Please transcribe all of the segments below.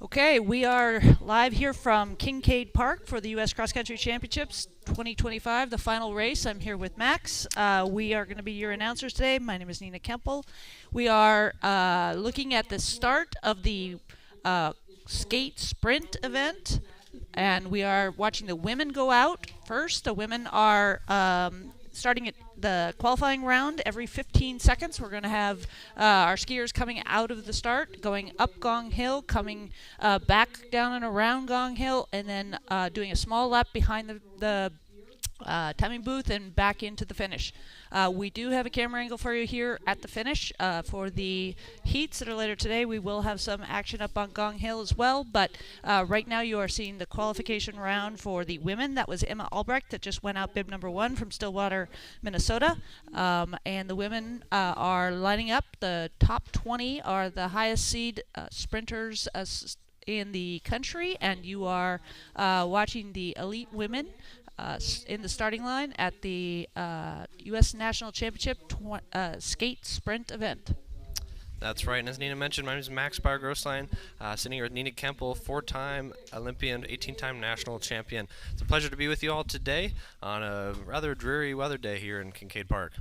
Okay, we are live here from Kincaid Park for the U.S. Cross Country Championships 2025, the final race. I'm here with Max. We are going to be your announcers today. My name is Nina Kempel. We are looking at the start of the skate sprint event, and we are watching the women go out first. The women are starting at the qualifying round every 15 seconds. We're going to have our skiers coming out of the start, going up Gong Hill, coming back down and around Gong Hill, and then doing a small lap behind the timing booth and back into the finish. We do have a camera angle for you here at the finish. For the heats that are later today, we will have some action up on Gong Hill as well, but right now you are seeing the qualification round for the women. That was Emma Albrecht that just went out bib number 1 from Stillwater, Minnesota, and the women are lining up. The top 20 are the highest seed sprinters in the country, and you are watching the elite women in the starting line at the U.S. National Championship skate sprint event. That's right, and as Nina mentioned, my name is Max Bargrosline, sitting here with Nina Kempel, 4-time Olympian, 18-time national champion. It's a pleasure to be with you all today on a rather dreary weather day here in Kincaid Park.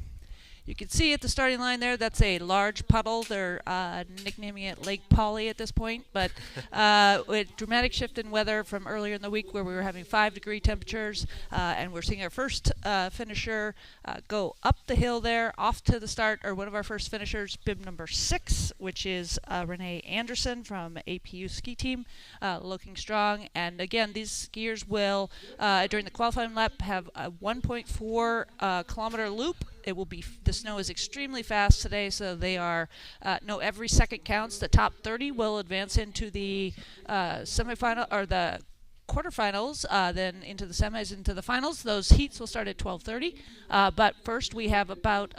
You can see at the starting line there, that's a large puddle. They're nicknaming it Lake Polly at this point, but with dramatic shift in weather from earlier in the week where we were having 5-degree temperatures, and we're seeing our first finisher go up the hill there, off to the start, or one of our first finishers, bib number 6, which is Renee Anderson from APU ski team, looking strong. And again, these skiers will, during the qualifying lap, have a 1.4 kilometer loop. It will be, the snow is extremely fast today, so they are, every second counts. The top 30 will advance into the semifinal, or the quarterfinals, then into the semis, into the finals. Those heats will start at 12:30. But first we have about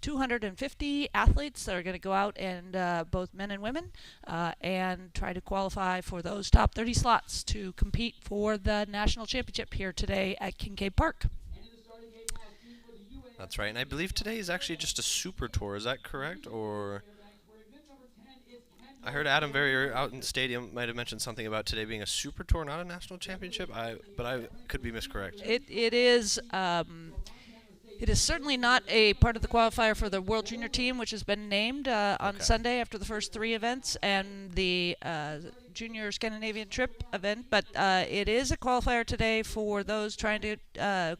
250 athletes that are going to go out, and both men and women, and try to qualify for those top 30 slots to compete for the national championship here today at Kincaid Park. That's right, and I believe today is actually just a super tour. Is that correct? Or I heard Adam very out in the stadium might have mentioned something about today being a super tour, not a national championship. But I could be miscorrect. It is. It is certainly not a part of the qualifier for the World Junior team, which has been named on Sunday after the first 3 events and the Junior Scandinavian Trip event. But it is a qualifier today for those trying to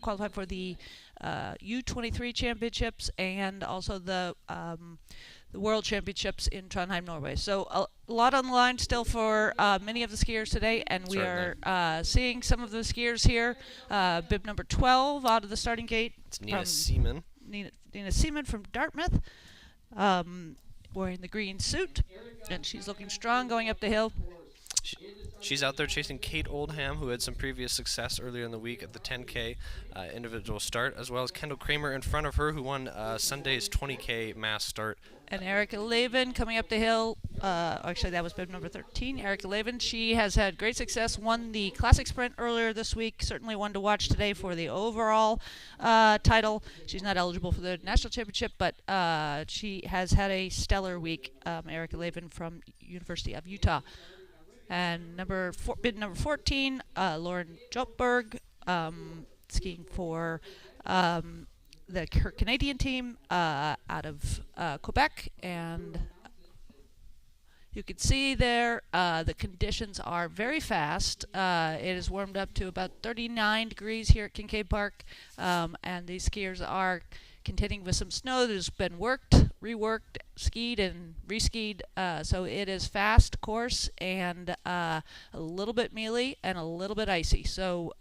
qualify for the U23 championships and also the World Championships in Trondheim, Norway. So a lot on the line still for many of the skiers today, and we are seeing some of the skiers here. Bib number 12 out of the starting gate. It's Nina Seaman. Nina Seaman from Dartmouth, wearing the green suit, and she's looking strong going up the hill. She's out there chasing Kate Oldham, who had some previous success earlier in the week at the 10K individual start, as well as Kendall Kramer in front of her, who won Sunday's 20K mass start. And Erica Lavin coming up the hill. Actually, that was bib number 13. Erica Lavin, she has had great success, won the Classic Sprint earlier this week. Certainly one to watch today for the overall title. She's not eligible for the national championship, but she has had a stellar week, Erica Lavin from University of Utah. And bid number 14, Lauren Jopberg, skiing for her Canadian team out of Quebec. And you can see there the conditions are very fast. It is warmed up to about 39 degrees here at Kincaid Park, and these skiers are contending with some snow that has been worked, reworked, skied, and reskied. So it is fast course and a little bit mealy and a little bit icy. So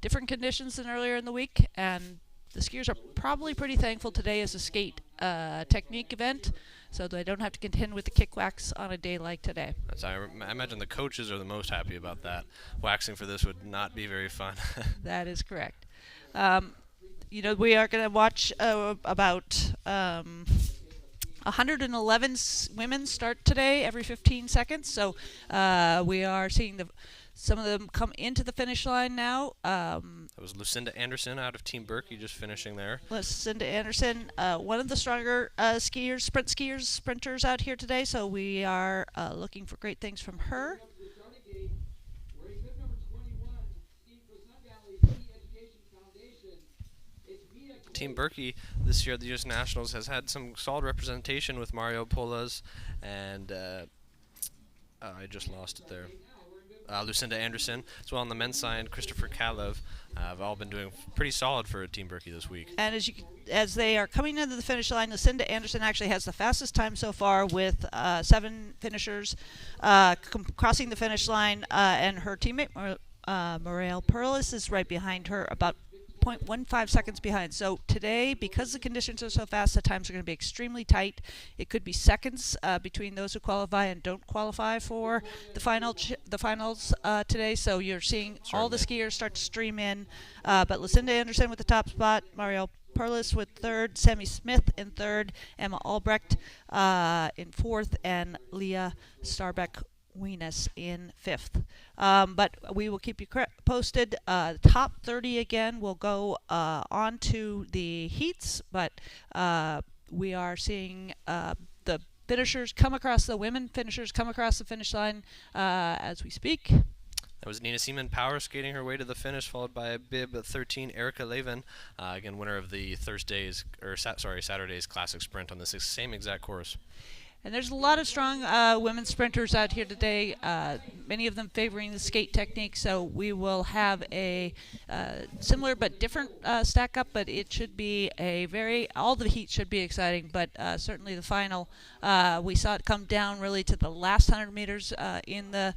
different conditions than earlier in the week, and the skiers are probably pretty thankful today is a skate technique event, so they don't have to contend with the kick wax on a day like today. I imagine the coaches are the most happy about that. Waxing for this would not be very fun. That is correct. We are going to watch about 111 women start today every 15 seconds. So we are seeing some of them come into the finish line now. That was Lucinda Anderson out of Team Berkey just finishing there. Lucinda Anderson, one of the stronger sprinters out here today, so we are looking for great things from her. Team Berkey this year at the U.S. Nationals has had some solid representation with Mario Polas and I just lost it there. Lucinda Anderson, as well on the men's side, Christopher Kalev have all been doing pretty solid for Team Berkey this week. And as they are coming into the finish line, Lucinda Anderson actually has the fastest time so far with 7 finishers crossing the finish line, and her teammate Morel Perlis is right behind her, about 0.15 seconds behind. So today, because the conditions are so fast, the times are going to be extremely tight. It could be seconds between those who qualify and don't qualify for the finals today. So you're seeing all the skiers start to stream in. But Lucinda Anderson with the top spot, Mario Perlis with third, Sammy Smith in third, Emma Albrecht in fourth, and Leah Starbeck Weenus in fifth. But we will keep you posted. Top 30 again will go on to the heats, but we are seeing the finishers come across, the women finishers come across the finish line as we speak. That was Nina Seaman power skating her way to the finish, followed by bib 13 Erica Levin, again winner of the Saturday's Classic Sprint on this same exact course. And there's a lot of strong women sprinters out here today, many of them favoring the skate technique, so we will have a similar but different stack up, but it should be all the heats should be exciting, but certainly the final, we saw it come down really to the last 100 meters in the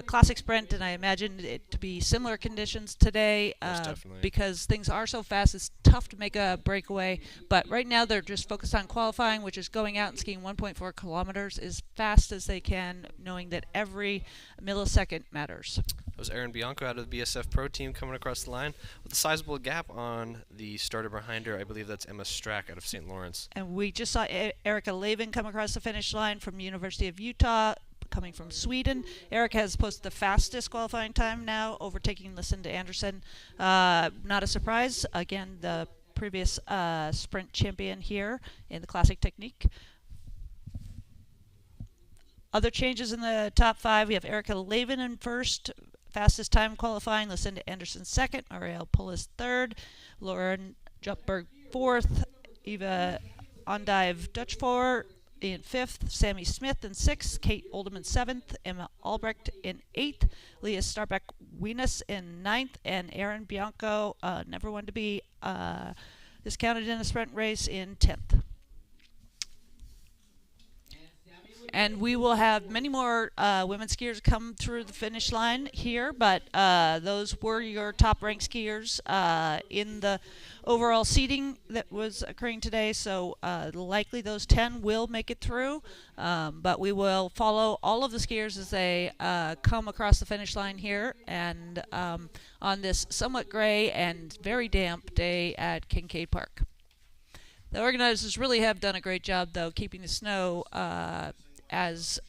Classic Sprint, and I imagine it to be similar conditions today because things are so fast. It's tough to make a breakaway, but right now they're just focused on qualifying, which is going out and skiing 1.4 kilometers as fast as they can, knowing that every millisecond matters. That was Erin Bianco out of the BSF Pro team coming across the line with a sizable gap on the starter behind her. I believe that's Emma Strack out of St. Lawrence. And we just saw Erica Levin come across the finish line from University of Utah, coming from Sweden. Erica has posted the fastest qualifying time now, overtaking Lucinda Anderson. Not a surprise. Again, the previous sprint champion here in the Classic Technique. Other changes in the top 5, we have Erica Levin in first, fastest time qualifying, Lucinda Anderson second, Ariel Pullis third, Lauren Juppberg fourth, Eva Ondive Dutchfor in fifth, Sammy Smith in sixth, Kate Olderman seventh, Emma Albrecht in eighth, Leah Starbeck Weenus in ninth, and Erin Bianco, never one to be discounted in a sprint race, in 10th. And we will have many more women skiers come through the finish line here, but those were your top-ranked skiers in the overall seeding that was occurring today, so likely those 10 will make it through, but we will follow all of the skiers as they come across the finish line here, and on this somewhat gray and very damp day at Kincaid Park. The organizers really have done a great job, though, keeping the snow as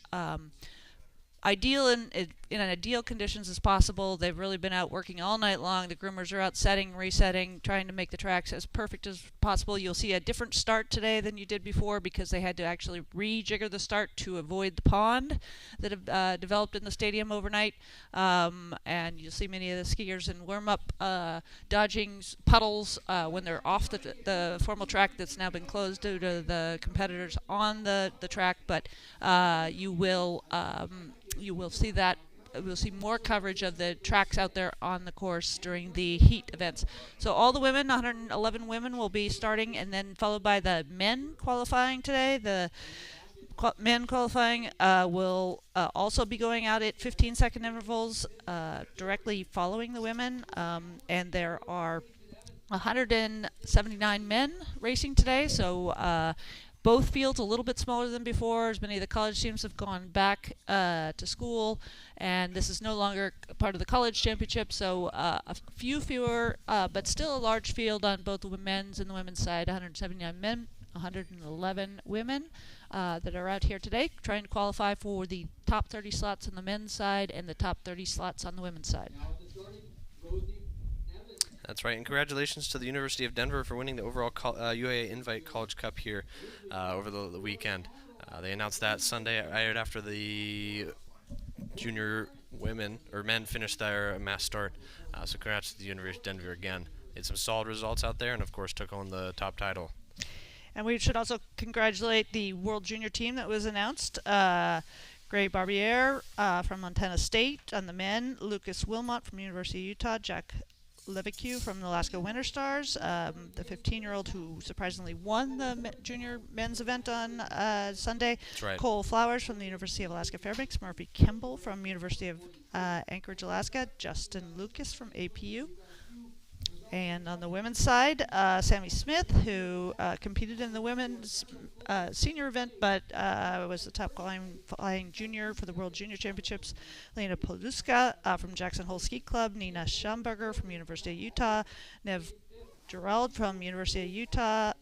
ideal in ideal conditions as possible. They've really been out working all night long. The groomers are out setting, resetting, trying to make the tracks as perfect as possible. You'll see a different start today than you did before because they had to actually rejigger the start to avoid the pond that have developed in the stadium overnight. And you'll see many of the skiers in warm-up dodging puddles when they're off the formal track that's now been closed due to the competitors on the track. But you will see that. We'll see more coverage of the tracks out there on the course during the heat events. So all the women, 111 women, will be starting, and then followed by the men qualifying today. The men qualifying will also be going out at 15-second intervals directly following the women, and there are 179 men racing today, so both fields a little bit smaller than before, as many of the college teams have gone back to school, and this is no longer part of the college championship, so a few fewer, but still a large field on both the men's and the women's side, 179 men, 111 women that are out here today trying to qualify for the top 30 slots on the men's side and the top 30 slots on the women's side. That's right, and congratulations to the University of Denver for winning the overall UAA Invite College Cup here over the weekend. They announced that Sunday right after the junior women or men finished their mass start. So congrats to the University of Denver again. They had some solid results out there, and of course took home the top title. And we should also congratulate the World Junior team that was announced. Gray Barbier from Montana State on the men, Lucas Wilmot from University of Utah, Jack Levicue from the Alaska Winter Stars, the 15-year-old who surprisingly won the junior men's event on Sunday. That's right. Cole Flowers from the University of Alaska Fairbanks, Murphy Kimball from University of Anchorage, Alaska, Justin Lucas from APU. And on the women's side, Sammy Smith, who competed in the women's senior event, but was the top flying junior for the World Junior Championships. Lena Poluska from Jackson Hole Ski Club, Nina Schumberger from University of Utah, Nev Gerald from University of Utah,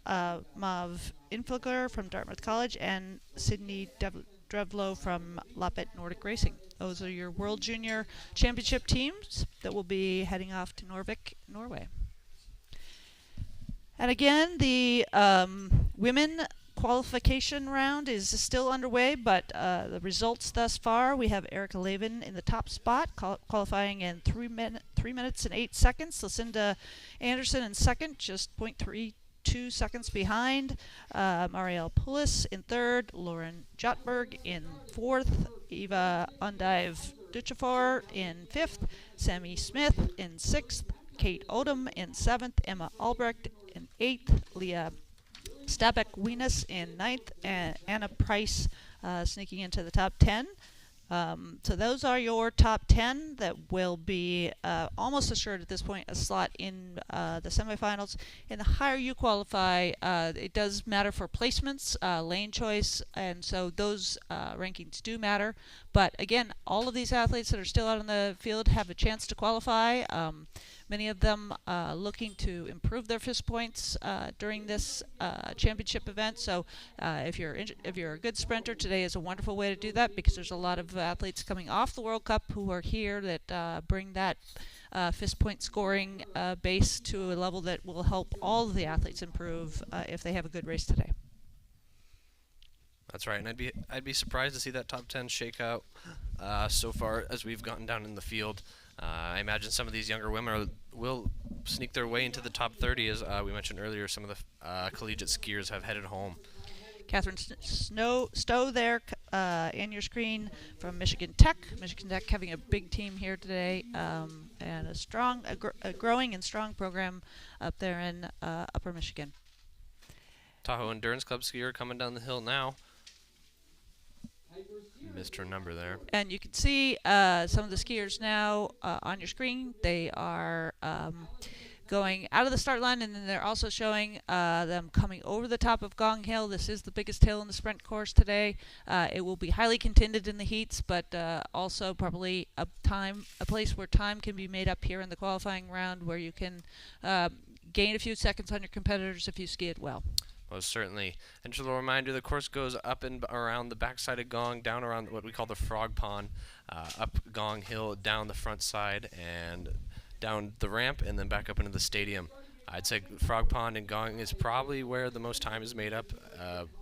Mav Infliger from Dartmouth College, and Sydney Drevlo from Lapet Nordic Racing. Those are your World Junior Championship teams that will be heading off to Norvik, Norway. And again, the women qualification round is still underway, but the results thus far, we have Erica Lavin in the top spot, qualifying in 3 minutes and 8 seconds. Lucinda Anderson in second, just 0.32 seconds behind. Marielle Poulis in third. Lauren Jotberg in fourth. Eva Undive Duchafor in fifth. Sammy Smith in sixth. Kate Odom in seventh. Emma Albrecht in eighth. Leah Stabek-Wienes in ninth. And Anna Price sneaking into the top 10. So those are your top 10 that will be almost assured at this point a slot in the semifinals. And the higher you qualify, it does matter for placements, lane choice, and so those rankings do matter. But again, all of these athletes that are still out in the field have a chance to qualify. Many of them looking to improve their FIS points during this championship event. So if you're a good sprinter, today is a wonderful way to do that because there's a lot of athletes coming off the World Cup who are here that bring that FIS point scoring base to a level that will help all of the athletes improve if they have a good race today. That's right, and I'd be surprised to see that top 10 shake out so far as we've gotten down in the field. I imagine some of these younger women will sneak their way into the top 30, as we mentioned earlier. Some of the collegiate skiers have headed home. Catherine Stowe there in your screen from Michigan Tech. Michigan Tech having a big team here today and a growing and strong program up there in Upper Michigan. Tahoe Endurance Club skier coming down the hill now. Missed her number there. And you can see some of the skiers now on your screen. They are going out of the start line, and then they're also showing them coming over the top of Gong Hill. This is the biggest hill in the sprint course today. It will be highly contended in the heats, but also probably a place where time can be made up here in the qualifying round, where you can gain a few seconds on your competitors if you ski it well. Most certainly. And just a little reminder, the course goes up and around the backside of Gong, down around what we call the Frog Pond, up Gong Hill, down the front side, and down the ramp, and then back up into the stadium. I'd say Frog Pond and Gong is probably where the most time is made up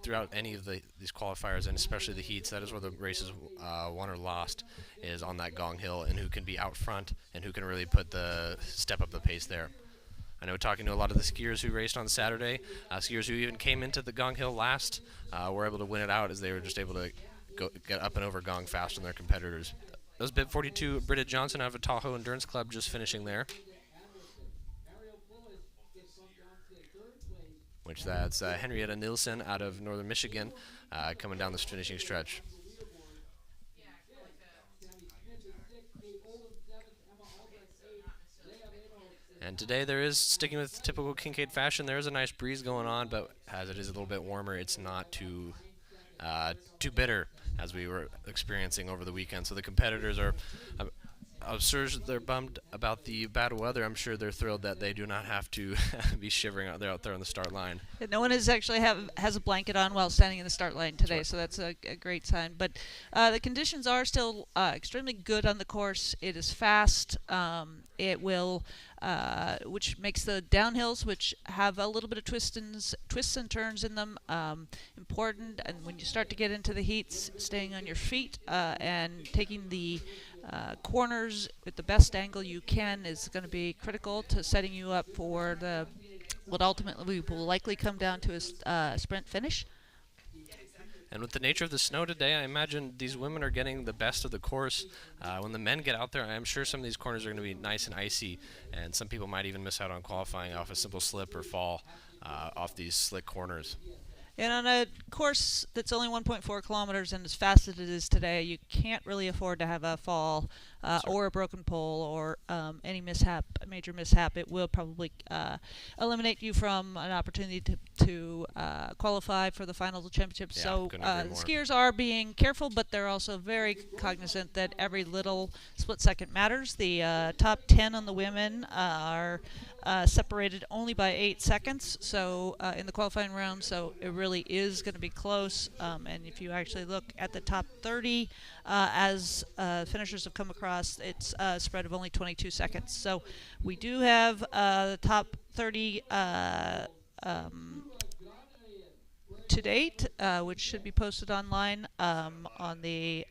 throughout any of these qualifiers, and especially the heats. That is where the races won or lost, is on that Gong Hill, and who can be out front and who can really step up the pace there. I know talking to a lot of the skiers who raced on Saturday, skiers who even came into the Gong Hill last, were able to win it out as they were just able to get up and over Gong faster than their competitors. That was Bib 42, Britta Johnson out of Tahoe Endurance Club, just finishing there. Which that's Henrietta Nilsson out of Northern Michigan, coming down this finishing stretch. And today there is, sticking with typical Kincaid fashion, there is a nice breeze going on, but as it is a little bit warmer, it's not too bitter as we were experiencing over the weekend. So the competitors are I'm sure they're bummed about the bad weather. I'm sure they're thrilled that they do not have to be shivering out there on the start line. No one has actually has a blanket on while standing in the start line today, Right. so that's a great sign. But the conditions are still extremely good on the course. It is fast. It will, which makes the downhills, which have a little bit of twists and turns in them, important. And when you start to get into the heats, staying on your feet and taking the corners with the best angle you can is going to be critical to setting you up for the what ultimately will likely come down to a sprint finish. And with the nature of the snow today, I imagine these women are getting the best of the course. When the men get out there, I'm sure some of these corners are going to be nice and icy, and some people might even miss out on qualifying off a simple slip or fall off these slick corners. And on a course that's only 1.4 kilometers and as fast as it is today, you can't really afford to have a fall or a broken pole or any mishap, a major mishap. It will probably eliminate you from an opportunity to qualify for the final championship. Yeah, so couldn't agree the more. skiers are being careful, but they're also very cognizant that every little split second matters. The top 10 on the women are separated only by 8 seconds, so in the qualifying round, so it really is going to be close. And if you actually look at the top 30 as finishers have come across, it's a spread of only 22 seconds. So we do have the top 30 to date, which should be posted online on the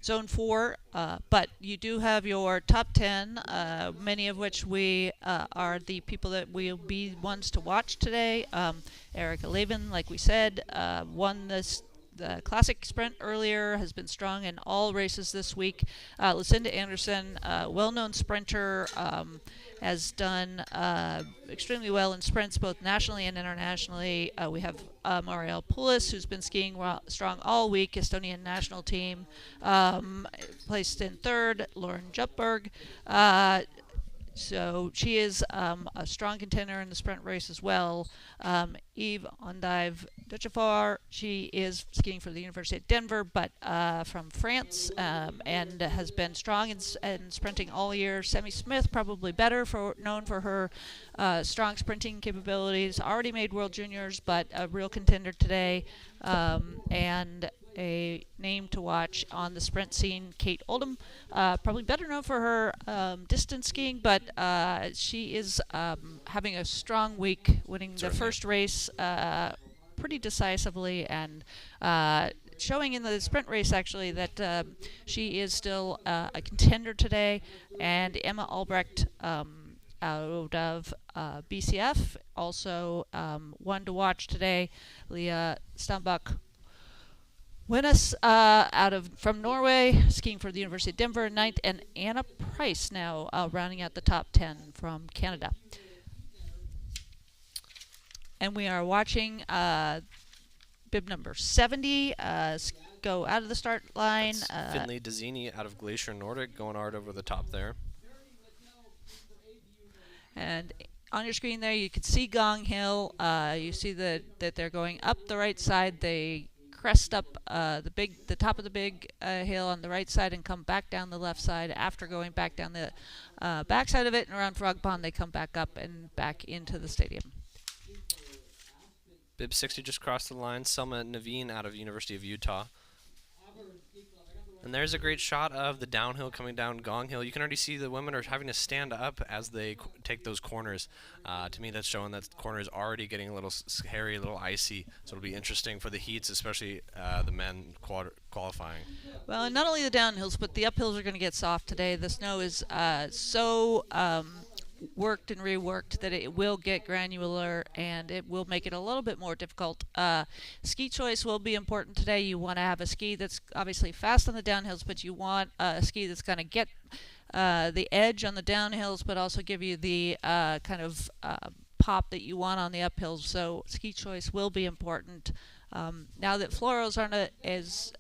Zone 4, but you do have your top 10, many of which we are the people that will be ones to watch today. Erica Laban, like we said, won the classic sprint earlier, has been strong in all races this week. Lucinda Anderson, well-known sprinter, has done extremely well in sprints both nationally and internationally. We have Marielle Poulis, who's been skiing strong all week, Estonian national team, placed in third. Lauren Jutberg. So she is a strong contender in the sprint race as well. Eve Ondive Duchefar, she is skiing for the University of Denver, but from France, and has been strong in sprinting all year. Semi Smith, probably better, known for her strong sprinting capabilities. Already made World Juniors, but a real contender today. And a name to watch on the sprint scene, Kate Oldham, probably better known for her distance skiing, but she is having a strong week, winning the first race pretty decisively, and showing in the sprint race actually that she is still a contender today. And Emma Albrecht out of BCF, also one to watch today. Leah Stambach Winnes from Norway, skiing for the University of Denver, 9th, and Anna Price now rounding out the top 10 from Canada. And we are watching bib number 70 go out of the start line. Finley Dezzini out of Glacier Nordic going hard over the top there. And on your screen there, you can see Gong Hill. You see that they're going up the right side. They crest up the top of the big hill on the right side and come back down the left side. After going back down the back side of it and around Frog Pond, they come back up and back into the stadium. Bib 60 just crossed the line. Selma Naveen out of University of Utah. And there's a great shot of the downhill coming down Gong Hill. You can already see the women are having to stand up as they take those corners. To me, that's showing that the corner is already getting a little hairy, a little icy. So it'll be interesting for the heats, especially the men qualifying. Well, and not only the downhills, but the uphills are going to get soft today. The snow is so worked and reworked that it will get granular, and it will make it a little bit more difficult. Ski choice will be important today. You want to have a ski that's obviously fast on the downhills, but you want a ski that's going to get the edge on the downhills, but also give you the kind of pop that you want on the uphills. So ski choice will be important. Now that fluoros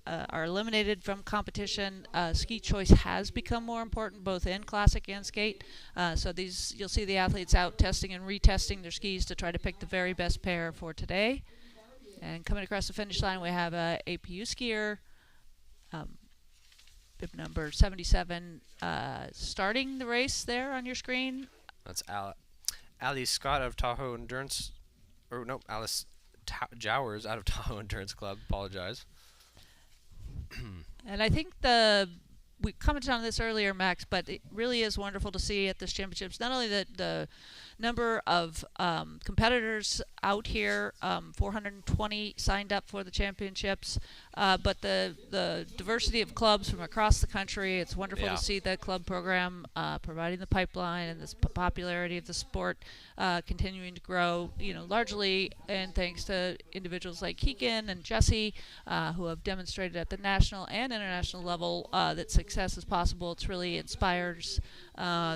are eliminated from competition, ski choice has become more important both in classic and skate. So you'll see the athletes out testing and retesting their skis to try to pick the very best pair for today. And coming across the finish line, we have a APU skier, bib number 77 starting the race there on your screen. That's Ali Scott out of Tahoe Endurance, or no, Alice Jowers out of Tahoe Endurance Club. Apologize. And I think we commented on this earlier, Max, but it really is wonderful to see at this championships not only the number of competitors out here, 420 signed up for the championships, but the diversity of clubs from across the country. It's wonderful to see the club program providing the pipeline and the popularity of the sport continuing to grow, largely and thanks to individuals like Keegan and Jesse, who have demonstrated at the national and international level that success is possible. It's really inspires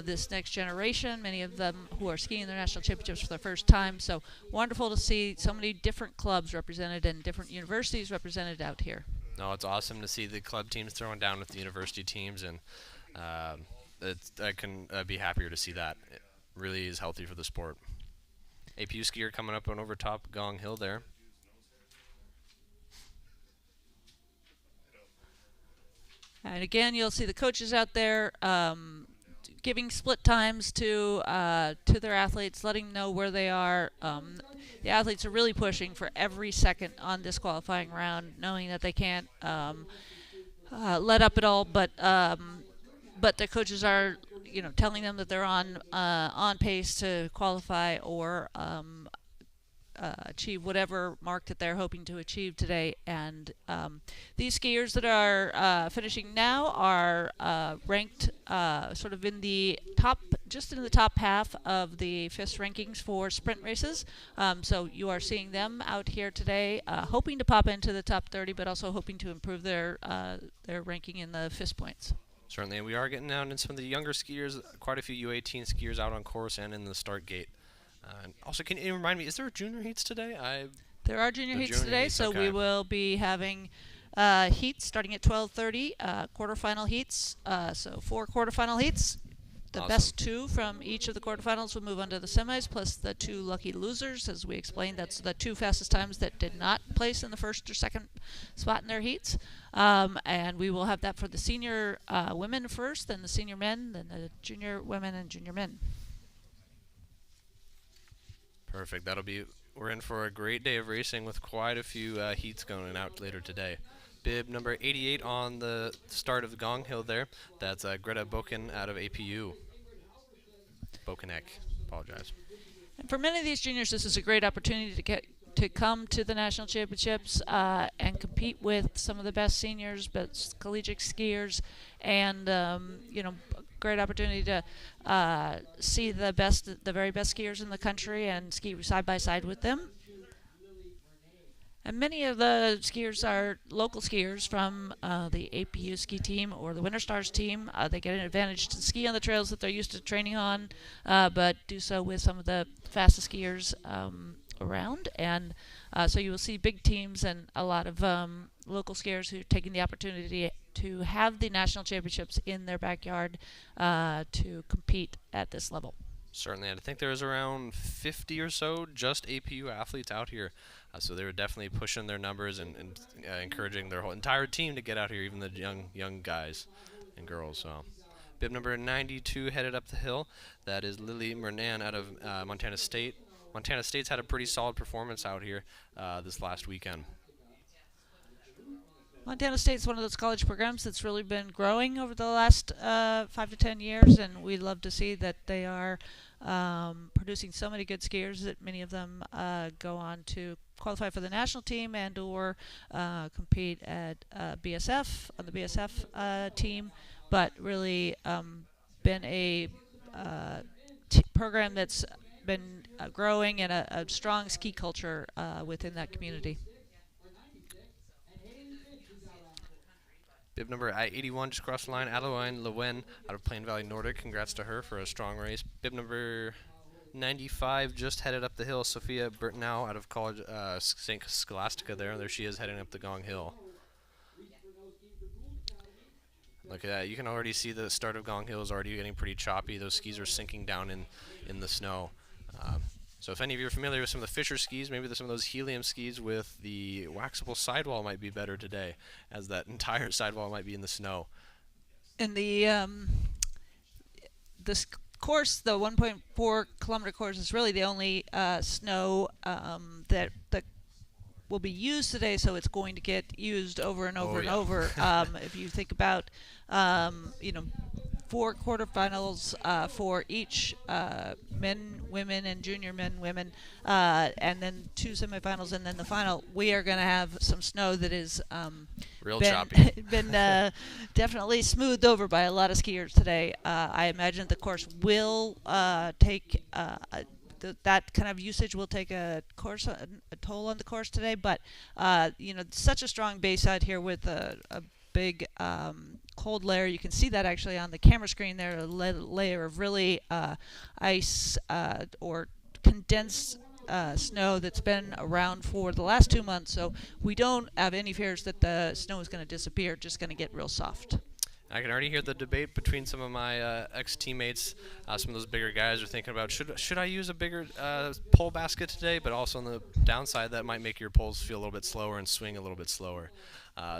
this next generation, many of them who are skiing the national championships for the first time. So wonderful to see so many different clubs represented and different universities represented out here. No, it's awesome to see the club teams throwing down with the university teams, and I can be happier to see that. It really is healthy for the sport. APU skier coming up on over top Gong Hill there. And again, you'll see the coaches out there giving split times to their athletes, letting them know where they are. The athletes are really pushing for every second on this qualifying round, knowing that they can't let up at all. But the coaches are, telling them that they're on pace to qualify or achieve whatever mark that they're hoping to achieve today. And these skiers that are finishing now are ranked sort of in the top, just in the top half of the FIS rankings for sprint races. So you are seeing them out here today, hoping to pop into the top 30, but also hoping to improve their ranking in the FIS points. Certainly, we are getting down in some of the younger skiers, quite a few U18 skiers out on course and in the start gate. Also, can you remind me, is there junior heats today? There are junior heats today, so okay. We will be having heats starting at 12:30, quarterfinal heats. So 4 quarterfinal heats. The best 2 from each of the quarterfinals will move on to the semis, plus the 2 lucky losers. As we explained, that's the 2 fastest times that did not place in the first or second spot in their heats. And we will have that for the senior women first, then the senior men, then the junior women and junior men. Perfect. We're in for a great day of racing with quite a few heats going out later today. Bib number 88 on the start of the Gong Hill there. That's Greta Boken out of APU. Bokenek. Apologize. And for many of these juniors, this is a great opportunity to come to the national championships and compete with some of the best seniors, best collegiate skiers, and great opportunity to see the very best skiers in the country and ski side by side with them. And many of the skiers are local skiers from the APU ski team or the Winter Stars team. They get an advantage to ski on the trails that they're used to training on, but do so with some of the fastest skiers around. And so you will see big teams and a lot of local skiers who are taking the opportunity to have the national championships in their backyard to compete at this level. Certainly, and I think there's around 50 or so just APU athletes out here. So they were definitely pushing their numbers and encouraging their whole entire team to get out here, even the young guys and girls. So, bib number 92 headed up the hill. That is Lily Mernan out of Montana State. Montana State's had a pretty solid performance out here this last weekend. Montana State's one of those college programs that's really been growing over the last 5 to 10 years, and we love to see that they are producing so many good skiers that many of them go on to qualify for the national team and or compete at BSF on the BSF team, but really been a program that's been growing and a strong ski culture within that community. Bib number 81 just crossed the line. Adeline Lewen out of Plain Valley Nordic. Congrats to her for a strong race. Bib number 95 just headed up the hill. Sophia Bertnow out of College St. Scholastica there. There she is heading up the Gong Hill. Look at that. You can already see the start of Gong Hill is already getting pretty choppy. Those skis are sinking down in the snow. So if any of you are familiar with some of the Fisher skis, maybe some of those helium skis with the waxable sidewall might be better today, as that entire sidewall might be in the snow. And this course, the 1.4 kilometer course, is really the only snow that will be used today, so it's going to get used over and over Oh, and yeah. over. If you think about, you know, 4 quarterfinals for each men, women, and junior men, women, and then 2 semifinals, and then the final. We are going to have some snow that is Real been choppy. been definitely smoothed over by a lot of skiers today. I imagine the course will take that kind of usage will take a toll on the course today. But such a strong base out here with a big cold layer. You can see that actually on the camera screen there, a layer of really ice or condensed snow that's been around for the last 2 months. So we don't have any fears that the snow is going to disappear, just going to get real soft. I can already hear the debate between some of my ex-teammates. Some of those bigger guys are thinking about should I use a bigger pole basket today, but also on the downside that might make your poles feel a little bit slower and swing a little bit slower.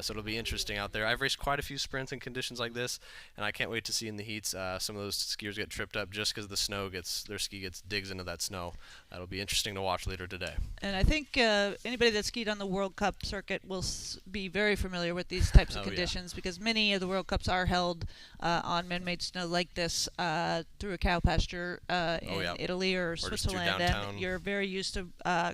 So it'll be interesting out there. I've raced quite a few sprints in conditions like this, and I can't wait to see in the heats some of those skiers get tripped up just because their ski digs into that snow. That'll be interesting to watch later today. And I think anybody that skied on the World Cup circuit will be very familiar with these types of Oh, yeah. conditions, because many of the World Cups are held on man-made snow like this through a cow pasture in yeah. Italy or just through Switzerland, downtown. and you're very used to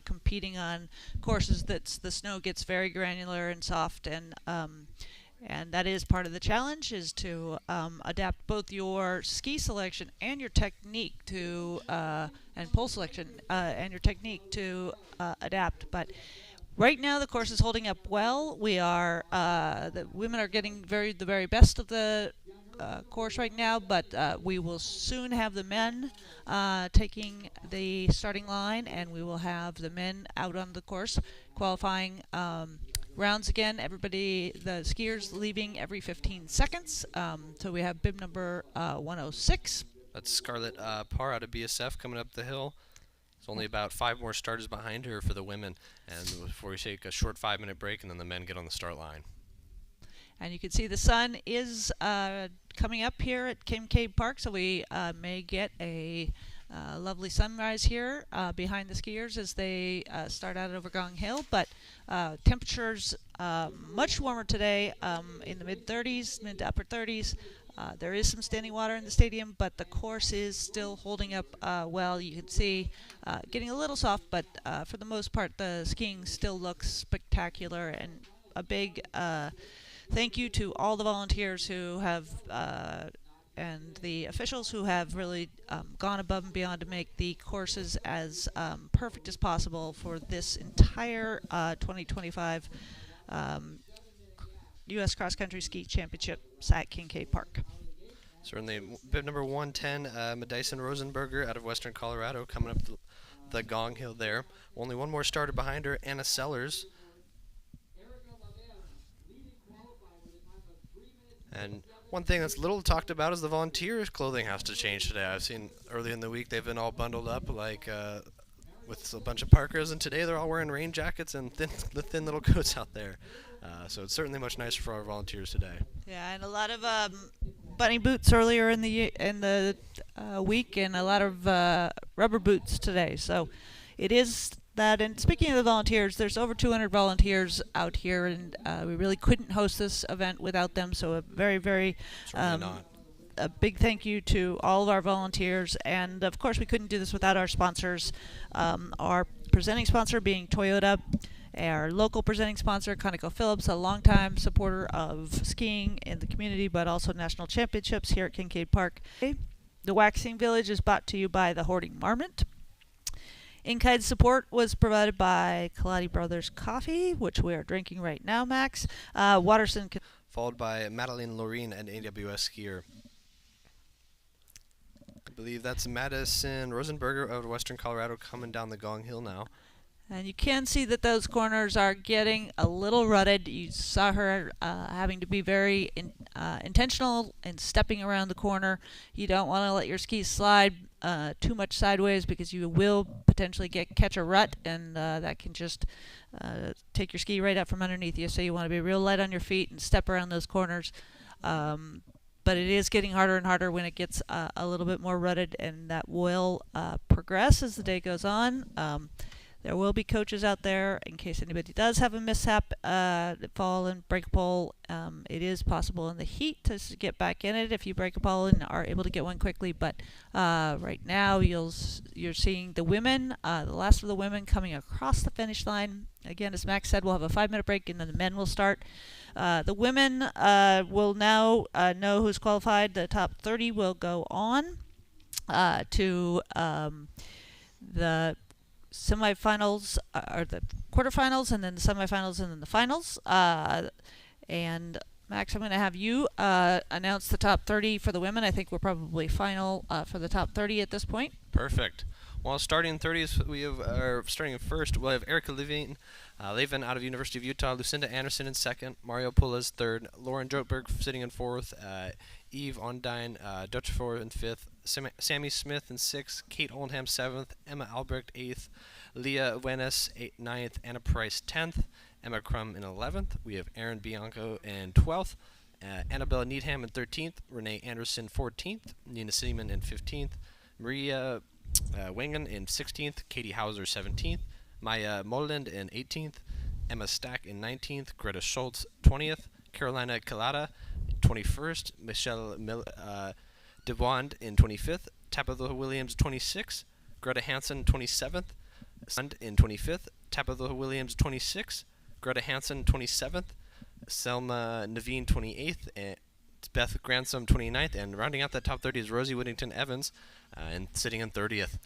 competing on courses that the snow gets very granular and soft, and that is part of the challenge, is to adapt both your ski selection and your technique to and pole selection and your technique to adapt. But right now the course is holding up well. The women are getting the very best of the course right now, but we will soon have the men taking the starting line, and we will have the men out on the course qualifying rounds again. The skiers leaving every 15 seconds. So we have bib number 106. That's Scarlett Parr out of BSF coming up the hill. It's only about 5 more starters behind her for the women, and before we take a short 5-minute break, and then the men get on the start line. And you can see the sun is coming up here at Kincaid Park, so we may get a lovely sunrise here behind the skiers as they start out over Gong Hill. But temperatures much warmer today, in the mid-30s, mid to upper 30s. There is some standing water in the stadium, but the course is still holding up well. You can see getting a little soft, but for the most part the skiing still looks spectacular. And a big thank you to all the volunteers who have and the officials who have really gone above and beyond to make the courses as perfect as possible for this entire 2025 U.S. Cross Country Ski Championships at Kincaid Park. Certainly, bib number 110, Madison Rosenberger out of Western Colorado coming up the Gong Hill there. Only one more starter behind her, Anna Sellers. And one thing that's little talked about is the volunteers' clothing has to change today. I've seen early in the week they've been all bundled up with a bunch of parkas, and today they're all wearing rain jackets and the thin little coats out there. So it's certainly much nicer for our volunteers today. Yeah, and a lot of bunny boots earlier in the week, and a lot of rubber boots today. So it is that. And speaking of the volunteers, there's over 200 volunteers out here, and we really couldn't host this event without them. So a very, very a big thank you to all of our volunteers, and of course we couldn't do this without our sponsors. Our presenting sponsor being Toyota, our local presenting sponsor ConocoPhillips, a longtime supporter of skiing in the community, but also national championships here at Kincaid Park. The Waxing Village is brought to you by the Hoarding Marmot. In-kind support was provided by Kaladi Brothers Coffee, which we are drinking right now, Max. Watterson. Followed by Madeline Loreen, an AWS skier. I believe that's Madison Rosenberger out of Western Colorado coming down the Gong Hill now. And you can see that those corners are getting a little rutted. You saw her having to be very intentional in stepping around the corner. You don't want to let your skis slide too much sideways, because you will potentially catch a rut, and that can just take your ski right out from underneath you. So you want to be real light on your feet and step around those corners. but it is getting harder and harder when it gets a little bit more rutted, and that will progress as the day goes on. There will be coaches out there in case anybody does have a mishap, fall and break a pole. It is possible in the heat to get back in it if you break a pole and are able to get one quickly. But right now you're seeing the women, the last of the women coming across the finish line. Again, as Max said, we'll have a 5-minute break and then the men will start. The women will now know who's qualified. The top 30 will go on to the semifinals, or the quarterfinals, and then the semifinals, and then the finals. And Max, I'm going to have you announce the top 30 for the women. I think we're probably final for the top 30 at this point. Perfect. Well, starting 30th, starting first, we'll have Erica Levin out of University of Utah, Lucinda Anderson in second, Mario Pulas third, Lauren Jotberg sitting in fourth, Eve Ondine Dutchfor in fifth, Sammy Smith in sixth, Kate Oldham seventh, Emma Albrecht eighth, Leah Wenis ninth, Anna Price 10th, Emma Crum in 11th. We have Erin Bianco in 12th, Annabella Needham in 13th, Renee Anderson 14th, Nina Seaman in 15th, Maria Wengen in 16th, Katie Hauser 17th, Maya Moland in 18th, Emma Stack in 19th, Greta Schultz 20th, Carolina Kalata 21st, Michelle DeBond in 25th, Tabitha Williams 26th, Greta Hansen 27th, in 25th, Tabitha Williams 26th, Greta Hansen 27th, Selma Naveen 28th, and Beth Gransom 29th, and rounding out that top 30 is Rosie Whittington Evans, and sitting in 30th.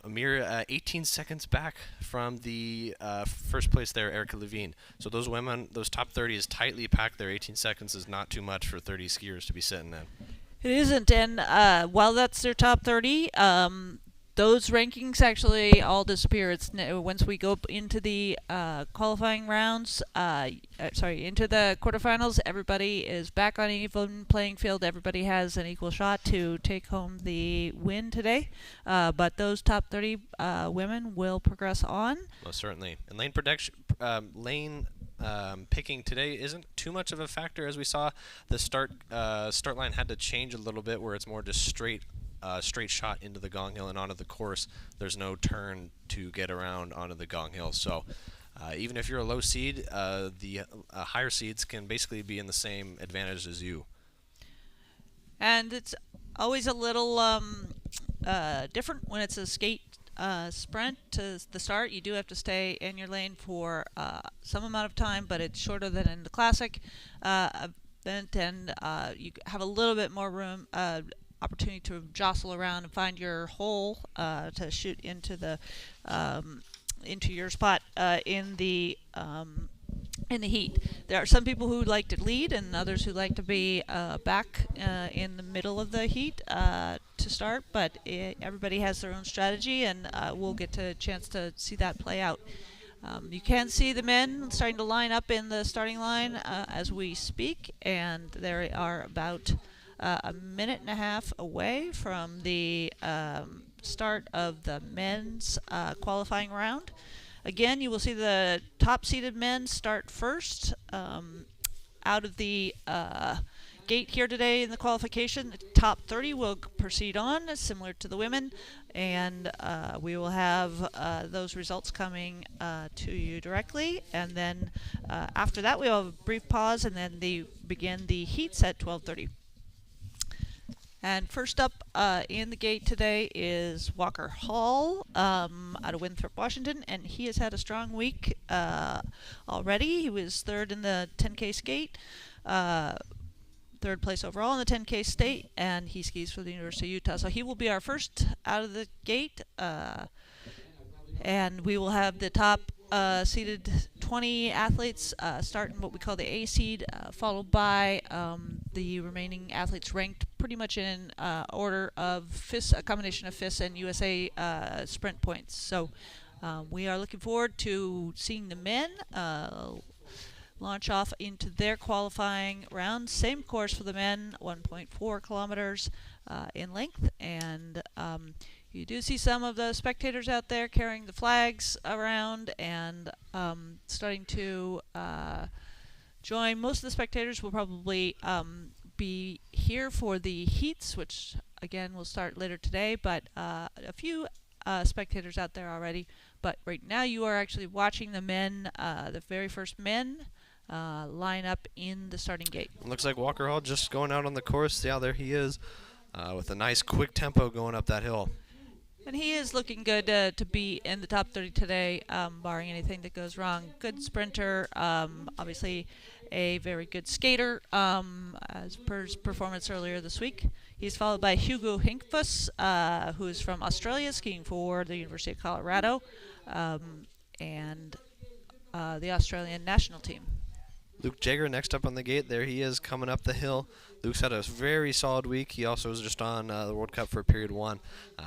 A mere 18 seconds back from the first place there, Erica Levine. So those women, those top 30 is tightly packed there. 18 seconds is not too much for 30 skiers to be sitting in. It isn't, and while that's their top 30, those rankings actually all disappear. It's once we go into the qualifying rounds, into the quarterfinals, everybody is back on an even playing field. Everybody has an equal shot to take home the win today. But those top 30 women will progress on. Most certainly. And lane picking today isn't too much of a factor, as we saw. The start line had to change a little bit, where it's more just straight shot into the gong hill and onto the course. There's no turn to get around onto the gong hill. So even if you're a low seed, the higher seeds can basically be in the same advantage as you. And it's always a little different when it's a skate sprint to the start. You do have to stay in your lane for some amount of time, but it's shorter than in the classic event, and you have a little bit more room, opportunity to jostle around and find your hole to shoot into the into your spot in the heat. There are some people who like to lead, and others who like to be back in the middle of the heat to start. But everybody has their own strategy, and we'll get a chance to see that play out. You can see the men starting to line up in the starting line as we speak, and they are about a minute and a half away from the start of the men's qualifying round. Again, you will see the top-seeded men start first out of the gate here today in the qualification. The top 30 will proceed on, similar to the women, and we will have those results coming to you directly. And then after that, we will have a brief pause, and then begin the heats at 12:30. And first up in the gate today is Walker Hall out of Winthrop, Washington, and he has had a strong week already. He was third in the 10K skate, third place overall in the 10K state, and he skis for the University of Utah. So he will be our first out of the gate, and we will have the top seeded 20 athletes start in what we call the A seed, followed by the remaining athletes ranked pretty much in order of FIS, a combination of FIS and USA sprint points. So we are looking forward to seeing the men launch off into their qualifying round. Same course for the men, 1.4 kilometers in length, and you do see some of the spectators out there carrying the flags around and starting to join. Most of the spectators will probably be here for the heats, which again will start later today, but a few spectators out there already. But right now you are actually watching the men, the very first men, line up in the starting gate. Looks like Walker Hall just going out on the course. Yeah, there he is with a nice quick tempo going up that hill. And he is looking good to be in the top 30 today, barring anything that goes wrong. Good sprinter, obviously a very good skater, as per his performance earlier this week. He's followed by Hugo Hinkfuss, who is from Australia, skiing for the University of Colorado, and the Australian national team. Luke Jager next up on the gate. There he is coming up the hill. Luke's had a very solid week. He also was just on the World Cup for period 1,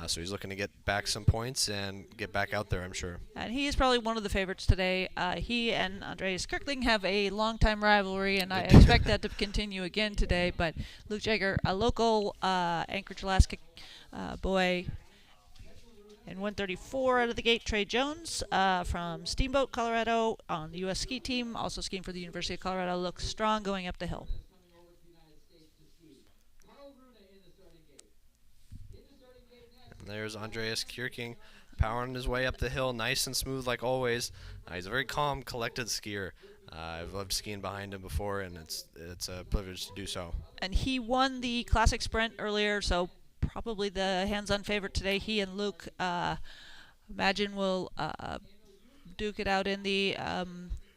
so he's looking to get back some points and get back out there, I'm sure. And he is probably one of the favorites today. He and Andreas Kirkling have a long-time rivalry, and I expect that to continue again today. But Luke Jager, a local Anchorage, Alaska boy. In 134 out of the gate, Trey Jones from Steamboat, Colorado, on the U.S. ski team, also skiing for the University of Colorado, looks strong going up the hill. And there's Andreas Kierking powering his way up the hill, nice and smooth like always. He's a very calm, collected skier. I've loved skiing behind him before, and it's a privilege to do so. And he won the Classic Sprint earlier, so probably the hands-on favorite today. He and Luke, imagine, will duke it out in the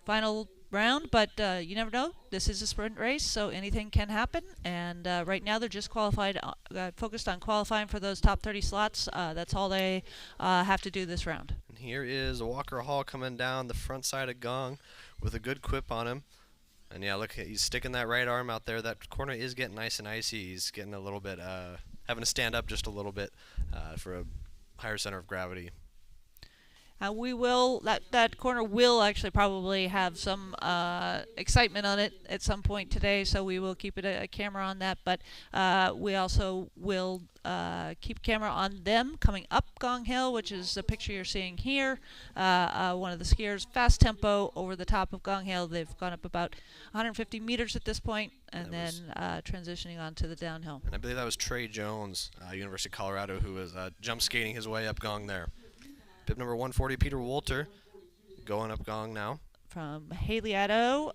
final round, but you never know. This is a sprint race, so anything can happen. And right now they're just focused on qualifying for those top 30 slots. That's all they have to do this round. And here is Walker Hall coming down the front side of Gong with a good quip on him. And yeah, look, he's sticking that right arm out there. That corner is getting nice and icy. He's getting a little bit, having to stand up just a little bit for a higher center of gravity. That corner will actually probably have some excitement on it at some point today, so we will keep a camera on that. But we also will keep camera on them coming up Gong Hill, which is the picture you're seeing here. One of the skiers, fast tempo over the top of Gong Hill. They've gone up about 150 meters at this point, and then transitioning onto the downhill. And I believe that was Trey Jones, University of Colorado, who was jump skating his way up Gong there. Bib number 140, Peter Wolter, going up Gong now. From Haley Addo,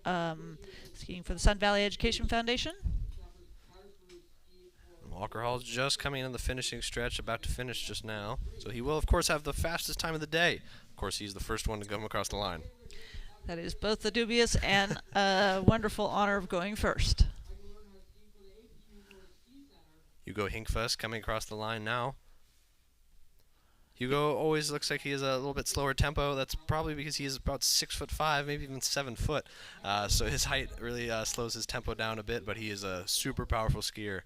skiing for the Sun Valley Education Foundation. Walker Hall's just coming in the finishing stretch, about to finish just now. So he will, of course, have the fastest time of the day. Of course, he's the first one to come across the line. That is both the dubious and wonderful honor of going first. Hugo Hinkfuss coming across the line now. Hugo always looks like he has a little bit slower tempo. That's probably because he is about 6'5", maybe even 7 foot. So his height really slows his tempo down a bit, but he is a super powerful skier.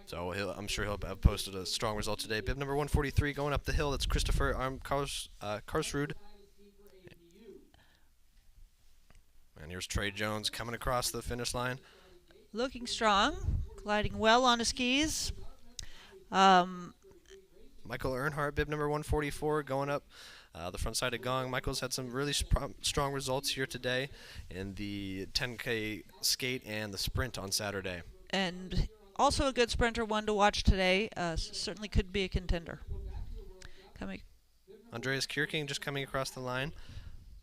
So I'm sure he'll have posted a strong result today. Bib number 143 going up the hill. That's Christopher Karsrud. And here's Trey Jones coming across the finish line. Looking strong, gliding well on his skis. Michael Earnhardt, bib number 144, going up the front side of Gong. Michael's had some really strong results here today in the 10K skate and the sprint on Saturday. And also a good sprinter, one to watch today. Certainly could be a contender. Andreas Kierking just coming across the line.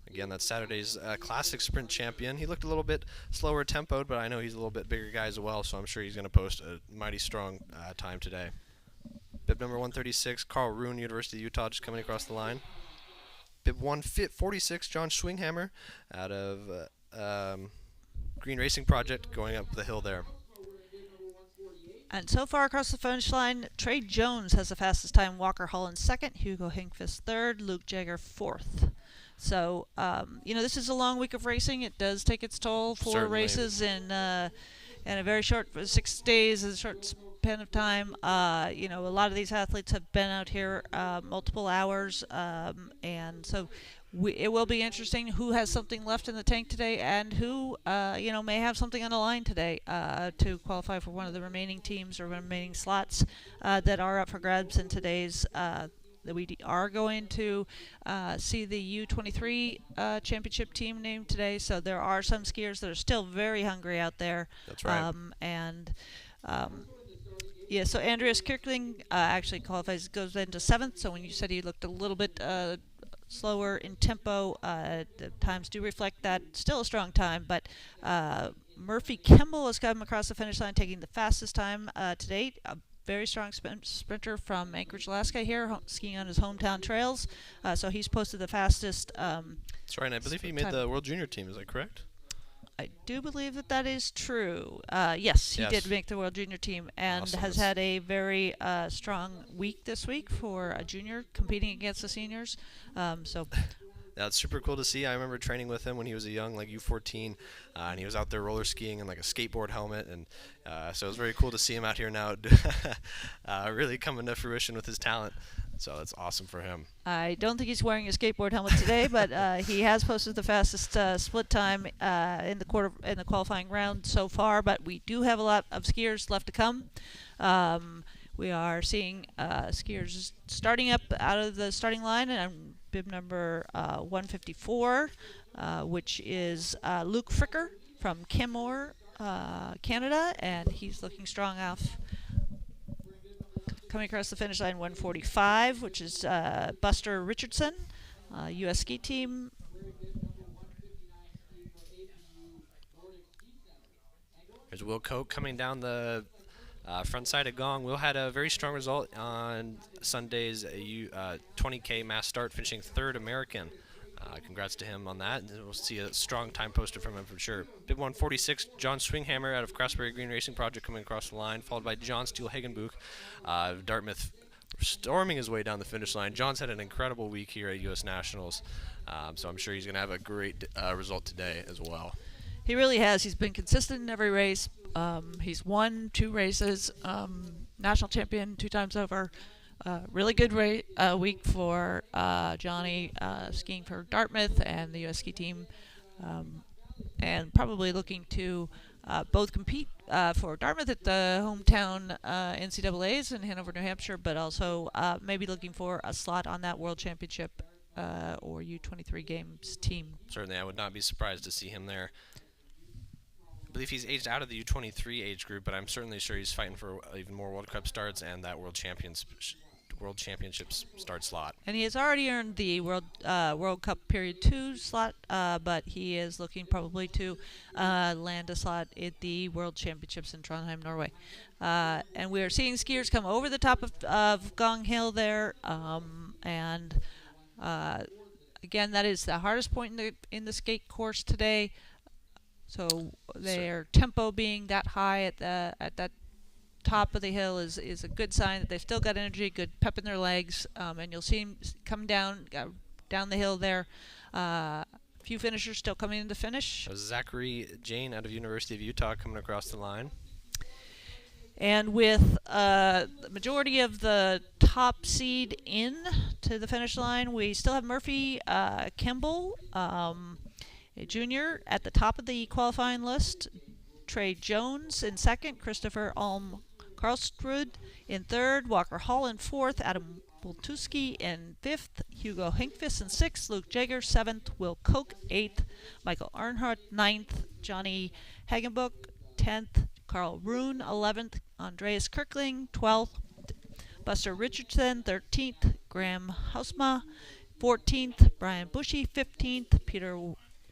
Again, that's Saturday's classic sprint champion. He looked a little bit slower tempoed, but I know he's a little bit bigger guy as well, so I'm sure he's going to post a mighty strong time today. Bib number 136, Carl Roon, University of Utah, just coming across the line. Bib 146, John Schwinghammer, out of Green Racing Project, going up the hill there. And so far across the finish line, Trey Jones has the fastest time, Walker Hall in second, Hugo Hinkfuss third, Luke Jager fourth. So, this is a long week of racing. It does take its toll. Four races in a very short 6 days, a short span of time. A lot of these athletes have been out here multiple hours, and so it will be interesting who has something left in the tank today and who, may have something on the line today to qualify for one of the remaining teams or remaining slots that are up for grabs in today's that we are going to see the U23 championship team named today. So there are some skiers that are still very hungry out there. That's right. And yeah, so Andreas Kirkling actually qualifies, goes into 7th. So when you said he looked a little bit slower in tempo, the times do reflect that. Still a strong time, but Murphy Kimball has come across the finish line, taking the fastest time to date. A very strong sprinter from Anchorage, Alaska here, skiing on his hometown trails. So he's posted the fastest. That's right, and I believe he made the World Junior team. Is that correct? I do believe that that is true. Yes, he Yes. did make the World Junior team and Awesome. has had a very strong week this week for a junior competing against the seniors. So Yeah, it's super cool to see. I remember training with him when he was a young, like U14, and he was out there roller skiing in like a skateboard helmet, and so it was very cool to see him out here now, really coming to fruition with his talent. So that's awesome for him. I don't think he's wearing a skateboard helmet today, but he has posted the fastest split time in the qualifying round so far. But we do have a lot of skiers left to come. We are seeing skiers starting up out of the starting line, and I'm bib number 154, which is Luke Fricker from Kenmore, Canada, and he's looking strong off. Coming across the finish line, 145, which is Buster Richardson, U.S. ski team. There's Will Coke coming down the front side of Gong. Will had a very strong result on Sunday's 20K mass start, finishing 3rd American. Congrats to him on that. And we'll see a strong time posted from him for sure. Bib 146, John Swinghammer out of Craftsbury Green Racing Project coming across the line, followed by John Steele Hagenbuch, Dartmouth, storming his way down the finish line. John's had an incredible week here at U.S. Nationals, so I'm sure he's going to have a great result today as well. He really has. He's been consistent in every race. He's won 2 races, national champion 2 times over. Really good week for Johnny skiing for Dartmouth and the U.S. ski team, and probably looking to both compete for Dartmouth at the hometown NCAAs in Hanover, New Hampshire, but also maybe looking for a slot on that World Championship or U23 Games team. Certainly, I would not be surprised to see him there. I believe he's aged out of the U23 age group, but I'm certainly sure he's fighting for even more World Cup starts and that World Championships start slot. And he has already earned the World Cup Period 2 slot, but he is looking probably to land a slot at the World Championships in Trondheim, Norway. And we are seeing skiers come over the top of Gong Hill there, and again, that is the hardest point in the skate course today. So their tempo being that high at that top of the hill is a good sign that they've still got energy, good pep in their legs, and you'll see them come down the hill there. A few finishers still coming in to finish. Zachary Jane out of University of Utah coming across the line. And with the majority of the top seed in to the finish line, we still have Murphy Kimball, a junior, at the top of the qualifying list. Trey Jones in 2nd, Christopher Alm Karlstrud in 3rd, Walker Hall in 4th, Adam Bultuski in 5th, Hugo Hinkfist in 6th, Luke Jager 7th, Will Koch 8th, Michael Earnhardt 9th, Johnny Hagenbuch 10th, Carl Rune 11th, Andreas Kirkling 12th, Buster Richardson 13th, Graham Hausma 14th, Brian Bushy 15th, Peter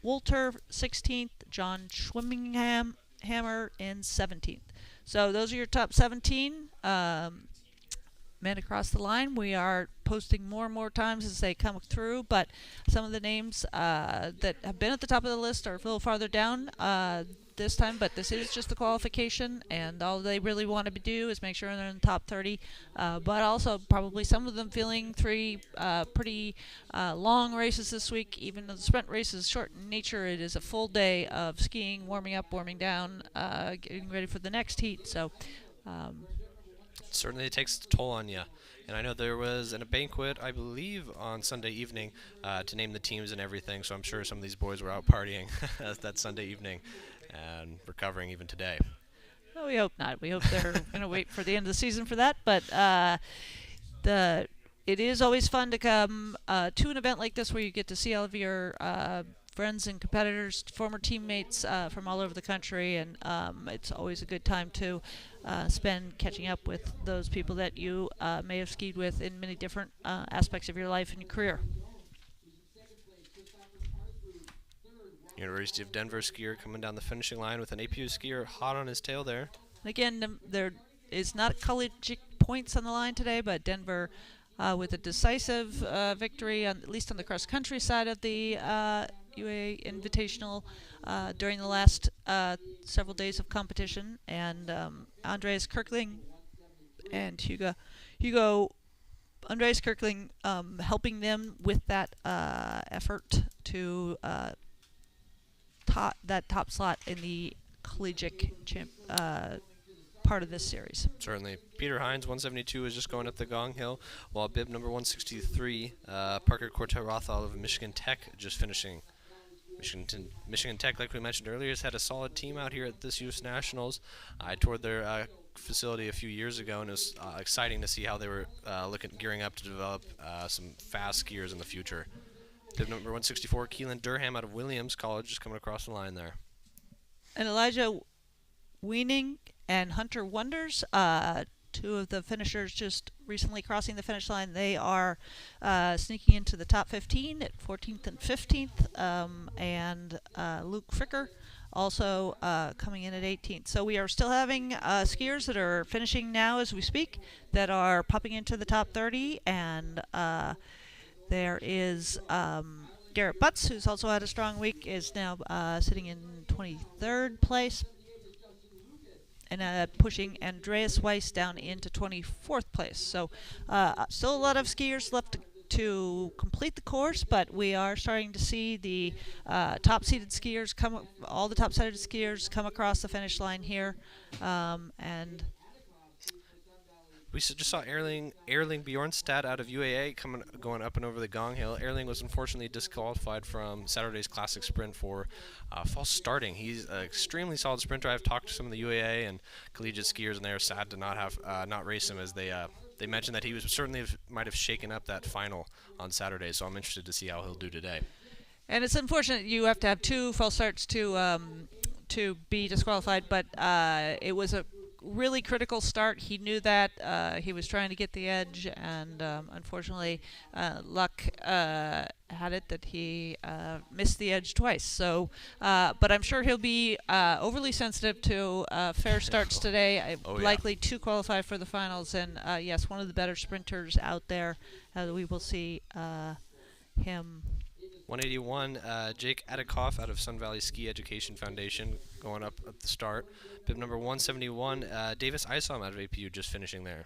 Wolter 16th, John Schwimmingham in 17th. So those are your top 17 men across the line. We are posting more and more times as they come through, but some of the names that have been at the top of the list are a little farther down this time, but this is just the qualification, and all they really want to do is make sure they're in the top 30, but also probably some of them feeling 3 pretty long races this week. Even though the sprint race is short in nature, it is a full day of skiing, warming up, warming down, getting ready for the next heat. So certainly it takes a toll on you. And I know there was a banquet, I believe, on Sunday evening to name the teams and everything, so I'm sure some of these boys were out partying that Sunday evening and recovering even today. Well, we hope not. We hope they're going to wait for the end of the season for that. But the it is always fun to come to an event like this where you get to see all of your friends and competitors, former teammates from all over the country, and it's always a good time to spend catching up with those people that you may have skied with in many different aspects of your life and your career. University of Denver skier coming down the finishing line with an APU skier hot on his tail there. Again, there is not collegiate points on the line today, but Denver with a decisive victory, at least on the cross-country side of the UA Invitational during the last several days of competition. And Andreas Kirkling and Hugo Andreas Kirkling helping them with that effort to top slot in the collegiate part of this series. Certainly. Peter Hines, 172, is just going up the gong hill, while bib number 163, Parker Cortez-Rothwell of Michigan Tech, just finishing. Michigan Tech, like we mentioned earlier, has had a solid team out here at this U.S. Nationals. I toured their facility a few years ago, and it was exciting to see how they were gearing up to develop some fast skiers in the future. Bib number 164, Keelan Durham out of Williams College, just coming across the line there. And Elijah Weening and Hunter Wonders, two of the finishers just recently crossing the finish line. They are sneaking into the top 15 at 14th and 15th, and Luke Fricker also coming in at 18th. So we are still having skiers that are finishing now as we speak that are popping into the top 30, and there is Garrett Butts, who's also had a strong week, is now sitting in 23rd place, and pushing Andreas Weiss down into 24th place. So still a lot of skiers left to complete the course, but we are starting to see the top-seeded skiers all the top-seeded skiers come across the finish line here, and we just saw Erling Bjornstad out of UAA going up and over the gong hill. Erling was unfortunately disqualified from Saturday's Classic Sprint for false starting. He's an extremely solid sprinter. I've talked to some of the UAA and collegiate skiers, and they are sad to not race him, as they mentioned that he was might have shaken up that final on Saturday. So I'm interested to see how he'll do today. And it's unfortunate you have to have two false starts to be disqualified, but it was a really critical start. He knew that. He was trying to get the edge, and unfortunately, luck had it that he missed the edge twice. So, but I'm sure he'll be overly sensitive to fair starts today. Likely to qualify for the finals, and yes, one of the better sprinters out there. We will see him. 181, Jake Adikoff out of Sun Valley Ski Education Foundation going up at the start. Bib number 171, Davis Isom out of APU just finishing there.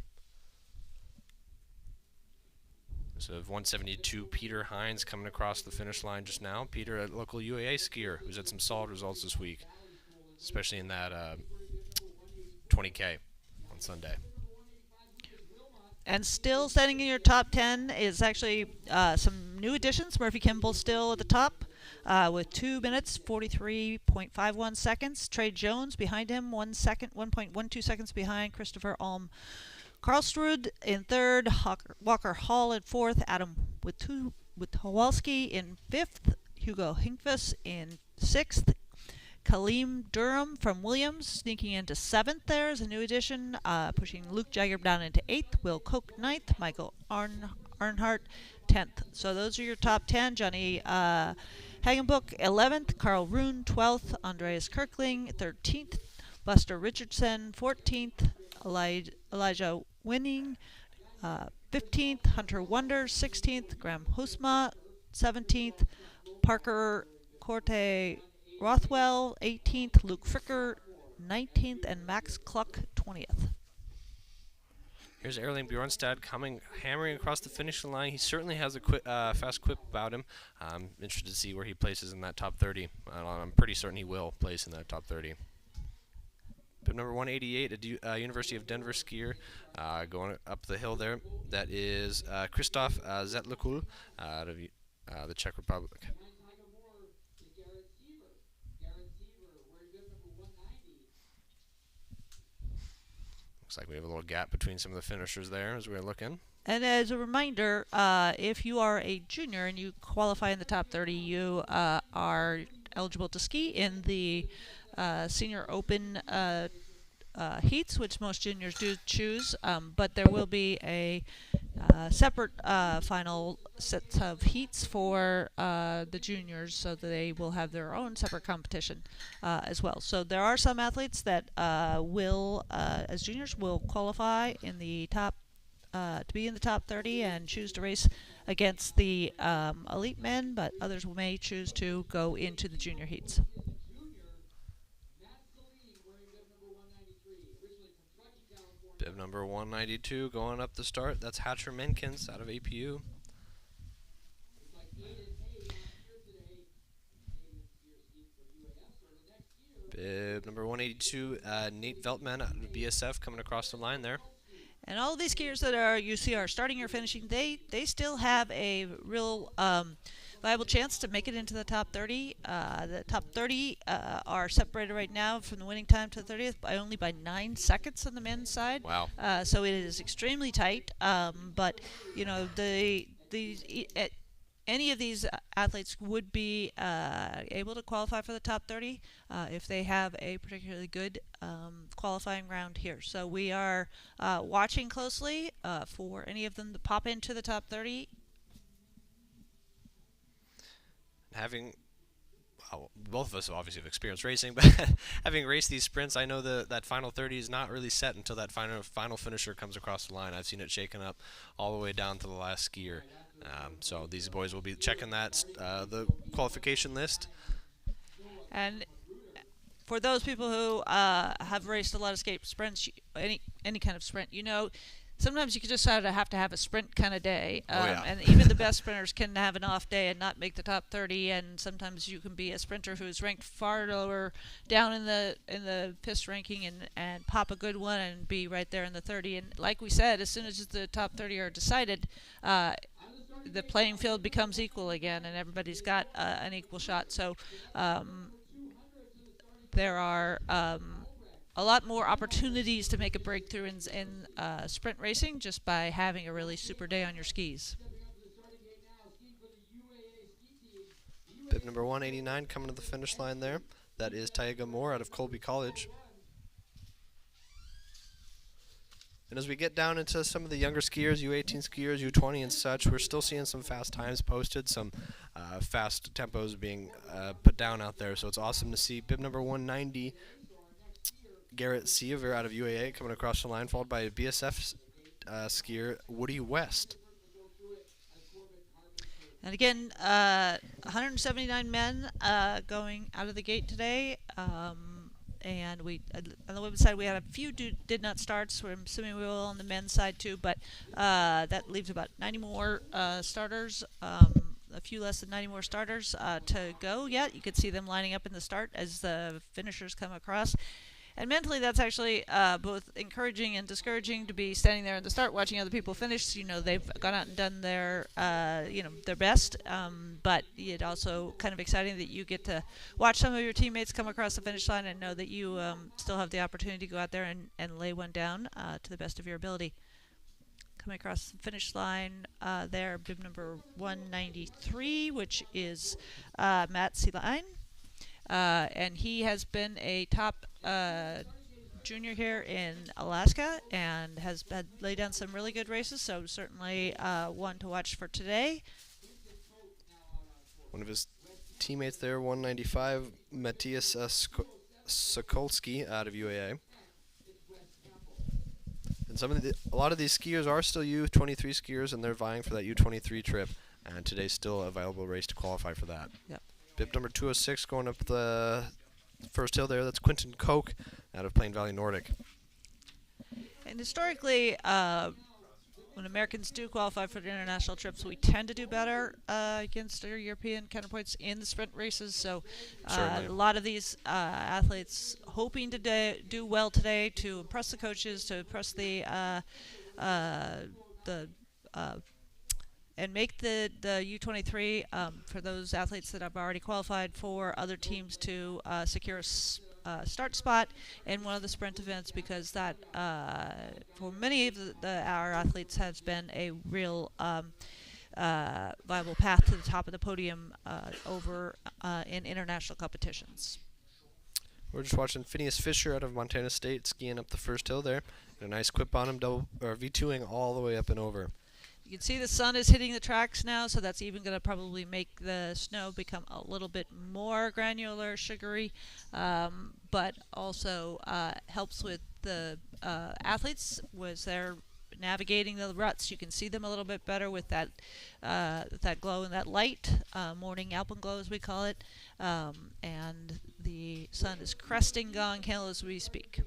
So 172, Peter Hines coming across the finish line just now. Peter, a local UAA skier who's had some solid results this week, especially in that 20K on Sunday. And still standing in your top 10 is actually some new additions. Murphy Kimball still at the top with 2 minutes, 43.51 seconds. Trey Jones behind him, 1.12 seconds behind. Christopher Alm Karlstrud in third. Walker Hall in fourth. Adam Witowalski in fifth. Hugo Hinkvis in sixth. Kaleem Durham from Williams sneaking into 7th there as a new addition, pushing Luke Jagger down into 8th, Will Koch 9th, Michael Arnhart 10th. So those are your top 10. Johnny Hagenbuch 11th, Carl Rune 12th, Andreas Kirkling 13th, Buster Richardson 14th, Elijah Winning 15th, Hunter Wonders 16th, Graham Husma 17th, Parker Corte Rothwell 18th, Luke Fricker 19th, and Max Cluck 20th. Here's Erling Bjornstad hammering across the finishing line. He certainly has a fast quip about him. I'm interested to see where he places in that top 30. I'm pretty certain he will place in that top 30. Bib number 188, a University of Denver skier going up the hill there. That is Christoph Zetlekul out of the Czech Republic. Looks like we have a little gap between some of the finishers there as we're looking. And as a reminder, if you are a junior and you qualify in the top 30, you are eligible to ski in the Senior Open heats, which most juniors do choose, but there will be a separate final sets of heats for the juniors, so that they will have their own separate competition as well. So there are some athletes that will, as juniors, will qualify in the top to be in the top 30 and choose to race against the elite men, but others may choose to go into the junior heats. Bib number 192 going up the start. That's Hatcher Minkins out of APU. Bib number 182, Nate Veltman out of BSF coming across the line there. And all of these skiers that you see are starting or finishing, they still have a real viable chance to make it into the top 30. The top 30 are separated right now from the winning time to the 30th by only by 9 seconds on the men's side. Wow. So it is extremely tight. But you know any of these athletes would be able to qualify for the top 30 if they have a particularly good qualifying round here. So we are watching closely for any of them to pop into the top 30. Having, well, both of us obviously have experienced racing, but having raced these sprints, I know that final 30 is not really set until that final finisher comes across the line. I've seen it shaken up all the way down to the last skier. So these boys will be checking the qualification list. And for those people who have raced a lot of skate sprints, any kind of sprint, you know, sometimes you can just have to have a sprint kind of day. And even the best sprinters can have an off day and not make the top 30. And sometimes you can be a sprinter who's ranked far lower down in the PIST ranking and pop a good one and be right there in the 30. And like we said, as soon as the top 30 are decided, the playing field becomes equal again, and everybody's got an equal shot. So there are a lot more opportunities to make a breakthrough in sprint racing just by having a really super day on your skis. Bib number 189 coming to the finish line there. That is Taiga Moore out of Colby College. And as we get down into some of the younger skiers, U18 skiers, U20 and such, we're still seeing some fast times posted, some fast tempos being put down out there. So it's awesome to see bib number 190, Garrett Seaver out of UAA coming across the line, followed by BSF skier Woody West. And again, 179 men going out of the gate today. And we, on the women's side, we had a few did not start, so I'm assuming we will on the men's side too, but that leaves about 90 more starters, a few less than 90 more starters to go yet. You could see them lining up in the start as the finishers come across. And mentally, that's actually both encouraging and discouraging to be standing there at the start watching other people finish. You know, they've gone out and done their, their best. But it's also kind of exciting that you get to watch some of your teammates come across the finish line and know that you still have the opportunity to go out there and lay one down to the best of your ability. Coming across the finish line there, bib number 193, which is Matt Seeline. And he has been a top junior here in Alaska and has laid down some really good races, so certainly one to watch for today. One of his teammates there, 195, Matthias Sokolski out of UAA. And a lot of these skiers are still U23 skiers, and they're vying for that U23 trip, and today's still a viable race to qualify for that. Yep. Bib number 206 going up the first hill there. That's Quentin Koch out of Plain Valley Nordic. And historically, when Americans do qualify for the international trips, we tend to do better against our European counterparts in the sprint races. So a lot of these athletes hoping to do well today to impress the coaches, to impress and make the U23 for those athletes that have already qualified for other teams to secure start spot in one of the sprint events, because that for many of our athletes has been a real viable path to the top of the podium over in international competitions. We're just watching Phineas Fisher out of Montana State skiing up the first hill there. And a nice quip on him, V2ing all the way up and over. You can see the sun is hitting the tracks now, so that's even going to probably make the snow become a little bit more granular, sugary, but also helps with the athletes was they're navigating the ruts. You can see them a little bit better with that glow and that light, morning alpenglow as we call it, and the sun is cresting Gong Hill as we speak.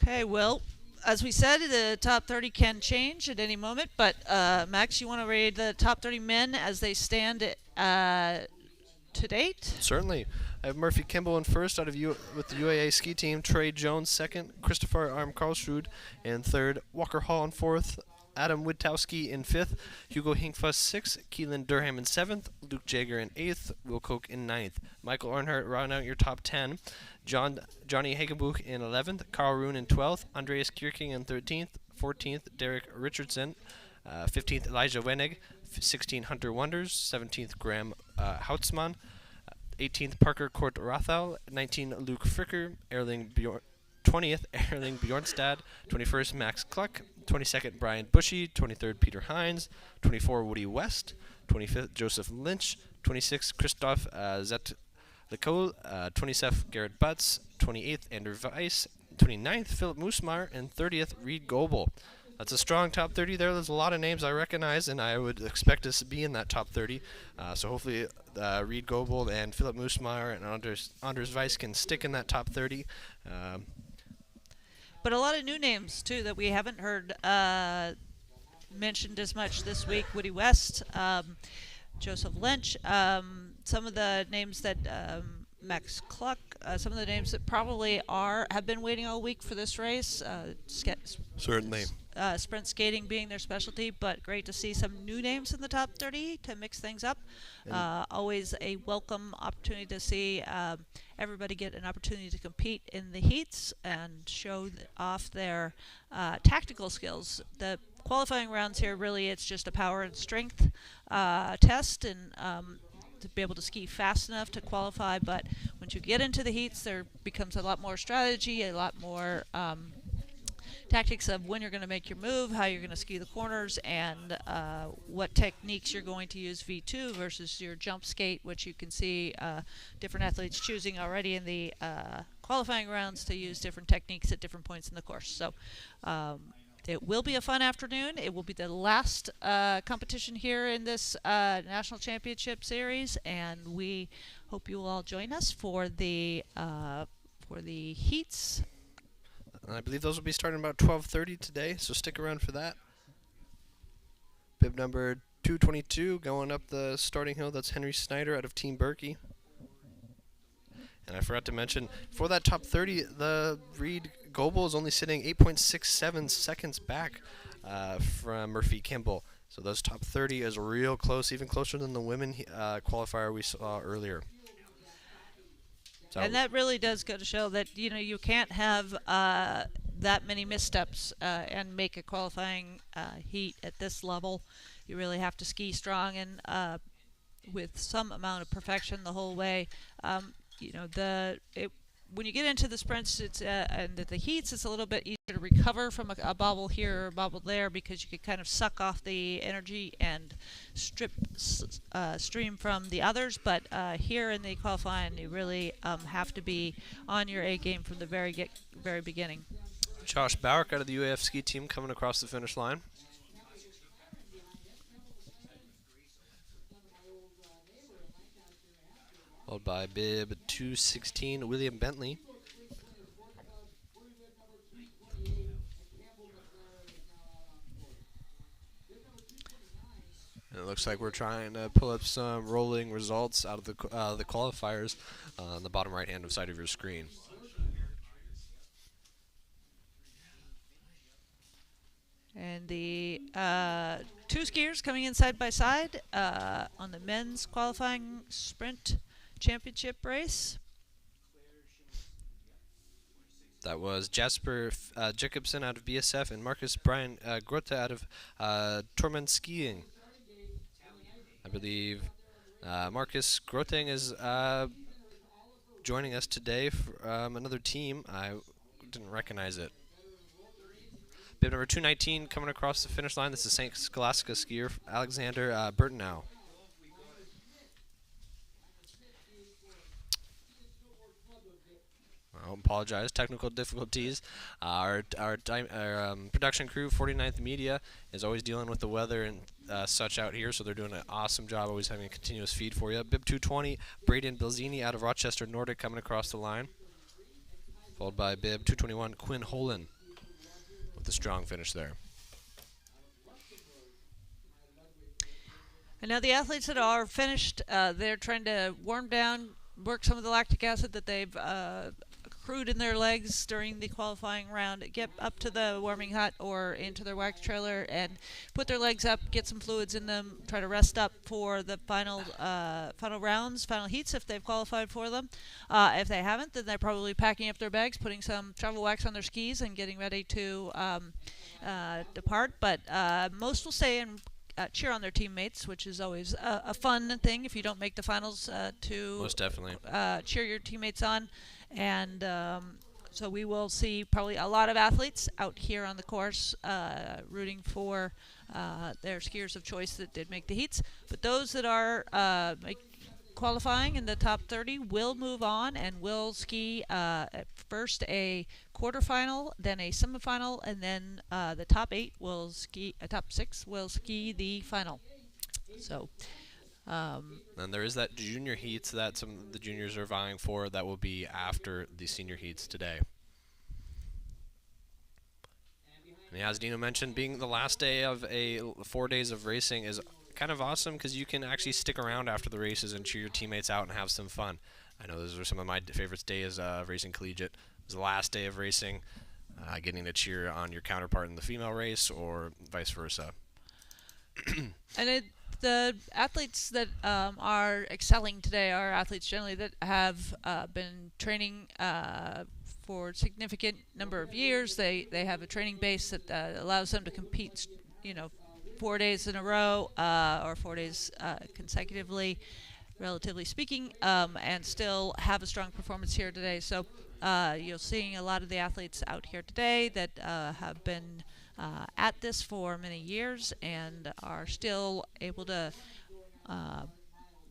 Okay, well, as we said, the top 30 can change at any moment, but Max, you want to read the top 30 men as they stand to date? Certainly. I have Murphy Kimball in first with the UAA ski team, Trey Jones second, Christopher Arm Karlsrud in third, Walker Hall in fourth, Adam Wittowski in fifth, Hugo Hinkfuss sixth, Keelan Durham in seventh, Luke Jager in eighth, Will Koch in ninth. Michael Earnhardt rounding out your top 10. Johnny Hagenbuch in 11th, Carl Roon in 12th, Andreas Kierking in 13th, 14th, Derek Richardson, 15th, Elijah Wenig, 16th, Hunter Wonders, 17th, Graham Hautzmann, 18th, Parker Kort Rothau, 19th, Luke Fricker, 20th, Erling Bjornstad, 21st, Max Cluck, 22nd, Brian Bushy, 23rd, Peter Hines, 24th, Woody West, 25th, Joseph Lynch, 26th, Christoph Lecole, 27th, Garrett Butts, 28th, Andrew Weiss, 29th, Philip Moosmeyer, and 30th, Reed Goebel. That's a strong top 30 there. There's a lot of names I recognize, and I would expect us to be in that top 30. So hopefully Reed Goebel and Philip Moosmeyer and Anders Weiss can stick in that top 30. But a lot of new names, too, that we haven't heard mentioned as much this week. Woody West, Joseph Lynch, some of the names that Max Cluck, some of the names that probably have been waiting all week for this race. Certainly. Sprint skating being their specialty, but great to see some new names in the top 30 to mix things up. Always a welcome opportunity to see everybody get an opportunity to compete in the heats and show off their tactical skills. The qualifying rounds here, really, it's just a power and strength test, and to be able to ski fast enough to qualify. But once you get into the heats, there becomes a lot more strategy, a lot more tactics of when you're going to make your move, how you're going to ski the corners, and what techniques you're going to use V2 versus your jump skate, which you can see different athletes choosing already in the qualifying rounds to use different techniques at different points in the course. So it will be a fun afternoon. It will be the last competition here in this National Championship Series, and we hope you will all join us for the heats. And I believe those will be starting about 12:30 today, so stick around for that. Bib number 222 going up the starting hill. That's Henry Snyder out of Team Berkey. And I forgot to mention, for that top 30, the Reed Goebel is only sitting 8.67 seconds back from Murphy Kimball. So those top 30 is real close, even closer than the women qualifier we saw earlier. So and that really does go to show that you can't have that many missteps and make a qualifying heat at this level. You really have to ski strong and with some amount of perfection the whole way. When you get into the sprints, and the heats, it's a little bit easier to recover from a bobble here or a bobble there, because you can kind of suck off the energy and stream from the others. But here in the qualifying, you really have to be on your A game from the very beginning. Josh Bauer out of the UAF ski team coming across the finish line. Followed by bib 216, William Bentley. And it looks like we're trying to pull up some rolling results out of the qualifiers on the bottom right-hand side of your screen. And the two skiers coming in side by side on the men's qualifying sprint championship race. That was Jasper Jacobson out of BSF and Marcus Brian Grote out of Tormund Skiing. I believe Marcus Groteng is joining us today from another team. I didn't recognize it. Bib number 219 coming across the finish line. This is St. Scholastica skier Alexander Burtenow. I apologize. Technical difficulties. Our production crew, 49th Media, is always dealing with the weather and such out here, so they're doing an awesome job always having a continuous feed for you. Bib 220, Braden Bilzini out of Rochester Nordic coming across the line. Followed by Bib 221, Quinn Holen with a strong finish there. And now the athletes that are finished, they're trying to warm down, work some of the lactic acid that they've accrued in their legs during the qualifying round, get up to the warming hut or into their wax trailer and put their legs up, get some fluids in them, try to rest up for the final rounds, final heats if they've qualified for them. If they haven't, then they're probably packing up their bags, putting some travel wax on their skis and getting ready to depart. But most will stay and cheer on their teammates, which is always a fun thing if you don't make the finals to Most definitely. Cheer your teammates on. And so we will see probably a lot of athletes out here on the course rooting for their skiers of choice that did make the heats. But those that are qualifying in the top 30 will move on and will ski at first a quarterfinal, then a semifinal, and then the top 8 will ski, top 6 will ski the final. So. And there is that junior heats that some of the juniors are vying for that will be after the senior heats today. And yeah, as Dino mentioned, being the last day of 4 days of racing is kind of awesome because you can actually stick around after the races and cheer your teammates out and have some fun. I know those are some of my favorite days of racing collegiate. It was the last day of racing, getting to cheer on your counterpart in the female race or vice versa. And the athletes that are excelling today are athletes generally that have been training for a significant number of years. They have a training base that allows them to compete, 4 days in a row or 4 days consecutively, relatively speaking, and still have a strong performance here today. So you're seeing a lot of the athletes out here today that have been at this for many years and are still able to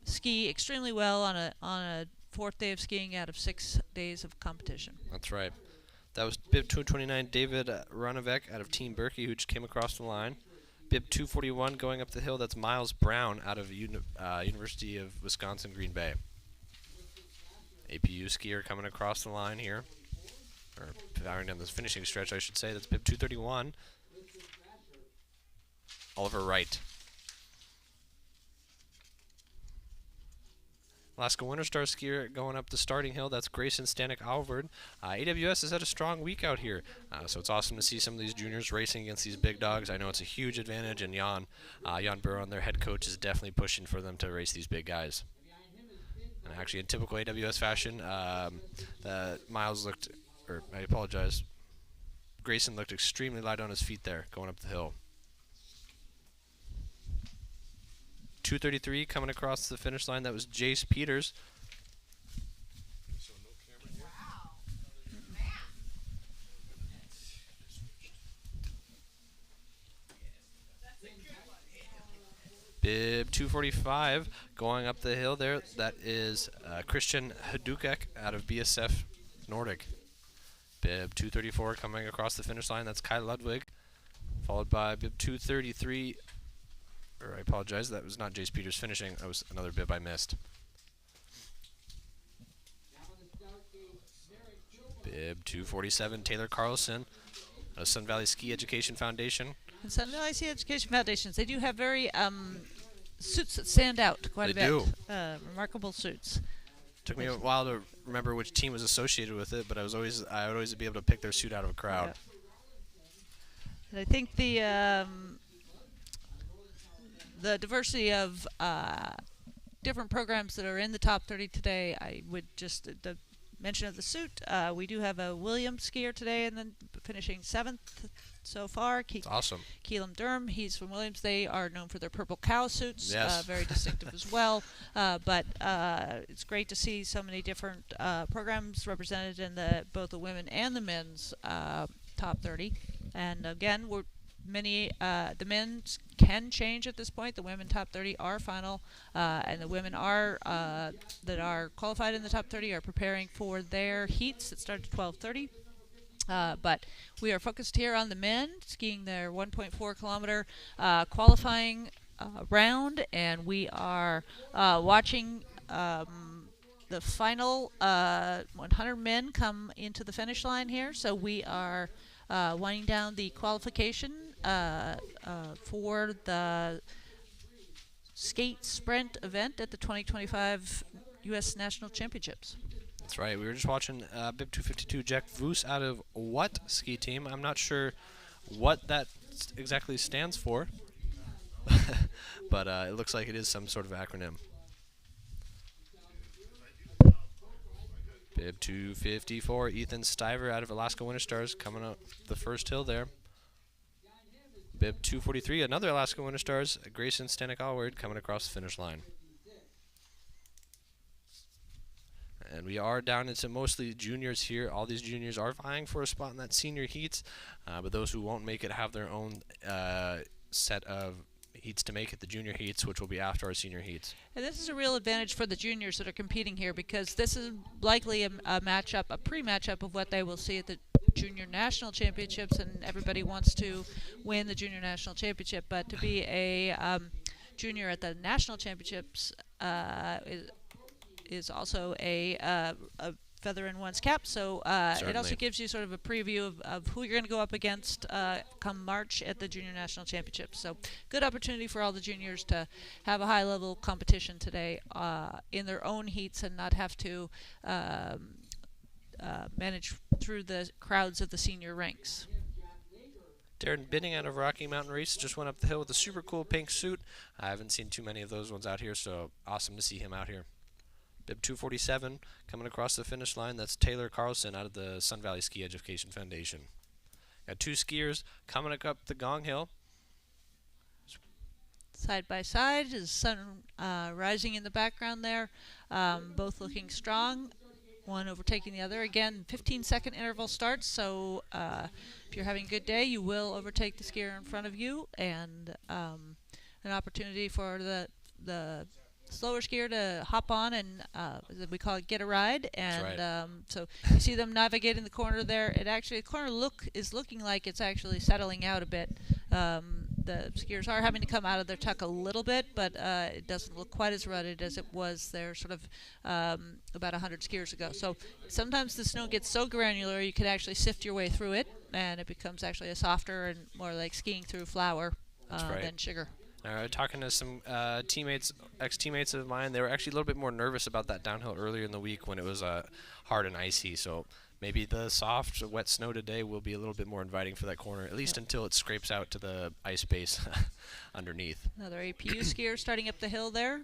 ski extremely well on a 4th day of skiing out of 6 days of competition. That's right. That was Bib 229 David Runovec out of Team Berkey, who just came across the line. Bib 241 going up the hill, that's Miles Brown out of University of Wisconsin Green Bay. APU skier coming across the line here. Or powering down this finishing stretch, I should say. That's Bib 231. Oliver Wright. Alaska Winter Star skier going up the starting hill. That's Grayson Stanek Alvord. AWS has had a strong week out here, so it's awesome to see some of these juniors racing against these big dogs. I know it's a huge advantage, and Jan Burrow, their head coach, is definitely pushing for them to race these big guys. And actually, in typical AWS fashion, Miles looked, or I apologize, Grayson looked extremely light on his feet there going up the hill. 233 coming across the finish line. That was Jace Peters. Bib 245 going up the hill there. That is Christian Hadukek out of BSF Nordic. Bib 234 coming across the finish line. That's Kai Ludwig. Followed by Bib 233. Or I apologize, that was not Jace Peters finishing. That was another bib I missed. Bib 247, Taylor Carlson, Sun Valley Ski Education Foundation. And Sun Valley Ski Education Foundations, they do have very suits that stand out quite a bit. They do. Remarkable suits. Took me a while to remember which team was associated with it, but I would always be able to pick their suit out of a crowd. And I think the diversity of different programs that are in the top 30 today, I would just the mention of the suit. We do have a Williams skier today, and then finishing 7th so far. It's awesome. Keelan Durham, he's from Williams. They are known for their purple cow suits, Yes. very distinctive as well. But it's great to see so many different programs represented in both the women and the men's top 30. And again, the men can change at this point. The women top 30 are final, and the women that are qualified in the top 30 are preparing for their heats that start at 12:30. But we are focused here on the men skiing their 1.4 kilometer qualifying round, and we are watching the final 100 men come into the finish line here. So we are winding down the qualification for the skate sprint event at the 2025 U.S. National Championships. That's right. We were just watching Bib 252 Jack Voos out of what ski team? I'm not sure what that exactly stands for, but it looks like it is some sort of acronym. Bib 254 Ethan Stiver out of Alaska Winter Stars coming up the first hill there. Bib 243, another Alaska Winter Stars, Grayson Stanek-Allward coming across the finish line. And we are down into mostly juniors here. All these juniors are vying for a spot in that senior heats, but those who won't make it have their own set of heats to make it, the junior heats, which will be after our senior heats. And this is a real advantage for the juniors that are competing here, because this is likely a matchup, a pre-matchup of what they will see at the Junior National Championships, and everybody wants to win the Junior National Championship. But to be a junior at the National Championships is also a feather in one's cap. So it also gives you sort of a preview of who you're going to go up against come March at the Junior National Championships. So good opportunity for all the juniors to have a high-level competition today in their own heats and not have to manage through the crowds of the senior ranks. Darren Binning out of Rocky Mountain Race just went up the hill with a super cool pink suit. I haven't seen too many of those ones out here, so awesome to see him out here. Bib 247 coming across the finish line. That's Taylor Carlson out of the Sun Valley Ski Education Foundation. Got two skiers coming up the Gong Hill. Side by side is sun rising in the background there, both looking strong. One overtaking the other. Again, 15-second interval starts, so if you're having a good day, you will overtake the skier in front of you, and an opportunity for the slower skier to hop on and we call it get a ride. And right. So you see them navigating the corner there. The corner is looking like it's actually settling out a bit. The skiers are having to come out of their tuck a little bit, but it doesn't look quite as rutted as it was there sort of about 100 skiers ago. So sometimes the snow gets so granular you can actually sift your way through it, and it becomes actually a softer and more like skiing through flour than sugar. Talking to some ex-teammates of mine, they were actually a little bit more nervous about that downhill earlier in the week when it was hard and icy. So maybe the soft, wet snow today will be a little bit more inviting for that corner, at least until it scrapes out to the ice base underneath. Another APU skier starting up the hill there.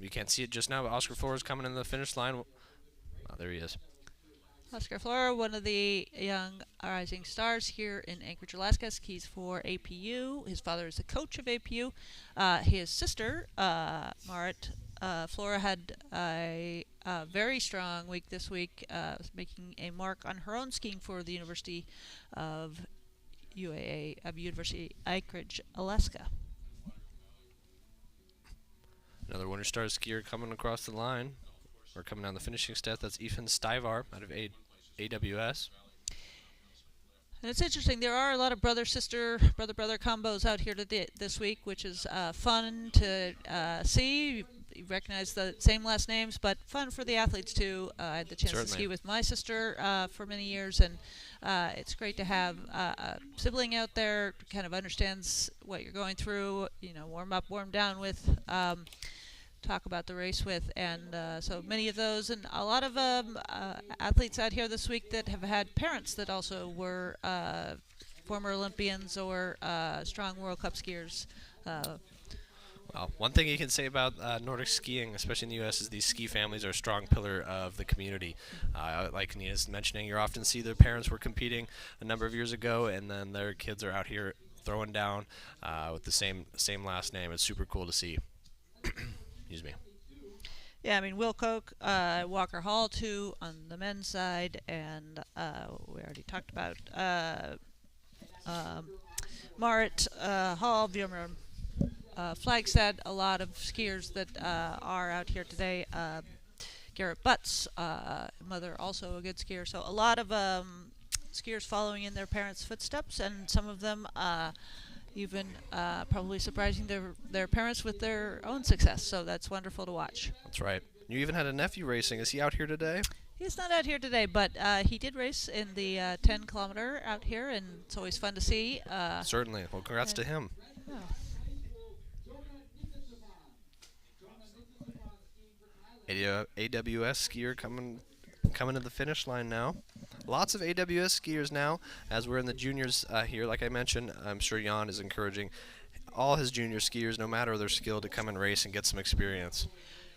You can't see it just now, but Oscar Flores coming in the finish line. There he is. Oscar Flora, one of the young rising stars here in Anchorage, Alaska, skis for APU. His father is the coach of APU. His sister, Marit Flora, had a very strong week this week, making a mark on her own skiing for the University of University Anchorage, Alaska. Another Winter Stars skier coming across the line, or coming down the finishing step. That's Ethan Stivar out of AWS. And it's interesting. There are a lot of brother-sister, brother-brother combos out here this week, which is fun to see. You recognize the same last names, but fun for the athletes too. I had the chance to ski with my sister for many years, and it's great to have a sibling out there who kind of understands what you're going through. Warm up, warm down with. talk about the race with. And so many of those, and a lot of athletes out here this week that have had parents that also were former Olympians or strong World Cup skiers. Well, one thing you can say about Nordic skiing, especially in the U.S., is these ski families are a strong pillar of the community. Like Nina's mentioning, you often see their parents were competing a number of years ago, and then their kids are out here throwing down with the same last name. It's super cool to see. Excuse me. Yeah, I mean, Will Koch, Walker Hall, too, on the men's side, and we already talked about Marit Hall, Bjorn Flagstad, a lot of skiers that are out here today. Garrett Butts, mother, also a good skier. So a lot of skiers following in their parents' footsteps, and some of them even probably surprising their parents with their own success. So that's wonderful to watch. That's right. You even had a nephew racing. Is he out here today? He's not out here today, but he did race in the 10-kilometer out here, and it's always fun to see. Certainly. Well, congrats to him. Yeah. AWS skier coming to the finish line now. Lots of AWS skiers now, as we're in the juniors here. Like I mentioned, I'm sure Jan is encouraging all his junior skiers, no matter their skill, to come and race and get some experience.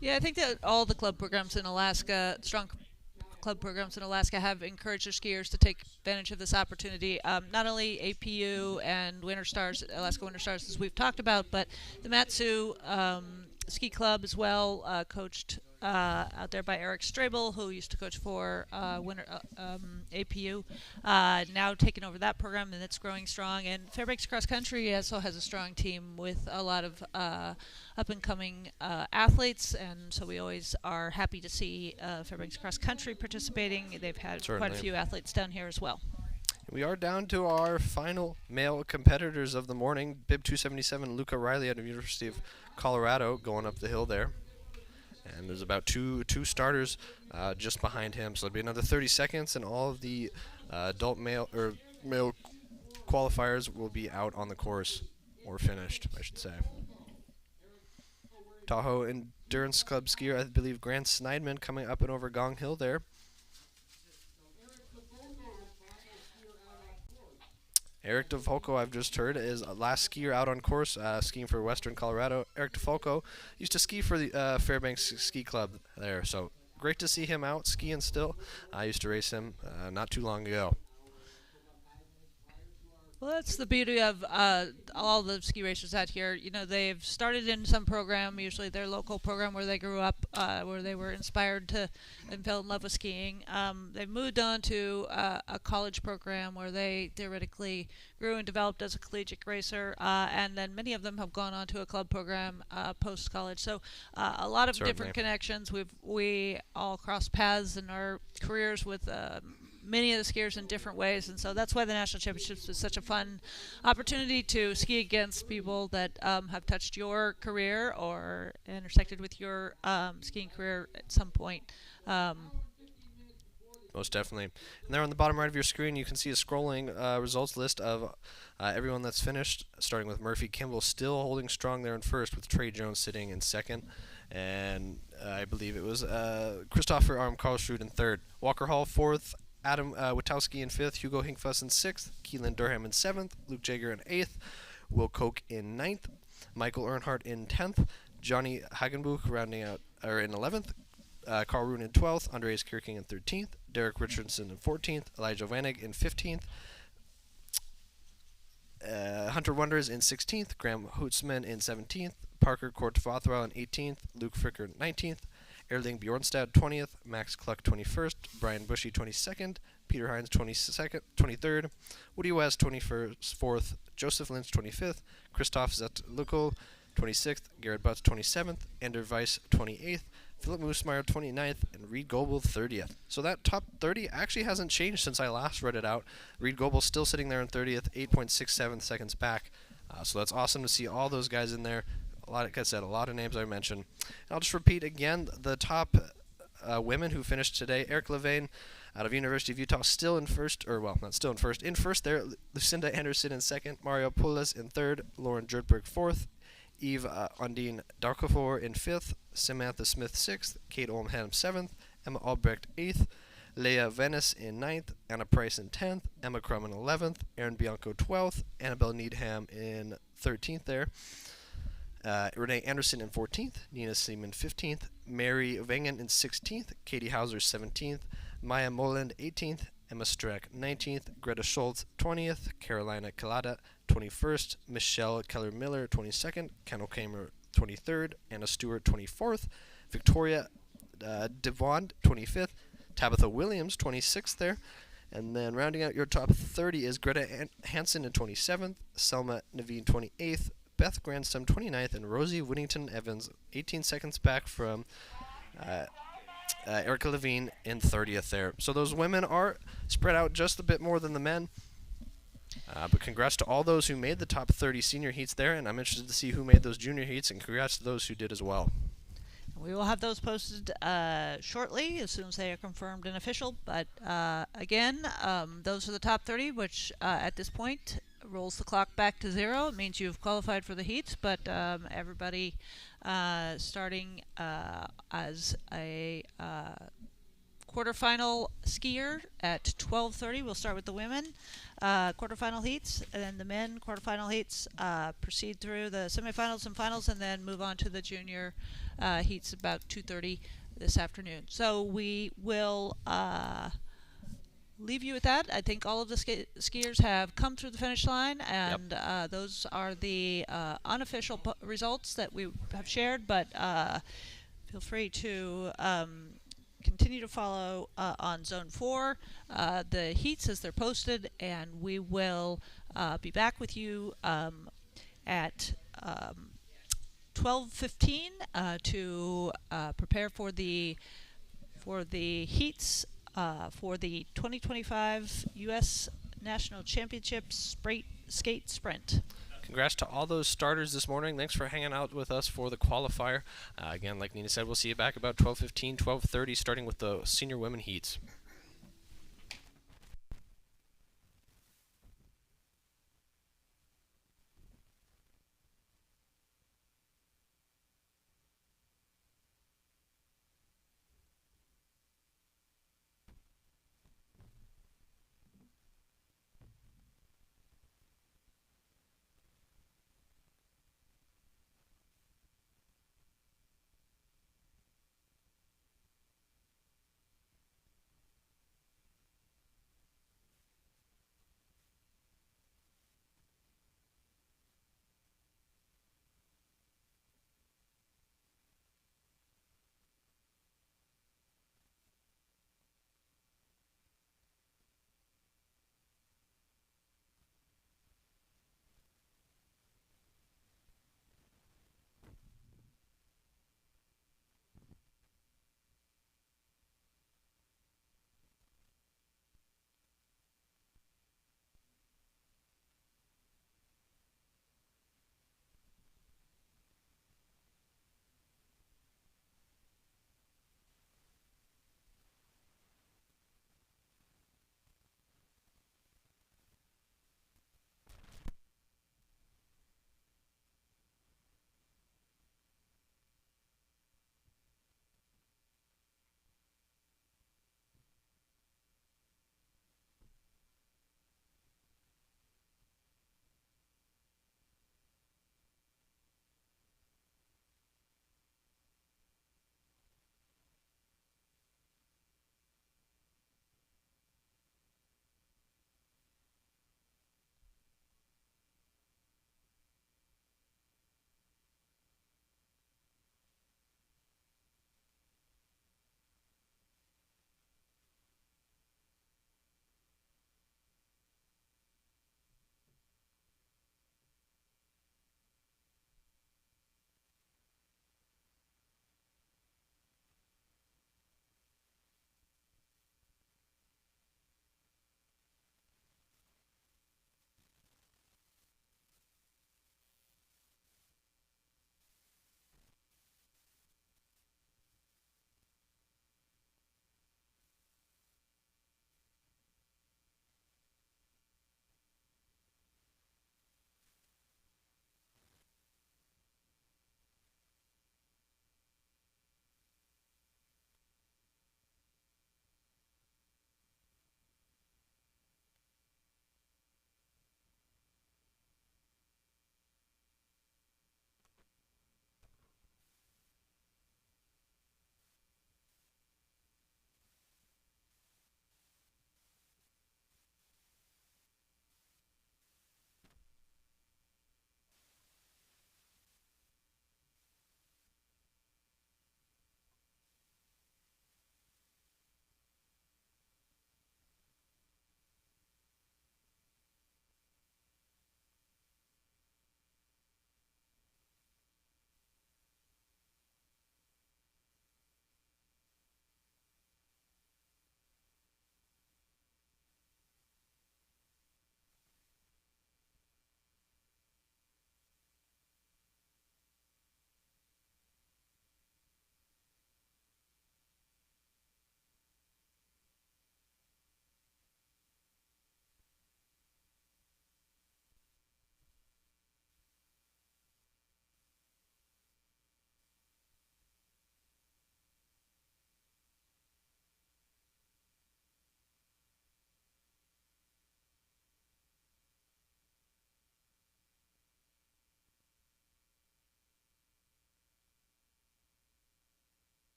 Yeah, I think that all the club programs in Alaska, strong club programs in Alaska, have encouraged their skiers to take advantage of this opportunity. Not only APU and Winter Stars, Alaska Winter Stars, as we've talked about, but the Matsu Ski Club as well, coached out there by Eric Strabel, who used to coach for APU, now taking over that program, and it's growing strong. And Fairbanks Cross Country also has a strong team with a lot of up-and-coming athletes, and so we always are happy to see Fairbanks Cross Country participating. They've had quite a few athletes down here as well. We are down to our final male competitors of the morning. Bib 277, Luca Riley out of University of Colorado, going up the hill there. And there's about two starters just behind him, so it'll be another 30 seconds, and all of the adult male qualifiers will be out on the course, or finished, I should say. Tahoe Endurance Club skier, I believe Grant Sneidman, coming up and over Gong Hill there. Eric DeFalco, I've just heard, is last skier out on course, skiing for Western Colorado. Eric DeFalco used to ski for the Fairbanks Ski Club there, so great to see him out skiing still. I used to race him not too long ago. Well, that's the beauty of all the ski racers out here. You know, they've started in some program, usually their local program where they grew up, where they were inspired to and fell in love with skiing. They've moved on to a college program where they theoretically grew and developed as a collegiate racer, and then many of them have gone on to a club program post-college. So a lot of different connections. We all crossed paths in our careers with many of the skiers in different ways, and so that's why the National Championships is such a fun opportunity to ski against people that have touched your career or intersected with your skiing career at some point. Most definitely. And there on the bottom right of your screen, you can see a scrolling results list of everyone that's finished, starting with Murphy Kimball still holding strong there in first, with Trey Jones sitting in second. And I believe it was Christopher Karlsrud in third. Walker Hall fourth. Adam Witowski in fifth, Hugo Hinkfuss in sixth, Keelan Durham in seventh, Luke Jager in eighth, Will Koch in ninth, Michael Earnhardt in 10th, Johnny Hagenbuch rounding out in 11th, Carl Roon in 12th, Andreas Kirking in 13th, Derek Richardson in 14th, Elijah Vanig in 15th, Hunter Wonders in 16th, Graham Hootsman in 17th, Parker Kortvathwell in 18th, Luke Fricker in 19th, Erling Bjornstad 20th, Max Cluck 21st, Brian Bushy 22nd, Peter Hines 23rd, Woody West 24th, Joseph Lynch 25th, Christoph Zetlukol 26th, Garrett Butts 27th, Ender Weiss 28th, Philip Moosmeyer 29th, and Reed Goebel 30th. So that top 30 actually hasn't changed since I last read it out. Reed Goebel still sitting there in 30th, 8.67 seconds back. So that's awesome to see all those guys in there. Like I said, a lot of names I mentioned. And I'll just repeat again the top women who finished today. Eric Levain out of University of Utah still in first, or well, not still in first. In first there, Lucinda Anderson in second, Mario Pulis in third, Lauren Jertberg fourth, Eve Undine Darkofor in 5th, Samantha Smith 6th, Kate Olmham 7th, Emma Albrecht 8th, Leah Venice in 9th, Anna Price in 10th, Emma Crum in 11th, Erin Bianco 12th, Annabelle Needham in 13th there, Renee Anderson in 14th, Nina Seaman 15th, Mary Vangen in 16th, Katie Hauser 17th, Maya Moland 18th, Emma Streck 19th, Greta Schultz 20th, Carolina Kalada 21st, Michelle Keller-Miller 22nd, Kendall Kramer 23rd, Anna Stewart 24th, Victoria Devon 25th, Tabitha Williams 26th there, and then rounding out your top 30 is Greta Hansen in 27th, Selma Naveen 28th, Beth Granstrom 29th, and Rosie Whittington Evans 18 seconds back from Erica Levine in 30th there. So those women are spread out just a bit more than the men. But congrats to all those who made the top 30 senior heats there, and I'm interested to see who made those junior heats, and congrats to those who did as well. We will have those posted shortly as soon as they are confirmed and official. But again, those are the top 30, which at this point rolls the clock back to 0. It means you've qualified for the heats, but everybody starting as a quarterfinal skier at 12:30. We'll start with the women quarterfinal heats, and then the men quarterfinal heats proceed through the semifinals and finals, and then move on to the junior heats about 2:30 this afternoon. So we will leave you with that. I think all of the skiers have come through the finish line, and those are the unofficial results that we have shared, but feel free to continue to follow on Zone 4 the heats as they're posted, and we will be back with you at 12:15 to prepare for the heats for the 2025 U.S. National Championships skate sprint. Congrats to all those starters this morning. Thanks for hanging out with us for the qualifier. Again, like Nina said, we'll see you back about 12:15, 12:30, starting with the senior women heats.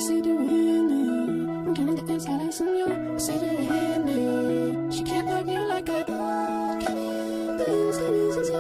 Say do it, I'm gonna get this how I sing you. Say do it, she can't love you like I do. This is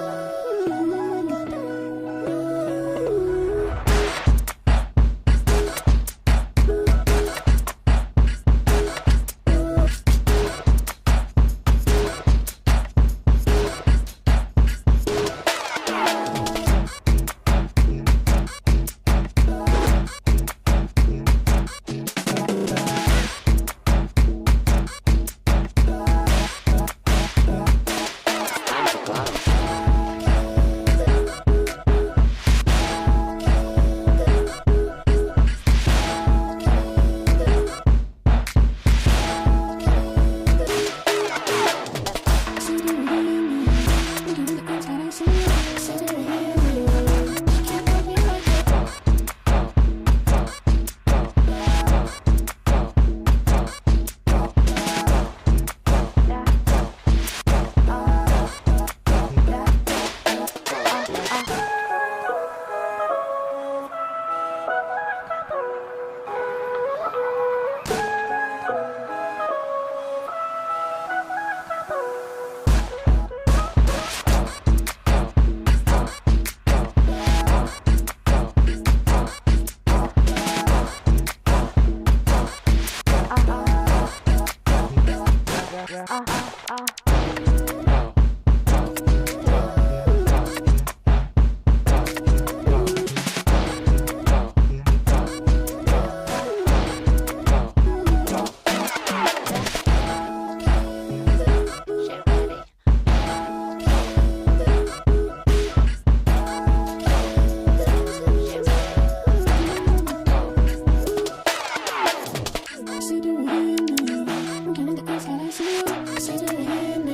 Say do it, I'm gonna get this how I sing you. Say do it.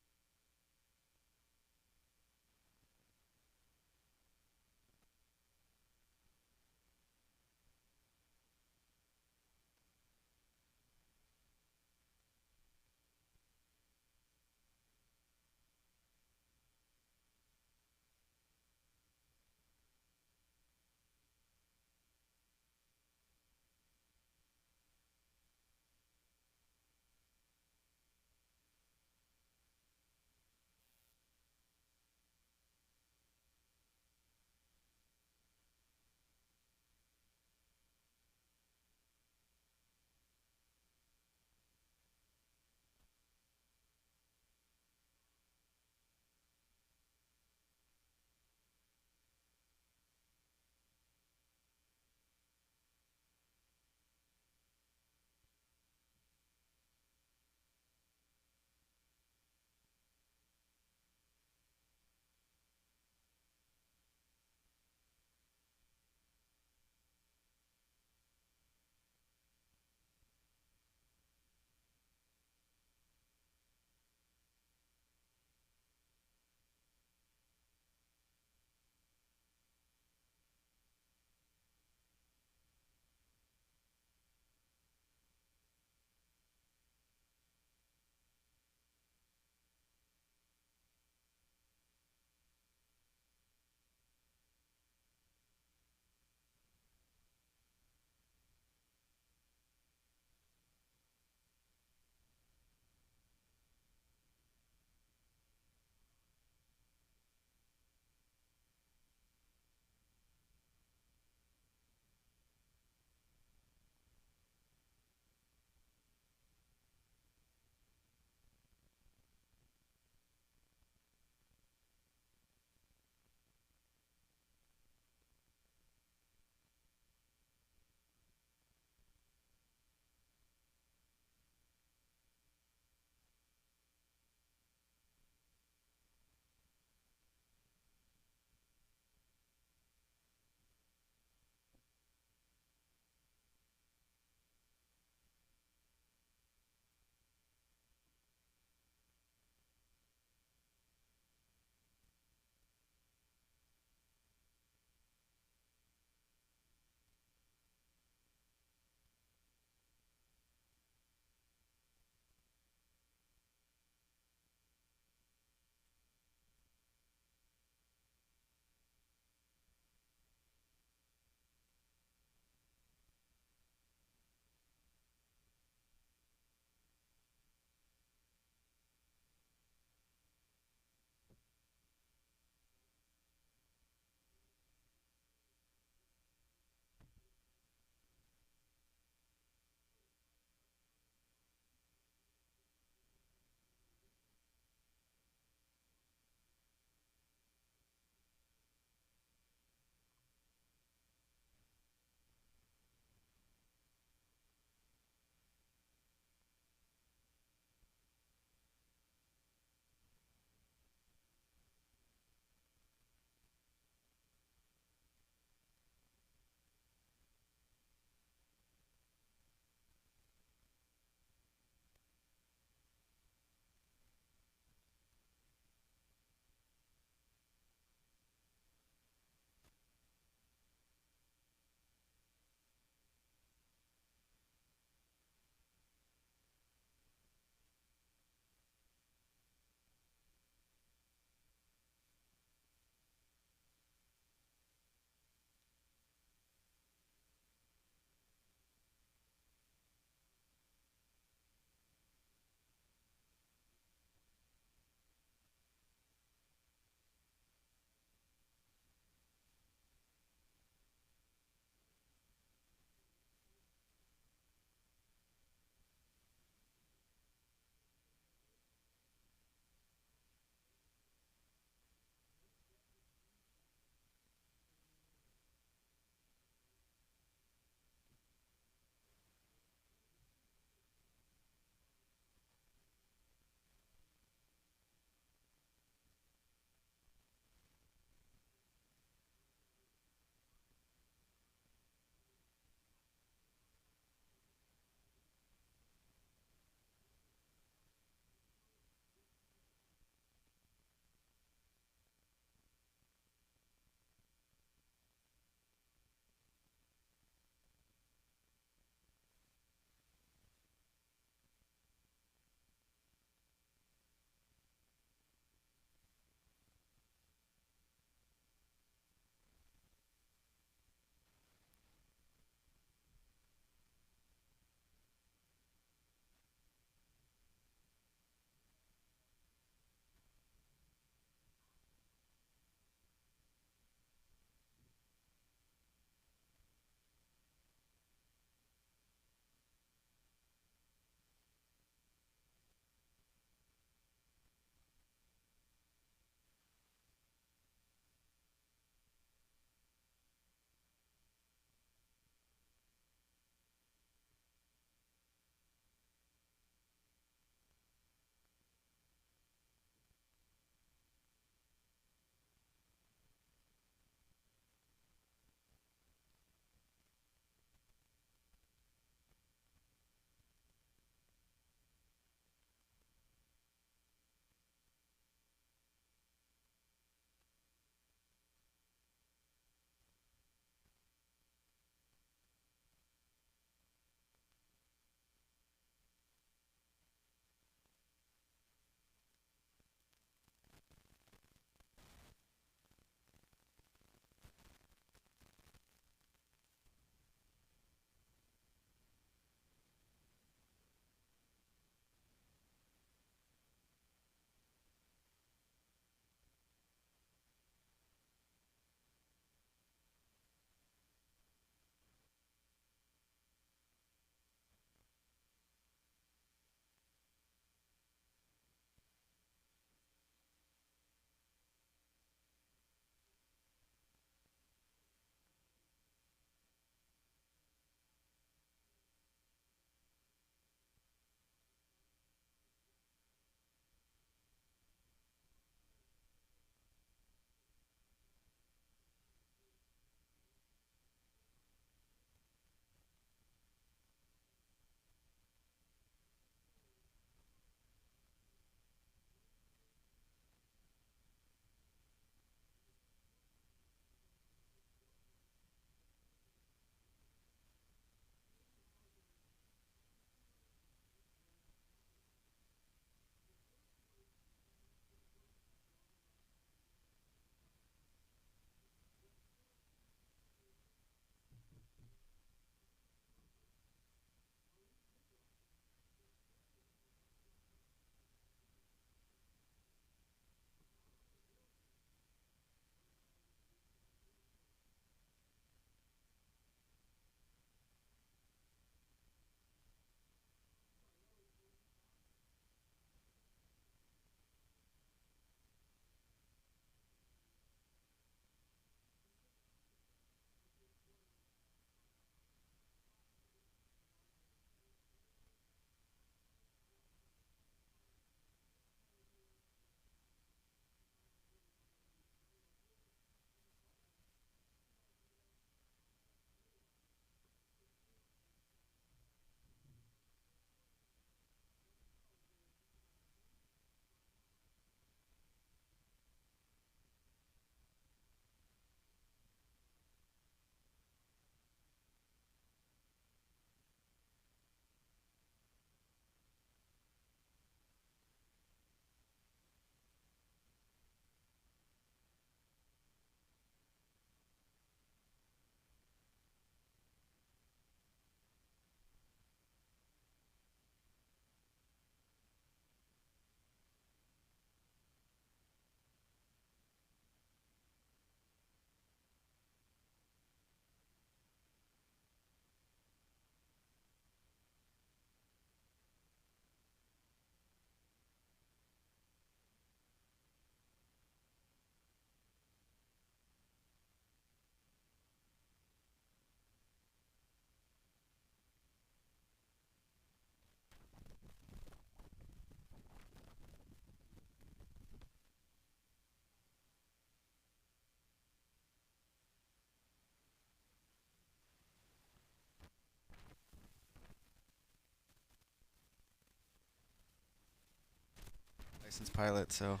licensed pilot. So.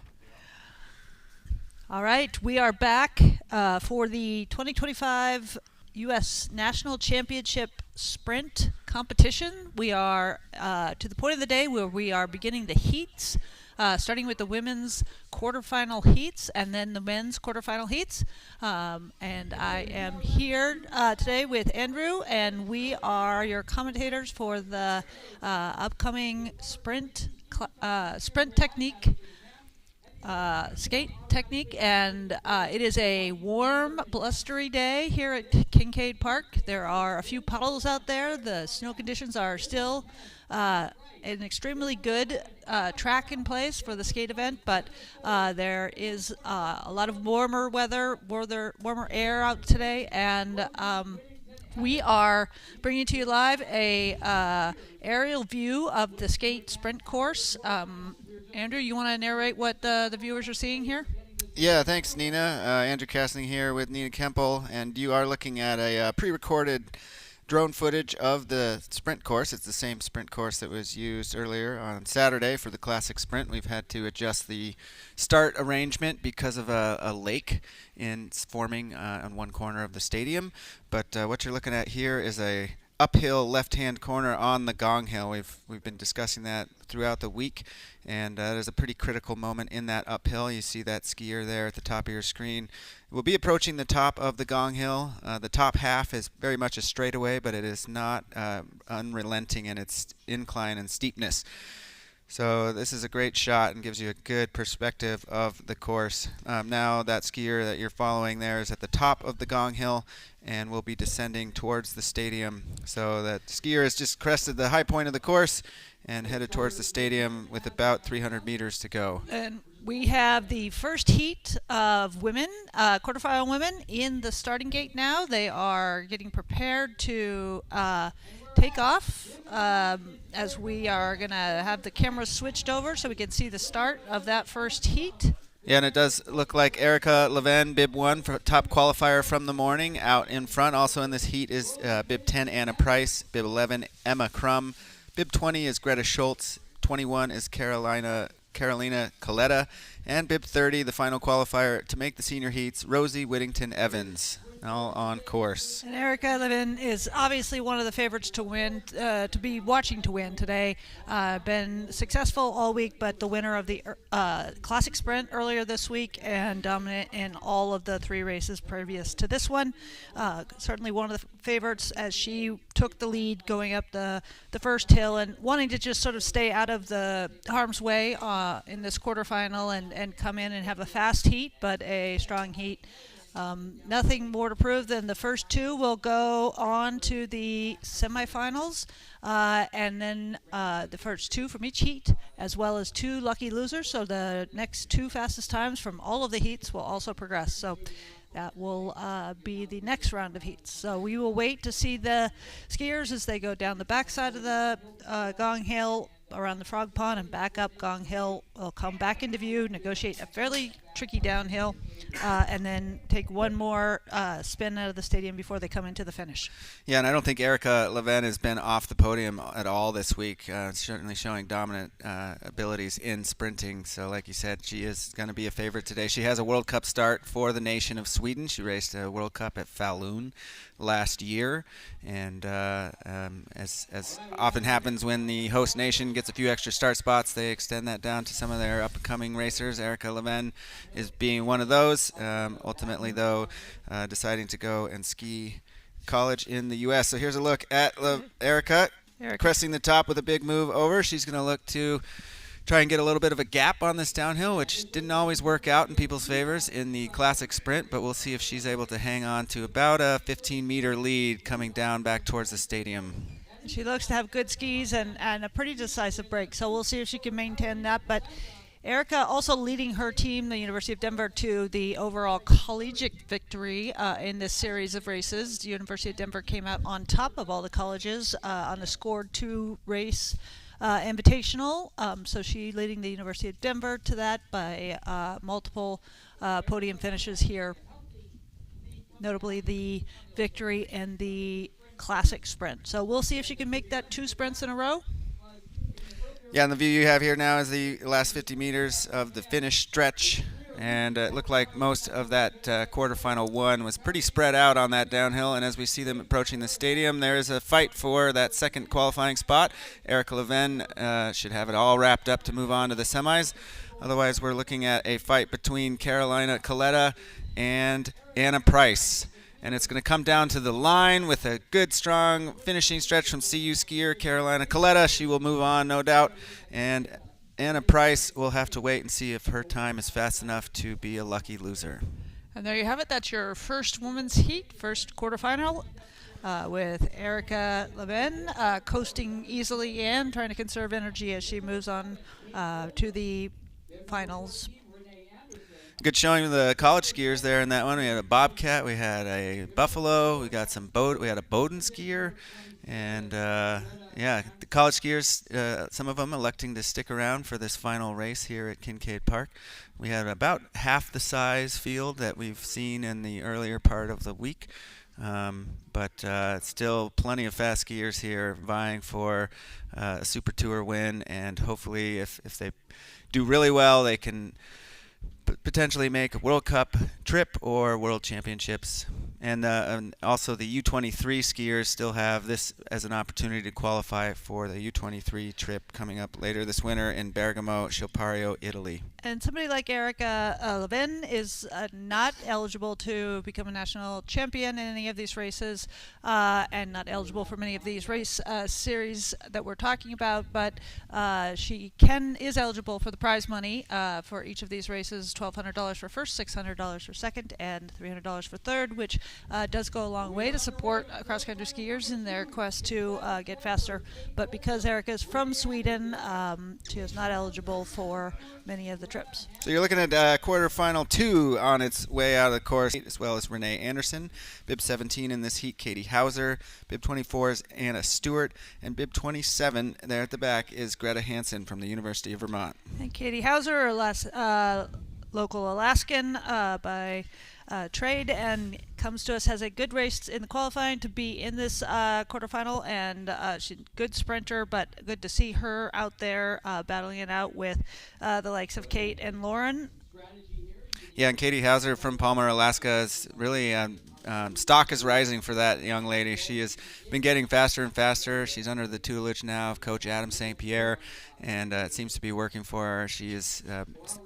All right, we are back for the 2025 U.S. National Championship Sprint competition. We are to the point of the day where we are beginning the heats, starting with the women's quarterfinal heats and then the men's quarterfinal heats. And I am here today with Andrew, and we are your commentators for the upcoming sprint technique. Skate technique, and it is a warm, blustery day here at Kincaid Park. There are a few puddles out there. The snow conditions are still an extremely good track in place for the skate event, but there is a lot of warmer weather, warmer air out today, and we are bringing to you live a aerial view of the skate sprint course. Andrew, you want to narrate what the viewers are seeing here? Yeah, thanks, Nina. Andrew Castling here with Nina Kempel, and you are looking at a pre-recorded drone footage of the sprint course. It's the same sprint course that was used earlier on Saturday for the classic sprint. We've had to adjust the start arrangement because of a lake forming on one corner of the stadium. But what you're looking at here is a uphill left-hand corner on the Gong Hill. We've been discussing that throughout the week, and there's a pretty critical moment in that uphill. You see that skier there at the top of your screen. We'll be approaching the top of the Gong Hill. The top half is very much a straightaway, but it is not unrelenting in its incline and steepness. So this is a great shot and gives you a good perspective of the course. Now that skier that you're following there is at the top of the Gong Hill and will be descending towards the stadium. So that skier has just crested the high point of the course and headed towards the stadium with about 300 meters to go. And we have the first heat of women, quarterfinal women, in the starting gate now. They are getting prepared to take off as we are going to have the cameras switched over so we can see the start of that first heat. Yeah, and it does look like Erica Leven, bib 1, for top qualifier from the morning, out in front. Also in this heat is bib 10, Anna Price, bib 11, Emma Crum, bib 20 is Greta Schultz, 21 is Carolina Coletta, and bib 30, the final qualifier to make the senior heats, Rosie Whittington Evans, all on course. And Erica Levin is obviously one of the favorites to win, to be watching to win today. Been successful all week, but the winner of the Classic Sprint earlier this week and dominant in all of the 3 races previous to this one. Certainly one of the favorites as she took the lead going up the first hill and wanting to just sort of stay out of the harm's way in this quarterfinal and come in and have a fast heat, but a strong heat. Nothing more to prove than the first 2 will go on to the semifinals, and then the first 2 from each heat, as well as 2 lucky losers. So the next 2 fastest times from all of the heats will also progress. So that will be the next round of heats. So we will wait to see the skiers as they go down the backside of the Gong Hill, around the Frog Pond, and back up Gong Hill. Will come back into view, negotiate a fairly tricky downhill, and then take one more spin out of the stadium before they come into the finish. Yeah, and I don't think Erica Leven has been off the podium at all this week, certainly showing dominant abilities in sprinting. So like you said, she is going to be a favorite today. She has a World Cup start for the nation of Sweden. She raced a World Cup at Falun last year, and as often happens when the host nation gets a few extra start spots, they extend that down to some of their upcoming racers. Erica Leven is being one of those. Ultimately, though, deciding to go and ski college in the U.S. So here's a look at Erica cresting the top with a big move over. She's going to look to try and get a little bit of a gap on this downhill, which didn't always work out in people's favors in the classic sprint, but we'll see if she's able to hang on to about a 15-meter lead coming down back towards the stadium. She looks to have good skis and a pretty decisive break, so we'll see if she can maintain that. But Erica also leading her team, the University of Denver, to the overall collegiate victory in this series of races. The University of Denver came out on top of all the colleges on a scored 2 race invitational. So she leading the University of Denver to that by multiple podium finishes here, notably the victory in the classic sprint. So we'll see if she can make that 2 sprints in a row. Yeah, and the view you have here now is the last 50 meters of the finish stretch. And it looked like most of that quarterfinal one was pretty spread out on that downhill. And as we see them approaching the stadium, there is a fight for that second qualifying spot. Erica Leven should have it all wrapped up to move on to the semis. Otherwise, we're looking at a fight between Carolina Coletta and Anna Price. And it's going to come down to the line with a good, strong finishing stretch from CU skier Carolina Coletta. She will move on, no doubt. And Anna Price will have to wait and see if her time is fast enough to be a lucky loser. And there you have it. That's your first women's heat, first quarterfinal, with Erica Leven coasting easily in, trying to conserve energy as she moves on to the finals. Good showing of the college skiers there in that one. We had a Bobcat, we had a Buffalo, we got we had a Bowdoin skier, and yeah, the college skiers, some of them electing to stick around for this final race here at Kincaid Park. We had about half the size field that we've seen in the earlier part of the week, but still plenty of fast skiers here vying for a Super Tour win, and hopefully if they do really well, they can potentially make a World Cup trip or World Championships. And also the U23 skiers still have this as an opportunity to qualify for the U23 trip coming up later this winter in Bergamo, Chilpario, Italy. And somebody like Erica Leven is not eligible to become a national champion in any of these races, and not eligible for many of these race series that we're talking about, but she is eligible for the prize money for each of these races: $1,200 for first, $600 for second, and $300 for third, which does go a long way to support cross-country skiers in their quest to get faster. But because Erica is from Sweden, she is not eligible for many of the trips. So you're looking at quarterfinal 2 on its way out of the course, as well as Renee Anderson. Bib 17 in this heat, Katie Hauser. Bib 24 is Anna Stewart. And Bib 27 there at the back is Greta Hansen from the University of Vermont. And Katie Hauser, local Alaskan by trade, and comes to us, has a good race in the qualifying to be in this quarterfinal, and she's a good sprinter, but good to see her out there battling it out with the likes of Kate and Lauren. Yeah, and Katie Hauser from Palmer, Alaska is really stock is rising for that young lady. She has been getting faster and faster. She's under the tutelage now of Coach Adam St. Pierre, and it seems to be working for her. She is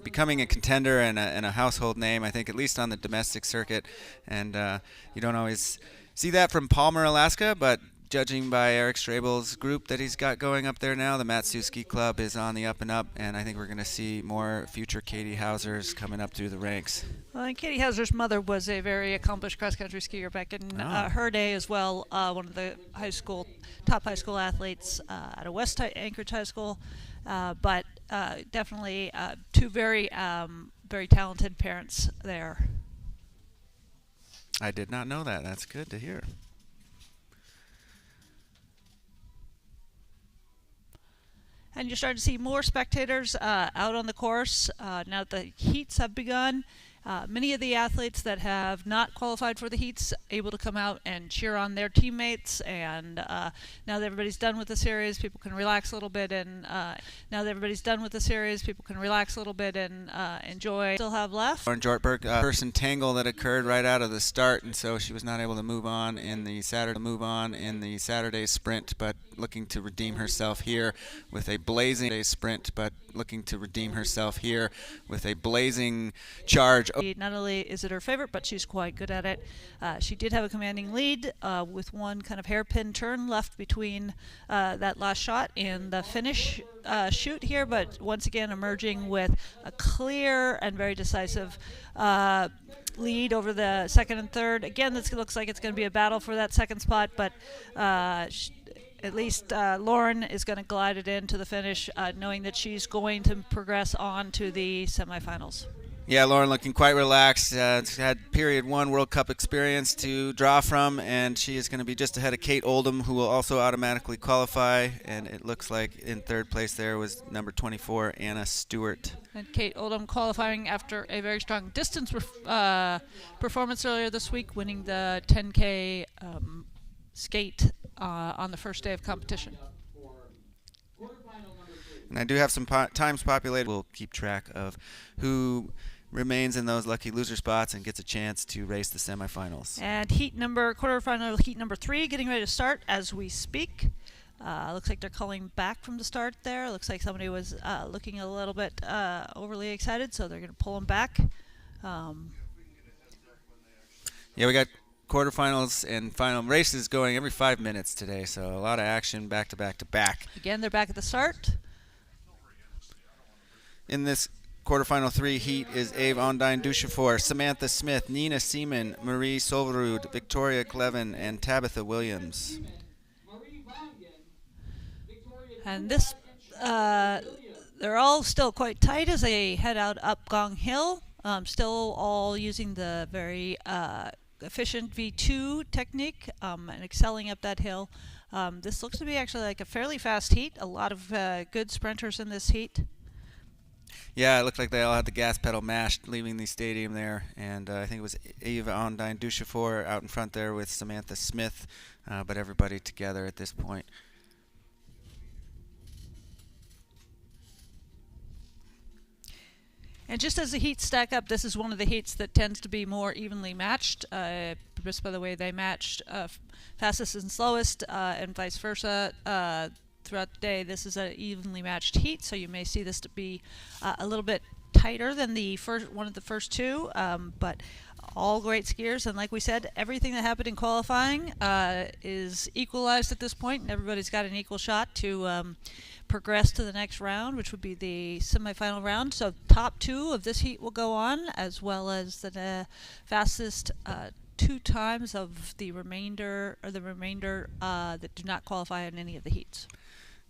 becoming a contender and a household name, I think, at least on the domestic circuit. And you don't always see that from Palmer, Alaska, but judging by Eric Strabel's group that he's got going up there now, the Matsu Ski Club is on the up and up, and I think we're going to see more future Katie Hausers coming up through the ranks. Well, and Katie Hauser's mother was a very accomplished cross-country skier back in her day as well, one of the top high school athletes out of West Anchorage High School, but definitely two very talented parents there. I did not know that. That's good to hear. And you're starting to see more spectators out on the course now that the heats have begun. Many of the athletes that have not qualified for the heats able to come out and cheer on their teammates, and now that everybody's done with the series, people can relax a little bit, and enjoy. Still have left. Lauren Jortberg, person tangle that occurred right out of the start, and so she was not able to move on in the Saturday sprint, but looking to redeem herself here with a blazing charge. Not only is it her favorite, but she's quite good at it. She did have a commanding lead with one kind of hairpin turn left between that last shot and the finish shoot here, but once again emerging with a clear and very decisive lead over the second and third. Again, this looks like it's going to be a battle for that second spot, but at least Lauren is going to glide it into the finish, knowing that she's going to progress on to the semifinals. Yeah, Lauren looking quite relaxed. Had period 1 World Cup experience to draw from, and she is going to be just ahead of Kate Oldham, who will also automatically qualify. And it looks like in third place there was number 24, Anna Stewart. And Kate Oldham qualifying after a very strong distance performance earlier this week, winning the 10K skate on the first day of competition. And I do have some times populated. We'll keep track of who remains in those lucky loser spots and gets a chance to race the semifinals. And quarterfinal heat number 3 getting ready to start as we speak. Looks like they're calling back from the start there. Looks like somebody was looking a little bit overly excited, so they're going to pull them back. Yeah, we got quarterfinals and final races going every 5 minutes today, so a lot of action back to back to back. Again, they're back at the start. In this quarterfinal 3 heat is Ave Ondine Duchefort, Samantha Smith, Nina Seaman, Marie Solverud, Victoria Clevin, and Tabitha Williams. And this, they're all still quite tight as they head out up Gong Hill. Still all using the very efficient V2 technique and excelling up that hill. This looks to be actually like a fairly fast heat. A lot of good sprinters in this heat. Yeah, it looked like they all had the gas pedal mashed leaving the stadium there, and I think it was Ava Ondine Duchefort out in front there with Samantha Smith, but everybody together at this point. And just as the heats stack up, this is one of the heats that tends to be more evenly matched, just by the way they matched fastest and slowest, and vice versa. Throughout the day, this is an evenly matched heat, so you may see this to be a little bit tighter than one of the first two, but all great skiers. And like we said, everything that happened in qualifying is equalized at this point, and everybody's got an equal shot to progress to the next round, which would be the semifinal round. So top 2 of this heat will go on, as well as the fastest 2 times of the remainder that do not qualify in any of the heats.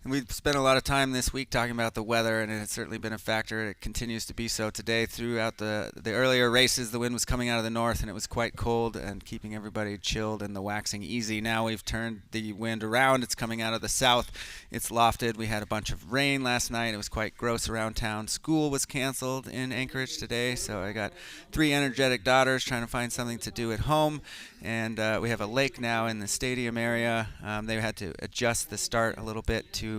And we've spent a lot of time this week talking about the weather, and it's certainly been a factor. It continues to be so today. Throughout the earlier races, the wind was coming out of the north, and it was quite cold and keeping everybody chilled and the waxing easy. Now we've turned the wind around. It's coming out of the south. It's lofted. We had a bunch of rain last night. It was quite gross around town. School was canceled in Anchorage today, so I got 3 energetic daughters trying to find something to do at home. And we have a lake now in the stadium area. They had to adjust the start a little bit to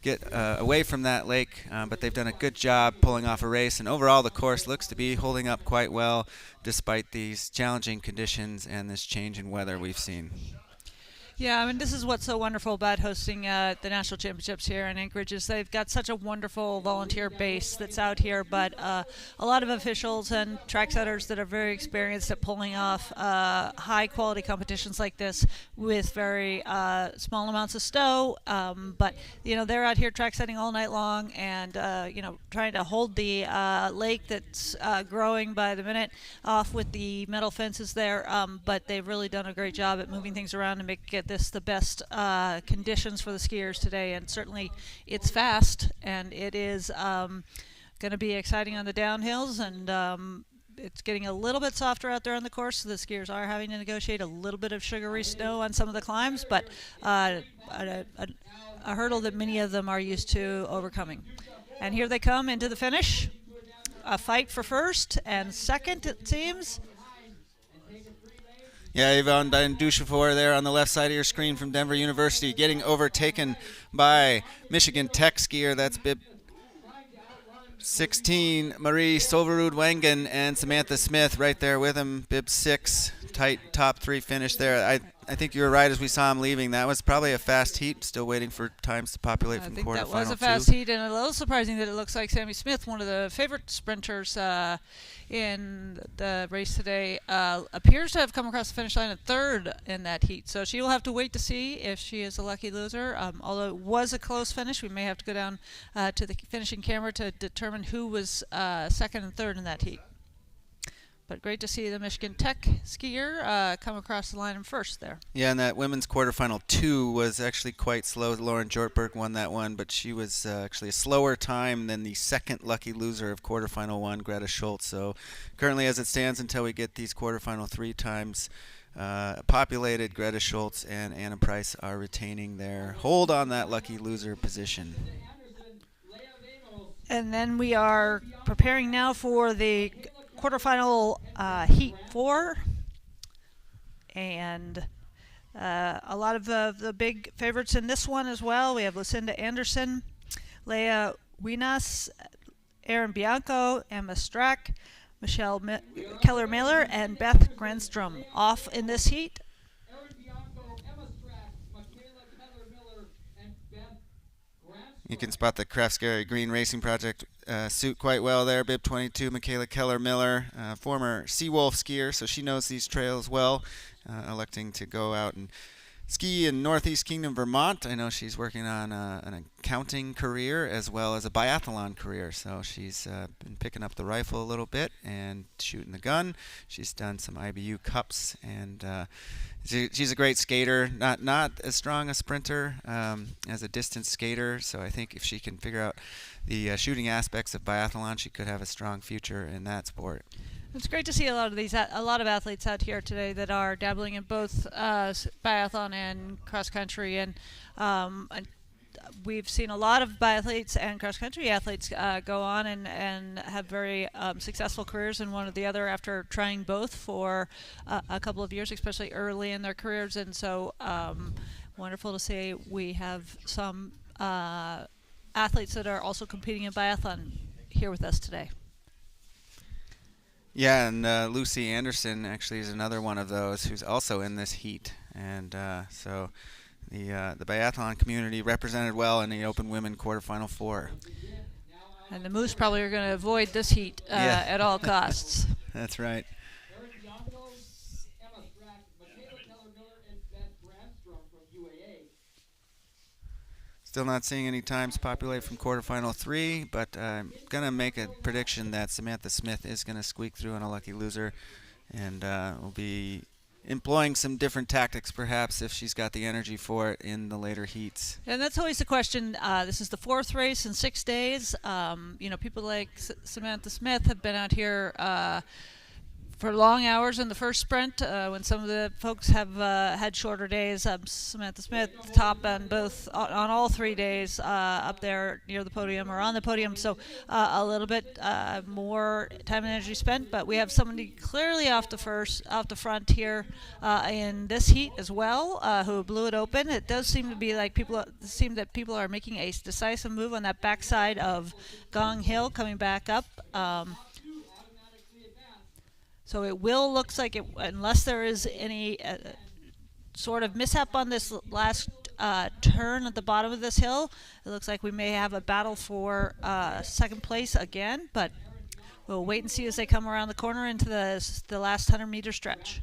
get away from that lake, but they've done a good job pulling off a race. And overall, the course looks to be holding up quite well despite these challenging conditions and this change in weather we've seen. Yeah, I mean, this is what's so wonderful about hosting the national championships here in Anchorage is they've got such a wonderful volunteer base that's out here, but a lot of officials and track setters that are very experienced at pulling off high-quality competitions like this with very small amounts of snow. But, you know, they're out here track setting all night long and, you know, trying to hold the lake that's growing by the minute off with the metal fences there. But they've really done a great job at moving things around to make it this the best conditions for the skiers today, and certainly it's fast and it is going to be exciting on the downhills, and it's getting a little bit softer out there on the course, so the skiers are having to negotiate a little bit of sugary snow on some of the climbs, but a hurdle that many of them are used to overcoming. And here they come into the finish, a fight for first and second, it seems. Yeah, Yvonne Duchefort there on the left side of your screen from Denver University, getting overtaken by Michigan Tech skier. That's bib 16, Marie Solverud Wangen, and Samantha Smith right there with him, bib 6. Tight top 3 finish there. I think you were right as we saw him leaving. That was probably a fast heat. Still waiting for times to populate from quarterfinal 2. I think that was a fast heat, and a little surprising that it looks like Sammy Smith, one of the favorite sprinters in the race today, appears to have come across the finish line at 3rd in that heat. So she will have to wait to see if she is a lucky loser. Although it was a close finish, we may have to go down to the finishing camera to determine who was 2nd and 3rd in that heat. But great to see the Michigan Tech skier come across the line in first there. Yeah, and that women's quarterfinal 2 was actually quite slow. Lauren Jortberg won that one, but she was actually a slower time than the second lucky loser of quarterfinal 1, Greta Schultz. So currently as it stands, until we get these quarterfinal 3 times populated, Greta Schultz and Anna Price are retaining their hold on that lucky loser position. And then we are preparing now for the quarterfinal heat 4, and a lot of the big favorites in this one as well. We have Lucinda Anderson, Leah Winas, Erin Bianco, Emma Strack, Michelle Keller-Miller, and Beth Grenstrom off in this heat. You can spot the Craftsbury Green Racing Project suit quite well there. Bib 22, Michaela Keller-Miller, former Seawolf skier, so she knows these trails well, electing to go out and ski in Northeast Kingdom, Vermont. I know she's working on an accounting career as well as a biathlon career, so she's been picking up the rifle a little bit and shooting the gun. She's done some IBU cups, and she's a great skater. Not as strong a sprinter as a distance skater, so I think if she can figure out the shooting aspects of biathlon, she could have a strong future in that sport. It's great to see a lot of athletes out here today that are dabbling in both biathlon and cross country, and we've seen a lot of biathletes and cross country athletes go on and have very successful careers in one or the other after trying both for a couple of years, especially early in their careers. And so wonderful to see we have some athletes that are also competing in biathlon here with us today. Yeah, and Lucy Anderson actually is another one of those who's also in this heat, and so the biathlon community represented well in the Open Women Quarterfinal 4. And the Moose probably are going to avoid this heat at all costs. That's right. Still not seeing any times populate from quarterfinal 3, but I'm going to make a prediction that Samantha Smith is going to squeak through on a lucky loser, and will be employing some different tactics perhaps if she's got the energy for it in the later heats. And that's always the question. This is the 4th race in 6 days. People like Samantha Smith have been out here for long hours in the first sprint when some of the folks have had shorter days. Samantha Smith top on all 3 days up there near the podium or on the podium, so a little bit more time and energy spent, but we have somebody clearly off the front here in this heat as well, who blew it open. It does seem to be like people are making a decisive move on that backside of Gong Hill coming back up. So it looks like it, unless there is any sort of mishap on this last turn at the bottom of this hill, it looks like we may have a battle for second place again, but we'll wait and see as they come around the corner into the last 100-meter stretch.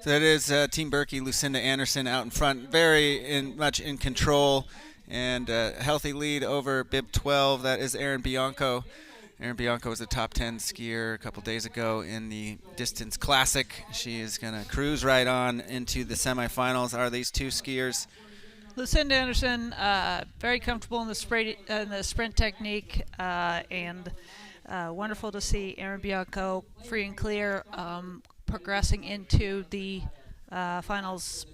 So that is Team Berkey, Lucinda Anderson out in front, very much in control, and healthy lead over Bib 12. That is Erin Bianco. Erin Bianco was a top 10 skier a couple days ago in the Distance Classic. She is going to cruise right on into the semifinals. Are these two skiers? Lucinda Anderson, very comfortable in the sprint technique, and wonderful to see Erin Bianco free and clear, progressing into the finals.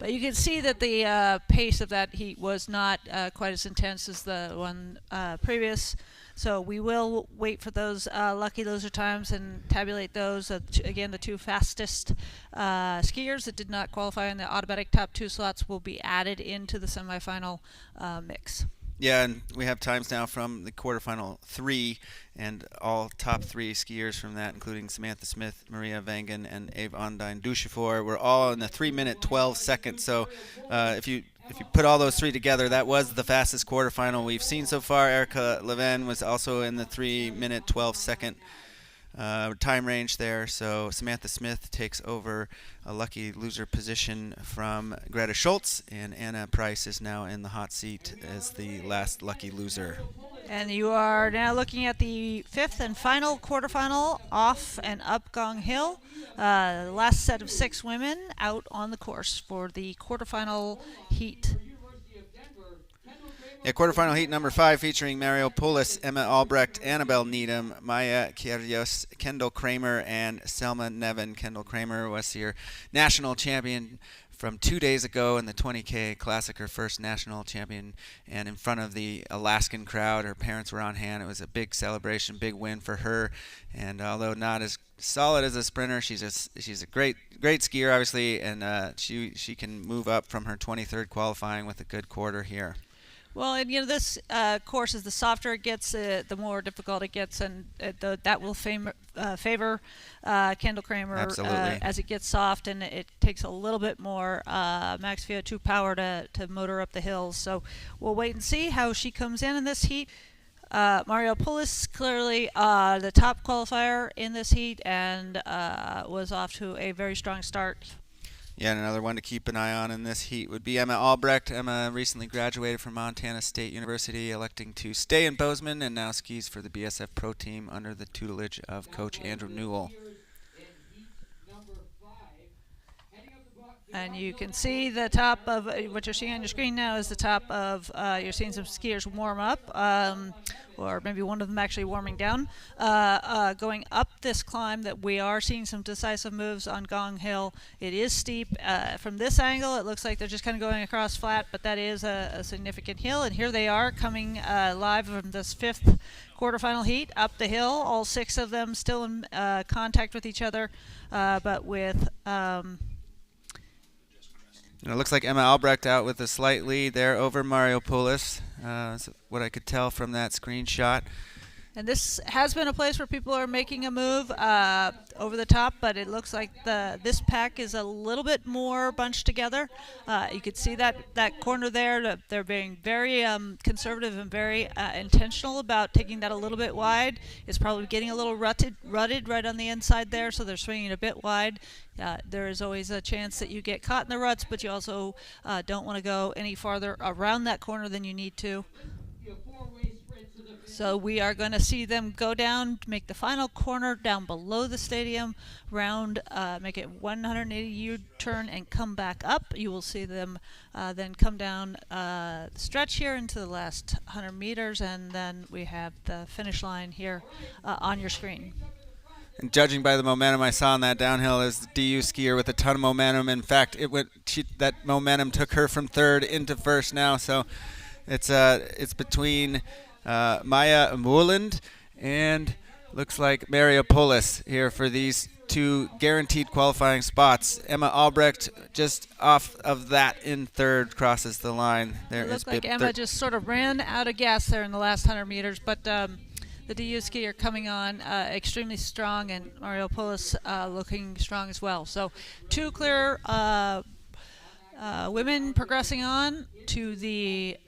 But you can see that the pace of that heat was not quite as intense as the one previous. So we will wait for those lucky loser times and tabulate those. Again, the 2 fastest skiers that did not qualify in the automatic top 2 slots will be added into the semifinal mix. Yeah, and we have times now from the quarterfinal 3, and all top 3 skiers from that, including Samantha Smith, Maria Vangen, and Ave Ondine Duchefor, were all in the 3-minute 12 seconds. So if you put all those 3 together, that was the fastest quarterfinal we've seen so far. Erica Leven was also in the 3-minute 12 second time range there. So Samantha Smith takes over a lucky loser position from Greta Schultz, and Anna Price is now in the hot seat as the last lucky loser. And you are now looking at the 5th and final quarterfinal off and up Gong Hill. The last set of 6 women out on the course for the quarterfinal heat. Yeah, quarterfinal heat number 5 featuring Mario Poulos, Emma Albrecht, Annabelle Needham, Maya Kyrgios, Kendall Kramer, and Selma Nevin. Kendall Kramer was your national champion from 2 days ago in the 20K Classic, her first national champion, and in front of the Alaskan crowd. Her parents were on hand. It was a big celebration, big win for her. And although not as solid as a sprinter, she's a great skier, obviously, and she can move up from her 23rd qualifying with a good quarter here. Well, and this course is the softer it gets, the more difficult it gets, and that will favor Kendall Kramer as it gets soft, and it takes a little bit more max VO2 power to motor up the hills. So we'll wait and see how she comes in this heat. Mario Poulos, clearly the top qualifier in this heat, and was off to a very strong start. Yeah, and another one to keep an eye on in this heat would be Emma Albrecht. Emma recently graduated from Montana State University, electing to stay in Bozeman, and now skis for the BSF Pro Team under the tutelage of Coach Andrew Newell. And you can see the top of what you're seeing on your screen now is the top of, you're seeing some skiers warm up, or maybe one of them actually warming down. Going up this climb that we are seeing some decisive moves on Gong Hill. It is steep. From this angle, it looks like they're just kind of going across flat, but that is a significant hill. And here they are coming live from this 5th quarterfinal heat up the hill. All 6 of them still in contact with each other, but with... it looks like Emma Albrecht out with a slight lead there over Mario Poulos. That's what I could tell from that screenshot. And this has been a place where people are making a move over the top, but it looks like this pack is a little bit more bunched together. You could see that corner there. They're being very conservative and very intentional about taking that a little bit wide. It's probably getting a little rutted right on the inside there, so they're swinging a bit wide. There is always a chance that you get caught in the ruts, but you also don't want to go any farther around that corner than you need to. So we are going to see them go down, make the final corner down below the stadium, make it 180 U-turn and come back up. You will see them then come down the stretch here into the last 100 meters, and then we have the finish line here on your screen. And judging by the momentum I saw on that downhill, is the DU skier with a ton of momentum. In fact, that momentum took her from 3rd into 1st now. So it's between Maya Moreland and looks like Mario Poulos here for these 2 guaranteed qualifying spots. Emma Albrecht just off of that in 3rd, crosses the line. It looked like Emma just sort of ran out of gas there in the last 100 meters, but the DU skier coming on extremely strong, and Mario Poulos looking strong as well. So 2 clear women progressing on to the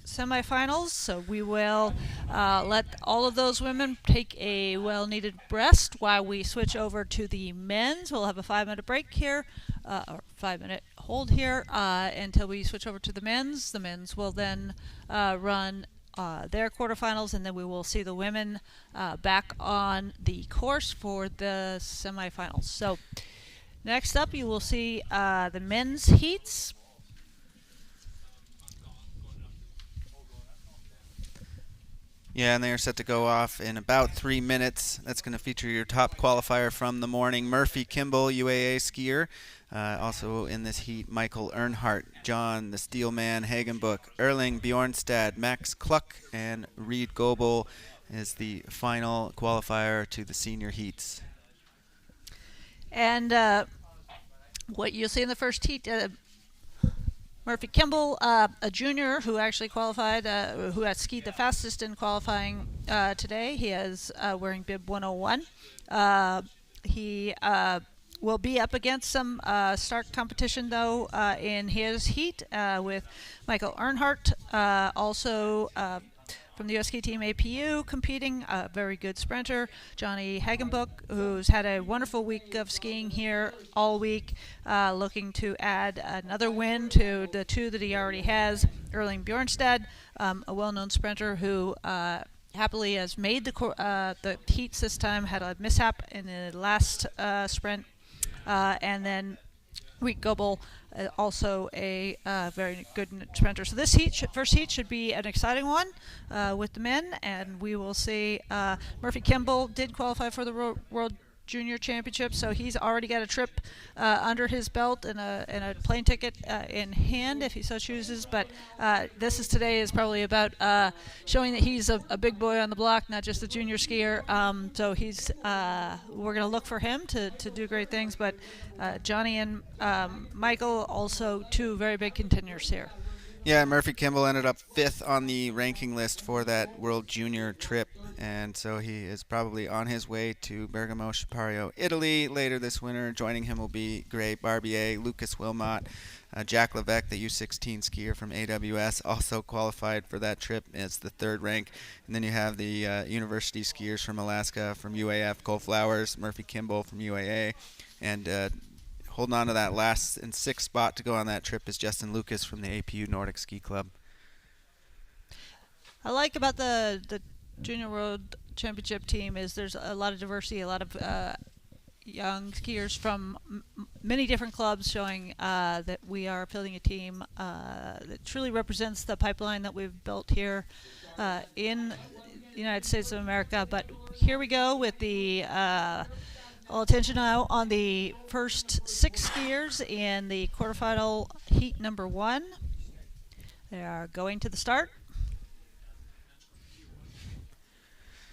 semifinals. So we will let all of those women take a well-needed rest while we switch over to the men's. We'll have a 5-minute break here, or 5-minute hold here until we switch over to the men's. The men's will then run their quarterfinals, and then we will see the women back on the course for the semifinals. So next up, you will see the men's heats. Yeah, and they are set to go off in about 3 minutes. That's going to feature your top qualifier from the morning, Murphy Kimball, UAA skier. Also in this heat, Michael Earnhardt, John the Steelman Hagenbuch, Erling Bjornstad, Max Kluck, and Reed Goebel is the final qualifier to the senior heats. And what you'll see in the first heat, Murphy Kimball, a junior who actually qualified, who has skied the fastest in qualifying today. He is wearing bib 101. He will be up against some stark competition, though, in his heat with Michael Earnhardt, also from the U.S. ski team APU, competing, a very good sprinter. Johnny Hagenbuch, who's had a wonderful week of skiing here all week, looking to add another win to the 2 that he already has. Erling Bjornstad, a well-known sprinter who happily has made the heats this time, had a mishap in the last sprint. And then Reed Goebel, also a very good sprinter. So this first heat should be an exciting one with the men, and we will see. Murphy Kimball did qualify for the World Junior Championship, so he's already got a trip under his belt and a plane ticket in hand if he so chooses. But this is today is probably about showing that he's a big boy on the block, not just a junior skier. So he's we're going to look for him to do great things. But Johnny and Michael also two very big contenders here. Yeah, Murphy Kimball ended up 5th on the ranking list for that World Junior trip, and so he is probably on his way to Bergamo Scipario, Italy later this winter. Joining him will be Gray Barbier, Lucas Wilmot, Jack Levesque, the U16 skier from AWS, also qualified for that trip as the 3rd rank. And then you have the university skiers from Alaska, from UAF, Cole Flowers, Murphy Kimball from UAA, and holding on to that last and 6th spot to go on that trip is Justin Lucas from the APU Nordic Ski Club. I like about the Junior World Championship team is there's a lot of diversity, a lot of young skiers from many different clubs, showing that we are building a team that truly represents the pipeline that we've built here in the United States of America. But here we go with the all attention now on the first 6 skiers in the quarterfinal heat number 1. They are going to the start.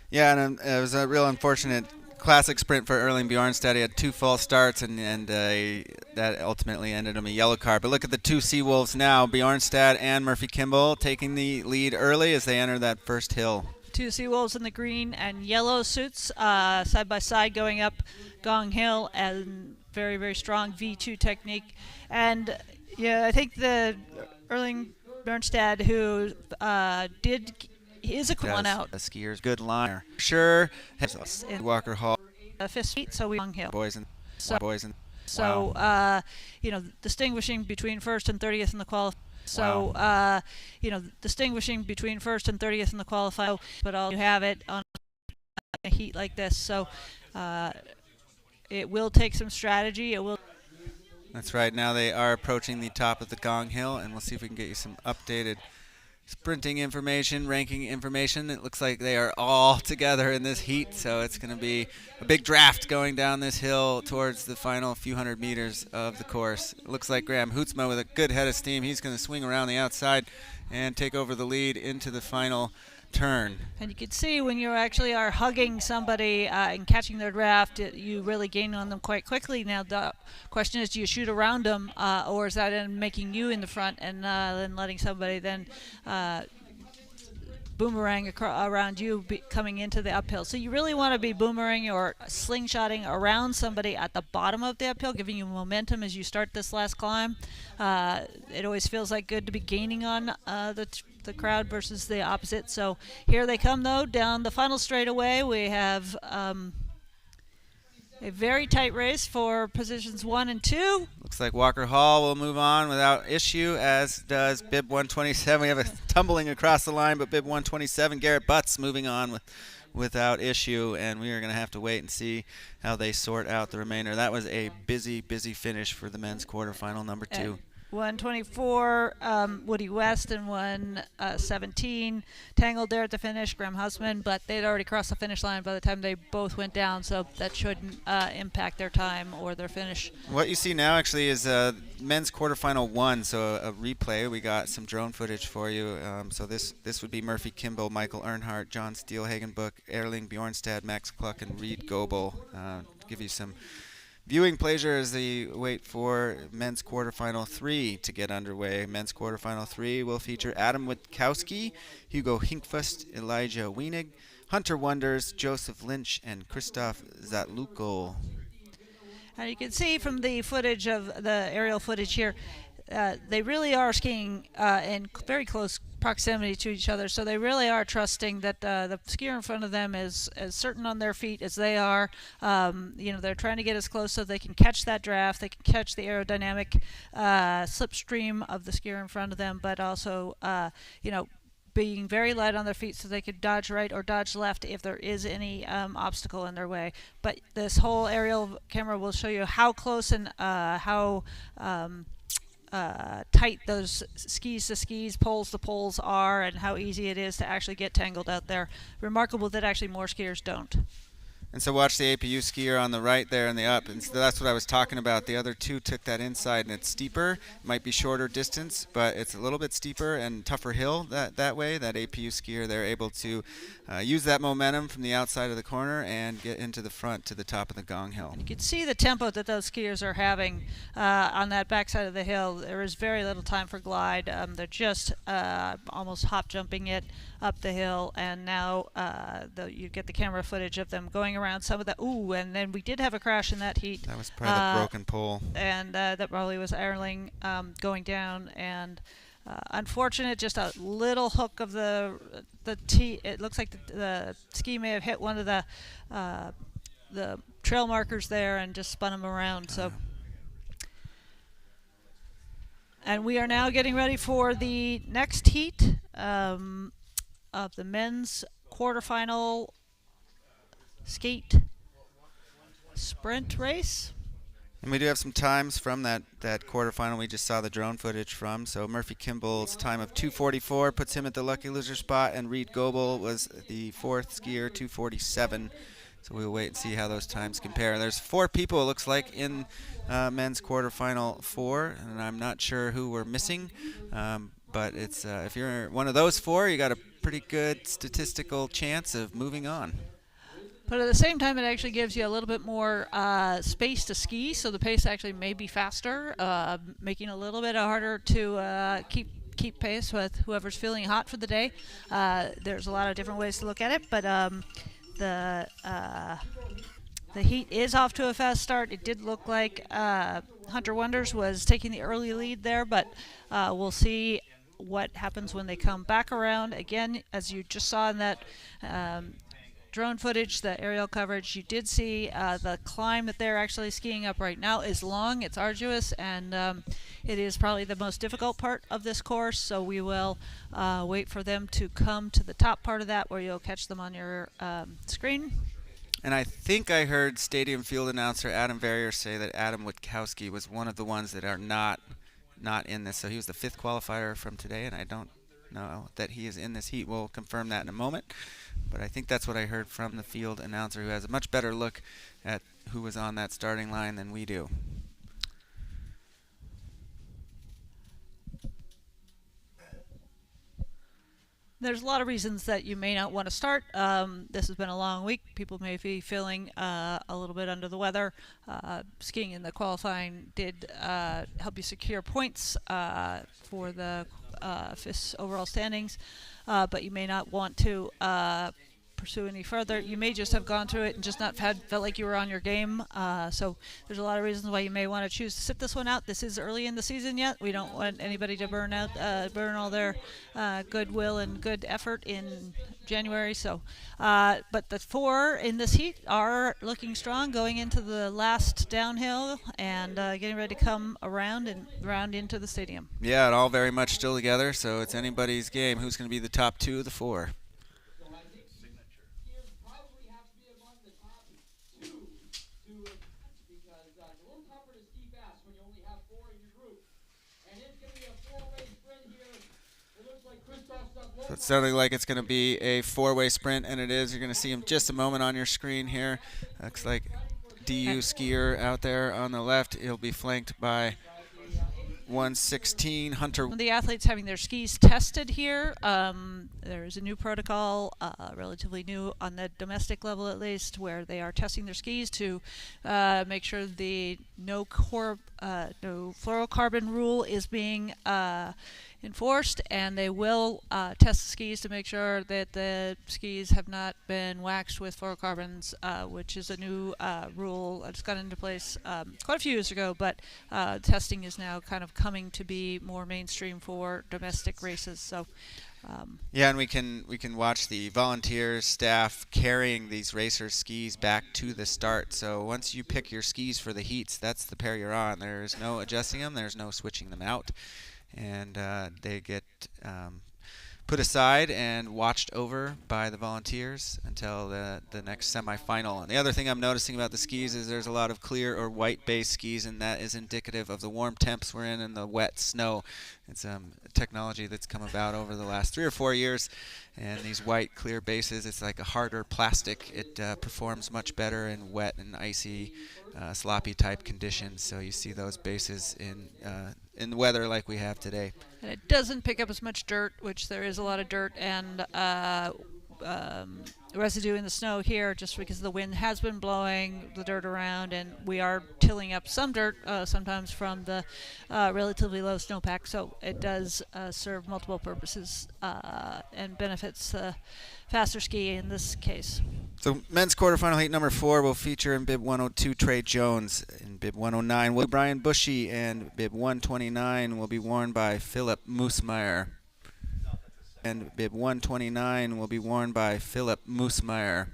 Yeah, and it was a real unfortunate classic sprint for Erling Bjornstad. He had 2 false starts, and that ultimately ended him a yellow card. But look at the 2 Seawolves now, Bjornstad and Murphy Kimball taking the lead early as they enter that first hill. 2 Seawolves in the green and yellow suits, side by side going up Gong Hill, and very, very strong V2 technique. And yeah, I think the Erling Bjornstad, who is a one out. A skier's good liner. Sure. Walker Hall. 5th heat, so we Gong Hill. Boys and So, distinguishing between 1st and 30th in the qualifying. So, distinguishing between 1st and 30th in the qualifying, but all you have it on a heat like this. So, it will take some strategy. It will. That's right. Now they are approaching the top of the Gong Hill, and we'll see if we can get you some updated sprinting information, ranking information. It looks like they are all together in this heat, so it's going to be a big draft going down this hill towards the final few hundred meters of the course. It looks like Graham Hootsma with a good head of steam. He's going to swing around the outside and take over the lead into the final turn. And you can see when you actually are hugging somebody and catching their draft, you really gain on them quite quickly. Now the question is, do you shoot around them, or is that making you in the front and then letting somebody then boomerang around you coming into the uphill? So you really want to be boomerang or slingshotting around somebody at the bottom of the uphill, giving you momentum as you start this last climb. It always feels like good to be gaining on the crowd versus the opposite. So here they come, though, down the final straightaway. We have a very tight race for positions 1 and 2. Looks like Walker Hall will move on without issue, as does Bib 127. We have a tumbling across the line, but Bib 127, Garrett Butts, moving on without issue, and we are going to have to wait and see how they sort out the remainder. That was a busy, busy finish for the men's quarterfinal number 2. 124, Woody West, and 117 tangled there at the finish, Graham Husman, but they'd already crossed the finish line by the time they both went down, so that shouldn't impact their time or their finish. What you see now actually is men's quarterfinal 1, so a replay. We got some drone footage for you. So this would be Murphy Kimball, Michael Earnhardt, John Steelhagenbuch, Erling Bjornstad, Max Cluck, and Reed Goebel. To give you some viewing pleasure as they wait for men's quarterfinal 3 to get underway. Men's quarterfinal 3 will feature Adam Witkowski, Hugo Hinkfust, Elijah Wienig, Hunter Wonders, Joseph Lynch, and Christoph Zatluko. And you can see from the footage of the aerial footage here, they really are skiing in very close proximity to each other, so they really are trusting that the skier in front of them is as certain on their feet as they are. They're trying to get as close so they can catch that draft, they can catch the aerodynamic slipstream of the skier in front of them, but also, being very light on their feet so they could dodge right or dodge left if there is any obstacle in their way. But this whole aerial camera will show you how close and how tight those skis to skis, poles to poles are, and how easy it is to actually get tangled out there. Remarkable that actually more skiers don't. And so watch the APU skier on the right there in the up. And so that's what I was talking about. The other two took that inside, and it's steeper. It might be shorter distance, but it's a little bit steeper and tougher hill that way. That APU skier, they're able to use that momentum from the outside of the corner and get into the front to the top of the gong hill. You can see the tempo that those skiers are having on that backside of the hill. There is very little time for glide. They're just almost hop jumping it up the hill, and now you get the camera footage of them going around some of the and then we did have a crash in that heat. That was probably the broken pole, and that probably was Erling going down, and unfortunate, just a little hook of the tee. It looks like the ski may have hit one of the trail markers there and just spun him around. So. And we are now getting ready for the next heat of the men's quarterfinal skate sprint race. And we do have some times from that quarterfinal we just saw the drone footage from. So Murphy Kimball's time of 2:44 puts him at the lucky loser spot, and Reed Goebel was the fourth skier, 2:47. So we'll wait and see how those times compare. There's 4 people, it looks like, in men's quarterfinal 4, and I'm not sure who we're missing. But it's if you're one of those 4, you got a pretty good statistical chance of moving on. But at the same time, it actually gives you a little bit more space to ski, so the pace actually may be faster, making it a little bit harder to keep pace with whoever's feeling hot for the day. There's a lot of different ways to look at it, but the heat is off to a fast start. It did look like Hunter Wonders was taking the early lead there, but we'll see what happens when they come back around. Again, as you just saw in that drone footage, the aerial coverage, you did see the climb that they're actually skiing up right now is long, it's arduous, and it is probably the most difficult part of this course, so we will wait for them to come to the top part of that where you'll catch them on your screen. And I think I heard stadium field announcer Adam Verrier say that Adam Witkowski was one of the ones that are not in this. So he was the 5th qualifier from today, and I don't know that he is in this heat. We'll confirm that in a moment. But I think that's what I heard from the field announcer, who has a much better look at who was on that starting line than we do. There's a lot of reasons that you may not want to start. This has been a long week. People may be feeling a little bit under the weather. Skiing in the qualifying did help you secure points for the FIS overall standings, but you may not want to pursue any further. You may just have gone through it and just not felt like you were on your game. So there's a lot of reasons why you may want to choose to sit this one out. This is early in the season yet. We don't want anybody to burn all their goodwill and good effort in January. So, but the 4 in this heat are looking strong going into the last downhill and getting ready to come around and round into the stadium. Yeah, it all very much still together, so it's anybody's game. Who's going to be the top 2 of the 4? So it's sounding like it's going to be a 4-way sprint, and it is. You're going to see him just a moment on your screen here. Looks like DU skier out there on the left. He'll be flanked by 116 Hunter. The athletes having their skis tested here. There is a new protocol, relatively new on the domestic level at least, where they are testing their skis to make sure the no fluorocarbon rule is being enforced, and they will test the skis to make sure that the skis have not been waxed with fluorocarbons, which is a new rule. It's got into place quite a few years ago, but testing is now kind of coming to be more mainstream for domestic races. So. Yeah, and we can watch the volunteer staff carrying these racers' skis back to the start. So once you pick your skis for the heats, that's the pair you're on. There's no adjusting them. There's no switching them out. And they get put aside and watched over by the volunteers until the next semifinal. And the other thing I'm noticing about the skis is there's a lot of clear or white base skis, and that is indicative of the warm temps we're in and the wet snow. It's technology that's come about over the last 3 or 4 years, and these white clear bases, it's like a harder plastic. It performs much better in wet and icy, sloppy type conditions. So you see those bases in the weather like we have today. And it doesn't pick up as much dirt, which there is a lot of dirt and residue in the snow here just because the wind has been blowing the dirt around, and we are tilling up some dirt sometimes from the relatively low snowpack. So it does serve multiple purposes and benefits faster ski in this case. So men's quarterfinal heat number 4 will feature in bib 102 Trey Jones. In bib 109 will be Brian Bushy, and bib 129 will be worn by Philip Moosemeyer. And bib 129 will be worn by Philip Moosemeyer.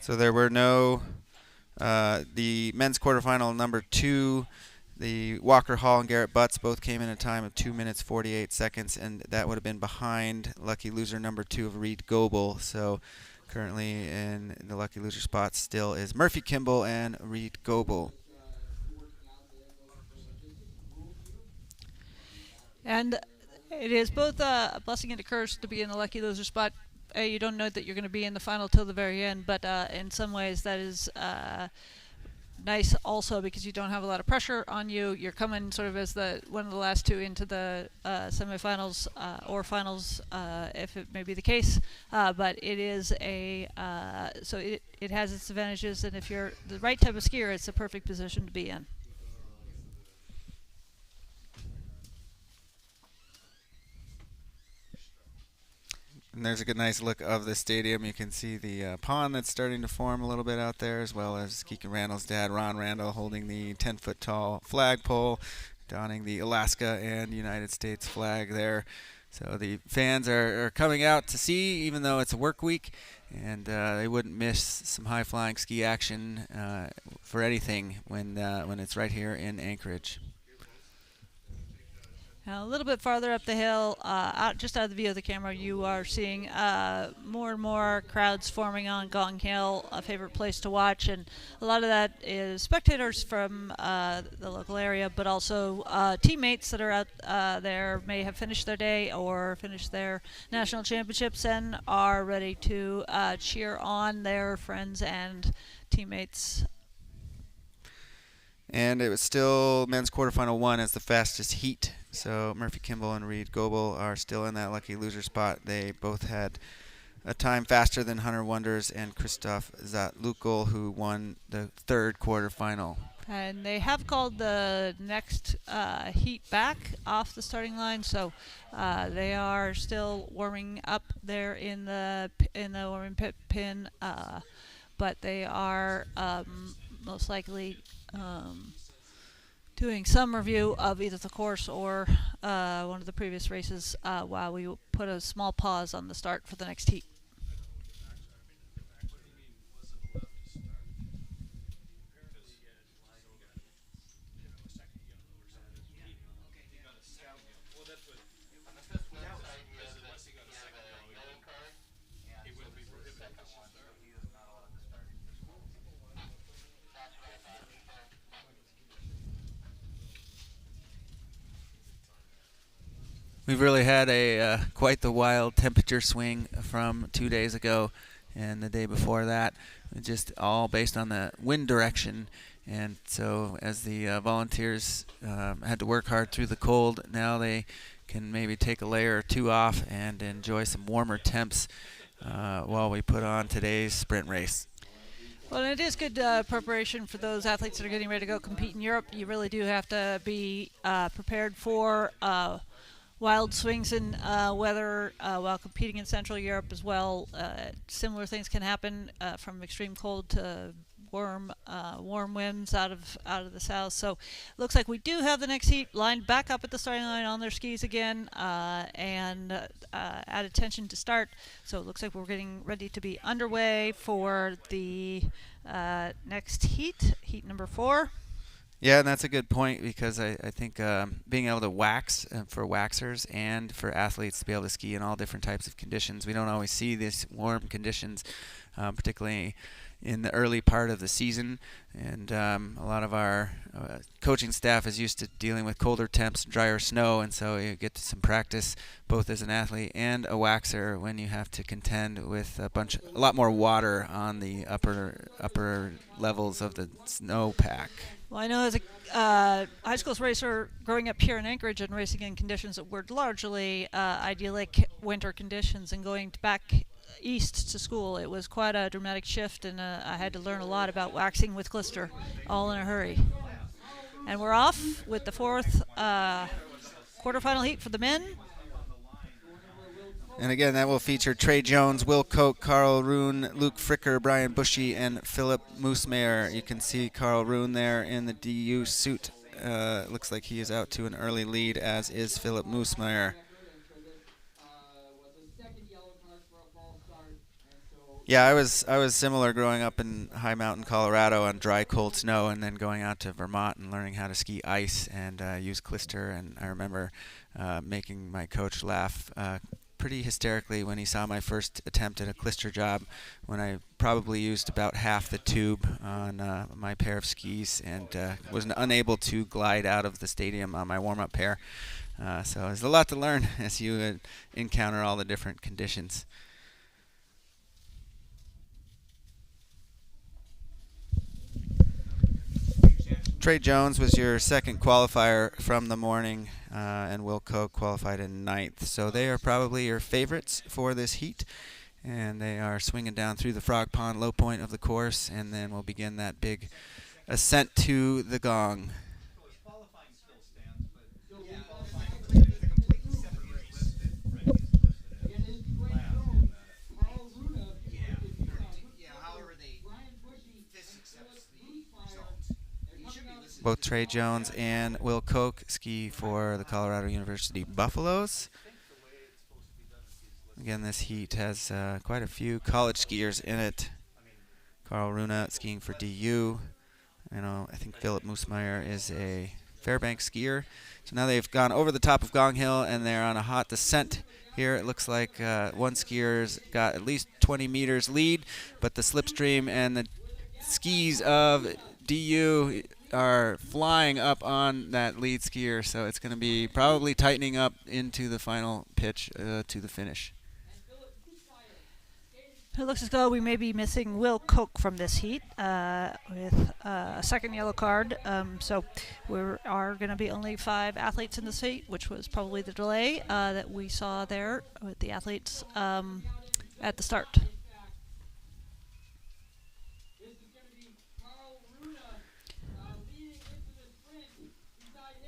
So there were no, the men's quarterfinal number 2, the Walker Hall and Garrett Butts both came in a time of 2 minutes 48 seconds, and that would have been behind lucky loser number 2 of Reed Goebel. So currently in the lucky loser spot still is Murphy Kimball and Reed Goebel. And it is both a blessing and a curse to be in the lucky loser spot. You don't know that you're going to be in the final till the very end, but in some ways that is nice also because you don't have a lot of pressure on you. You're coming sort of as one of the last 2 into the semifinals or finals, if it may be the case. But it is so it has its advantages, and if you're the right type of skier, it's a perfect position to be in. And there's a good nice look of the stadium. You can see the pond that's starting to form a little bit out there, as well as Keegan Randall's dad, Ron Randall, holding the 10-foot tall flagpole, donning the Alaska and United States flag there. So the fans are coming out to see, even though it's a work week, and they wouldn't miss some high-flying ski action for anything when it's right here in Anchorage. Now, a little bit farther up the hill, just out of the view of the camera, you are seeing more and more crowds forming on Gong Hill, a favorite place to watch, and a lot of that is spectators from the local area, but also teammates that are out there may have finished their day or finished their national championships and are ready to cheer on their friends and teammates. And it was still men's quarterfinal 1 as the fastest heat. So Murphy Kimball and Reed Goebel are still in that lucky loser spot. They both had a time faster than Hunter Wonders and Christoph Zatlukol, who won the 3rd quarterfinal. And they have called the next heat back off the starting line, so they are still warming up there in the warming pin, but they are most likely doing some review of either the course or one of the previous races while we put a small pause on the start for the next heat. We've really had quite the wild temperature swing from 2 days ago and the day before that, just all based on the wind direction. And so as the volunteers had to work hard through the cold, now they can maybe take a layer or 2 off and enjoy some warmer temps while we put on today's sprint race. Well, it is good preparation for those athletes that are getting ready to go compete in Europe. You really do have to be prepared for wild swings in weather while competing in Central Europe as well. Similar things can happen from extreme cold to warm winds out of the south. So looks like we do have the next heat lined back up at the starting line on their skis again, and add attention to start. So it looks like we're getting ready to be underway for the next heat number 4. Yeah, and that's a good point because I think being able to wax for waxers and for athletes to be able to ski in all different types of conditions. We don't always see these warm conditions, particularly in the early part of the season. And a lot of our coaching staff is used to dealing with colder temps, drier snow, and so you get some practice both as an athlete and a waxer when you have to contend with a lot more water on the upper levels of the snowpack. Well, I know as a high school racer growing up here in Anchorage and racing in conditions that were largely idyllic winter conditions, and going back east to school, it was quite a dramatic shift, and I had to learn a lot about waxing with Glister all in a hurry. And we're off with the 4th quarterfinal heat for the men. And again, that will feature Trey Jones, Will Koch, Carl Rune, Luke Fricker, Brian Bushy, and Philip Moosemeyer. You can see Carl Rune there in the DU suit. Looks like he is out to an early lead, as is Philip Moosemeyer. Yeah, I was similar growing up in high mountain Colorado on dry, cold snow, and then going out to Vermont and learning how to ski ice and use Glister. And I remember making my coach laugh pretty hysterically when he saw my first attempt at a Glister job, when I probably used about half the tube on my pair of skis and was unable to glide out of the stadium on my warm-up pair. So there's a lot to learn as you encounter all the different conditions. Trey Jones was your second qualifier from the morning, and Will Koch qualified in 9th. So they are probably your favorites for this heat, and they are swinging down through the Frog Pond low point of the course, and then we'll begin that big ascent to the gong. Both Trey Jones and Will Koch ski for the Colorado University Buffaloes. Again, this heat has quite a few college skiers in it. Carl Rune skiing for DU. I think Philip Moosemeyer is a Fairbanks skier. So now they've gone over the top of Gong Hill, and they're on a hot descent here. It looks like one skier's got at least 20 meters lead, but the slipstream and the skis of DU are flying up on that lead skier, so it's going to be probably tightening up into the final pitch to the finish. It looks as though we may be missing Will Koch from this heat with a second yellow card. So we are going to be only 5 athletes in this heat, which was probably the delay that we saw there with the athletes at the start.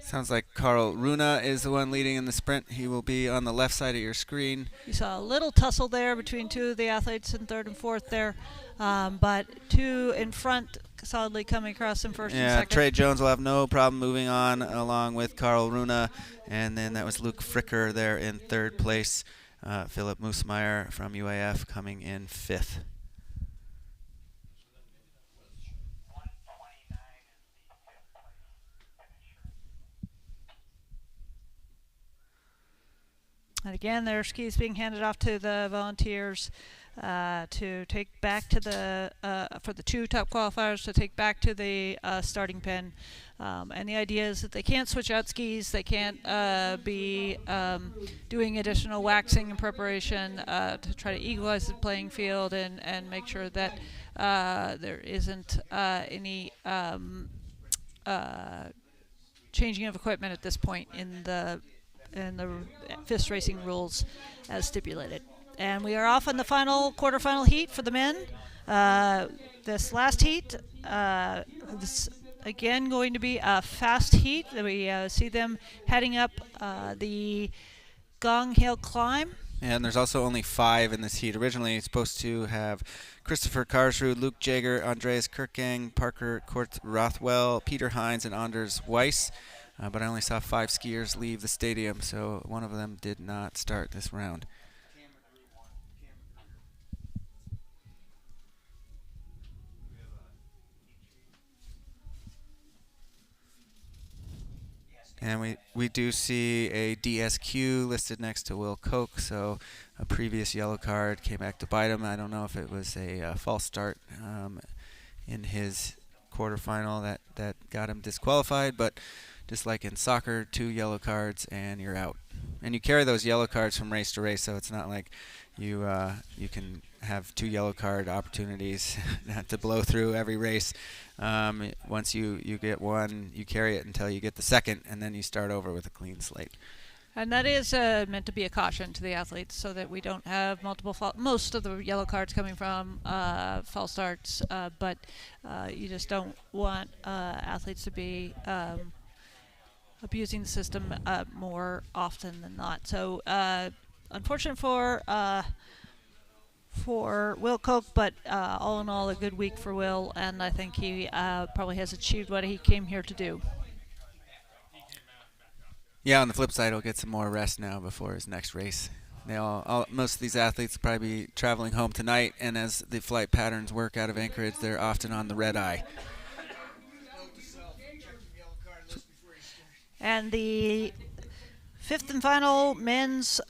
Sounds like Carl Rune is the one leading in the sprint. He will be on the left side of your screen. You saw a little tussle there between 2 of the athletes in 3rd and 4th there, but 2 in front solidly coming across in 1st and 2nd. Yeah, Trey Jones will have no problem moving on along with Carl Rune, and then that was Luke Fricker there in 3rd place. Philip Moosemeyer from UAF coming in 5th. And again, their skis being handed off to the volunteers to take back to the for the 2 top qualifiers to take back to the starting pen. And the idea is that they can't switch out skis, they can't be doing additional waxing in preparation to try to equalize the playing field and make sure that there isn't any changing of equipment at this point in the FIS racing rules as stipulated. And we are off in the final quarterfinal heat for the men. This last heat, this again going to be a fast heat. We see them heading up the Gong Hill climb. And there's also only 5 in this heat. Originally supposed to have Christopher Karsrud, Luke Jager, Andreas Kirkgang, Parker Kort Rothwell, Peter Hines, and Anders Weiss. But I only saw 5 skiers leave the stadium, so one of them did not start this round. And we do see a DSQ listed next to Will Koch, so a previous yellow card came back to bite him. I don't know if it was a false start in his quarterfinal that got him disqualified, but just like in soccer, 2 yellow cards and you're out. And you carry those yellow cards from race to race, so it's not like you can have 2 yellow card opportunities to blow through every race. Once you get one, you carry it until you get the second, and then you start over with a clean slate. And that is meant to be a caution to the athletes so that we don't have most of the yellow cards coming from false starts, but you just don't want athletes to be abusing the system more often than not. So unfortunate for Will Koch, but all in all a good week for Will, and I think he probably has achieved what he came here to do. Yeah, on the flip side, he'll get some more rest now before his next race. Most of these athletes will probably be traveling home tonight, and as the flight patterns work out of Anchorage, they're often on the red eye. And the 5th and final men's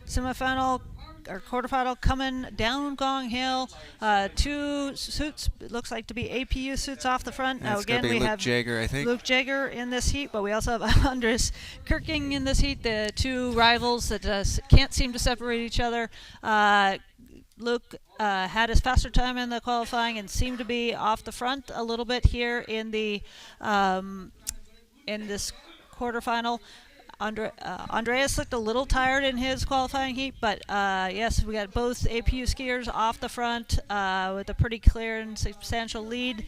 semifinal or quarterfinal coming down Gong Hill. 2 suits, it looks like to be APU suits off the front. Now again, we have Jager, I think. Luke Jager in this heat, but we also have Andres Kirking in this heat, the 2 rivals that can't seem to separate each other. Luke had his faster time in the qualifying and seemed to be off the front a little bit here in the in this quarterfinal. Andreas looked a little tired in his qualifying heat, but yes, we got both APU skiers off the front with a pretty clear and substantial lead.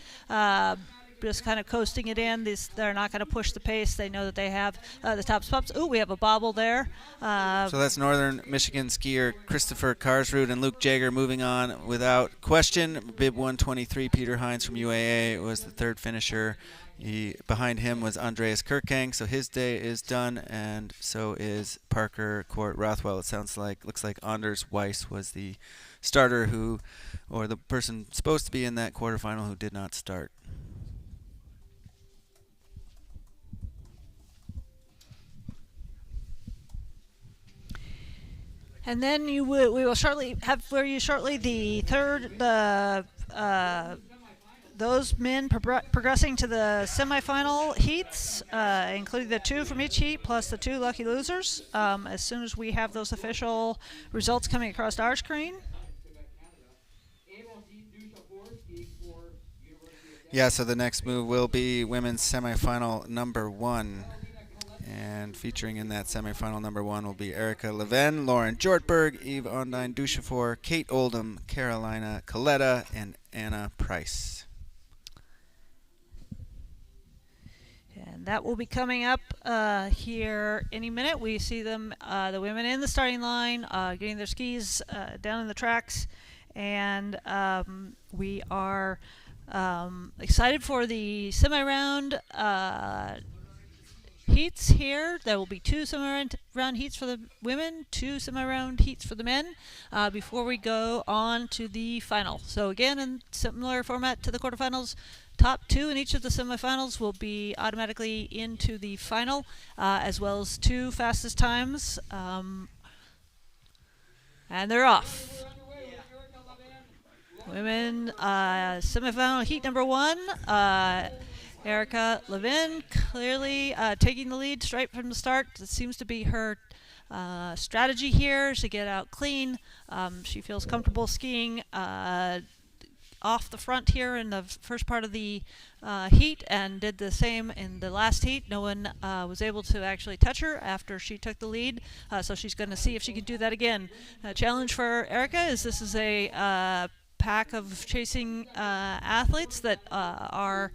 Just kind of coasting it in. They're not going to push the pace. They know that they have the top spots. Ooh, we have a bobble there. So that's Northern Michigan skier Christopher Karsrud and Luke Jager moving on without question. Bib 123, Peter Hines from UAA was the 3rd finisher. Behind him was Andreas Kirkgang, so his day is done, and so is Parker Kort Rothwell. Looks like Anders Weiss was the starter or the person supposed to be in that quarterfinal who did not start. And then we will shortly have for you those men progressing to the semifinal heats, including the 2 from each heat plus the 2 lucky losers. As soon as we have those official results coming across our screen. Yeah, so the next move will be women's semifinal number 1. And featuring in that semifinal number 1 will be Erica Leven, Lauren Jortberg, Eve Ondine Duchefor, Kate Oldham, Carolina Coletta, and Anna Price. And that will be coming up here any minute. We see them, the women in the starting line, getting their skis down in the tracks. And we are excited for the semi-round heats here. There will be 2 semi-round heats for the women, 2 semi-round heats for the men before we go on to the final. So again, in similar format to the quarterfinals, top 2 in each of the semifinals will be automatically into the final, as well as 2 fastest times. And they're off. Women semifinal heat number 1. Erica Levin clearly taking the lead straight from the start. It seems to be her strategy here to get out clean. She feels comfortable skiing off the front here in the first part of the heat, and did the same in the last heat. No one was able to actually touch her after she took the lead, so she's going to see if she can do that again. Challenge for Erica is this is a pack of chasing athletes that are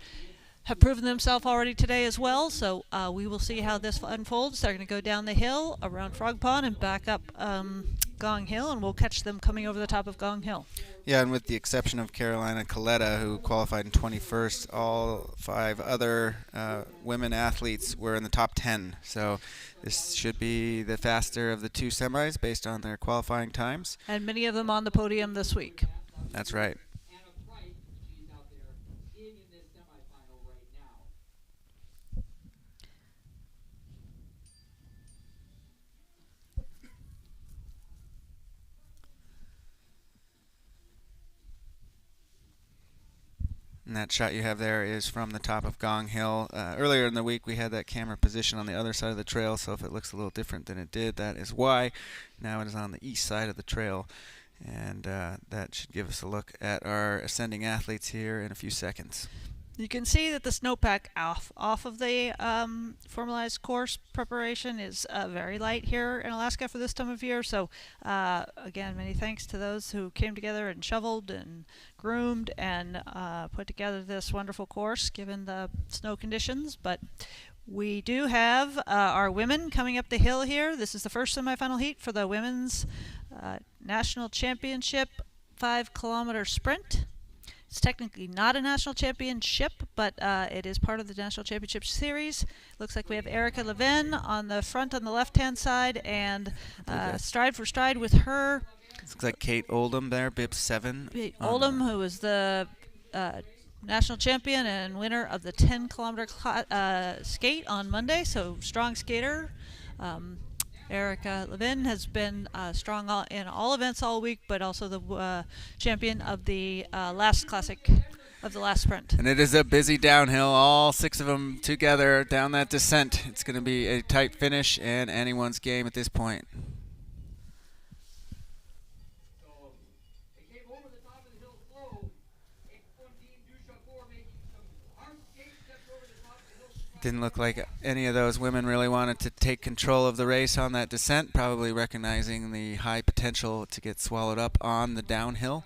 have proven themselves already today as well. So we will see how this unfolds. They're going to go down the hill around Frog Pond and back up Gong Hill, and we'll catch them coming over the top of Gong Hill. Yeah, and with the exception of Carolina Coletta, who qualified in 21st, all 5 other women athletes were in the top 10. So this should be the faster of the 2 semis based on their qualifying times. And many of them on the podium this week. That's right. And that shot you have there is from the top of Gong Hill. Earlier in the week, we had that camera position on the other side of the trail, so if it looks a little different than it did, that is why. Now it is on the east side of the trail, and that should give us a look at our ascending athletes here in a few seconds. You can see that the snowpack off of the formalized course preparation is very light here in Alaska for this time of year. So again, many thanks to those who came together and shoveled and groomed and put together this wonderful course given the snow conditions. But we do have our women coming up the hill here. This is the first semifinal heat for the women's national championship 5-kilometer sprint. It's technically not a national championship, but it is part of the national championship series. Looks like we have Erica Levin on the front on the left-hand side, and stride for stride with her. Looks like Kate Oldham there, bib 7. Oldham, who was the national champion and winner of the 10-kilometer skate on Monday, so strong skater. Erica Levin has been strong in all events all week, but also the champion of the last classic of the last sprint. And it is a busy downhill, all 6 of them together down that descent. It's going to be a tight finish and anyone's game at this point. Didn't look like any of those women really wanted to take control of the race on that descent, probably recognizing the high potential to get swallowed up on the downhill.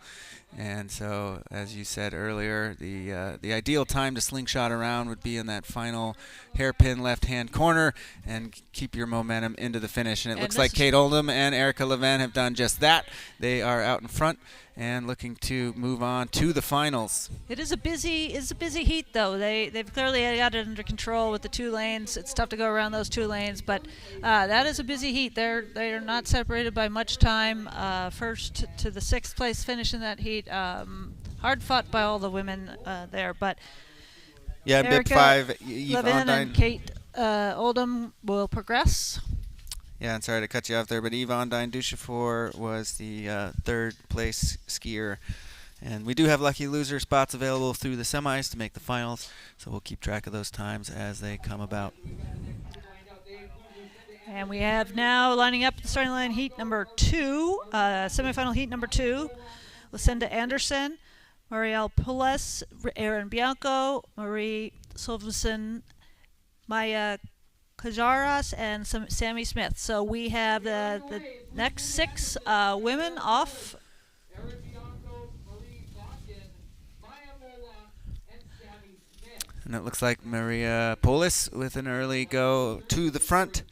And so, as you said earlier, the ideal time to slingshot around would be in that final hairpin left-hand corner and keep your momentum into the finish. And it looks like Kate Oldham and Erica Levin have done just that. They are out in front and looking to move on to the finals. It's a busy heat, though. They've clearly got it under control with the 2 lanes. It's tough to go around those 2 lanes, but that is a busy heat. They are not separated by much time. First to the 6th place finish in that heat. Hard fought by all the women there, but yeah, Erica bib 5, Levin and Kate Oldham will progress. Yeah, and sorry to cut you off there, but Eve Ondine Duchefort was the 3rd place skier. And we do have lucky loser spots available through the semis to make the finals, so we'll keep track of those times as they come about. And we have now lining up the starting line heat number 2, semifinal heat number 2. Lucinda Anderson, Marielle Pules, Erin Bianco, Marie Silverson, Maya Kajaras, and Sammy Smith. So we have the next 6 women off. And it looks like Maria Polis with an early go to the front.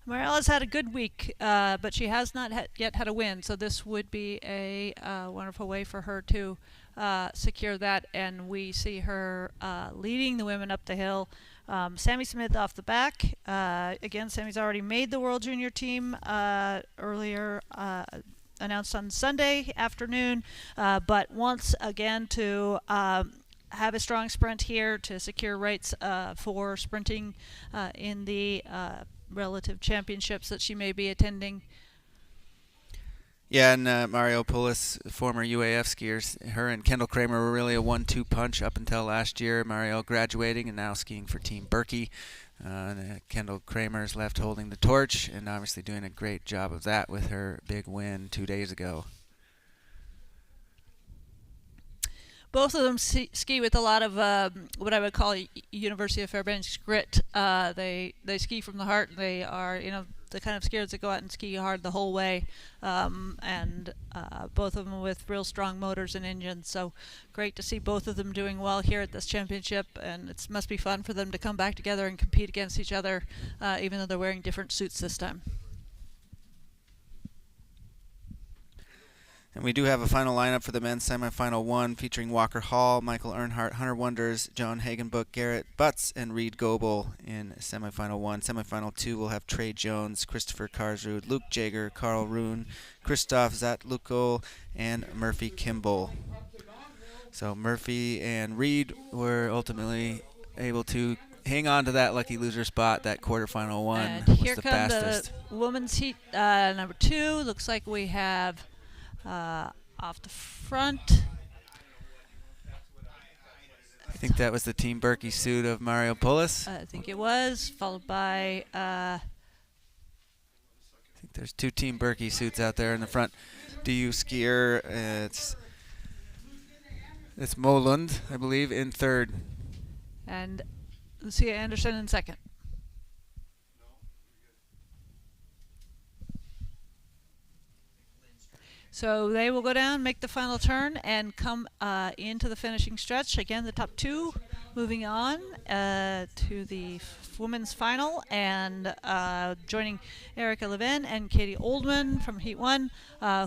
Marielle has had a good week, but she has not yet had a win, so this would be a wonderful way for her to secure that, and we see her leading the women up the hill. Sammy Smith off the back. Again, Sammy's already made the World Junior team earlier, announced on Sunday afternoon, but wants again to have a strong sprint here to secure rights for sprinting in the relative championships that she may be attending. Yeah, and Mario Poulos, former UAF skiers, her and Kendall Kramer were really a 1-2 punch up until last year. Mario graduating and now skiing for Team Berkey. Kendall Kramer's left holding the torch and obviously doing a great job of that with her big win 2 days ago. Both of them ski with a lot of what I would call University of Fairbanks grit. They ski from the heart. They are, the kind of skiers that go out and ski hard the whole way, and both of them with real strong motors and engines. So great to see both of them doing well here at this championship, and it must be fun for them to come back together and compete against each other, even though they're wearing different suits this time. And we do have a final lineup for the men's semifinal 1 featuring Walker Hall, Michael Earnhardt, Hunter Wonders, John Hagenbuch, Garrett Butts, and Reed Goebel in semifinal 1. Semifinal 2 will have Trey Jones, Christopher Karsrud, Luke Jager, Carl Roon, Christoph Zatlukol, and Murphy Kimball. So Murphy and Reed were ultimately able to hang on to that lucky loser spot. That quarterfinal 1 and was here the come fastest. the women's heat number 2. Looks like we have off the front. I think that was the Team Berkey suit of Mario Pulis. I think it was, followed by I think there's 2 Team Berkey suits out there in the front. DU skier, it's Molund, I believe, in 3rd. and Lucia Anderson in 2nd. So they will go down, make the final turn, and come into the finishing stretch. Again, the top 2 moving on to the women's final, and joining Erica Levin and Katie Oldman from Heat 1.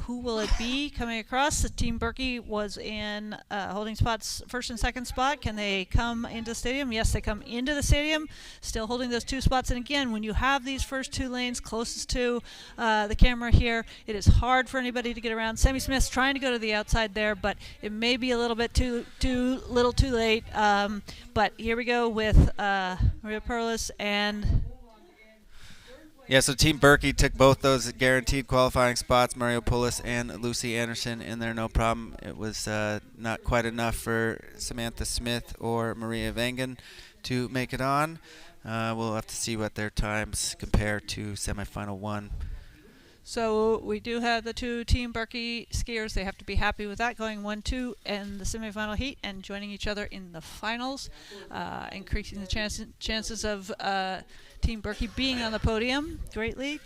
Who will it be coming across? The Team Berkey was in holding spots, 1st and 2nd spot. Can they come into the stadium? Yes, they come into the stadium, still holding those 2 spots. And again, when you have these first 2 lanes closest to the camera here, it is hard for anybody to get around. Sammy Smith's trying to go to the outside there, but it may be a little bit too late. But here we go with Maria Perlis and... Yeah, so Team Berkey took both those guaranteed qualifying spots, Mario Pulis and Lucy Anderson, in there, no problem. It was not quite enough for Samantha Smith or Maria Vangen to make it on. We'll have to see what their times compare to semifinal 1. So we do have the 2 Team Berkey skiers. They have to be happy with that, going 1-2 in the semifinal heat and joining each other in the finals, increasing the chances of Team Berkey being on the podium greatly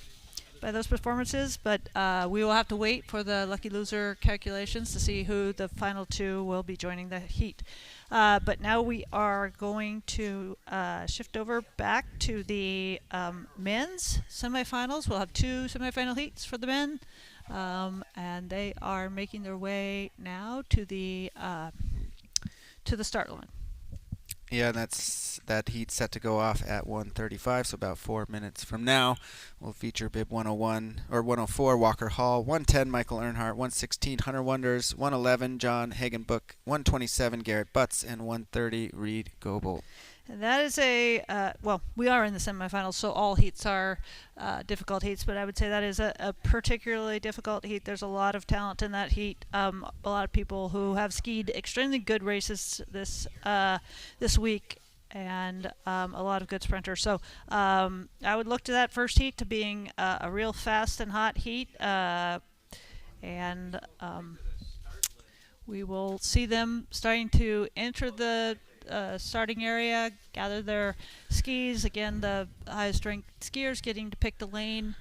by those performances. But we will have to wait for the lucky loser calculations to see who the final 2 will be joining the heat. But now we are going to shift over back to the men's semifinals. We'll have 2 semifinal heats for the men, and they are making their way now to the start line. Yeah, that heat set to go off at 1:35, so about 4 minutes from now. We'll feature bib 101 or 104 Walker Hall, 110 Michael Earnhardt, 116 Hunter Wonders, 111 John Hagenbuch, 127 Garrett Butts, and 130 Reed Goebel. And that is well, we are in the semifinals, so all heats are difficult heats, but I would say that is a particularly difficult heat. There's a lot of talent in that heat. A lot of people who have skied extremely good races this week, and a lot of good sprinters. So I would look to that first heat to being a real fast and hot heat, and we will see them starting to enter the starting area, gather their skis. Again, the highest ranked skiers getting to pick the lane.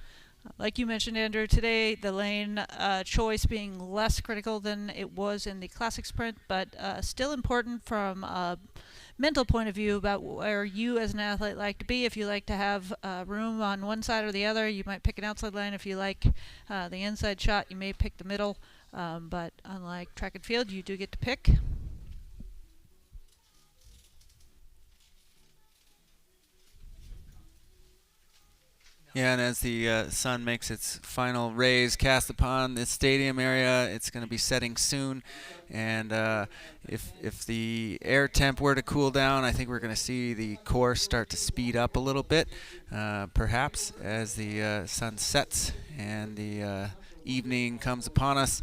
Like you mentioned, Andrew, today the lane choice being less critical than it was in the classic sprint, but still important from a mental point of view about where you as an athlete like to be. If you like to have room on one side or the other, you might pick an outside lane. If you like the inside shot, you may pick the middle. But unlike track and field, you do get to pick. Yeah, and as the sun makes its final rays cast upon this stadium area, it's going to be setting soon. And if the air temp were to cool down, I think we're going to see the course start to speed up a little bit, perhaps, as the sun sets and the evening comes upon us.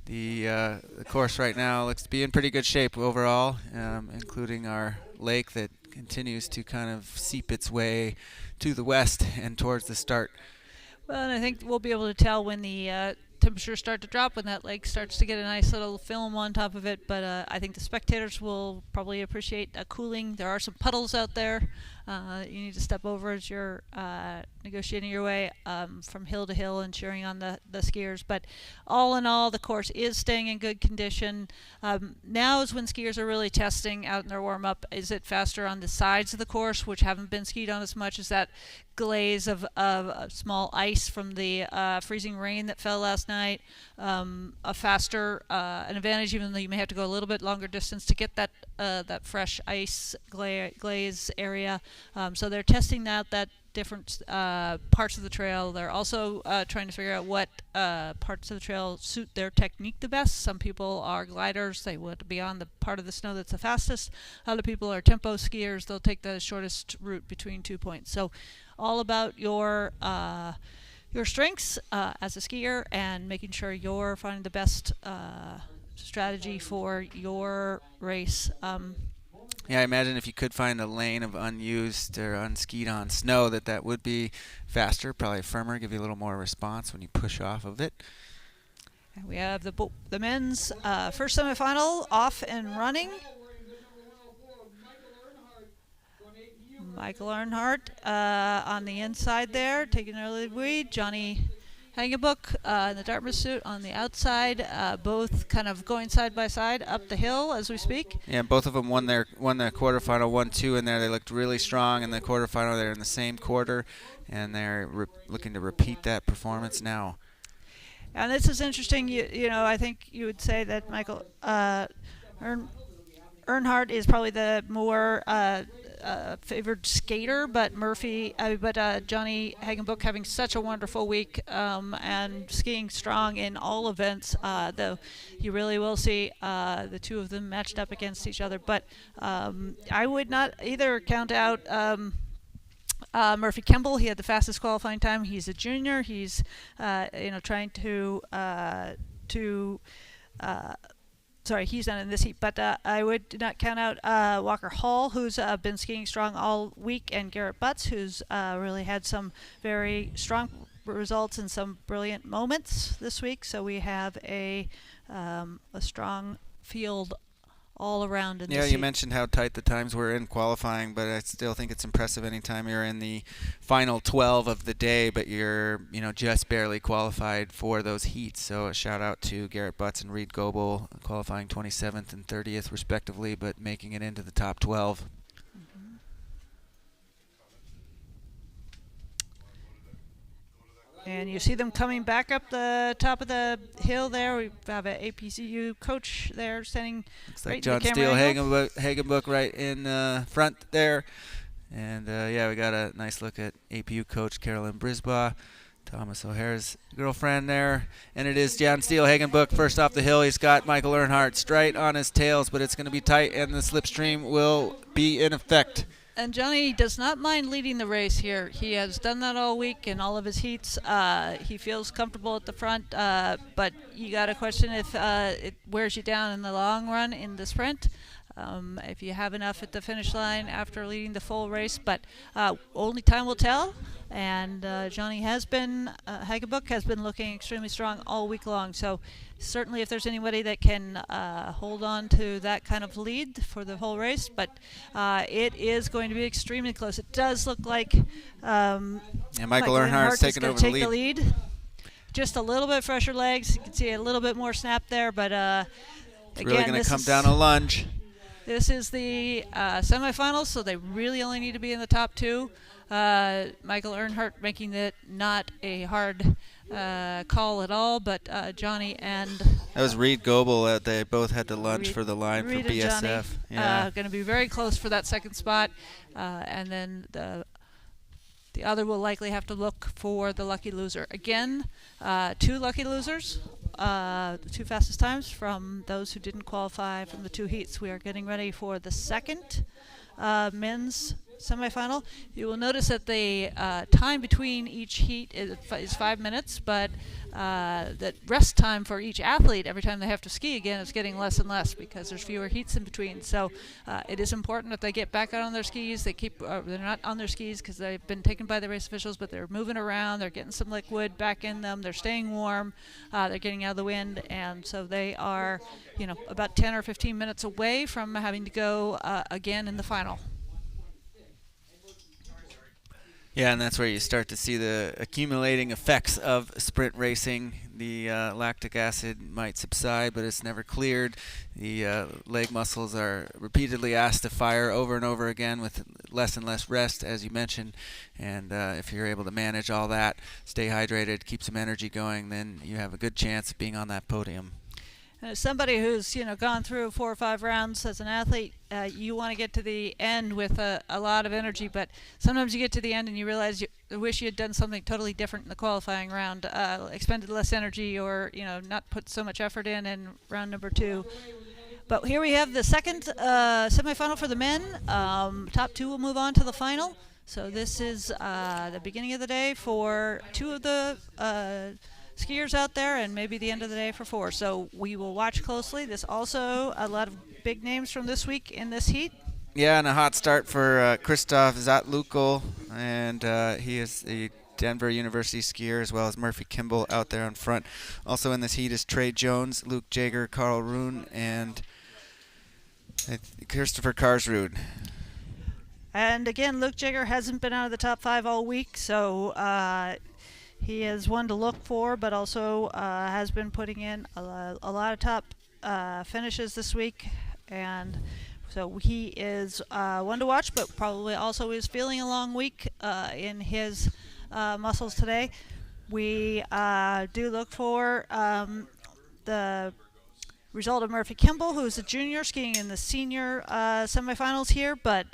The course right now looks to be in pretty good shape overall, including our lake that continues to kind of seep its way to the west and towards the start. Well, and I think we'll be able to tell when the temperatures start to drop, when that lake starts to get a nice little film on top of it. But I think the spectators will probably appreciate cooling. There are some puddles out there, you need to step over as you're negotiating your way from hill to hill and cheering on the skiers. But all in all, the course is staying in good condition. Now is when skiers are really testing out in their warm-up. Is it faster on the sides of the course, which haven't been skied on as much? Is that glaze of small ice from the freezing rain that fell last night a faster an advantage, even though you may have to go a little bit longer distance to get that fresh ice glaze area. So they're testing that different parts of the trail. They're also trying to figure out what parts of the trail suit their technique the best. Some people are gliders. They want to be on the part of the snow that's the fastest. Other people are tempo skiers. They'll take the shortest route between 2 points. So all about your strengths as a skier and making sure you're finding the best strategy for your race. Yeah, I imagine if you could find a lane of unused or unskied on snow, that would be faster, probably firmer, give you a little more response when you push off of it. And we have the men's first semifinal off and running. Michael Earnhardt on the inside there, taking an early lead. Johnny Hagenbook in the Dartmouth suit on the outside, both kind of going side by side up the hill as we speak. Yeah, both of them won their quarterfinal 1-2 in there. They looked really strong in the quarterfinal. They're in the same quarter, and they're looking to repeat that performance now. And this is interesting. You know, I think you would say that Michael Earnhardt is probably the more favored skater, but Johnny Hagenbook having such a wonderful week and skiing strong in all events. Though you really will see the two of them matched up against each other. But I would not either count out Murphy Kemble. He had the fastest qualifying time. He's a junior. He's trying to sorry, he's not in this heat, but I would not count out Walker Hall, who's been skiing strong all week, and Garrett Butts, who's really had some very strong results and some brilliant moments this week. So we have a strong field all around in this Yeah, heat. you mentioned how tight the times were in qualifying, but I still think it's impressive anytime you're in the final 12 of the day, but you're just barely qualified for those heats. So a shout out to Garrett Butts and Reed Goebel, qualifying 27th and 30th respectively, but making it into the top 12. And you see them coming back up the top of the hill there. We have an APCU coach there standing Looks right like in the John camera Steele angle. Hagenbook right in front there. And yeah, we got a nice look at APU coach Carolyn Brisbaugh, Thomas O'Hare's girlfriend there. And it is John Steele Hagenbook first off the hill. He's got Michael Earnhardt straight on his tails, but it's going to be tight, and the slipstream will be in effect. And Johnny does not mind leading the race here. He has done that all week in all of his heats. He feels comfortable at the front, but you got to question if it wears you down in the long run in the sprint. If you have enough at the finish line after leading the full race, but only time will tell. And Johnny Hagenbook has been looking extremely strong all week long. So certainly if there's anybody that can hold on to that kind of lead for the whole race, but it is going to be extremely close. It does look like Michael Earnhardt's taking over the lead. Just a little bit fresher legs. You can see a little bit more snap there, but it's really going to come down a lunge. This is the semifinals, so they really only need to be in the top two. Michael Earnhardt making it not a hard call at all, but Johnny and... That was Reed Goebel. They both had to lunge for the line Reed for BSF. And Johnny, going to be very close for that second spot. And then the other will likely have to look for the lucky loser. Again, two lucky losers. The two fastest times from those who didn't qualify from the two heats. We are getting ready for the second men's semifinal. You will notice that the time between each heat is 5 minutes, but that rest time for each athlete every time they have to ski again is getting less and less because there's fewer heats in between. So it is important that they get back out on their skis. They're not on their skis because they've been taken by the race officials, but they're moving around. They're getting some liquid back in them. They're staying warm. They're getting out of the wind, and so they are, about 10 or 15 minutes away from having to go again in the final. Yeah, and that's where you start to see the accumulating effects of sprint racing. The lactic acid might subside, but it's never cleared. The leg muscles are repeatedly asked to fire over and over again with less and less rest, as you mentioned. And if you're able to manage all that, stay hydrated, keep some energy going, then you have a good chance of being on that podium. As somebody who's gone through 4 or 5 rounds as an athlete, you want to get to the end with a lot of energy, but sometimes you get to the end and you realize you wish you had done something totally different in the qualifying round, expended less energy, or not put so much effort in round number 2. But here we have the second semifinal for the men. Top 2 will move on to the final. So this is the beginning of the day for 2 of the skiers out there, and maybe the end of the day for 4. So we will watch closely. There's also a lot of big names from this week in this heat. Yeah, and a hot start for Christoph Zatlukol, and he is the Denver University skier, as well as Murphy Kimball out there on front. Also in this heat is Trey Jones, Luke Jager, Carl Rune, and Christopher Karsrud. And again, Luke Jager hasn't been out of the top 5 all week, so he is one to look for, but also has been putting in a lot of top finishes this week. And so he is one to watch, but probably also is feeling a long week in his muscles today. We do look for the result of Murphy Kimball, who is a junior skiing in the senior semifinals here, but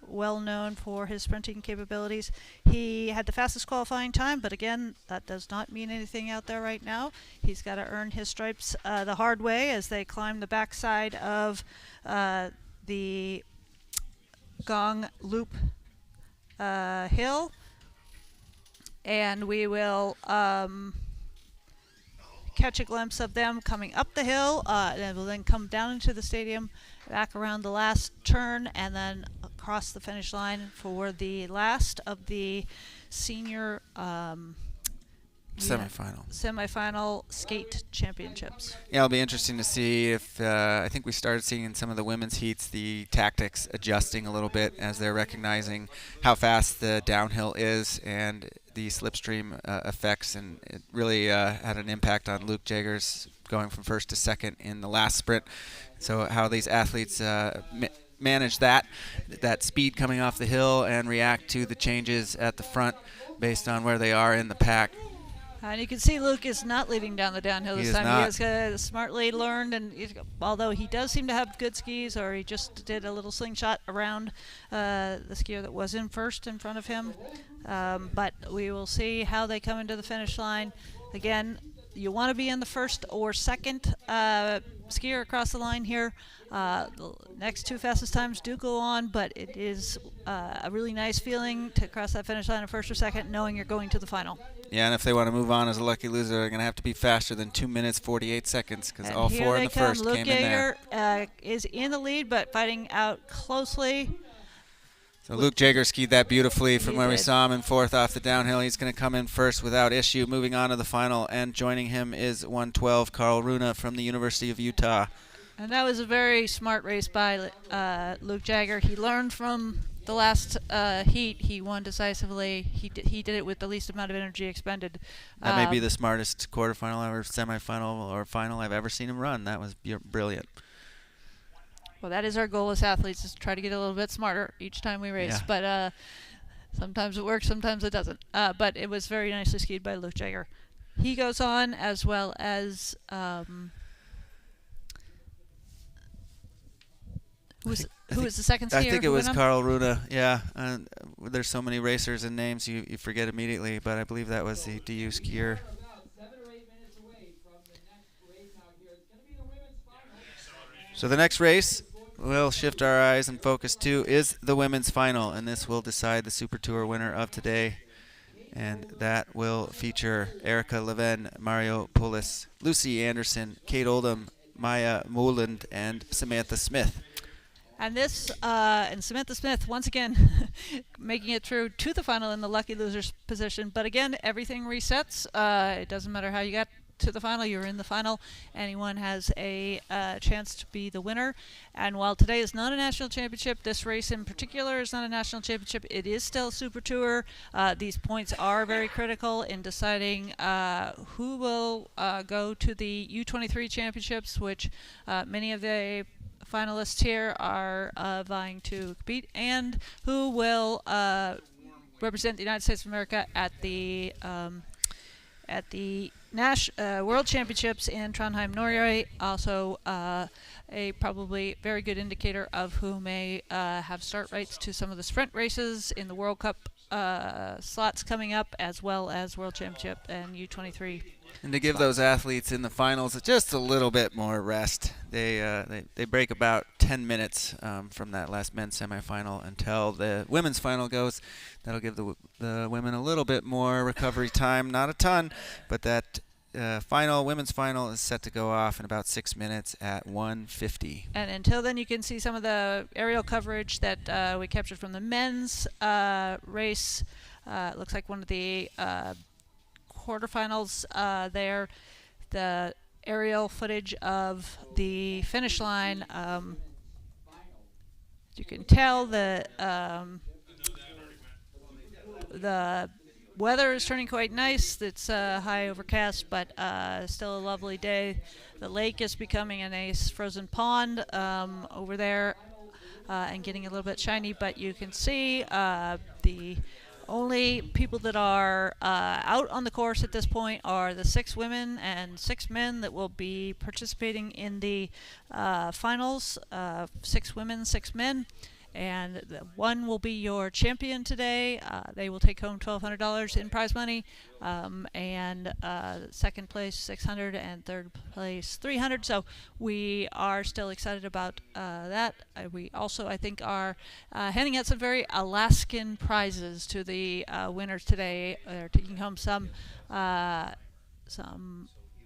well known for his sprinting capabilities. He had the fastest qualifying time, but again, that does not mean anything out there right now. He's got to earn his stripes the hard way as they climb the backside of the Gong Loop hill. And we will catch a glimpse of them coming up the hill, and will then come down into the stadium, back around the last turn, and then across the finish line for the last of the senior semifinal skate championships. Yeah, it'll be interesting to see if I think we started seeing in some of the women's heats the tactics adjusting a little bit as they're recognizing how fast the downhill is and the slipstream effects, and it really had an impact on Luke Jager's going from first to second in the last sprint. So how these athletes manage that speed coming off the hill and react to the changes at the front based on where they are in the pack. And you can see Luke is not leading down the downhill this time. He has smartly learned, and although he does seem to have good skis, or he just did a little slingshot around the skier that was in first in front of him. But we will see how they come into the finish line. Again, you want to be in the first or second skier across the line here. The next 2 fastest times do go on, but it is a really nice feeling to cross that finish line in first or second, knowing you're going to the final. Yeah, and if they want to move on as a lucky loser, they're going to have to be faster than 2 minutes 48 seconds, because all 4 in the first Luke came in there. Jager is in the lead, but fighting out closely. So Luke Jager skied that beautifully from where we saw him in fourth off the downhill. He's going to come in first without issue. Moving on to the final, and joining him is 112 Carl Rune from the University of Utah. And that was a very smart race by Luke Jager. He learned from the last heat. He won decisively. He did it with the least amount of energy expended. That may be the smartest quarterfinal or semifinal or final I've ever seen him run. That was brilliant. Well, that is our goal as athletes, is to try to get a little bit smarter each time we race. Yeah. But sometimes it works, sometimes it doesn't. But it was very nicely skied by Luke Jager. He goes on, as well as who was the second skier? I think it was Carl Rune. Yeah, there's so many racers and names you forget immediately, but I believe that was the DU skier. So the next race we'll shift our eyes and focus to is the women's final, and this will decide the Super Tour winner of today. And that will feature Erica Leven, Mario Poulos, Lucy Anderson, Kate Oldham, Maya Moland, and Samantha Smith. And Samantha Smith, once again, making it through to the final in the lucky loser's position. But again, everything resets. It doesn't matter how you got to the final, you're in the final. Anyone has a chance to be the winner. And while today is not a national championship, this race in particular is not a national championship. It is still Super Tour. These points are very critical in deciding who will go to the U23 championships, which many of the finalists here are vying to compete, and who will represent the United States of America at the World Championships in Trondheim, Norway. Also, a probably very good indicator of who may have start rights to some of the sprint races in the World Cup slots coming up, as well as World Championship and U23. And to give those athletes in the finals just a little bit more rest, they break about 10 minutes from that last men's semifinal until the women's final goes. That'll give the women a little bit more recovery time, not a ton, but that women's final is set to go off in about 6 minutes at 1:50. And until then, you can see some of the aerial coverage that we captured from the men's race. It looks like one of the quarterfinals there. The aerial footage of the finish line. You can tell the weather is turning quite nice. It's high overcast, but still a lovely day. The lake is becoming a nice frozen pond over there and getting a little bit shiny, but you can see the only people that are out on the course at this point are the 6 women and 6 men that will be participating in the finals. 6 women, 6 men. And one will be your champion today. They will take home $1,200 in prize money, and second place $600, and third place $300. So we are still excited about that. We also, I think, are handing out some very Alaskan prizes to the winners today. They're taking home some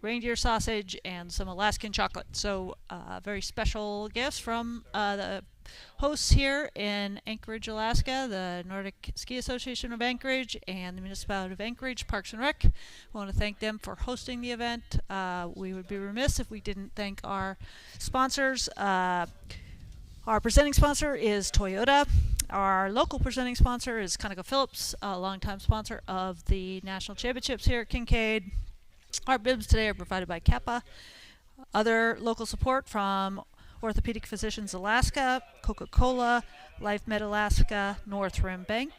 reindeer sausage and some Alaskan chocolate. So very special gifts from the hosts here in Anchorage, Alaska, the Nordic Ski Association of Anchorage and the Municipality of Anchorage Parks and Rec. I want to thank them for hosting the event. We would be remiss if we didn't thank our sponsors. Our presenting sponsor is Toyota. Our local presenting sponsor is ConocoPhillips, a longtime sponsor of the National Championships here at Kincaid. Our bibs today are provided by Kappa. Other local support from Orthopedic Physicians Alaska, Coca-Cola, LifeMed Alaska, North Rim Bank,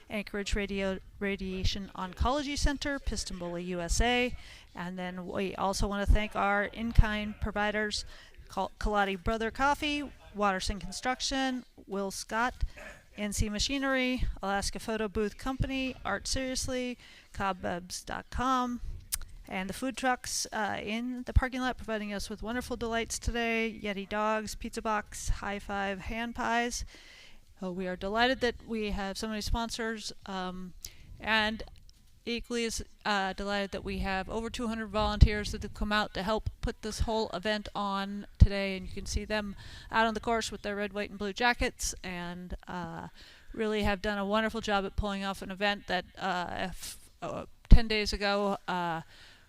Anchorage Radiation Oncology Center, Piston USA, and then we also want to thank our in-kind providers, Kaladi Brother Coffee, Watterson Construction, Will Scott, NC Machinery, Alaska Photo Booth Company, Art Seriously, Cobwebs.com, and the food trucks in the parking lot providing us with wonderful delights today. Yeti Dogs, Pizza Box, High Five Hand Pies. We are delighted that we have so many sponsors, and equally as delighted that we have over 200 volunteers that have come out to help put this whole event on today. And you can see them out on the course with their red, white, and blue jackets, and really have done a wonderful job at pulling off an event that 10 days ago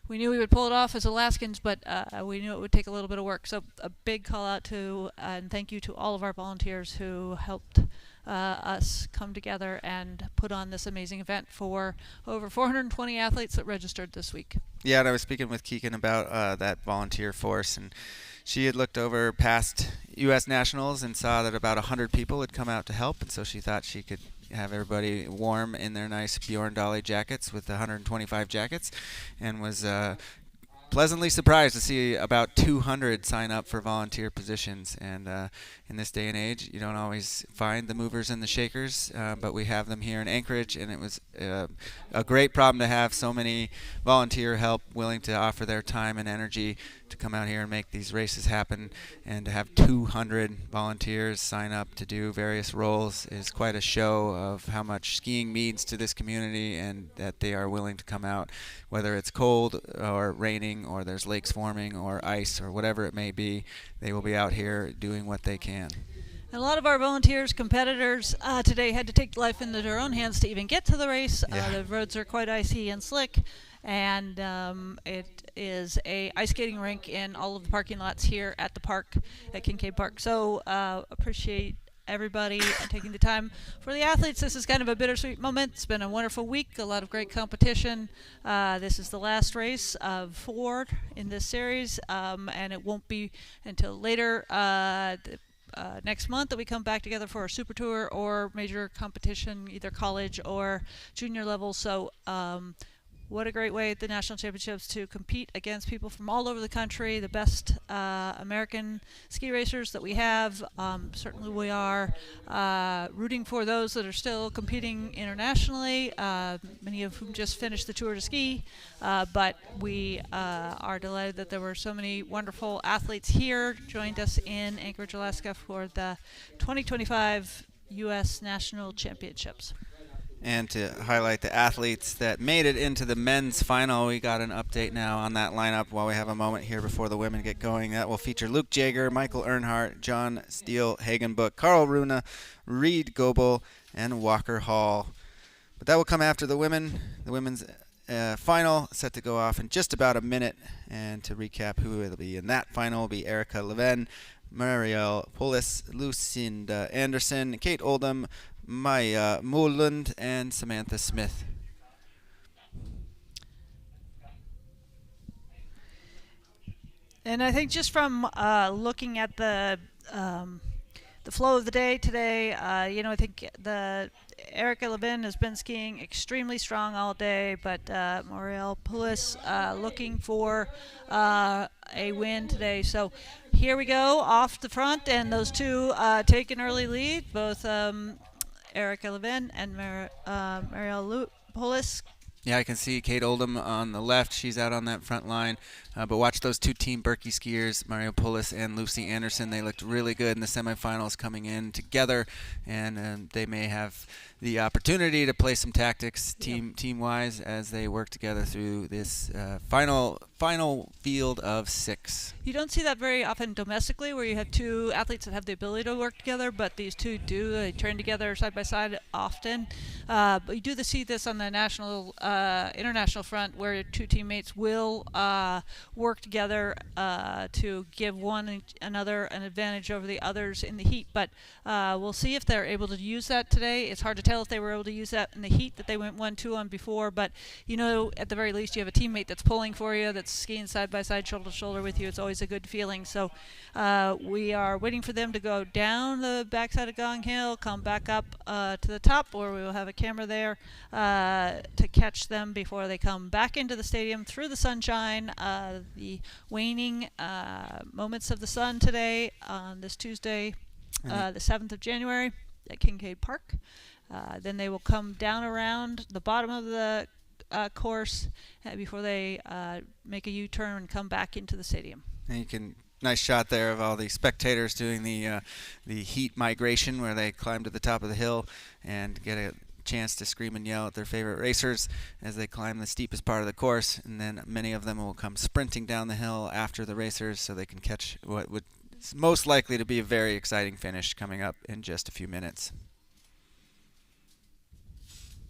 we knew we would pull it off as Alaskans, but we knew it would take a little bit of work. So a big call out to and thank you to all of our volunteers who helped us come together and put on this amazing event for over 420 athletes that registered this week. Yeah, and I was speaking with Keegan about that volunteer force, and she had looked over past U.S. Nationals and saw that about 100 people had come out to help, and so she thought she could have everybody warm in their nice Bjorn Dolly jackets with 125 jackets, and was pleasantly surprised to see about 200 sign up for volunteer positions. And in this day and age, you don't always find the movers and the shakers, but we have them here in Anchorage, and it was a great problem to have so many volunteer help willing to offer their time and energy to come out here and make these races happen. And to have 200 volunteers sign up to do various roles is quite a show of how much skiing means to this community, and that they are willing to come out, whether it's cold or raining or there's lakes forming or ice or whatever it may be. They will be out here doing what they can. A lot of our volunteers, competitors today had to take life into their own hands to even get to the race. Yeah. The roads are quite icy and slick, and it is a ice skating rink in all of the parking lots here at the park at Kincaid Park. So appreciate everybody taking the time. For the athletes, this is kind of a bittersweet moment. It's been a wonderful week, a lot of great competition. This is the last race of 4 in this series, and it won't be until later next month that we come back together for a super tour or major competition, either college or junior level. So what a great way at the national championships to compete against people from all over the country, the best American ski racers that we have. Certainly we are rooting for those that are still competing internationally, many of whom just finished the Tour de Ski, but we are delighted that there were so many wonderful athletes here, joined us in Anchorage, Alaska for the 2025 U.S. National Championships. And to highlight the athletes that made it into the men's final, we got an update now on that lineup while we have a moment here before the women get going. That will feature Luke Jager, Michael Earnhardt, John Steele Hagenbuch, Carl Runa, Reed Goebel, and Walker Hall. But that will come after the women. The women's final set to go off in just about a minute. And to recap who will be in that final will be Erica Leven, Marielle Polis, Lucinda Anderson, Kate Oldham, Maya Moreland, and Samantha Smith. And I think just from looking at the flow of the day today, I think Erica Levin has been skiing extremely strong all day, but Marielle Poulis looking for a win today. So here we go off the front, and those two take an early lead, both Erica Levin and Marielle Poulis. Yeah, I can see Kate Oldham on the left. She's out on that front line. But watch those two Team Berkey skiers, Mario Poulis and Lucy Anderson. They looked really good in the semifinals coming in together, and they may have the opportunity to play some tactics team-wise as they work together through this final field of 6. You don't see that very often domestically, where you have two athletes that have the ability to work together, but these two do. They train together side by side often. But you do see this on the international front, where two teammates will work together to give one another an advantage over the others in the heat. But we'll see if they're able to use that today. It's hard to tell if they were able to use that in the heat that they went 1-2 on before, but at the very least you have a teammate that's pulling for you, that's skiing side by side, shoulder to shoulder with you. It's always a good feeling. So we are waiting for them to go down the backside of Gong Hill, come back up to the top, where we will have a camera there to catch them before they come back into the stadium through the sunshine. The waning moments of the sun today on this Tuesday, the 7th of January at Kincaid Park. Then they will come down around the bottom of the course before they make a U-turn and come back into the stadium. And nice shot there of all the spectators doing the heat migration, where they climb to the top of the hill and get a chance to scream and yell at their favorite racers as they climb the steepest part of the course. And then many of them will come sprinting down the hill after the racers, so they can catch what would most likely to be a very exciting finish coming up in just a few minutes.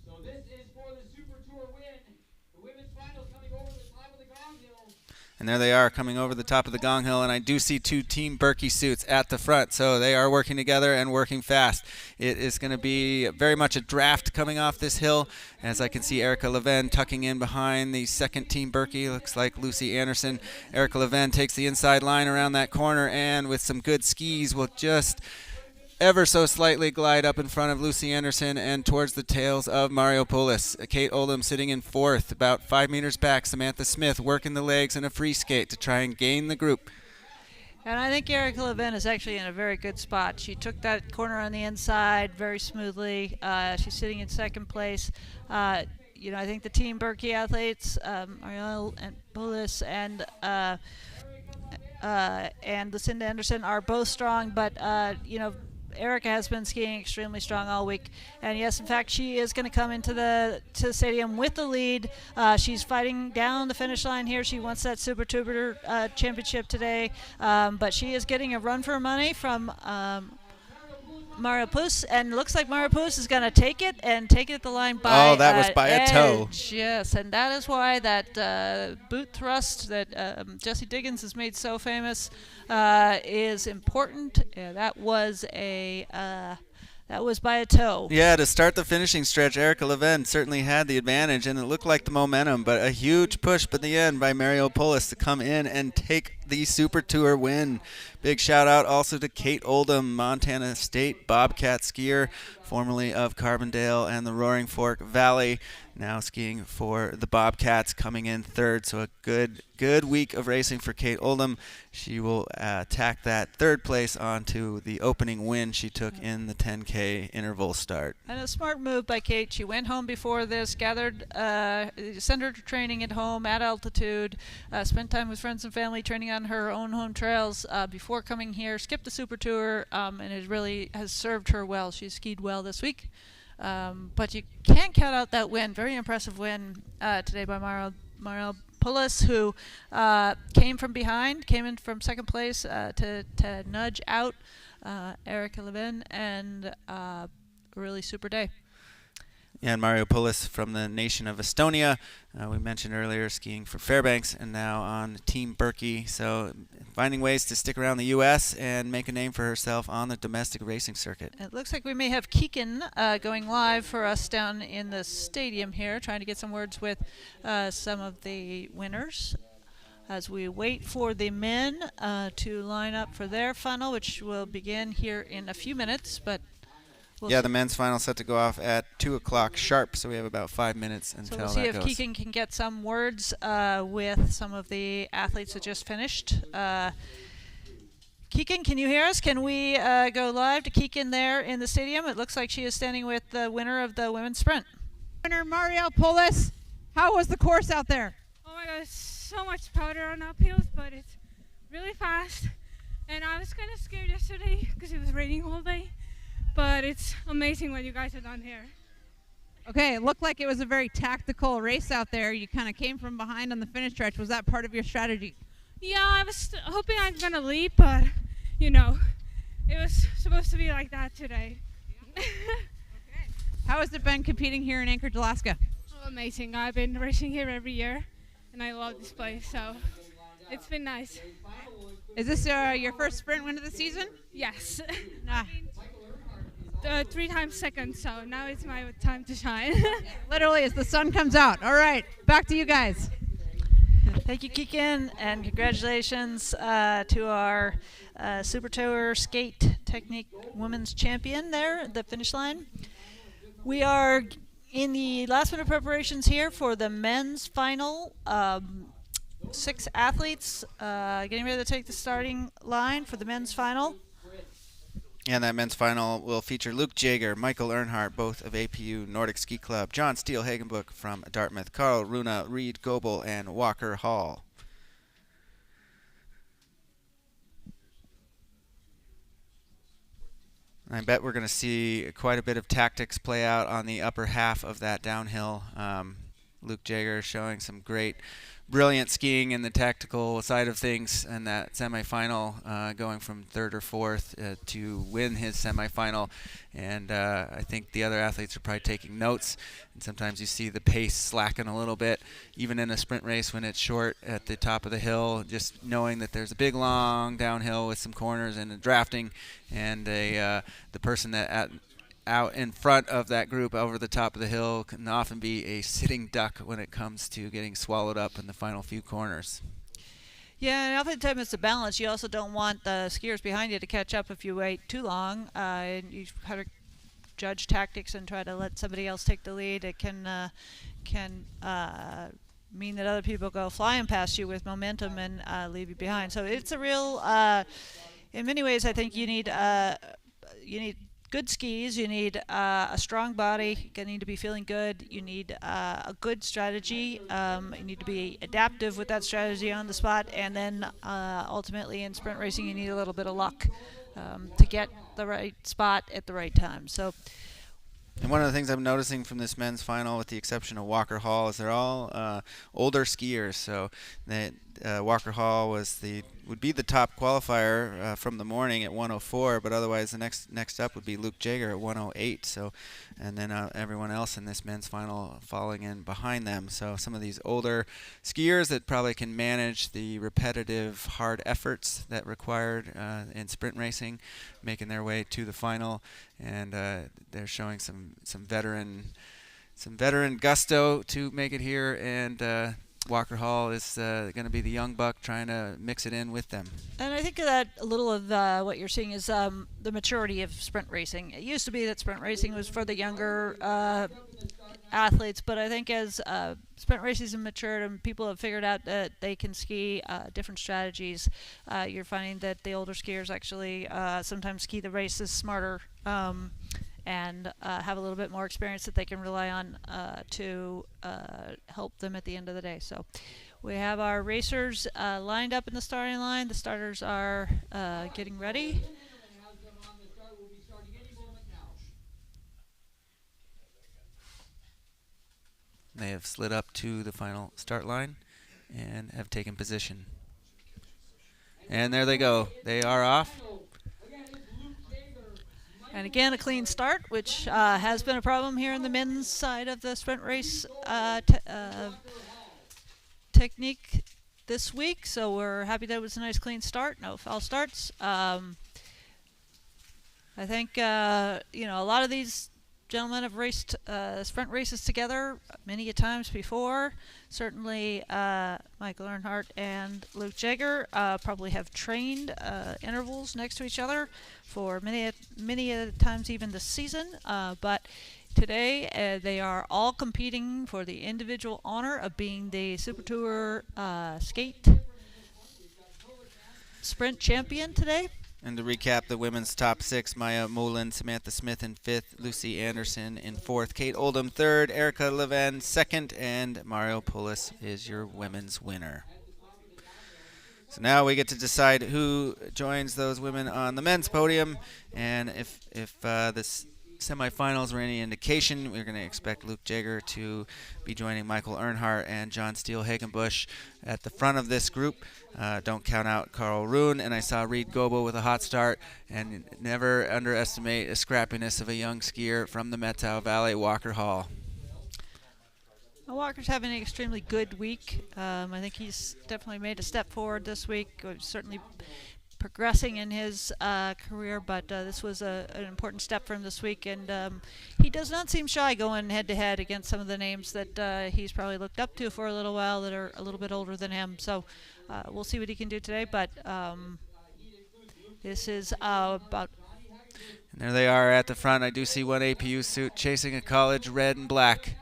So this is for the Super Tour win. The women's finals coming over the top of the Gong Hill. And there they are coming over the top of the Gong Hill, and I do see two Team Berkey suits at the front, so they are working together and working fast. It is going to be very much a draft coming off this hill, as I can see Erica Leven tucking in behind the second Team Berkey. Looks like Lucy Anderson. Erica Leven takes the inside line around that corner, and with some good skis will just ever so slightly glide up in front of Lucy Anderson and towards the tails of Mario Poulis. Kate Oldham sitting in 4th, about 5 meters back. Samantha Smith working the legs in a free skate to try and gain the group. And I think Erica Levin is actually in a very good spot. She took that corner on the inside very smoothly. She's sitting in 2nd place. I think the Team Berkey athletes, Marielle and Poulis and Lucinda Anderson, are both strong, but Erica has been skiing extremely strong all week, and yes, in fact, she is going to come into the stadium with the lead. She's fighting down the finish line here. She wants that Super Tuber championship today, but she is getting a run for her money from Mario Puss, and looks like Mario Puss is going to take it at the line by Oh, that was by a toe. edge. Yes, and that is why that boot thrust that Jesse Diggins has made so famous is important. That was by a toe. Yeah, to start the finishing stretch, Erica Levin certainly had the advantage, and it looked like the momentum, but a huge push in the end by Mario Polis to come in and take the Super Tour win. Big shout out also to Kate Oldham, Montana State Bobcat skier, formerly of Carbondale and the Roaring Fork Valley, now skiing for the Bobcats, coming in third. So a good week of racing for Kate Oldham. She will tack that third place onto the opening win she took in the 10K interval start. And a smart move by Kate. She went home before this, sent her to training at home at altitude, spent time with friends and family training on her own home trails before coming here, skipped the Super Tour, and it really has served her well. She's skied well this week. But you can't count out that win. Very impressive win today by Mario Pulis, who came in from second place to nudge out Erica Levin, and a really super day. Yeah, and Mario Pulis from the nation of Estonia. We mentioned earlier skiing for Fairbanks and now on Team Berkey. So finding ways to stick around the U.S. and make a name for herself on the domestic racing circuit. It looks like we may have Keegan going live for us down in the stadium here, trying to get some words with some of the winners as we wait for the men to line up for their final, which will begin here in a few minutes. But the men's final set to go off at 2 o'clock sharp, so we have about 5 minutes until that goes. So we'll see if Keegan can get some words with some of the athletes that just finished. Keegan, can you hear us? Can we go live to Keegan there in the stadium? It looks like she is standing with the winner of the women's sprint. Winner Mario Pulis, how was the course out there? Oh my god, so much powder on uphills, but it's really fast. And I was kind of scared yesterday because it was raining all day. But it's amazing what you guys have done here. Okay, it looked like it was a very tactical race out there. You kind of came from behind on the finish stretch. Was that part of your strategy? Yeah, I was hoping I was going to lead, but, it was supposed to be like that today. Okay. How has it been competing here in Anchorage, Alaska? Oh, amazing. I've been racing here every year, and I love this place, so it's been nice. Is this your first sprint win of the season? Yes. Nah. 3 times second, so now it's my time to shine. Literally as the sun comes out. All right, back to you guys. Thank you, Keegan, and congratulations to our Super Tour Skate Technique Women's Champion there at the finish line. We are in the last minute preparations here for the men's final. 6 athletes getting ready to take the starting line for the men's final. And that men's final will feature Luke Jaeger, Michael Earnhardt, both of APU Nordic Ski Club, John Steele Hagenbuch from Dartmouth, Carl Runa, Reed Goebel, and Walker Hall. I bet we're going to see quite a bit of tactics play out on the upper half of that downhill. Luke Jaeger showing some brilliant skiing in the tactical side of things, and that semifinal going from 3rd or 4th to win his semifinal. And I think the other athletes are probably taking notes, and sometimes you see the pace slacken a little bit, even in a sprint race when it's short at the top of the hill, just knowing that there's a big long downhill with some corners and a drafting, and the person that out in front of that group over the top of the hill can often be a sitting duck when it comes to getting swallowed up in the final few corners. Yeah, and oftentimes it's a balance. You also don't want the skiers behind you to catch up if you wait too long. And you have to judge tactics and try to let somebody else take the lead. It can mean that other people go flying past you with momentum and leave you behind. So it's a real, in many ways, I think you need good skis, you need a strong body, you need to be feeling good, you need a good strategy, you need to be adaptive with that strategy on the spot, and then ultimately in sprint racing you need a little bit of luck to get the right spot at the right time. So. And one of the things I'm noticing from this men's final, with the exception of Walker Hall, is they're all older skiers. So Walker Hall would be the top qualifier from the morning at 104, but otherwise the next up would be Luke Jaeger at 108. So, and then everyone else in this men's final falling in behind them. So some of these older skiers that probably can manage the repetitive hard efforts that required in sprint racing, making their way to the final, and they're showing some veteran gusto to make it here, and Walker Hall is going to be the young buck trying to mix it in with them. And I think that a little of what you're seeing is the maturity of sprint racing. It used to be that sprint racing was for the younger athletes, but I think as sprint racing has matured and people have figured out that they can ski different strategies, you're finding that the older skiers actually sometimes ski the races smarter and have a little bit more experience that they can rely on to help them at the end of the day. So we have our racers lined up in the starting line. The starters are getting ready. They have slid up to the final start line and have taken position. And there they go. They are off. And again, a clean start, which has been a problem here in the men's side of the sprint race technique this week. So we're happy that it was a nice clean start, no foul starts. I think a lot of these gentlemen have raced sprint races together many a times before. Certainly Michael Earnhardt and Luke Jaeger probably have trained intervals next to each other for many times even this season. But today they are all competing for the individual honor of being the Super Tour skate sprint champion today. And to recap the women's top six: Maya Mullen, Samantha Smith in fifth, Lucy Anderson in fourth, Kate Oldham third, Erica Leven second, and Mario Poulos is your women's winner. So now we get to decide who joins those women on the men's podium, and if this semifinals were any indication, we're going to expect Luke Jaeger to be joining Michael Earnhardt and John Steele Hagenbusch at the front of this group. Don't count out Carl Rune, and I saw Reed Goebel with a hot start, and never underestimate the scrappiness of a young skier from the Methow Valley, Walker Hall. Walker's having an extremely good week. I think he's definitely made a step forward this week, certainly progressing in his career, but this was an important step for him this week, and he does not seem shy going head-to-head against some of the names that he's probably looked up to for a little while that are a little bit older than him. So we'll see what he can do today, but this is about... And there they are at the front. I do see one APU suit chasing a college, red and black.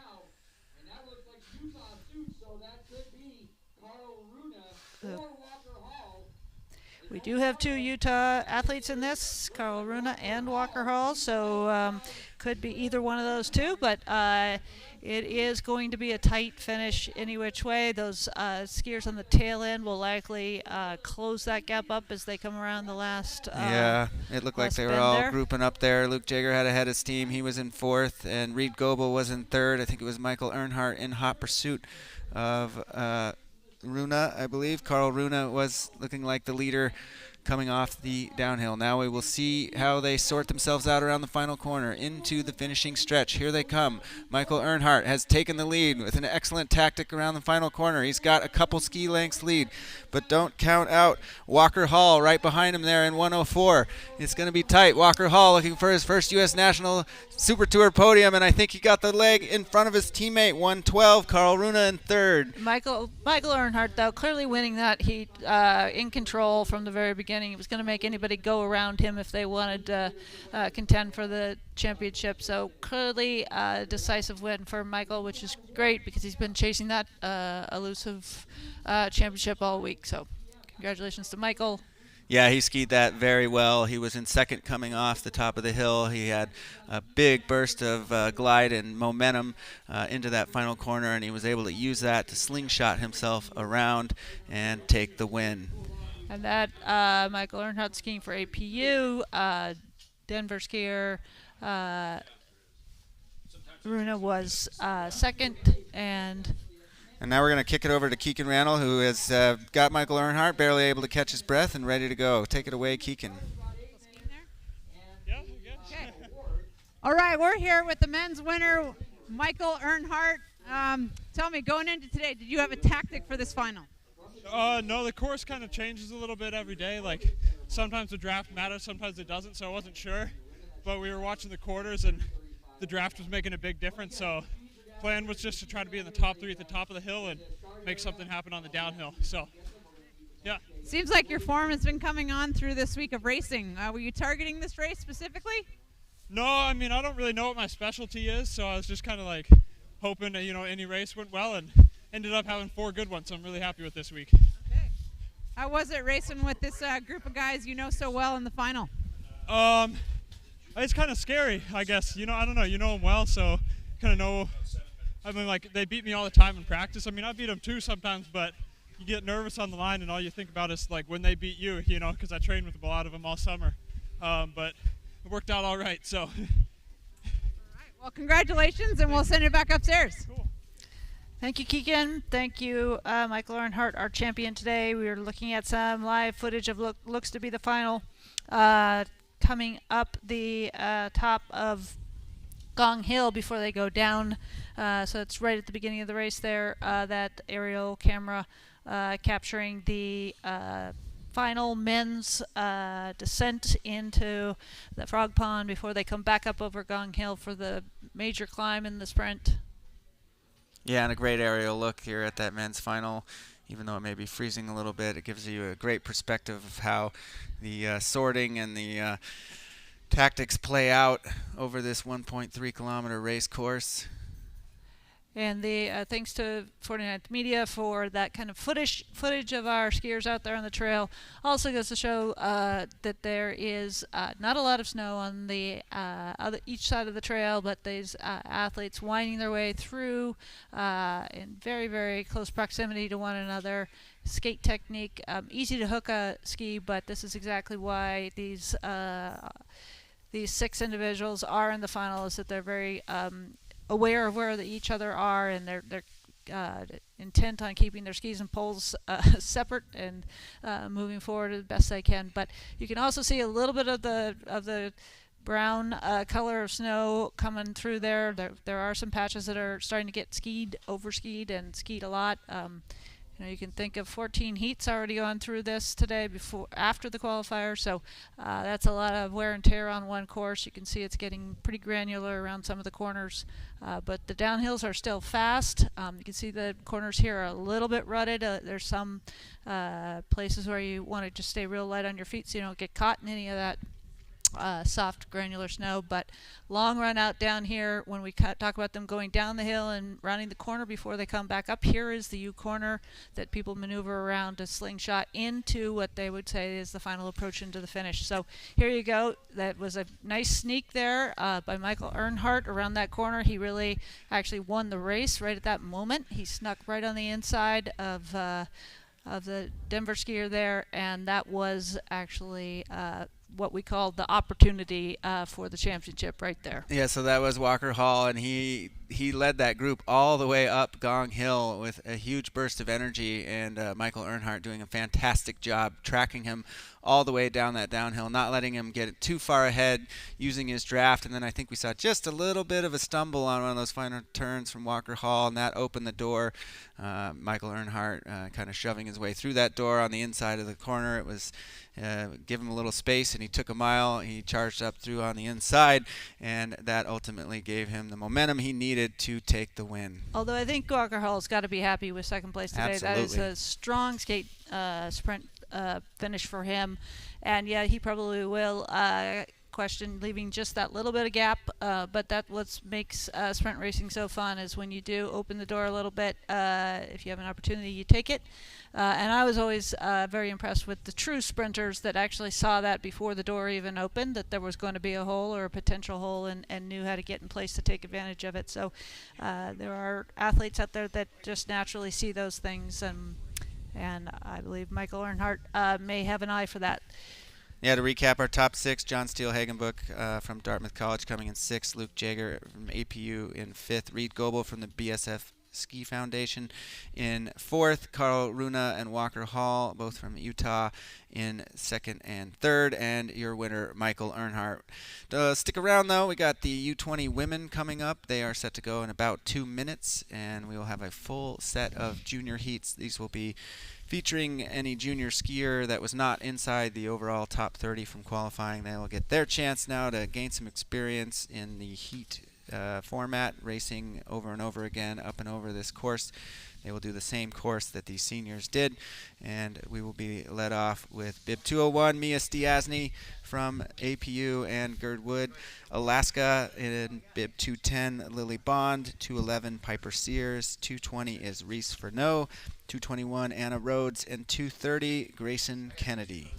We do have two Utah athletes in this, Carl Runa and Walker Hall, so could be either one of those two, but it is going to be a tight finish any which way. Those skiers on the tail end will likely close that gap up as they come around the last yeah, it looked like they were all grouping up there. Luke Jaeger had ahead of steam. He was in fourth, and Reed Goebel was in third. I think it was Michael Earnhardt in hot pursuit of Runa, I believe. Carl Runa was looking like the leader coming off the downhill. Now we will see how they sort themselves out around the final corner into the finishing stretch. Here they come. Michael Earnhardt has taken the lead with an excellent tactic around the final corner. He's got a couple ski lengths lead, but don't count out Walker Hall right behind him there in 104. It's going to be tight. Walker Hall looking for his first U.S. National Super Tour podium, and I think he got the leg in front of his teammate, 112, Carl Runa in third. Michael Earnhardt, though, clearly winning that heat in control from the very beginning. It was going to make anybody go around him if they wanted to contend for the championship. So clearly a decisive win for Michael, which is great because he's been chasing that elusive championship all week. So congratulations to Michael. Yeah, he skied that very well. He was in second coming off the top of the hill. He had a big burst of glide and momentum into that final corner, and he was able to use that to slingshot himself around and take the win. And that Michael Earnhardt skiing for APU, Denver skier Runa was second, and And now we're going to kick it over to Keegan Randall, who has got Michael Earnhardt, barely able to catch his breath and ready to go. Take it away, Keegan. Okay. All right, we're here with the men's winner, Michael Earnhardt. Tell me, going into today, did you have a tactic for this final? No, the course kind of changes a little bit every day. Like sometimes the draft matters, sometimes it doesn't, so I wasn't sure. But we were watching the quarters and the draft was making a big difference, so plan was just to try to be in the top 3 at the top of the hill and make something happen on the downhill. So, yeah. Seems like your form has been coming on through this week of racing. Were you targeting this race specifically? No, I mean, I don't really know what my specialty is, so I was just kind of like hoping that, any race went well and ended up having 4 good ones, so I'm really happy with this week. Okay. How was it racing with this group of guys you know so well in the final? It's kind of scary, I guess. I don't know. You know them well, so kind of know. I mean, like, they beat me all the time in practice. I mean, I beat them too sometimes, but you get nervous on the line, and all you think about is, like, when they beat you, because I trained with a lot of them all summer. But it worked out all right, so. All right. Well, congratulations, and we'll send it back upstairs. Cool. Thank you, Keegan. Thank you, Michael Earnhardt, our champion today. We were looking at some live footage of looks to be the final. Coming up the top of Gong Hill before they go down. So it's right at the beginning of the race there, that aerial camera capturing the final men's descent into the frog pond before they come back up over Gong Hill for the major climb in the sprint. Yeah, and a great aerial look here at that men's final. Even though it may be freezing a little bit, it gives you a great perspective of how the sorting and the tactics play out over this 1.3 kilometer race course. And the thanks to 49th Media for that kind of footage of our skiers out there on the trail. Also goes to show that there is not a lot of snow on the each side of the trail, but these athletes winding their way through in very, very close proximity to one another. Skate technique, easy to hook a ski, but this is exactly why these 6 individuals are in the final, is that they're very aware of where each other are, and they're intent on keeping their skis and poles separate and moving forward as best they can. But you can also see a little bit of the brown color of snow coming through there. There are some patches that are starting to get overskied and skied a lot. You can think of 14 heats already gone through this today after the qualifier, so that's a lot of wear and tear on one course. You can see it's getting pretty granular around some of the corners, but the downhills are still fast. You can see the corners here are a little bit rutted. There's some places where you want to just stay real light on your feet so you don't get caught in any of that soft granular snow. But long run out down here, when we talk about them going down the hill and rounding the corner before they come back up, here is the U corner that people maneuver around to slingshot into what they would say is the final approach into the finish. So here you go. That was a nice sneak there by Michael Earnhardt around that corner. He really actually won the race right at that moment. He snuck right on the inside of the Denver skier there, and that was actually what we call the opportunity for the championship right there. Yeah, so that was Walker Hall, and he led that group all the way up Gong Hill with a huge burst of energy, and Michael Earnhardt doing a fantastic job tracking him all the way down that downhill, not letting him get too far ahead, using his draft. And then I think we saw just a little bit of a stumble on one of those final turns from Walker Hall, and that opened the door. Michael Earnhardt kind of shoving his way through that door on the inside of the corner. It was give him a little space, and he took a mile. He charged up through on the inside, and that ultimately gave him the momentum he needed to take the win. Although I think Walker Hall's got to be happy with second place today. Absolutely. That is a strong skate sprint finish for him, and yeah, he probably will question leaving just that little bit of gap, but that's what makes sprint racing so fun, is when you do open the door a little bit. If you have an opportunity, you take it. And I was always very impressed with the true sprinters that actually saw that before the door even opened, that there was going to be a hole or a potential hole, and knew how to get in place to take advantage of it. So there are athletes out there that just naturally see those things, and I believe Michael Earnhardt may have an eye for that. Yeah, to recap our top 6, John Steele Hagenbook from Dartmouth College coming in 6th, Luke Jager from APU in 5th, Reed Goebel from the BSF Ski Foundation. In fourth, Carl Runa and Walker Hall, both from Utah, in second and third, and your winner, Michael Earnhardt. Stick around, though. We got the U20 women coming up. They are set to go in about 2 minutes, and we will have a full set of junior heats. These will be featuring any junior skier that was not inside the overall top 30 from qualifying. They will get their chance now to gain some experience in the heat format, racing over and over again up and over this course. They will do the same course that the seniors did, and we will be led off with bib 201, Mia Stiasny from APU and Girdwood, Alaska. In bib 210, Lily Bond. 211, Piper Sears. 220 is Reese Furneaux. 221, Anna Rhodes, and 230, Grayson Kennedy.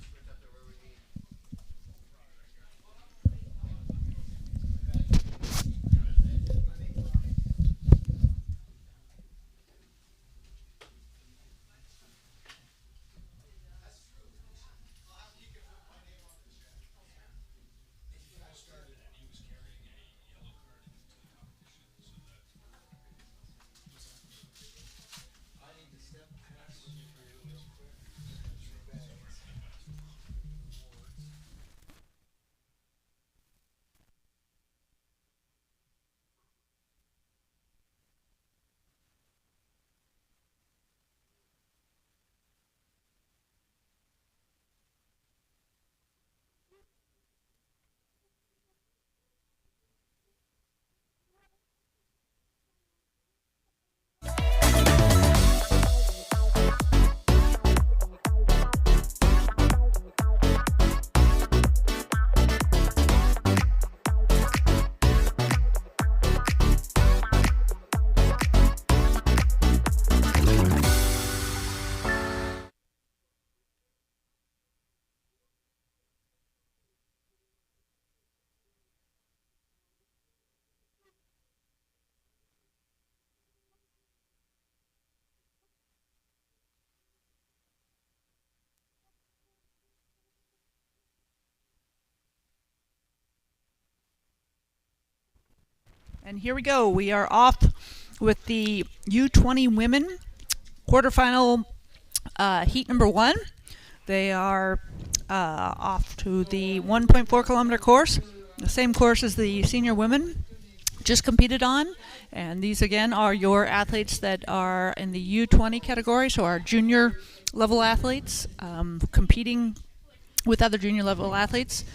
And here we go. We are off with the U20 women quarterfinal heat number 1. They are off to the 1.4 kilometer course, the same course as the senior women just competed on. And these again are your athletes that are in the U20 category, so our junior level athletes competing with other junior level athletes.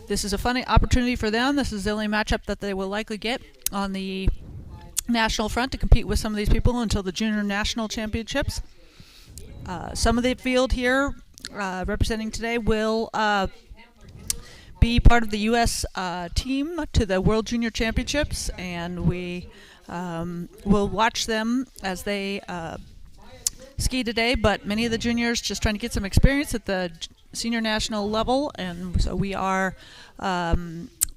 This is a fun opportunity for them. This is the only matchup that they will likely get on the national front to compete with some of these people until the junior national championships. Some of the field here representing today will be part of the U.S. Team to the World Junior Championships, and we will watch them as they ski today, but many of the juniors just trying to get some experience at the senior national level, and so we are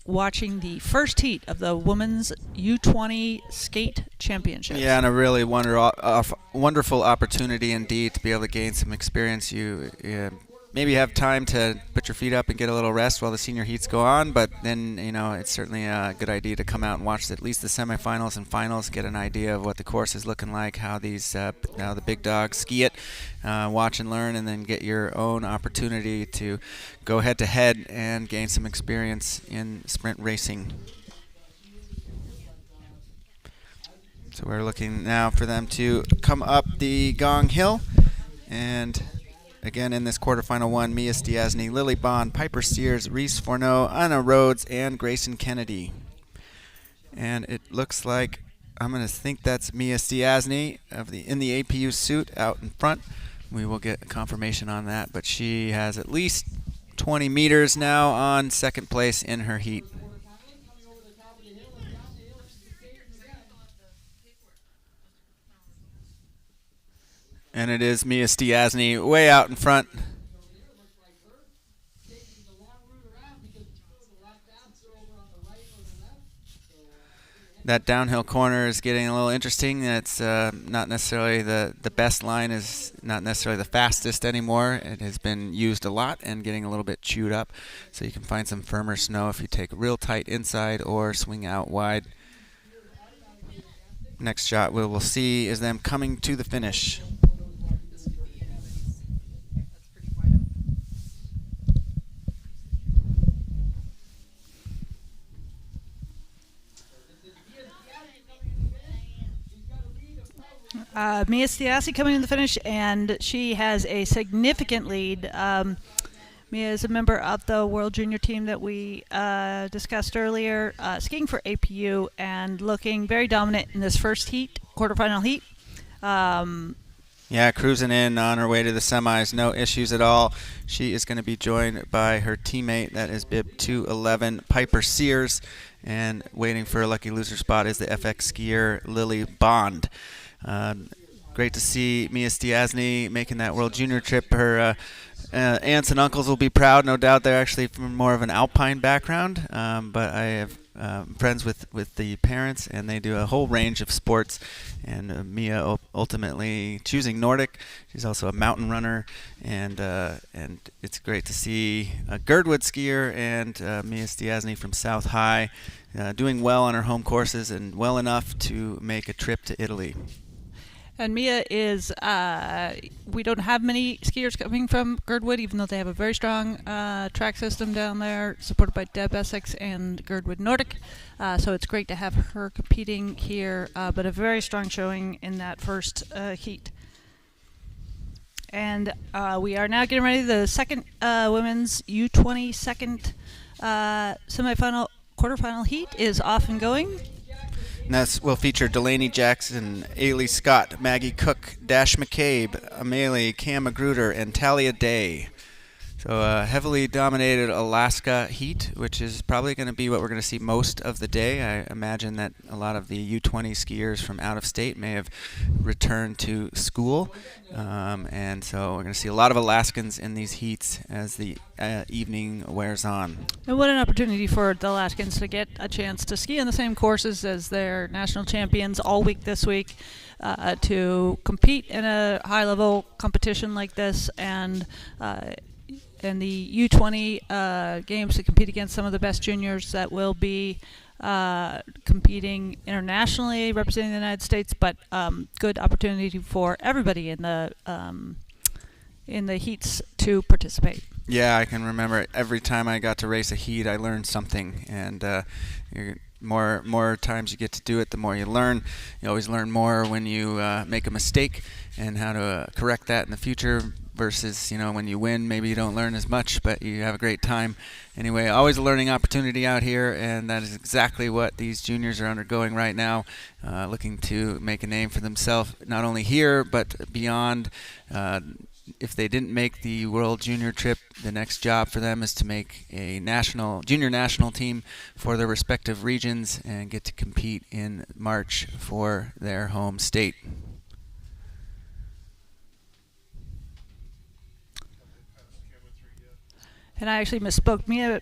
watching the first heat of the Women's U20 Skate Championships. Yeah, and a really wonderful opportunity indeed to be able to gain some experience. You maybe have time to put your feet up and get a little rest while the senior heats go on, but then, you know, it's certainly a good idea to come out and watch at least the semifinals and finals, get an idea of what the course is looking like, how these how the big dogs ski it, watch and learn, and then get your own opportunity to go head-to-head and gain some experience in sprint racing. So we're looking now for them to come up the Gong Hill, and again, in this quarterfinal 1, Mia Stiasny, Lily Bond, Piper Sears, Reese Furneaux, Anna Rhodes, and Grayson Kennedy. And it looks like, I'm going to think that's Mia Stiasny in the APU suit out in front. We will get a confirmation on that, but she has at least 20 meters now on second place in her heat. And it is Mia Stiasny way out in front. That downhill corner is getting a little interesting. It's not necessarily the best line, is not necessarily the fastest anymore. It has been used a lot and getting a little bit chewed up. So you can find some firmer snow if you take real tight inside or swing out wide. next shot we'll see is them coming to the finish. Mia Stiasi coming in the finish, and she has a significant lead. Mia is a member of the World Junior team that we discussed earlier, skiing for APU and looking very dominant in this first heat, quarterfinal heat. Yeah, cruising in on her way to the semis, no issues at all. She is going to be joined by her teammate, that is bib 211, Piper Sears, and waiting for a lucky loser spot is the FX skier Lily Bond. Great to see Mia Stiasny making that World Junior trip. Her aunts and uncles will be proud, no doubt. They're actually from more of an alpine background, but I have friends with the parents, and they do a whole range of sports. And Mia ultimately choosing Nordic. She's also a mountain runner, and it's great to see a Girdwood skier and Mia Stiasny from South High doing well on her home courses and well enough to make a trip to Italy. And Mia is, we don't have many skiers coming from Girdwood, even though they have a very strong track system down there, supported by Deb Essex and Girdwood Nordic. So it's great to have her competing here, but a very strong showing in that first heat. And we are now getting ready. The second women's U20 second semifinal quarterfinal heat is off and going. And that will feature Delaney Jackson, Ailey Scott, Maggie Cook, Dash McCabe, Amelie, Cam Magruder, and Talia Day. So heavily dominated Alaska heat, which is probably going to be what we're going to see most of the day. I imagine that a lot of the U20 skiers from out of state may have returned to school. And so we're going to see a lot of Alaskans in these heats as the evening wears on. And what an opportunity for the Alaskans to get a chance to ski on the same courses as their national champions all week this week, to compete in a high-level competition like this, and the U20 games to compete against some of the best juniors that will be competing internationally, representing the United States, but good opportunity for everybody in the heats to participate. Yeah, I can remember every time I got to race a heat, I learned something, and more times you get to do it, the more you learn. You always learn more when you make a mistake and how to correct that in the future. Versus, when you win, maybe you don't learn as much, but you have a great time. Anyway, always a learning opportunity out here, and that is exactly what these juniors are undergoing right now, looking to make a name for themselves, not only here, but beyond. If they didn't make the World Junior trip, the next job for them is to make a junior national team for their respective regions and get to compete in March for their home state. And I actually misspoke. Mia,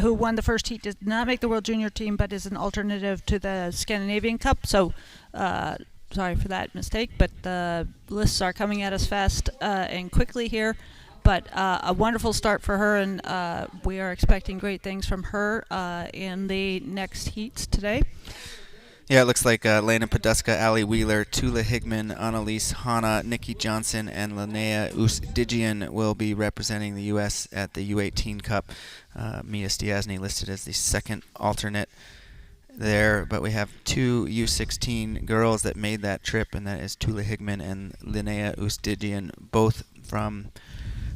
who won the first heat, did not make the World Junior team, but is an alternative to the Scandinavian Cup. So, sorry for that mistake. But the lists are coming at us fast and quickly here. But a wonderful start for her, and we are expecting great things from her in the next heats today. Yeah, it looks like Lena Poduska, Allie Wheeler, Tula Higman, Annalise Hanna, Nikki Johnson, and Linnea Usdigian will be representing the U.S. at the U18 Cup. Mia Stiasny listed as the second alternate there, but we have two U16 girls that made that trip, and that is Tula Higman and Linnea Usdigian, both from,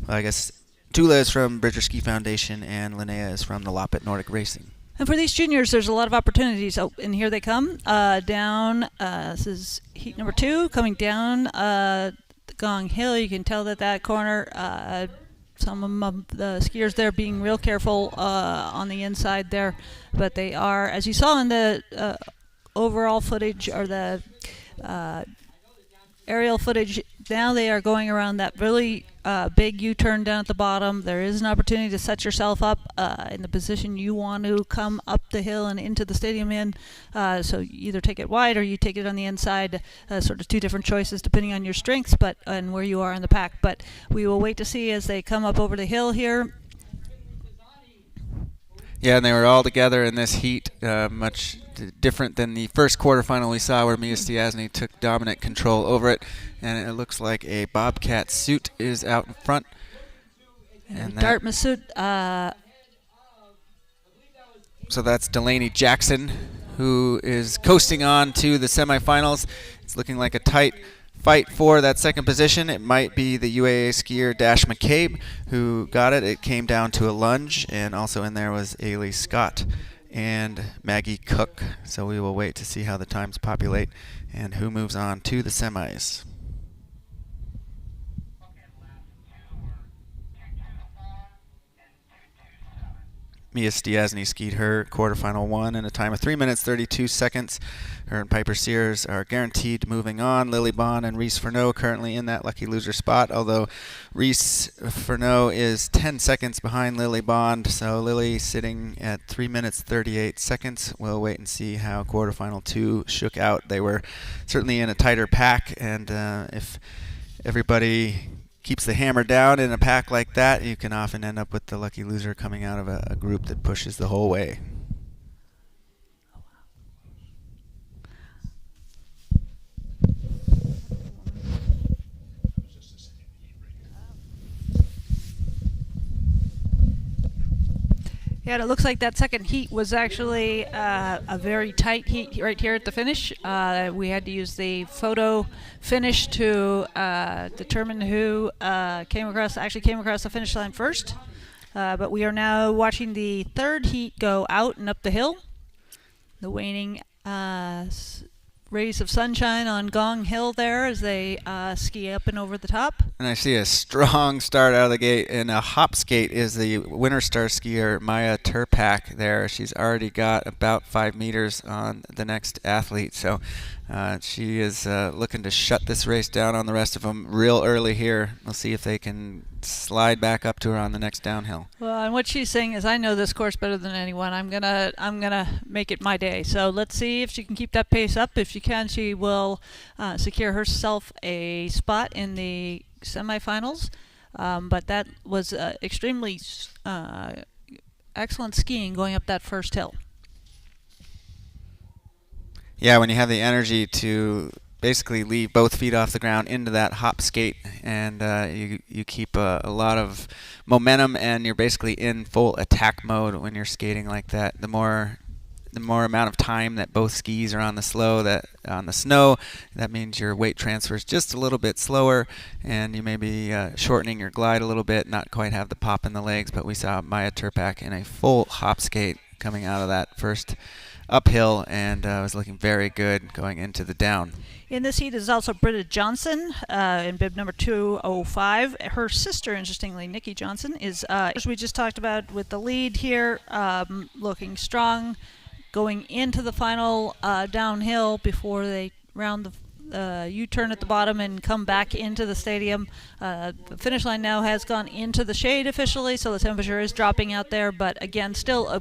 well, I guess Tula is from Bridger Ski Foundation, and Linnea is from the Loppet Nordic Racing. And for these juniors, there's a lot of opportunities. Oh, and here they come down. This is heat number 2, coming down the Gong Hill. You can tell that corner, some of the skiers there being real careful on the inside there. But they are, as you saw in the overall footage or the aerial footage, now they are going around that really big U-turn down at the bottom. There is an opportunity to set yourself up in the position you want to come up the hill and into the stadium in. So you either take it wide or you take it on the inside. Sort of two different choices depending on your strengths and where you are in the pack. But we will wait to see as they come up over the hill here. Yeah, and they were all together in this heat, much different than the first quarterfinal we saw where Mia Stiasny took dominant control over it. And it looks like a Bobcat suit is out in front. And Dartmouth suit. So that's Delaney Jackson, who is coasting on to the semifinals. It's looking like a tight fight for that second position. It might be the UAA skier Dash McCabe who got it. It came down to a lunge, and also in there was Ailey Scott and Maggie Cook. So we will wait to see how the times populate and who moves on to the semis. Mia Stiasny skied her quarterfinal 1 in a time of 3 minutes 32 seconds. Her and Piper Sears are guaranteed moving on. Lily Bond and Reese Furneaux currently in that lucky loser spot, although Reese Furneaux is 10 seconds behind Lily Bond, so Lily sitting at 3 minutes 38 seconds. We'll wait and see how quarterfinal 2 shook out. They were certainly in a tighter pack, and if everybody keeps the hammer down in a pack like that, you can often end up with the lucky loser coming out of a group that pushes the whole way. Yeah, and it looks like that second heat was actually a very tight heat right here at the finish. We had to use the photo finish to determine who came across the finish line first. But we are now watching the third heat go out and up the hill. The waning rays of sunshine on Gong Hill there as they ski up and over the top. And I see a strong start out of the gate, and a hop skate is the winter star skier Maya Turpak there. She's already got about 5 meters on the next athlete, so she is looking to shut this race down on the rest of them real early here. We'll see if they can slide back up to her on the next downhill. Well, and what she's saying is, I know this course better than anyone. I'm gonna make it my day. So let's see if she can keep that pace up. If she can, she will secure herself a spot in the semifinals. But that was extremely excellent skiing going up that first hill. Yeah, when you have the energy to basically leave both feet off the ground into that hop skate, and you keep a lot of momentum, and you're basically in full attack mode when you're skating like that. The more amount of time that both skis are on the snow, that means your weight transfer is just a little bit slower, and you may be shortening your glide a little bit, not quite have the pop in the legs. But we saw Maya Turpak in a full hop skate coming out of that first uphill, and was looking very good going into the down. In this heat is also Britta Johnson in bib number 205. Her sister, interestingly, Nikki Johnson, is, as we just talked about with the lead here, looking strong, going into the final downhill before they round the U-turn at the bottom and come back into the stadium. The finish line now has gone into the shade officially, so the temperature is dropping out there, but again, still a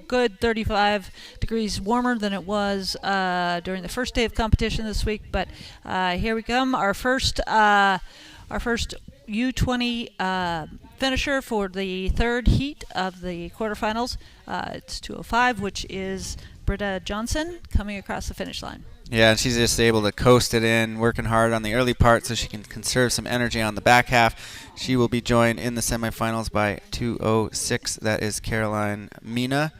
good 35 degrees warmer than it was during the first day of competition this week. But here we come, our first U20 finisher for the third heat of the quarterfinals. It's 205, which is Britta Johnson coming across the finish line. Yeah, and she's just able to coast it in, working hard on the early part so she can conserve some energy on the back half. She will be joined in the semifinals by 206. That is Caroline Mena.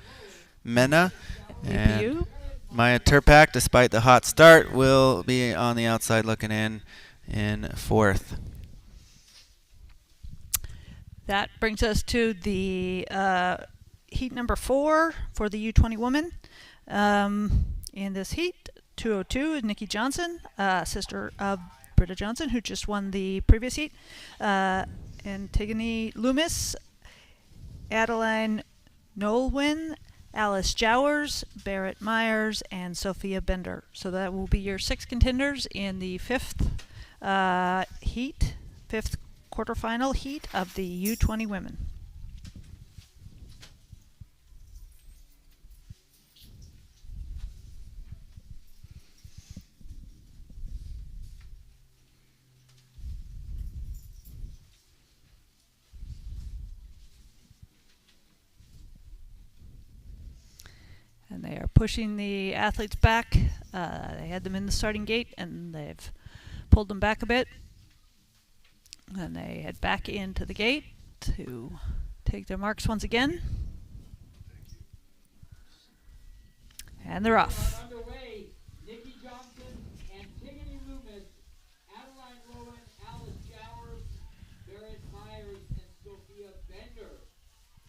And Maya Turpak, despite the hot start, will be on the outside looking in fourth. That brings us to the heat number 4 for the U20 women. In this heat, 202 is Nikki Johnson, sister of Britta Johnson, who just won the previous heat. Antigone Loomis, Adeline Nolwyn, Alice Jowers, Barrett Myers, and Sophia Bender. So that will be your 6 contenders in the fifth quarterfinal heat of the U20 women. pushing the athletes back. They had them in the starting gate, and they've pulled them back a bit. And they head back into the gate to take their marks once again. And they're off. Underway, Nikki Johnson, Antigone Loomis, Adeline Lowen, Alice Jowers, Barrett Myers, and Sophia Bender.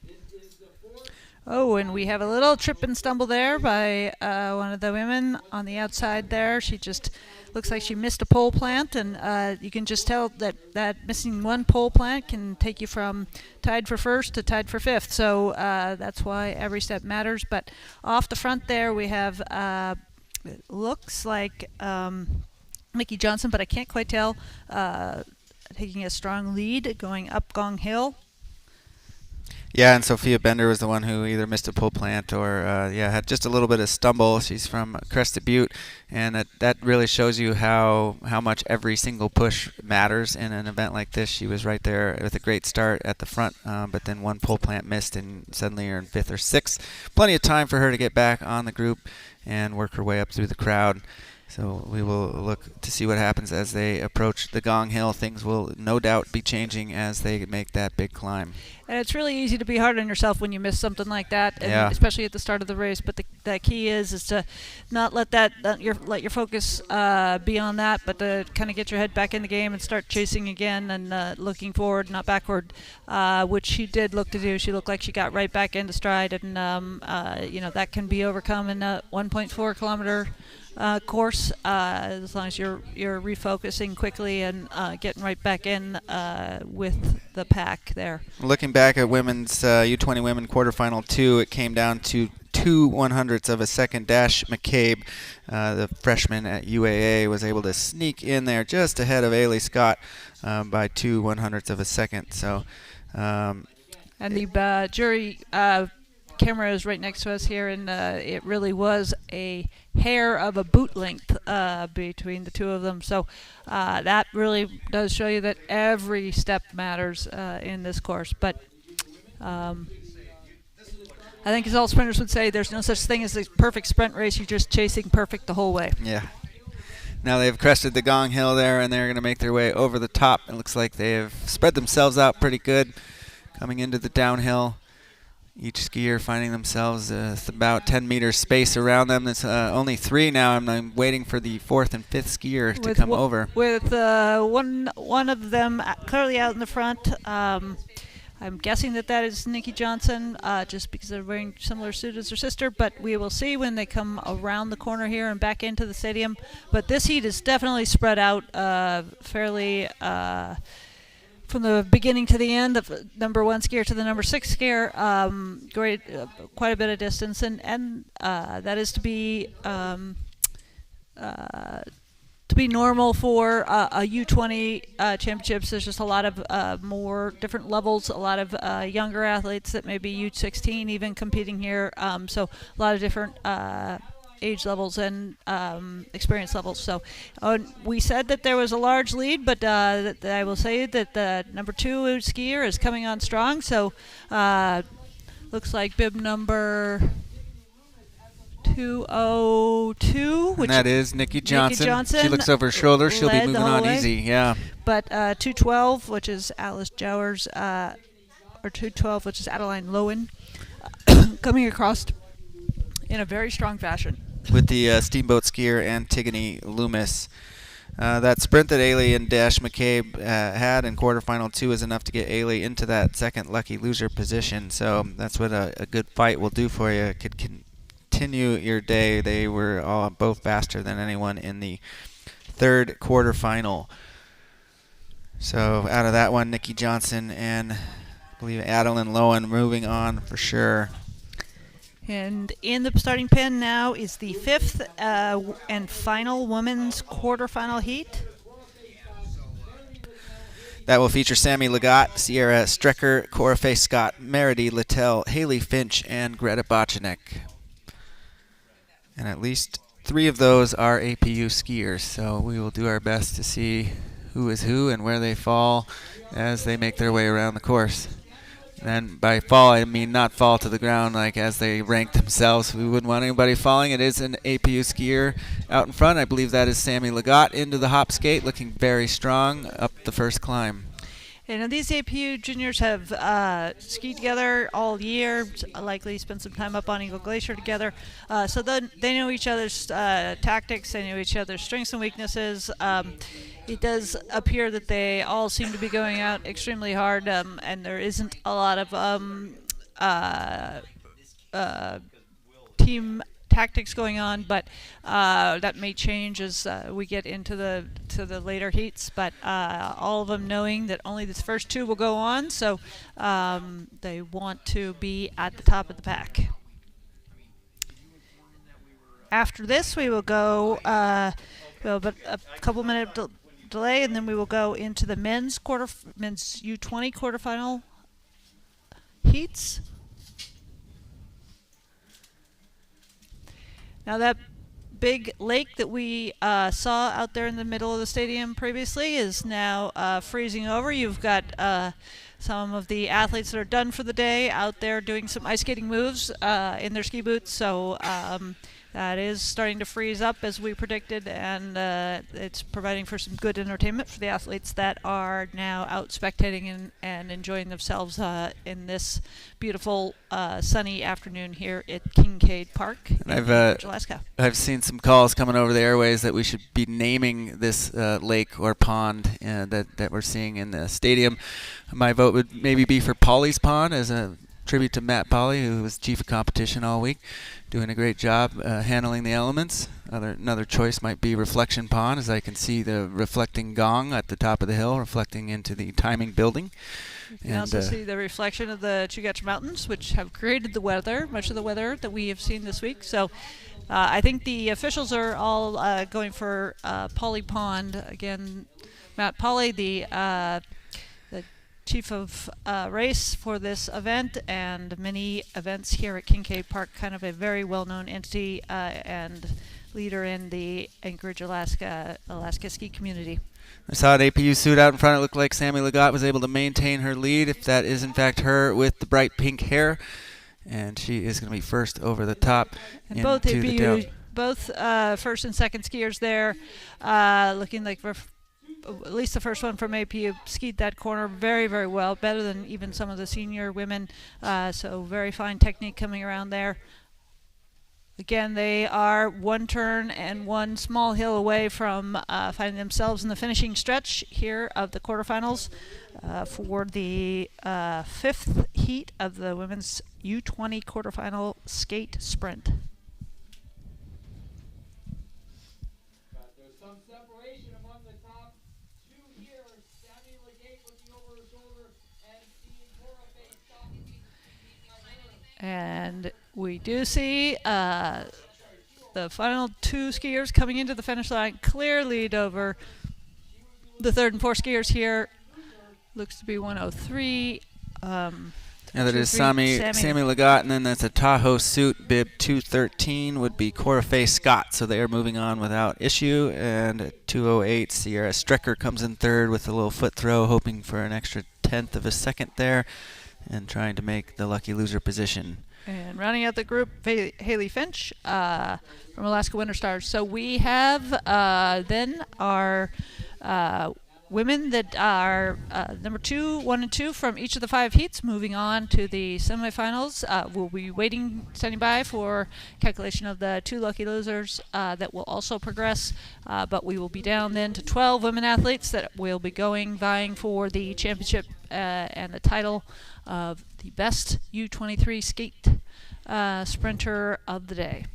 This is the fourth. Oh, and we have a little trip and stumble there by one of the women on the outside there. She just looks like she missed a pole plant, and you can just tell that missing one pole plant can take you from tied for first to tied for fifth. So that's why every step matters. But off the front there, we have it looks like Mickey Johnson, but I can't quite tell, taking a strong lead going up Gong Hill. Yeah, and Sophia Bender was the one who either missed a pole plant or had just a little bit of stumble. She's from Crested Butte, and that really shows you how much every single push matters in an event like this. She was right there with a great start at the front, but then one pole plant missed, and suddenly you're in fifth or sixth. Plenty of time for her to get back on the group and work her way up through the crowd. So we will look to see what happens as they approach the Gong Hill. Things will no doubt be changing as they make that big climb. And it's really easy to be hard on yourself when you miss something like that, and especially at the start of the race. But the key is to not let let your focus be on that, but to kind of get your head back in the game and start chasing again and looking forward, not backward, which she did look to do. She looked like she got right back into stride, and that can be overcome in a 1.4 kilometer course, as long as you're refocusing quickly and getting right back in with the pack there. Looking back at women's U20 women quarterfinal 2, it came down to 2/100ths of a second. Dash McCabe, the freshman at UAA, was able to sneak in there just ahead of Ailey Scott by 2/100ths of a second. So, and the jury camera is right next to us here, and it really was a hair of a boot length between the two of them. So that really does show you that every step matters in this course. But I think, as all sprinters would say, there's no such thing as a perfect sprint race. You're just chasing perfect the whole way. Yeah. Now they've crested the Gong Hill there, and they're going to make their way over the top. It looks like they have spread themselves out pretty good coming into the downhill. Each skier finding themselves about 10 meters space around them. It's only 3 now. I'm waiting for the 4th and 5th skier to come over. With one of them clearly out in the front. I'm guessing that is Nikki Johnson, just because they're wearing similar suit as her sister. But we will see when they come around the corner here and back into the stadium. But this heat is definitely spread out fairly. From the beginning to the end, of number 1 skier to the number 6 skier, quite a bit of distance, and that is to be normal for a U20 championships. There's just a lot of more different levels, a lot of younger athletes that may be U16 even competing here. So a lot of different age levels and experience levels. So we said that there was a large lead, but I will say that the number 2 skier is coming on strong. So looks like bib number 202, and that is Nikki Johnson. She looks over her shoulder. She'll be moving on easy. Yeah. But 212, which is Alice Jowers, or 212, which is Adeline Lowen, coming across in a very strong fashion. With the steamboat skier Antigone Loomis. That sprint that Ailey and Dash McCabe had in quarterfinal 2 is enough to get Ailey into that second lucky loser position. So that's what a good fight will do for you. It could continue your day. They were both faster than anyone in the third quarterfinal. So out of that one, Nikki Johnson and I believe Adeline Lowen moving on for sure. And in the starting pen now is the 5th and final women's quarterfinal heat. That will feature Sammy Legat, Sierra Strecker, Cora Faye Scott, Meredy Littell, Haley Finch, and Greta Bochenek. And at least 3 of those are APU skiers, so we will do our best to see who is who and where they fall as they make their way around the course. And by fall, I mean not fall to the ground like as they rank themselves. We wouldn't want anybody falling. It is an APU skier out in front. I believe that is Sammy Legat into the hop skate, looking very strong up the first climb. And these APU juniors have skied together all year, likely spent some time up on Eagle Glacier together. So they know each other's tactics, they know each other's strengths and weaknesses. It does appear that they all seem to be going out extremely hard, and there isn't a lot of team tactics going on, but that may change as we get into the later heats. But all of them knowing that only the first two will go on, so they want to be at the top of the pack. After this, we will go but a couple minute delay, and then we will go into the men's U20 quarterfinal heats. Now that big lake that we saw out there in the middle of the stadium previously is now freezing over. You've got some of the athletes that are done for the day out there doing some ice skating moves in their ski boots. So that is starting to freeze up as we predicted, and it's providing for some good entertainment for the athletes that are now out spectating and enjoying themselves in this beautiful sunny afternoon here at Kincaid Park in Alaska. I've seen some calls coming over the airways that we should be naming this lake or pond that we're seeing in the stadium. My vote would maybe be for Polly's Pond as a tribute to Matt Polly, who was chief of competition all week, doing a great job handling the elements. Another choice might be Reflection Pond, as I can see the reflecting gong at the top of the hill reflecting into the timing building. You can also see the reflection of the Chugach Mountains, which have created the weather, much of the weather that we have seen this week. So I think the officials are all going for Polly Pond. Again, Matt Polly, the chief of race for this event and many events here at Kincaid Park, kind of a very well-known entity and leader in the Anchorage, Alaska ski community. I saw an APU suit out in front. It looked like Sammy Legat was able to maintain her lead, if that is in fact her with the bright pink hair. And she is going to be first over the top. And both APU, both first and second skiers there, looking like at least the first one from APU skied that corner very, very well, better than even some of the senior women. So very fine technique coming around there. Again, they are one turn and one small hill away from finding themselves in the finishing stretch here of the quarterfinals for the fifth heat of the women's U20 quarterfinal skate sprint. There's some separation among the top two here. Sammy Legate looking over her shoulder and seeing Cora Bay stalking behind her. And we do see the final two skiers coming into the finish line. Clear lead over the third and fourth skiers here. Looks to be 103. Yeah, that is Sammy Legat, and then that's a Tahoe suit, bib 213 would be Cora Faye Scott. So they are moving on without issue. And at 208, Sierra Strecker comes in third with a little foot throw, hoping for an extra tenth of a second there and trying to make the lucky loser position. And rounding out the group, Haley Finch from Alaska Winter Stars. So we have then our women that are number 2, 1, and 2 from each of the 5 heats moving on to the semifinals. We'll be standing by for calculation of the 2 lucky losers that will also progress. But we will be down then to 12 women athletes that will be vying for the championship and the title of the best U23 skate sprinter of the day.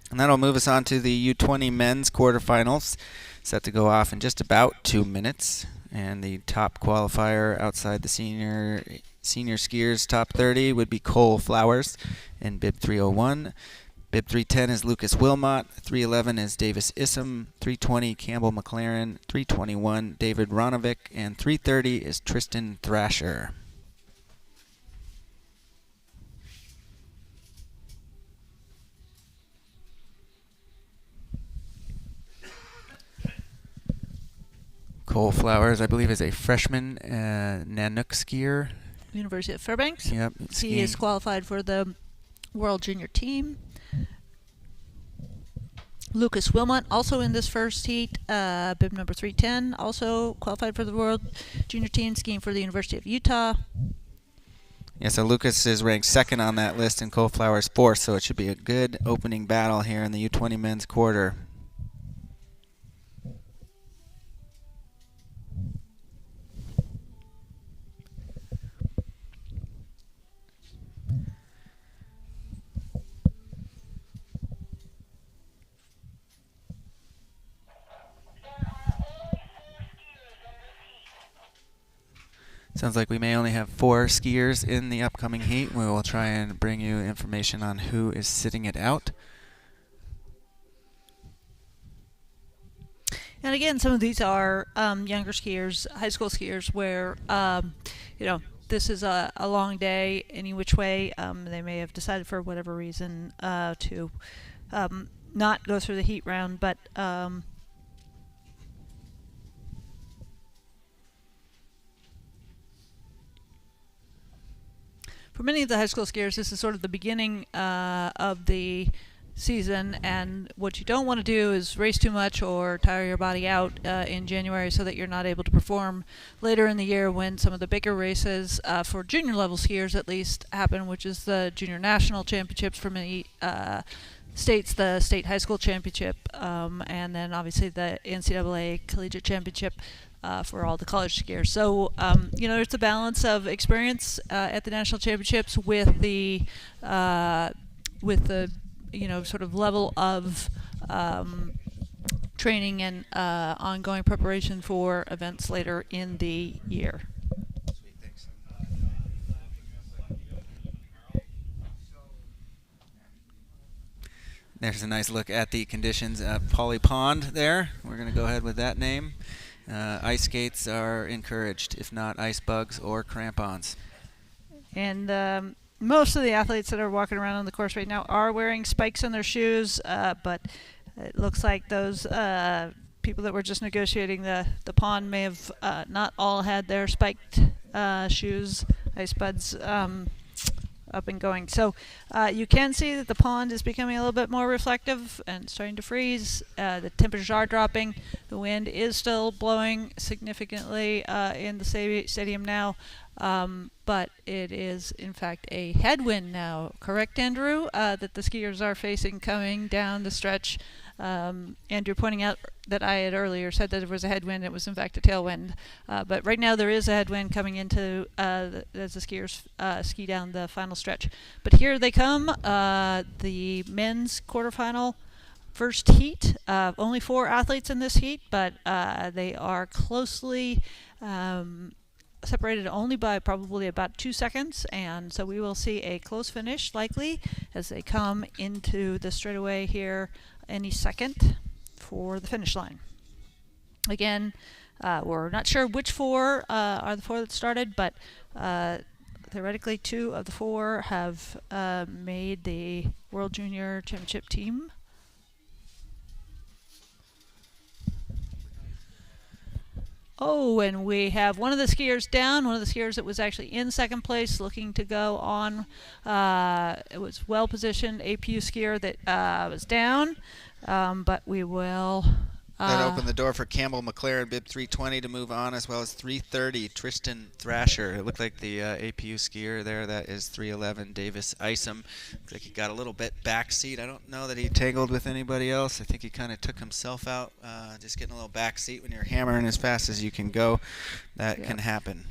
And that'll move us on to the U20 men's quarterfinals, set to go off in just about 2 minutes. And the top qualifier outside the senior skiers top 30 would be Cole Flowers in bib 301. Bib 310 is Lucas Wilmot. 311 is Davis Issam. 320 Campbell McLaren. 321 David Ronovic. And 330 is Tristan Thrasher. Cole Flowers, I believe, is a freshman Nanook skier University of Fairbanks. Yep. He is skiing. qualified for the World Junior Team. Lucas Wilmot, also in this first heat, bib number 310, also qualified for the World Junior Team, skiing for the University of Utah. Yeah, so Lucas is ranked second on that list and Cole Flowers fourth, so it should be a good opening battle here in the U20 men's quarter. Sounds like we may only have 4 skiers in the upcoming heat. We will try and bring you information on who is sitting it out. And again, some of these are younger skiers, high school skiers, where this is a long day any which way. They may have decided for whatever reason to not go through the heat round, but for many of the high school skiers, this is sort of the beginning of the season, and what you don't want to do is race too much or tire your body out in January so that you're not able to perform later in the year when some of the bigger races for junior level skiers at least happen, which is the junior national championships for many states, the state high school championship, and then obviously the NCAA collegiate championship for all the college skiers. So there's a balance of experience at the national championships with the sort of level of training and ongoing preparation for events later in the year. There's a nice look at the conditions at Polly Pond there. We're going to go ahead with that name. Ice skates are encouraged, if not ice bugs or crampons. And most of the athletes that are walking around on the course right now are wearing spikes in their shoes, but it looks like those people that were just negotiating the pond may have not all had their spiked shoes, ice buds, up and going. So you can see that the pond is becoming a little bit more reflective and starting to freeze. The temperatures are dropping. The wind is still blowing significantly in the stadium now, but it is in fact a headwind now. Correct, Andrew, that the skiers are facing coming down the stretch. Andrew pointing out that I had earlier said that it was a headwind. It was in fact a tailwind. But right now there is a headwind coming into as the skiers ski down the final stretch. But here they come, the men's quarterfinal first heat. Only 4 athletes in this heat, but they are closely separated only by probably about 2 seconds, and so we will see a close finish likely as they come into the straightaway here any second for the finish line. Again, we're not sure which 4 are the 4 that started, but theoretically 2 of the 4 have made the World Junior Championship team. Oh, and we have one of the skiers down, one of the skiers that was actually in second place looking to go on. It was well positioned APU skier that was down, but we will... That opened the door for Campbell McLaren, bib 320, to move on, as well as 330, Tristan Thrasher. It looked like the APU skier there, that is 311, Davis Isom. Looks like he got a little bit backseat. I don't know that he tangled with anybody else. I think he kind of took himself out, just getting a little backseat when you're hammering as fast as you can go. That can happen.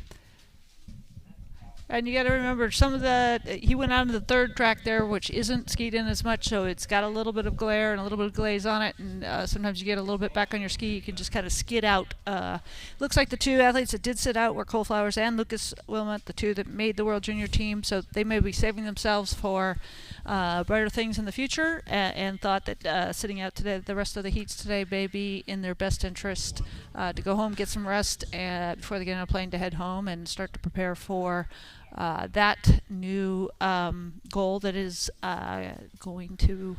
And you got to remember, he went on to the third track there, which isn't skied in as much, so it's got a little bit of glare and a little bit of glaze on it, and sometimes you get a little bit back on your ski. You can just kind of skid out. Looks like the 2 athletes that did sit out were Cole Flowers and Lucas Wilmot, the 2 that made the World Junior team, so they may be saving themselves for brighter things in the future, and thought that sitting out today, the rest of the heats today, may be in their best interest to go home, get some rest before they get on a plane to head home and start to prepare for that new goal that is going to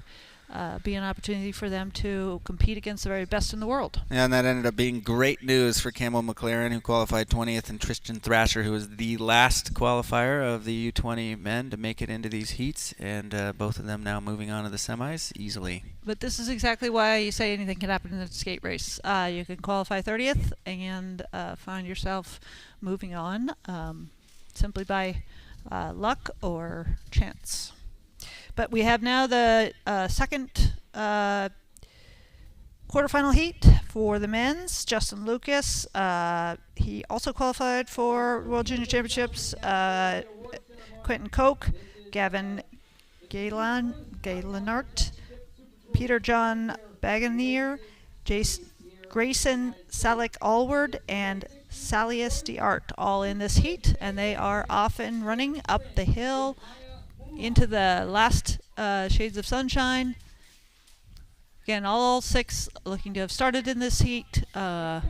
be an opportunity for them to compete against the very best in the world. And that ended up being great news for Campbell McLaren, who qualified 20th, and Tristan Thrasher, who was the last qualifier of the U20 men to make it into these heats, and both of them now moving on to the semis easily. But this is exactly why you say anything can happen in a skate race. You can qualify 30th and find yourself moving on simply by luck or chance. But we have now the second quarterfinal heat for the men's. Justin Lucas, he also qualified for World Junior Championships. Quentin Koch, Gavin Galenart, Peter John Bagonier, Grayson Salick Allward, and Salius DeArt, all in this heat, and they are off and running up the hill into the last shades of sunshine. Again, all 6 looking to have started in this heat. And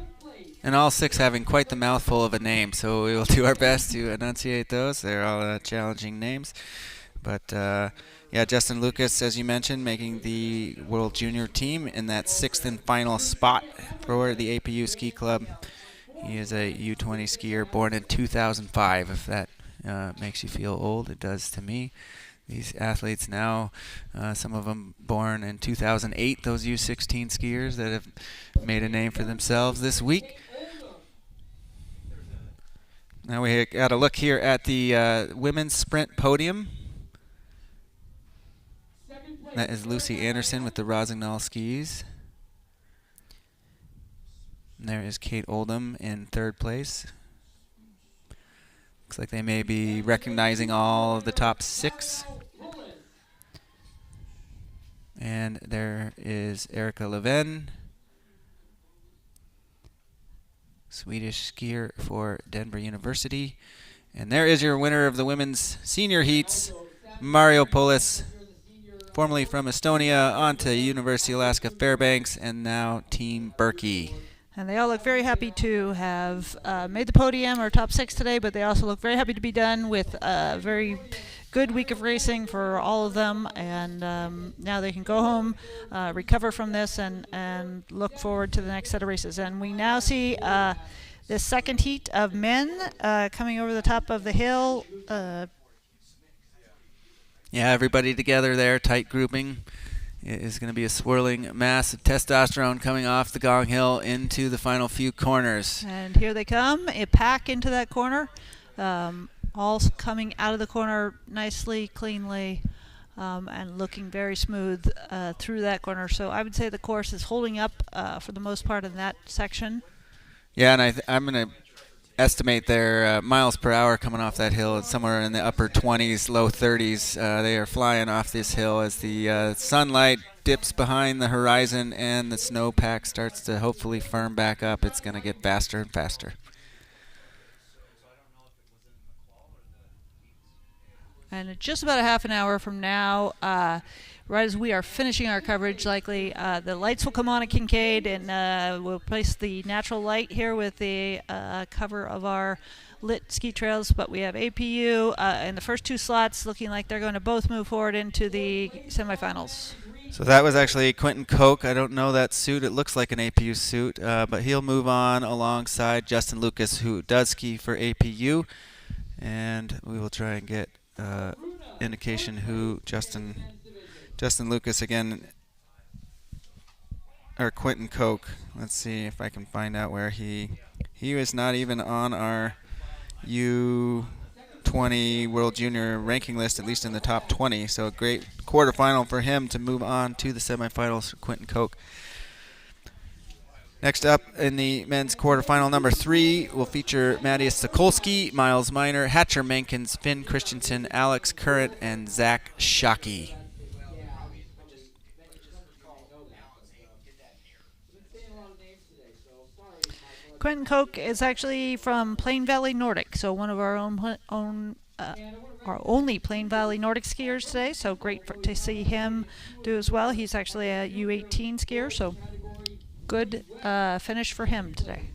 all 6 having quite the mouthful of a name, so we will do our best to enunciate those. They're all challenging names. But, yeah, Justin Lucas, as you mentioned, making the World Junior team in that 6th and final spot for the APU Ski Club. He is a U20 skier born in 2005, if that makes you feel old. It does to me. These athletes now, some of them born in 2008, those U16 skiers that have made a name for themselves this week. Now we got a look here at the women's sprint podium. That is Lucy Anderson with the Rosignol skis. And there is Kate Oldham in 3rd place. Looks like they may be recognizing all of the top 6. And there is Erika Leven, Swedish skier for Denver University. And there is your winner of the women's senior heats, Mario Polis, formerly from Estonia, on to University of Alaska Fairbanks, and now Team Berkey. And they all look very happy to have made the podium or top 6 today, but they also look very happy to be done with a very good week of racing for all of them. And now they can go home, recover from this, and look forward to the next set of races. And we now see the second heat of men coming over the top of the hill. Yeah, everybody together there, tight grouping. It is going to be a swirling mass of testosterone coming off the Gong Hill into the final few corners. And here they come, a pack into that corner, all coming out of the corner nicely, cleanly, and looking very smooth through that corner. So I would say the course is holding up for the most part in that section. Yeah, and I'm going to estimate their miles per hour coming off that hill. It's somewhere in the upper 20s, low 30s. They are flying off this hill as the sunlight dips behind the horizon and the snowpack starts to hopefully firm back up. It's going to get faster and faster. And in just about a half an hour from now, right as we are finishing our coverage, likely the lights will come on at Kincaid, and we'll place the natural light here with the cover of our lit ski trails. But we have APU in the first 2 slots, looking like they're going to both move forward into the semifinals. So that was actually Quentin Koch. I don't know that suit. It looks like an APU suit, but he'll move on alongside Justin Lucas, who does ski for APU, and we will try and get indication who Justin Lucas again, or Quentin Koch. Let's see if I can find out where he was not even on our U20 World Junior ranking list, at least in the top 20. So a great quarterfinal for him to move on to the semifinals for Quentin Koch. Next up in the men's quarterfinal, number 3, will feature Matthias Sokolski, Miles Miner, Hatcher Menkins, Finn Christensen, Alex Current, and Zach Shockey. Quentin Koch is actually from Plain Valley Nordic, so one of our our only Plain Valley Nordic skiers today. So great to see him do as well. He's actually a U18 skier, so good finish for him today.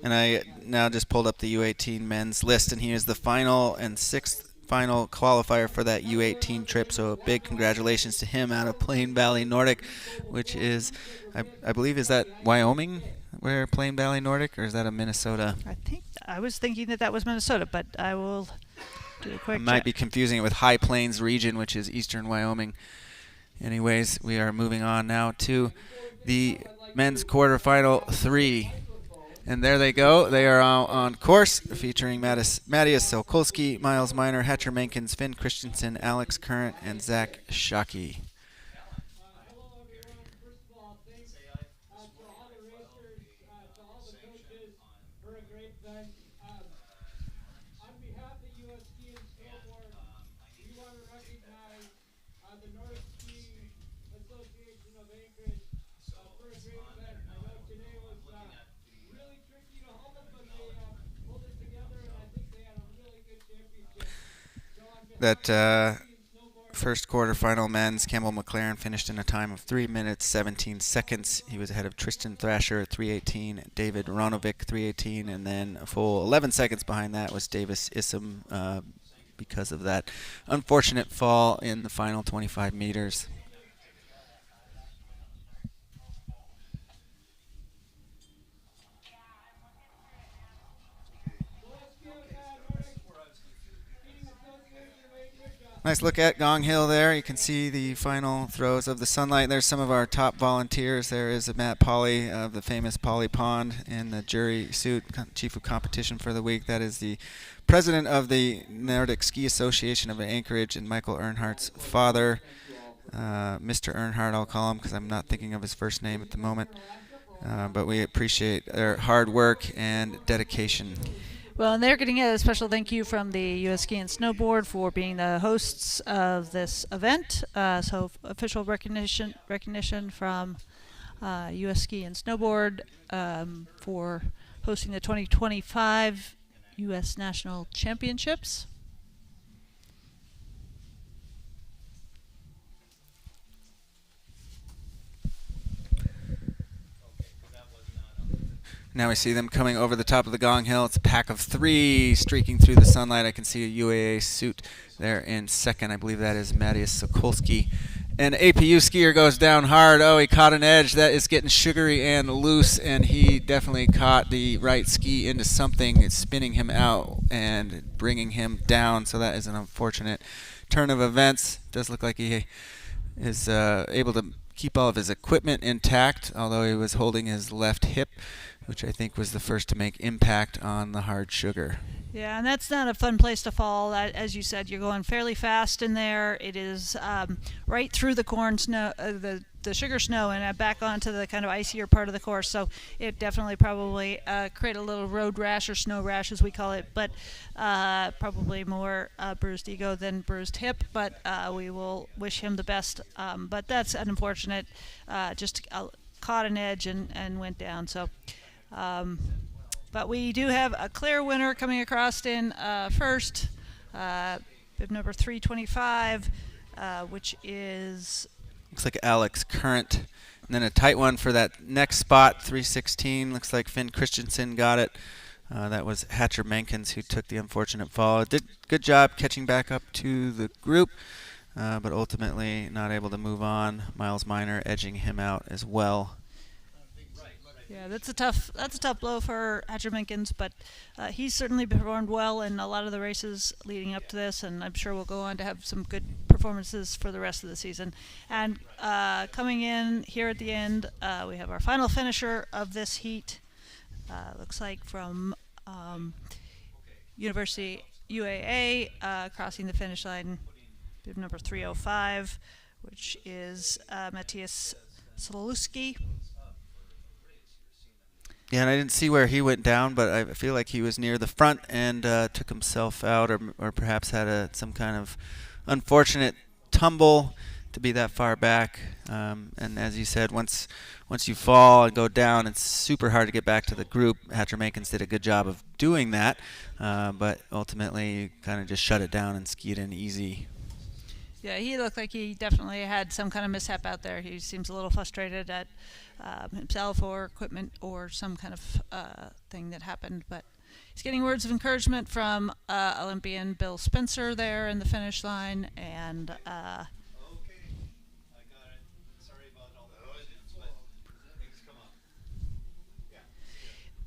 And I now just pulled up the U18 men's list, and he is the final and 6th final qualifier for that U18 trip. So a big congratulations to him out of Plain Valley Nordic, which is, I believe, is that Wyoming where Plain Valley Nordic, or is that a Minnesota? I was thinking that was Minnesota, but I will do a quick I might check. be confusing it with High Plains region, which is eastern Wyoming. Anyways, we are moving on now to the men's quarterfinal 3. And there they go. They are on course, featuring Matthias Solkolski, Miles Miner, Hatcher Menkins, Finn Christensen, Alex Current, and Zach Shockey. Hello, everyone. First of all, thanks to all the racers, to all the coaches for a great event. On behalf of US Ski and Snowboard, we want to recognize the Nordic Ski Association of Anchorage for a great event. I know today was really tricky to hold, but they pulled it together, and I think they had a really good championship. So on behalf That of US Ski and Snowboard, first quarterfinal men's, Campbell McLaren finished in a time of 3 minutes 17 seconds. He was ahead of Tristan Thrasher at 3:18, David Ronovic 3:18, and then a full 11 seconds behind that was Davis Issam because of that unfortunate fall in the final 25 meters. Nice look at Gong Hill there. You can see the final throws of the sunlight. There's some of our top volunteers. There is Matt Polly of the famous Polly Pond in the jury suit, chief of competition for the week. That is the president of the Nordic Ski Association of Anchorage and Michael Earnhardt's father. Mr. Earnhardt, I'll call him because I'm not thinking of his first name at the moment. But we appreciate their hard work and dedication. Well, and they're getting a special thank you from the U.S. Ski and Snowboard for being the hosts of this event. So official recognition from U.S. Ski and Snowboard for hosting the 2025 U.S. National Championships. Now we see them coming over the top of the Gong Hill. It's a pack of 3 streaking through the sunlight. I can see a UAA suit there in second. I believe that is Matthias Sokolski. And APU skier goes down hard. Oh, he caught an edge. That is getting sugary and loose, and he definitely caught the right ski into something. It's spinning him out and bringing him down, so that is an unfortunate turn of events. Does look like he is able to keep all of his equipment intact, although he was holding his left hip, which I think was the first to make impact on the hard sugar. Yeah, and that's not a fun place to fall. As you said, you're going fairly fast in there. It is right through the corn snow, the sugar snow, and back onto the kind of icier part of the course. So it definitely probably create a little road rash or snow rash, as we call it, but probably more bruised ego than bruised hip. But we will wish him the best. But that's an unfortunate, just caught an edge and went down. So. But we do have a clear winner coming across in first, bib number 325, which is... Looks like Alex Current. And then a tight one for that next spot, 316. Looks like Finn Christensen got it. That was Hatcher Menkins who took the unfortunate fall. Did good job catching back up to the group, but ultimately not able to move on. Miles Miner edging him out as well. Yeah, that's a tough blow for Hatcher Menkins, but he's certainly performed well in a lot of the races leading up to this, and I'm sure we'll go on to have some good performances for the rest of the season. And coming in here at the end, we have our final finisher of this heat. Looks like from University UAA, crossing the finish line, bib number 305, which is Matthias Solowski. Yeah, and I didn't see where he went down, but I feel like he was near the front and took himself out, or perhaps had some kind of unfortunate tumble to be that far back. And as you said, once you fall and go down, it's super hard to get back to the group. Hatcher Menkins did a good job of doing that, but ultimately you kind of just shut it down and skied in easy. Yeah, he looked like he definitely had some kind of mishap out there. He seems a little frustrated at himself or equipment or some kind of thing that happened. But he's getting words of encouragement from Olympian Bill Spencer there in the finish line, and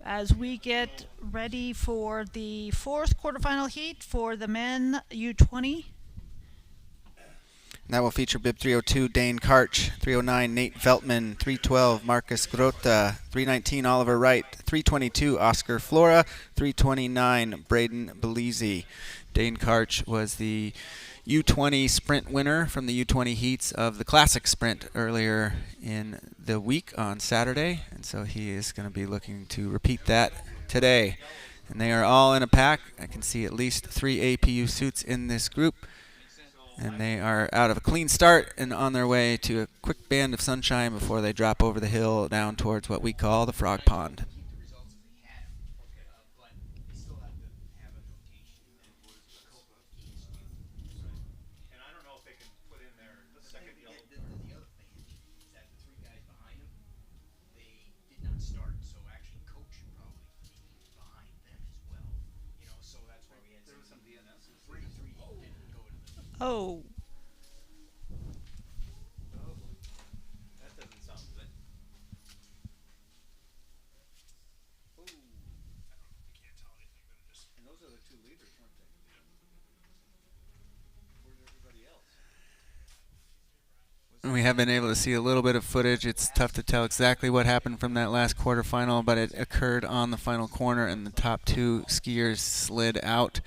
as we get ready for the fourth quarterfinal heat for the men U20. That will feature bib 302 Dane Karch, 309 Nate Veltman, 312 Marcus Grota, 319 Oliver Wright, 322 Oscar Flora, 329 Braden Belize. Dane Karch was the U20 sprint winner from the U20 heats of the Classic Sprint earlier in the week on Saturday, and so he is going to be looking to repeat that today. And they are all in a pack. I can see at least 3 APU suits in this group. And they are out of a clean start and on their way to a quick band of sunshine before they drop over the hill down towards what we call the Frog Pond. Oh. That doesn't sound good. And those are the two leaders, weren't they? Where's everybody else? We have been able to see a little bit of footage. It's tough to tell exactly what happened from that last quarterfinal, but it occurred on the final corner, and the top two skiers slid out.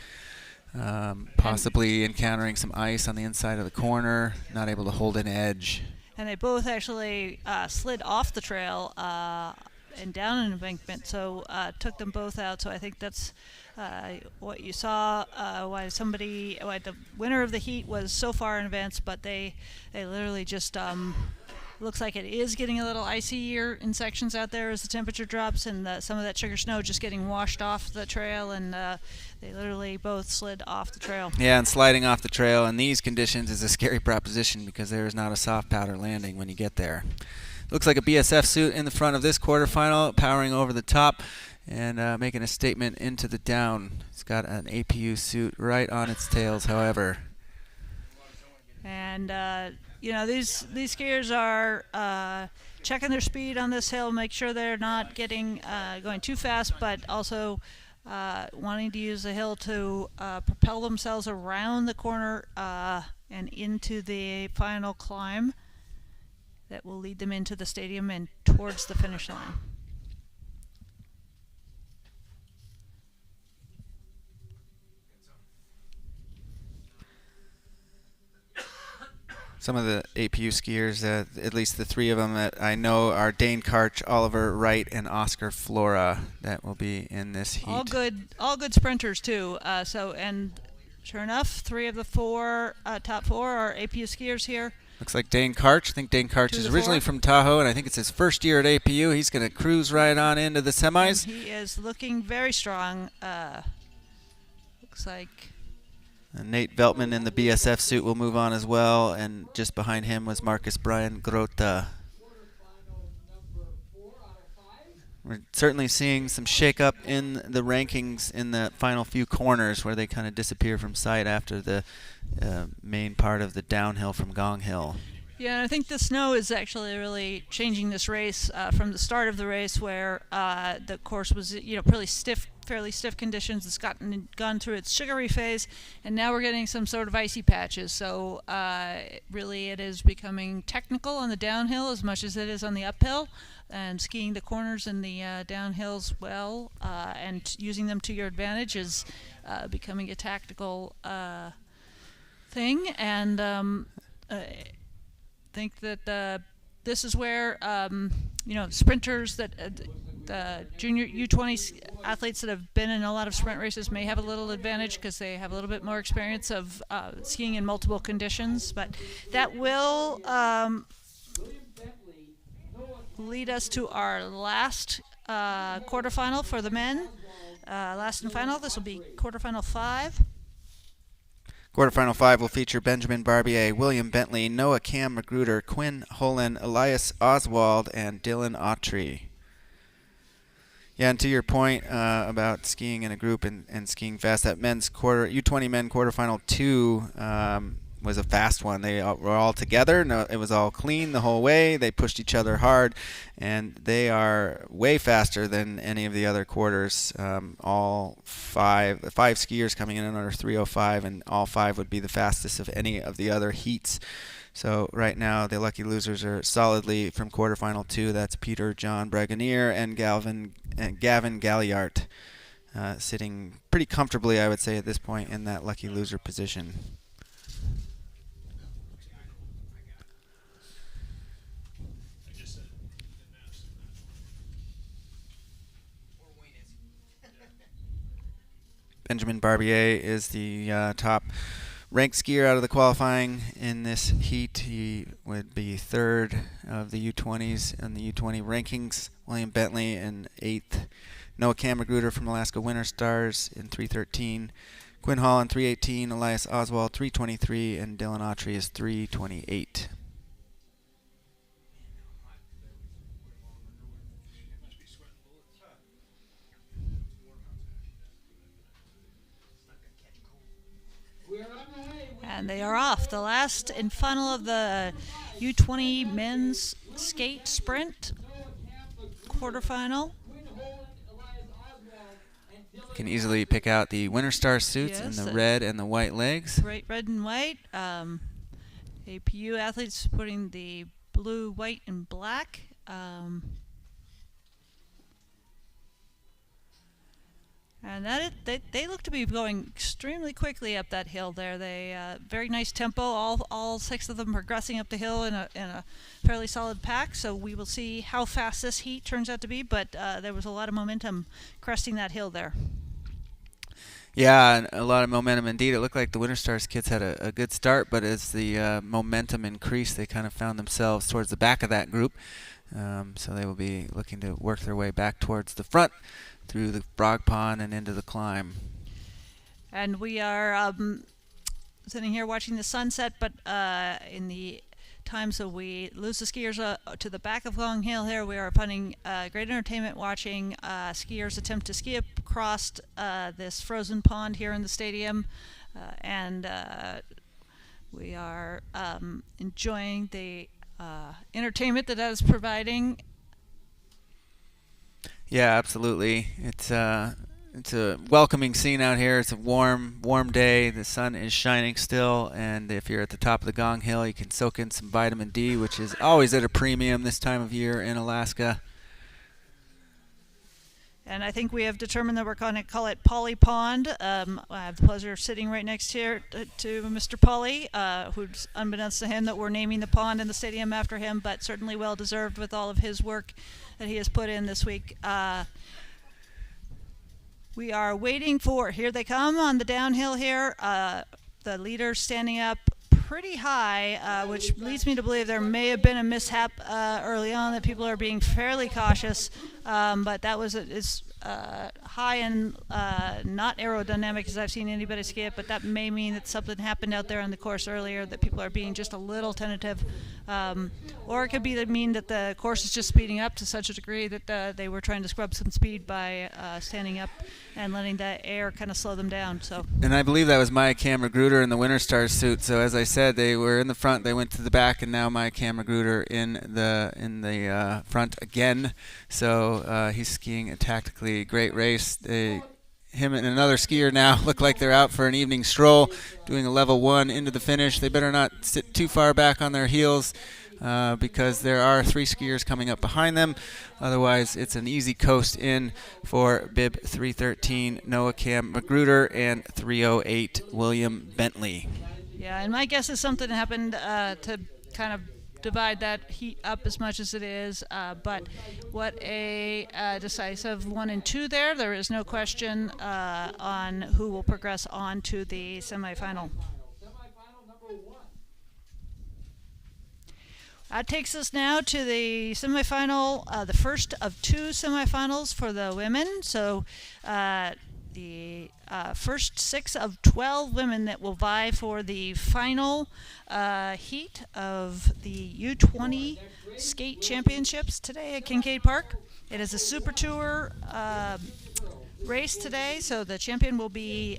Possibly encountering some ice on the inside of the corner, not able to hold an edge. And they both actually slid off the trail and down an embankment, so took them both out. So I think that's what you saw, why the winner of the heat was so far in advance, but they literally just looks like it is getting a little icier in sections out there as the temperature drops, and some of that sugar snow just getting washed off the trail, and they literally both slid off the trail. Yeah, and sliding off the trail in these conditions is a scary proposition because there is not a soft powder landing when you get there. Looks like a BSF suit in the front of this quarterfinal, powering over the top and making a statement into the down. It's got an APU suit right on its tails, however. And these skiers are checking their speed on this hill, make sure they're not going too fast, but also wanting to use the hill to propel themselves around the corner and into the final climb that will lead them into the stadium and towards the finish line. Some of the APU skiers, at least the three of them that I know, are Dane Karch, Oliver Wright, and Oscar Flora that will be in this heat. All good sprinters too. And sure enough, 3 of the 4 top 4 are APU skiers here. Looks like Dane Karch. I think Dane Karch is originally from Tahoe, and I think it's his first year at APU. He's going to cruise right on into the semis. And he is looking very strong. Looks like. And Nate Veltman in the BSF suit will move on as well, and just behind him was Marcus Brian Grota. We're certainly seeing some shake-up in the rankings in the final few corners where they kind of disappear from sight after the main part of the downhill from Gong Hill. Yeah, and I think the snow is actually really changing this race from the start of the race, where the course was fairly stiff conditions. It's gone through its sugary phase, and now we're getting some sort of icy patches. So really, it is becoming technical on the downhill as much as it is on the uphill, and skiing the corners and the downhills well, and using them to your advantage is becoming a tactical thing. And think that this is where sprinters that the junior U20 athletes that have been in a lot of sprint races may have a little advantage because they have a little bit more experience of skiing in multiple conditions. But that will lead us to our last quarterfinal for the men. Last and final. This will be quarterfinal 5. Quarterfinal 5 will feature Benjamin Barbier, William Bentley, Noah Cam Magruder, Quinn Holan, Elias Oswald, and Dylan Autry. Yeah, and to your point about skiing in a group and skiing fast, that U20 men quarterfinal 2 was a fast one. They were all together. No, it was all clean the whole way. They pushed each other hard, and they are way faster than any of the other quarters. All five skiers coming in under 3:05, and all 5 would be the fastest of any of the other heats. So right now the lucky losers are solidly from quarterfinal 2. That's Peter John Bragonier and Gavin Galliart, sitting pretty comfortably, I would say, at this point in that lucky loser position. Benjamin Barbier is the top ranked skier out of the qualifying in this heat. He would be 3rd of the U20s in the U20 rankings. William Bentley in 8th. Noah Kamagruder from Alaska Winter Stars in 3:13. Quinn Hall in 3:18. Elias Oswald 3:23. And Dylan Autry is 3:28. And they are off. The last and final of the U20 men's skate sprint quarterfinal. You can easily pick out the Winter Star suits and the red and the white legs. Right, red and white. APU athletes putting the blue, white, and black. And they look to be going extremely quickly up that hill there. They very nice tempo. All 6 of them progressing up the hill in a fairly solid pack. So we will see how fast this heat turns out to be. But there was a lot of momentum cresting that hill there. Yeah, and a lot of momentum indeed. It looked like the Winter Stars kids had a good start, but as the momentum increased, they kind of found themselves towards the back of that group. So they will be looking to work their way back towards the front through the frog pond and into the climb. And we are sitting here watching the sunset, but in the times that we lose the skiers to the back of Long Hill here, we are finding great entertainment watching skiers attempt to ski across this frozen pond here in the stadium. And we are enjoying the entertainment that is providing. Yeah, absolutely. It's a welcoming scene out here. It's a warm day. The sun is shining still, and if you're at the top of the Gong Hill, you can soak in some vitamin D, which is always at a premium this time of year in Alaska. And I think we have determined that we're going to call it Polly Pond. I have the pleasure of sitting right next here to Mr. Polly, who's unbeknownst to him that we're naming the pond in the stadium after him, but certainly well deserved with all of his work that he has put in this week. We are waiting for, here they come on the downhill here, the leaders standing up pretty high, which leads me to believe there may have been a mishap early on, that people are being fairly cautious, but that was high and not aerodynamic as I've seen anybody ski it, but that may mean that something happened out there on the course earlier, that people are being just a little tentative, or it could mean that the course is just speeding up to such a degree that they were trying to scrub some speed by standing up and letting the air kind of slow them down. So. And I believe that was Maya Kamagruder in the Winter Star suit. So as I said, they were in the front, they went to the back, and now Maya Kamagruder in the front again. So he's skiing a tactically great race. Him and another skier now look like they're out for an evening stroll, doing a level 1 into the finish. They better not sit too far back on their heels, because there are 3 skiers coming up behind them. Otherwise, it's an easy coast in for bib 313 Noah Kamagruder and 308 William Bentley. Yeah, and my guess is something happened to kind of divide that heat up as much as it is, but what a decisive 1 and 2 there. There is no question on who will progress on to the semifinal. That takes us now to the semifinal, the first of 2 semifinals for the women. So the first 6 of 12 women that will vie for the final heat of the U20 skate championships today at Kincaid Park. It is a Super Tour race today, so the champion will be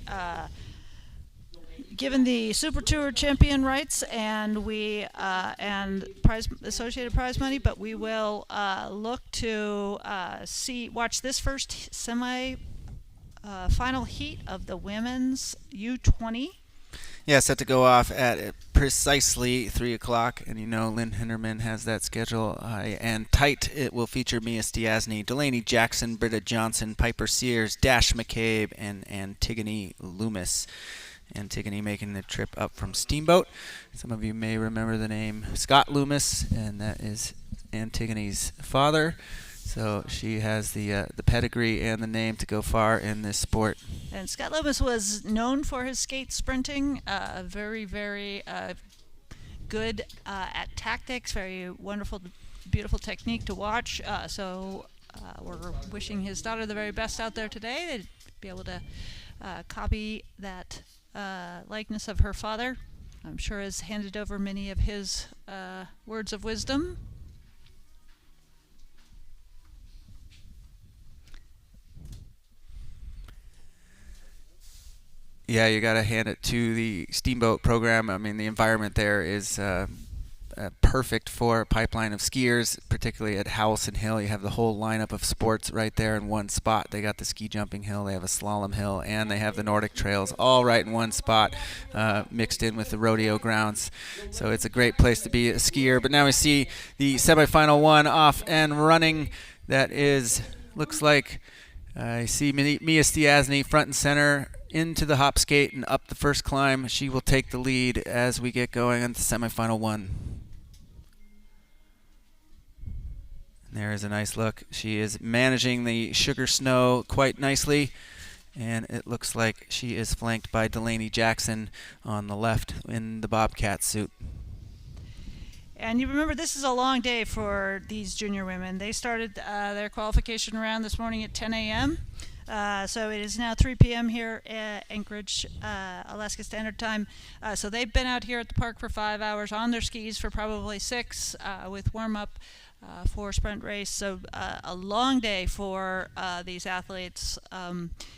given the Super Tour champion rights and associated prize money. But we will look to watch this first final heat of the women's U20. Yeah, set to go off at precisely 3 o'clock, and you know Lynn Hinderman has that schedule and tight. It will feature Mia Stiasny, Delaney Jackson, Britta Johnson, Piper Sears, Dash McCabe, and Antigone Loomis. Antigone making the trip up from Steamboat. Some of you may remember the name Scott Loomis, and that is Antigone's father. So she has the pedigree and the name to go far in this sport. And Scott Loomis was known for his skate sprinting, very, very good at tactics, very wonderful, beautiful technique to watch. So we're wishing his daughter the very best out there today. They'd be able to copy that likeness of her father. I'm sure has handed over many of his words of wisdom. Yeah, you got to hand it to the Steamboat program. I mean, the environment there is perfect for a pipeline of skiers, particularly at Howelson Hill. You have the whole lineup of sports right there in one spot. They got the ski jumping hill, they have a slalom hill, and they have the Nordic trails all right in one spot, mixed in with the rodeo grounds. So it's a great place to be a skier. But now we see the semifinal one off and running. That looks like I see Mia Stiasny front and center into the hop skate and up the first climb. She will take the lead as we get going on the semifinal one. And there is a nice look. She is managing the sugar snow quite nicely, and it looks like she is flanked by Delaney Jackson on the left in the Bobcat suit. And you remember, this is a long day for these junior women. They started their qualification round this morning at 10 a.m. So it is now 3 p.m. here at Anchorage, Alaska Standard Time. So they've been out here at the park for 5 hours on their skis for probably 6 with warm-up for sprint race. So a long day for these athletes,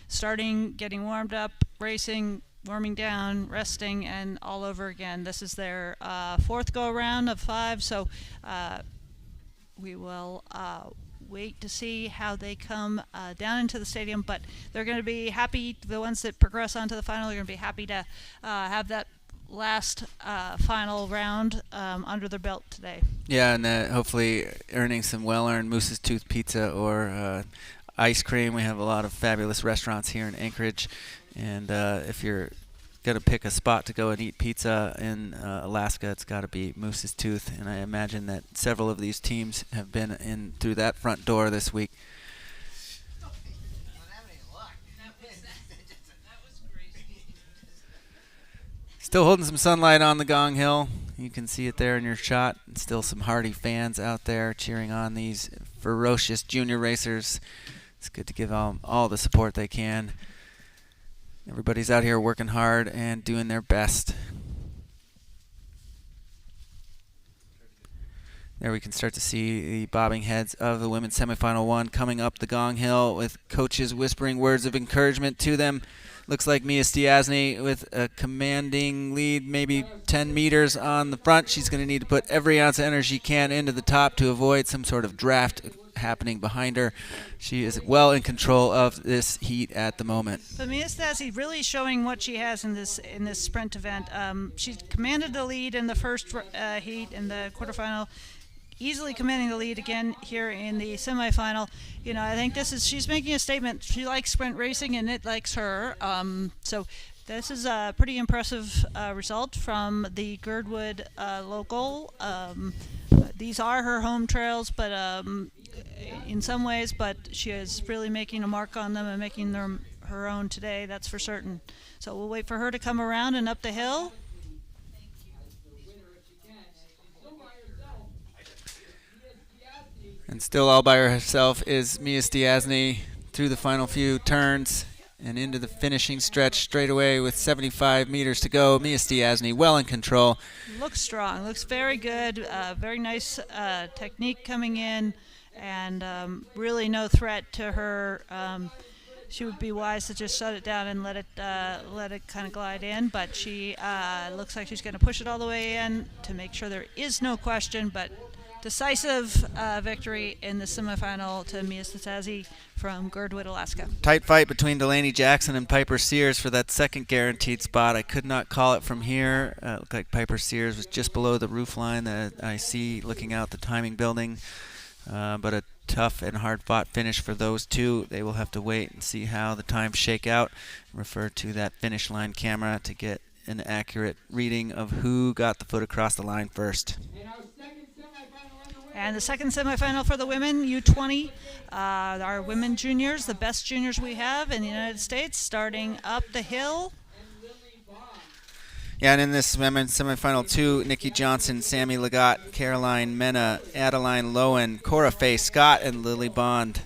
starting, getting warmed up, racing, warming down, resting, and all over again. This is their 4th go-around of 5, so we will wait to see how they come down into the stadium, but they're going to be happy. The ones that progress onto the final are going to be happy to have that last final round under their belt today. Yeah, and hopefully earning some well-earned Moose's Tooth pizza or ice cream. We have a lot of fabulous restaurants here in Anchorage, and if you're going to pick a spot to go and eat pizza in Alaska, it's got to be Moose's Tooth, and I imagine that several of these teams have been in through that front door this week. Still holding some sunlight on the Gong Hill. You can see it there in your shot. And still some hardy fans out there cheering on these ferocious junior racers. It's good to give all the support they can. Everybody's out here working hard and doing their best. There we can start to see the bobbing heads of the women's semifinal one coming up the Gong Hill with coaches whispering words of encouragement to them. Looks like Mia Stiasny with a commanding lead, maybe 10 meters on the front. She's going to need to put every ounce of energy she can into the top to avoid some sort of draft happening behind her. She is well in control of this heat at the moment. But Mia Stiasny really showing what she has in this sprint event. She's commanded the lead in the first heat in the quarterfinal. Easily commanding the lead again here in the semifinal. You know, I think she's making a statement. She likes sprint racing and it likes her. So this is a pretty impressive result from the Girdwood local. These are her home trails, but in some ways, but she is really making a mark on them and making them her own today, that's for certain. So we'll wait for her to come around and up the hill. And still all by herself is Mia Stiasny through the final few turns and into the finishing stretch straight away with 75 meters to go. Mia Stiasny well in control. Looks strong, looks very good, very nice technique coming in, and really no threat to her. She would be wise to just shut it down and let it kind of glide in. But she looks like she's going to push it all the way in to make sure there is no question. But decisive victory in the semifinal to Mia Statazi from Girdwood, Alaska. Tight fight between Delaney Jackson and Piper Sears for that second guaranteed spot. I could not call it from here. It looked like Piper Sears was just below the roof line that I see looking out the timing building. But a tough and hard-fought finish for those two. They will have to wait and see how the times shake out. Refer to that finish line camera to get an accurate reading of who got the foot across the line first. And the second semifinal for the women, U20, our women juniors, the best juniors we have in the United States, starting up the hill. Yeah, and in this women's semifinal two, Nikki Johnson, Sammy Legat, Caroline Mena, Adeline Lowen, Cora Faye Scott, and Lily Bond.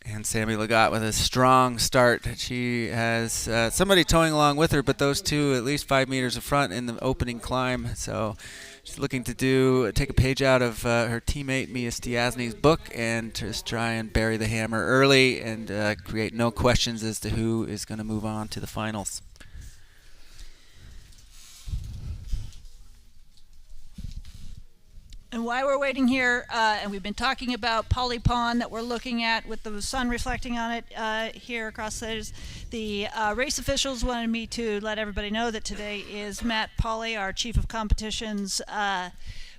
And Sammy Legat with a strong start. She has somebody towing along with her, but those two at least 5 meters in front in the opening climb. So she's looking to take a page out of her teammate Mia Stiasny's book and just try and bury the hammer early and create no questions as to who is going to move on to the finals. And while we're waiting here, and we've been talking about Polly Pond that we're looking at with the sun reflecting on it here across the race officials wanted me to let everybody know that today is Matt Polly, our chief of competition's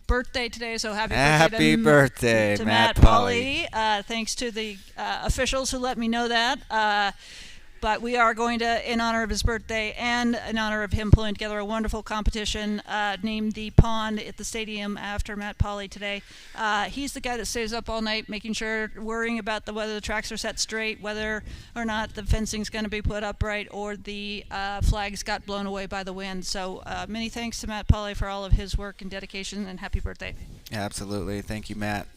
birthday today. So happy birthday to Matt Polly. Thanks to the officials who let me know that. But we are going to, in honor of his birthday and in honor of him pulling together a wonderful competition named the Pond at the stadium after Matt Polly today. He's the guy that stays up all night making sure, worrying about whether the tracks are set straight, whether or not the fencing's going to be put up right, or the flags got blown away by the wind. So many thanks to Matt Polly for all of his work and dedication, and happy birthday. Absolutely. Thank you, Matt.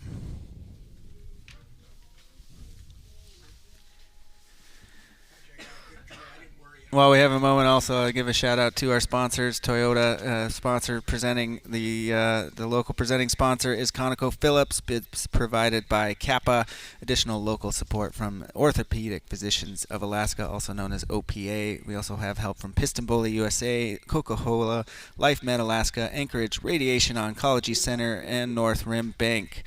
While we have a moment, also I'll give a shout out to our sponsors. Toyota sponsor presenting the local presenting sponsor is ConocoPhillips. It's provided by Kappa. Additional local support from Orthopedic Physicians of Alaska, also known as OPA. We also have help from Piston Bully USA, Coca-Cola, Life Med Alaska, Anchorage Radiation Oncology Center, and North Rim Bank.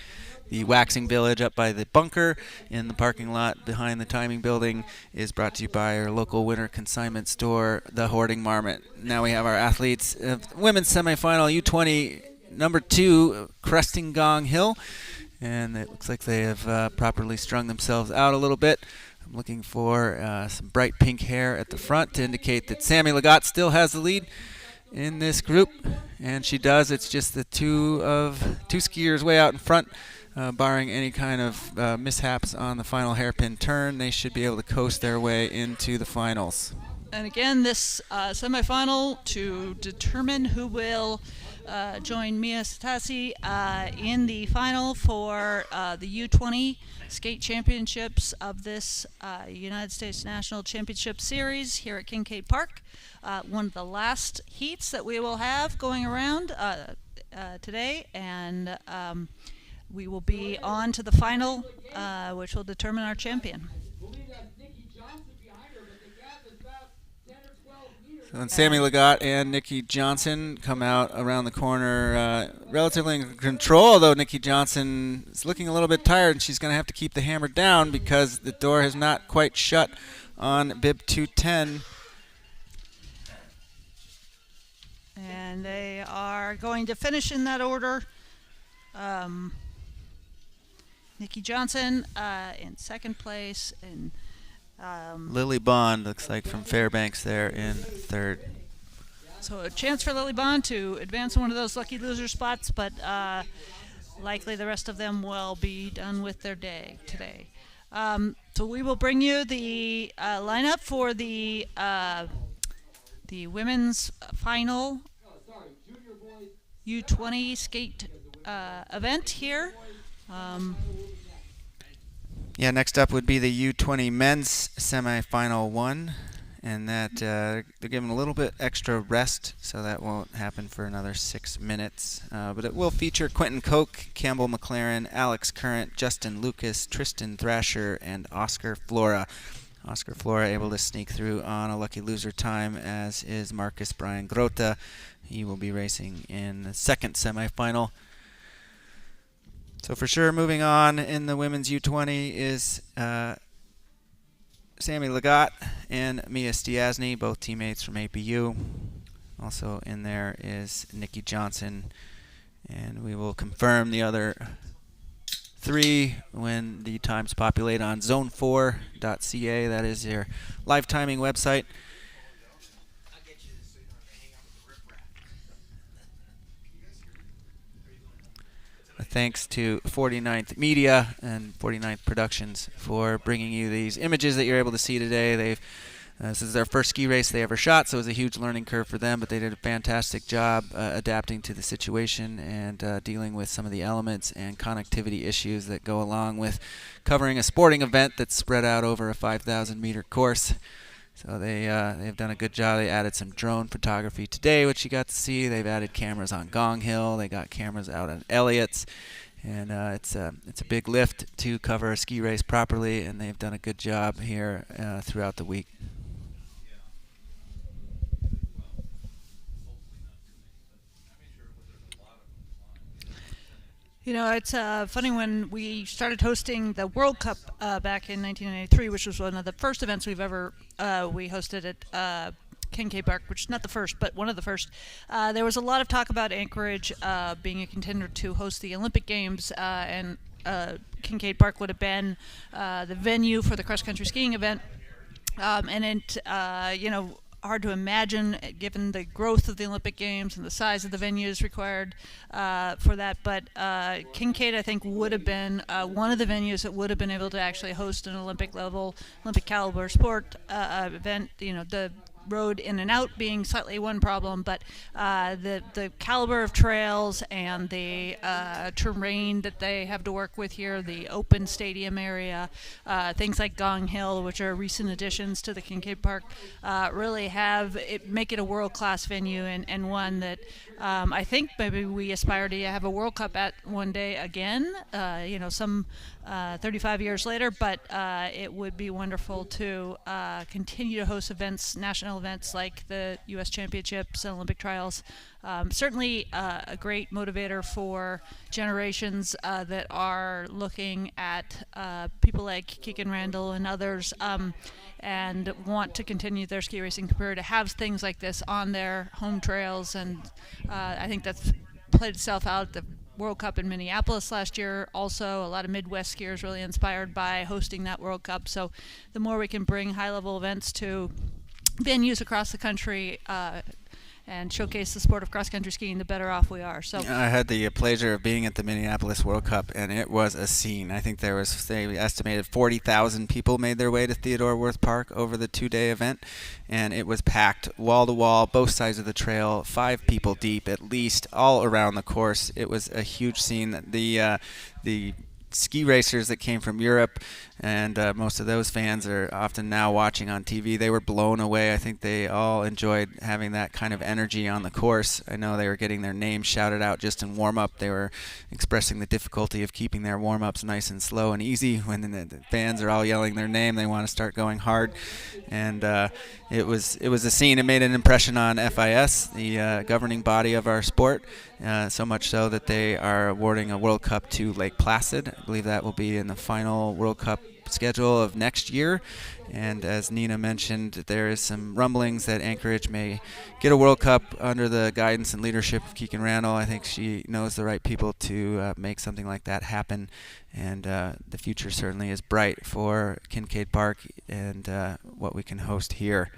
The Waxing Village up by the bunker in the parking lot behind the timing building is brought to you by our local winter consignment store, The Hoarding Marmot. Now we have our athletes. Women's semifinal, U20, number 2, Cresting Gong Hill. And it looks like they have properly strung themselves out a little bit. I'm looking for some bright pink hair at the front to indicate that Sammy Legat still has the lead in this group. And she does. It's just the two skiers way out in front. Barring any kind of mishaps on the final hairpin turn, they should be able to coast their way into the finals. And again, this semifinal to determine who will join Mia Stasi in the final for the U20 skate championships of this United States National Championship Series here at Kincaid Park. One of the last heats that we will have going around today, and we will be on to the final, which will determine our champion. So then Sammy Legat and Nikki Johnson come out around the corner relatively in control, although Nikki Johnson is looking a little bit tired, and she's going to have to keep the hammer down because the door has not quite shut on bib 210. And they are going to finish in that order. Nikki Johnson in second place, and Lily Bond looks like from Fairbanks there in third. So a chance for Lily Bond to advance one of those lucky loser spots, but likely the rest of them will be done with their day today. So we will bring you the lineup for the women's final U20 skate event here. Yeah, next up would be the U20 men's semifinal 1. and that they're giving a little bit extra rest, so that won't happen for another 6 minutes. But it will feature Quentin Koch, Campbell McLaren, Alex Current, Justin Lucas, Tristan Thrasher, and Oscar Flora. Oscar Flora able to sneak through on a lucky loser time, as is Marcus Brian Grota. He will be racing in the second semifinal. So for sure, moving on in the women's U20 is Sammy Legat and Mia Stiasny, both teammates from APU. Also in there is Nikki Johnson, and we will confirm the other 3 when the times populate on zone4.ca. That is your live timing website. Thanks to 49th Media and 49th Productions for bringing you these images that you're able to see today. This is their first ski race they ever shot, so it was a huge learning curve for them, but they did a fantastic job adapting to the situation and dealing with some of the elements and connectivity issues that go along with covering a sporting event that's spread out over a 5,000-meter course. So they've done a good job. They added some drone photography today, which you got to see. They've added cameras on Gong Hill. They got cameras out on Elliott's. And it's a big lift to cover a ski race properly, and they've done a good job here throughout the week. You know, it's funny, when we started hosting the World Cup back in 1993, which was one of the first events we've ever we hosted at Kincaid Park, which is not the first, but one of the first. There was a lot of talk about Anchorage being a contender to host the Olympic Games, and Kincaid Park would have been the venue for the cross-country skiing event. And it, hard to imagine given the growth of the Olympic Games and the size of the venues required for that. But Kincaid, I think, would have been one of the venues that would have been able to actually host an Olympic caliber sport event. You know, the road in and out being slightly one problem, but the caliber of trails and the terrain that they have to work with here, the open stadium area, things like Gong Hill, which are recent additions to the Kincaid Park, really make it a world-class venue, and one that I think maybe we aspire to have a World Cup at one day again, some 35 years later, but it would be wonderful to continue to host events, national events like the U.S. Championships and Olympic trials. Certainly a great motivator for generations that are looking at people like Keegan Randall and others and want to continue their ski racing career, to have things like this on their home trails. And I think that's played itself out at the World Cup in Minneapolis last year. Also, a lot of Midwest skiers really inspired by hosting that World Cup. So the more we can bring high-level events to venues across the country and showcase the sport of cross-country skiing, the better off we are. So I had the pleasure of being at the Minneapolis World Cup, and it was a scene. I think they estimated 40,000 people made their way to Theodore Wirth Park over the 2-day event, and it was packed wall to wall, both sides of the trail, 5 people deep at least, all around the course. It was a huge scene. The ski racers that came from Europe, and most of those fans are often now watching on TV. They were blown away. I think they all enjoyed having that kind of energy on the course. I know they were getting their names shouted out just in warm-up. They were expressing the difficulty of keeping their warm-ups nice and slow and easy. When the fans are all yelling their name, they want to start going hard. And it was a scene. It made an impression on FIS, the governing body of our sport, so much so that they are awarding a World Cup to Lake Placid. I believe that will be in the final World Cup schedule of next year. And as Nina mentioned, there is some rumblings that Anchorage may get a World Cup under the guidance and leadership of Keegan Randall. I think she knows the right people to make something like that happen. And the future certainly is bright for Kincaid Park and what we can host here.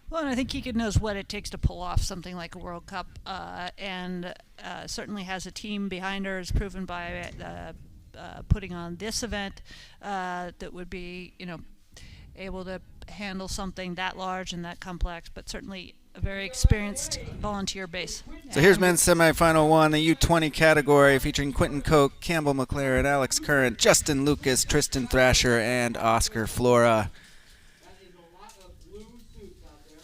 Well, and I think Keegan knows what it takes to pull off something like a World Cup, and certainly has a team behind her, as proven by putting on this event that would be, able to handle something that large and that complex, but certainly a very experienced volunteer base. So here's men's semifinal 1, the U20 category, featuring Quentin Koch, Campbell McLaren, Alex Current, Justin Lucas, Tristan Thrasher, and Oscar Flora. That is a lot of blue suits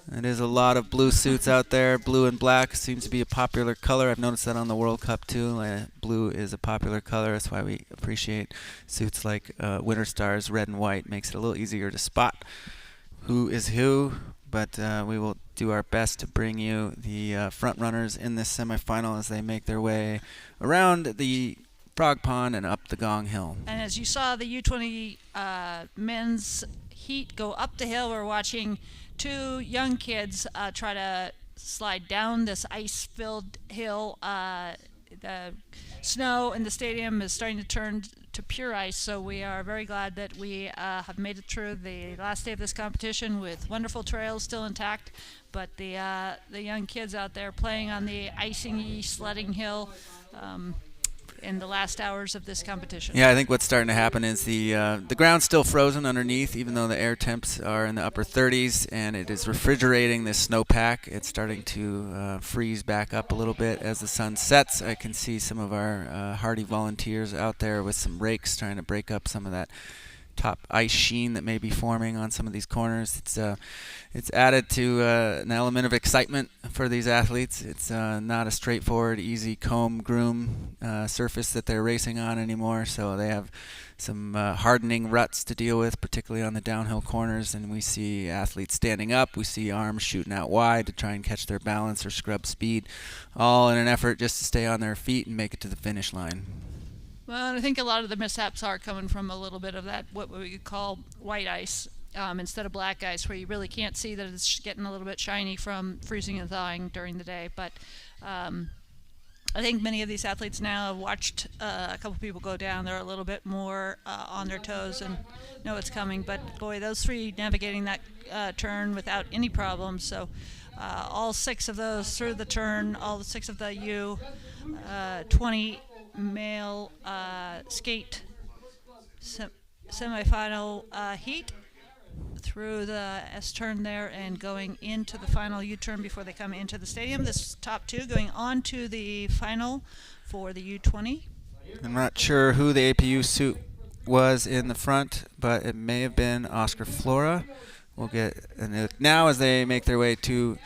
It is a lot of blue suits out there. Blue and black seems to be a popular color. I've noticed that on the World Cup too. Blue is a popular color. That's why we appreciate suits like Winter Stars, red and white. Makes it a little easier to spot who is who. But we will do our best to bring you the front runners in this semifinal as they make their way around the Frog Pond and up the Gong Hill. And as you saw the U20 men's heat go up the hill, we're watching two young kids try to slide down this ice-filled hill. The snow in the stadium is starting to turn to pure ice, so we are very glad that we have made it through the last day of this competition with wonderful trails still intact. But the young kids out there playing on the icing sledding hill in the last hours of this competition. Yeah, I think what's starting to happen is the ground's still frozen underneath, even though the air temps are in the upper 30s, and it is refrigerating this snowpack. It's starting to freeze back up a little bit as the sun sets. I can see some of our hardy volunteers out there with some rakes trying to break up some of that top ice sheen that may be forming on some of these corners. It's added to an element of excitement for these athletes. It's not a straightforward, easy comb groom surface that they're racing on anymore, so they have some hardening ruts to deal with, particularly on the downhill corners, and we see athletes standing up, we see arms shooting out wide to try and catch their balance or scrub speed, all in an effort just to stay on their feet and make it to the finish line. Well, I think a lot of the mishaps are coming from a little bit of that, what we could call white ice instead of black ice, where you really can't see that it's getting a little bit shiny from freezing and thawing during the day. But I think many of these athletes now have watched a couple people go down. They're a little bit more on their toes and know it's coming. But, boy, those three navigating that turn without any problems. So all six of those through the turn, all the six of the U20 male skate semifinal heat through the S turn there and going into the final U turn before they come into the stadium. This top two going on to the final for the U20. I'm not sure who the APU suit was in the front, but it may have been Oscar Flora. We'll get now as they make their way to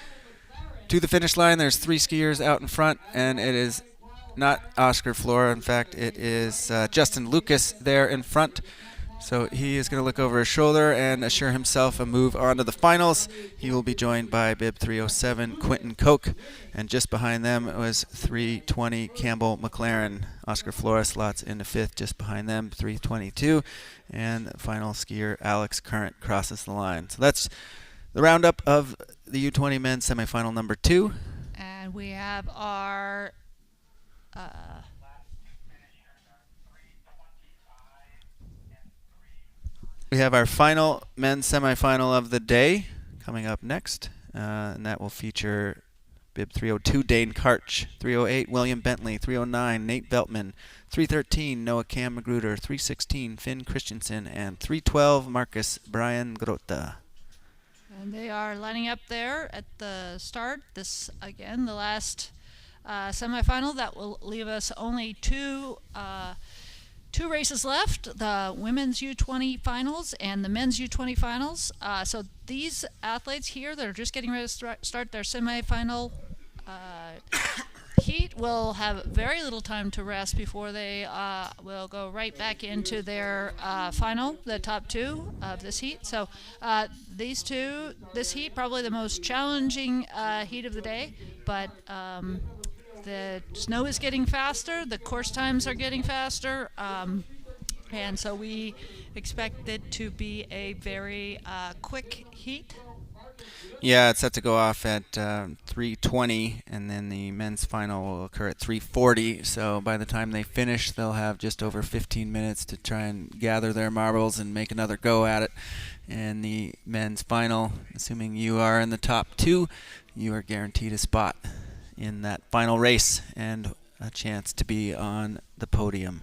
the finish line. There's three skiers out in front, and it is not Oscar Flora. In fact, it is Justin Lucas there in front. So he is going to look over his shoulder and assure himself a move on to the finals. He will be joined by bib 307 Quentin Koch, and just behind them was 320 Campbell McLaren. Oscar Flora slots into fifth just behind them, 322, and the final skier Alex Current crosses the line. So that's the roundup of the U20 men's semifinal number 2. And we have our we have our final men's semifinal of the day coming up next, and that will feature bib 302 Dane Karch, 308 William Bentley, 309 Nate Veltman, 313 Noah Cam Magruder, 316 Finn Christensen, and 312 Marcus Brian Grota. And they are lining up there at the start. This, again, the last semifinal. That will leave us only two races left, the women's U20 finals and the men's U20 finals. So these athletes here that are just getting ready to start their semifinal heat will have very little time to rest before they will go right back into their final, the top two of this heat. So these two, this heat, probably the most challenging heat of the day, but the snow is getting faster, the course times are getting faster, and so we expect it to be a very quick heat. Yeah, it's set to go off at 3:20, and then the men's final will occur at 3:40. So by the time they finish, they'll have just over 15 minutes to try and gather their marbles and make another go at it. And the men's final, assuming you are in the top two, you are guaranteed a spot in that final race and a chance to be on the podium.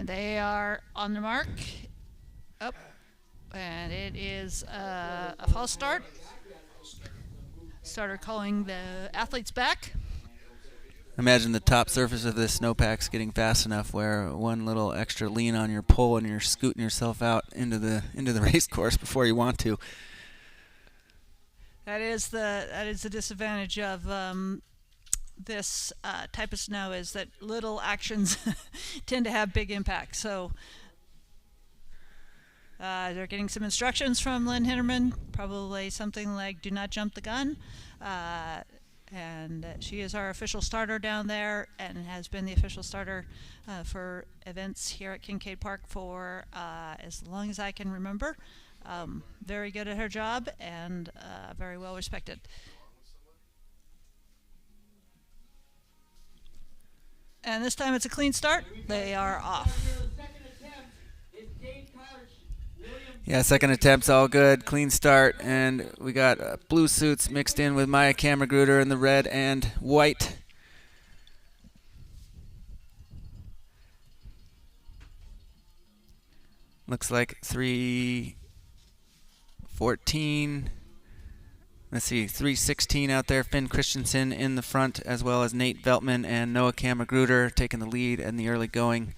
And they are on the mark. Up. And it is a false start. Starter calling the athletes back. Imagine the top surface of this snowpack's getting fast enough where one little extra lean on your pole and you're scooting yourself out into the race course before you want to. That is the disadvantage of this type of snow, is that little actions tend to have big impacts. So they're getting some instructions from Lynn Hinterman, probably something like "Do not jump the gun." And she is our official starter down there and has been the official starter for events here at Kincaid Park for as long as I can remember. Very good at her job and very well respected. And this time it's a clean start. They are off. Yeah, second attempt's all good. Clean start. And we got blue suits mixed in with Maya Kammergruder in the red and white. Looks like 3:14. Let's see, 3:16 out there. Finn Christensen in the front, as well as Nate Veltman and Noah Kammergruder taking the lead in the early going.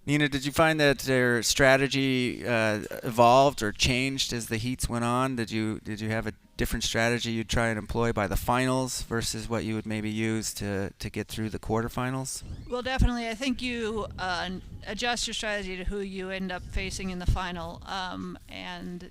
Nina, did you find that their strategy evolved or changed as the heats went on? Did you have a different strategy you'd try and employ by the finals versus what you would maybe use to get through the quarterfinals? Well, definitely. I think you adjust your strategy to who you end up facing in the final. And,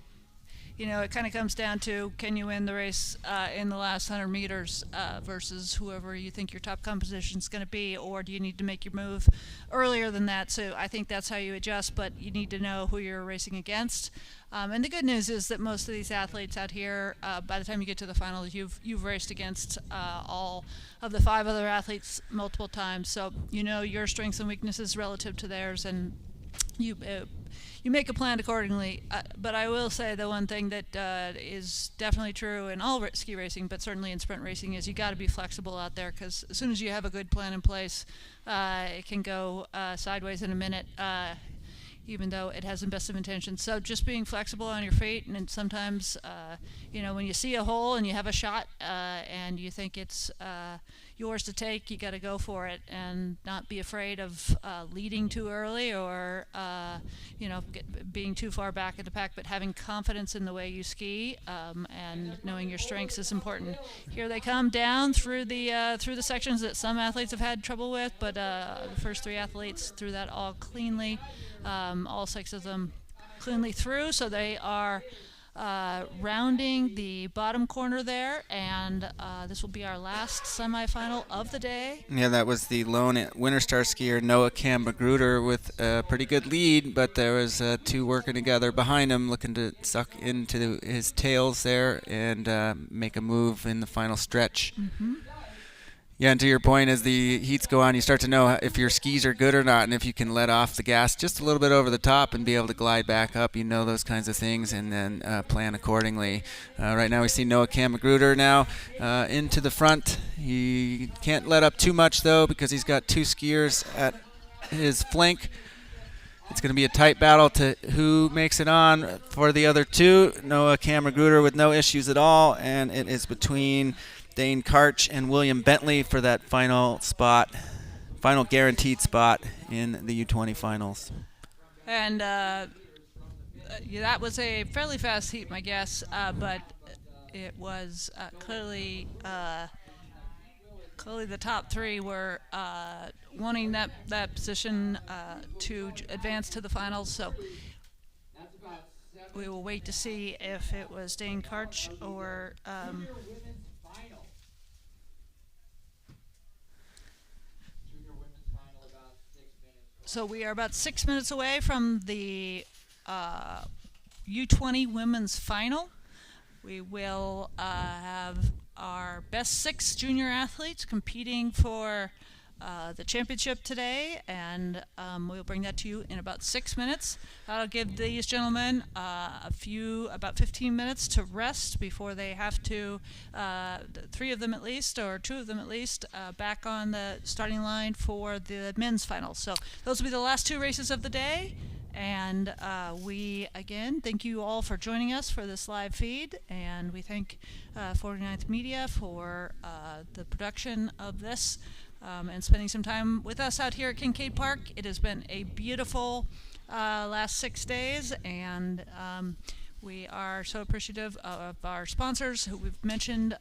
it kind of comes down to, can you win the race in the last 100 meters versus whoever you think your top composition is going to be, or do you need to make your move earlier than that? So I think that's how you adjust, but you need to know who you're racing against. And the good news is that most of these athletes out here, by the time you get to the finals, you've raced against all of the 5 other athletes multiple times, so you know your strengths and weaknesses relative to theirs, and you make a plan accordingly. But I will say the one thing that is definitely true in all ski racing, but certainly in sprint racing, is you got to be flexible out there, because as soon as you have a good plan in place, it can go sideways in a minute, even though it has the best of intentions. So just being flexible on your feet, and then sometimes, when you see a hole and you have a shot and you think it's yours to take, you got to go for it and not be afraid of leading too early or being too far back in the pack, but having confidence in the way you ski and knowing your strengths is important. Here they come down through the sections that some athletes have had trouble with, but the first 3 athletes threw that all cleanly, all 6 of them cleanly through, so they are rounding the bottom corner there, and this will be our last semifinal of the day. Yeah, that was the lone Winter Star skier Noah Kammergruder with a pretty good lead, but there was 2 working together behind him, looking to suck into his tails there and make a move in the final stretch. Mm-hmm. Yeah, and to your point, as the heats go on, you start to know if your skis are good or not, and if you can let off the gas just a little bit over the top and be able to glide back up. You know those kinds of things, and then plan accordingly. Right now we see Noah Kammergruder now into the front. He can't let up too much, though, because he's got 2 skiers at his flank. It's going to be a tight battle to who makes it on for the other 2. Noah Kammergruder with no issues at all, and it is between Dane Karch and William Bentley for that final guaranteed spot in the U20 finals. And that was a fairly fast heat, my guess, but it was clearly the top 3 were wanting that position to advance to the finals. So we will wait to see if it was Dane Karch or so we are about 6 minutes away from the U20 women's final. We will have our best 6 junior athletes competing for the championship today, and we'll bring that to you in about 6 minutes. That'll give these gentlemen about 15 minutes to rest before they have to, 3 of them at least, or 2 of them at least, back on the starting line for the men's finals. So those will be the last 2 races of the day. And we, again, thank you all for joining us for this live feed. And we thank 49th Media for the production of this and spending some time with us out here at Kincaid Park. It has been a beautiful last 6 days. And we are so appreciative of our sponsors who we've mentioned.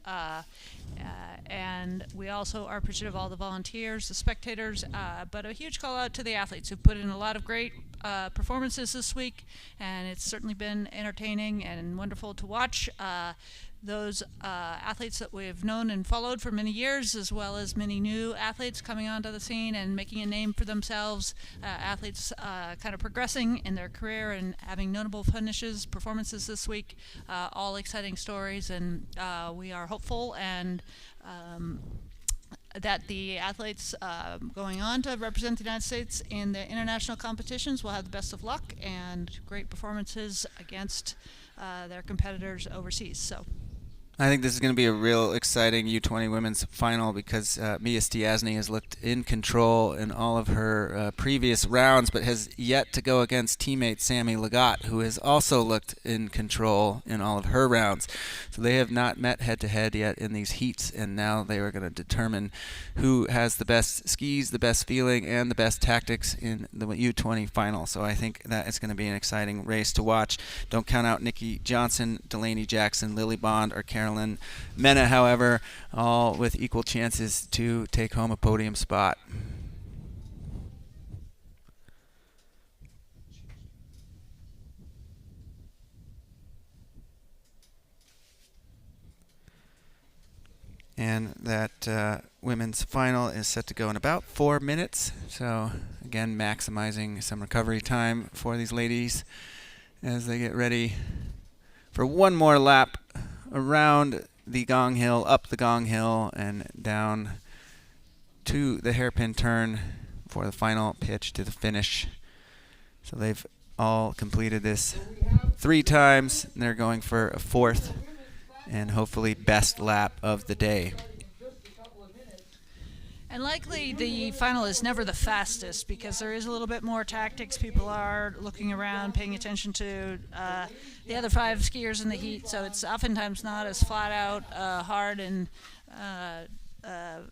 And we also are appreciative of all the volunteers, the spectators, but a huge call out to the athletes who put in a lot of great performances this week, and it's certainly been entertaining and wonderful to watch. Those athletes that we've known and followed for many years, as well as many new athletes coming onto the scene and making a name for themselves, athletes kind of progressing in their career and having notable performances this week, all exciting stories, and we are hopeful and that the athletes going on to represent the United States in the international competitions will have the best of luck and great performances against their competitors overseas. So I think this is going to be a real exciting U20 women's final because Mia Stiasny has looked in control in all of her previous rounds, but has yet to go against teammate Sammy Legat, who has also looked in control in all of her rounds. So they have not met head-to-head yet in these heats, and now they are going to determine who has the best skis, the best feeling, and the best tactics in the U20 final. So I think that is going to be an exciting race to watch. Don't count out Nikki Johnson, Delaney Jackson, Lily Bond, or Carolyn Mena, however, all with equal chances to take home a podium spot. And that women's final is set to go in about 4 minutes. So, again, maximizing some recovery time for these ladies as they get ready for one more lap around the gong hill, up the gong hill, and down to the hairpin turn for the final pitch to the finish. So they've all completed this 3 times, and they're going for a 4th and hopefully best lap of the day. And likely the final is never the fastest because there is a little bit more tactics. People are looking around, paying attention to the other 5 skiers in the heat, so it's oftentimes not as flat out hard and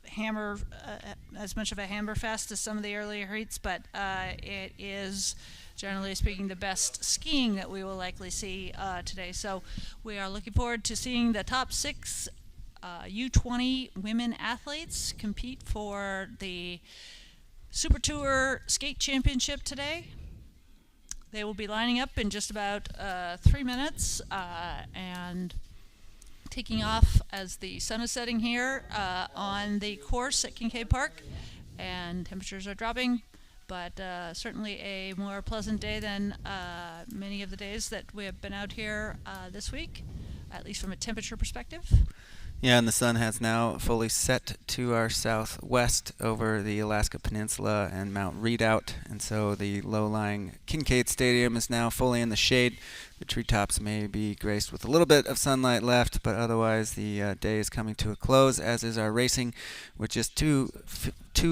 hammer as much of a hammer fest as some of the earlier heats, but it is generally speaking the best skiing that we will likely see today. So we are looking forward to seeing the top 6 U20 women athletes compete for the Super Tour Skate Championship today. They will be lining up in just about 3 minutes and taking off as the sun is setting here on the course at Kincaid Park, and temperatures are dropping, but certainly a more pleasant day than many of the days that we have been out here this week, at least from a temperature perspective. Yeah, and the sun has now fully set to our southwest over the Alaska Peninsula and Mount Redoubt, and so the low-lying Kincaid Stadium is now fully in the shade. The treetops may be graced with a little bit of sunlight left, but otherwise the day is coming to a close, as is our racing, with just two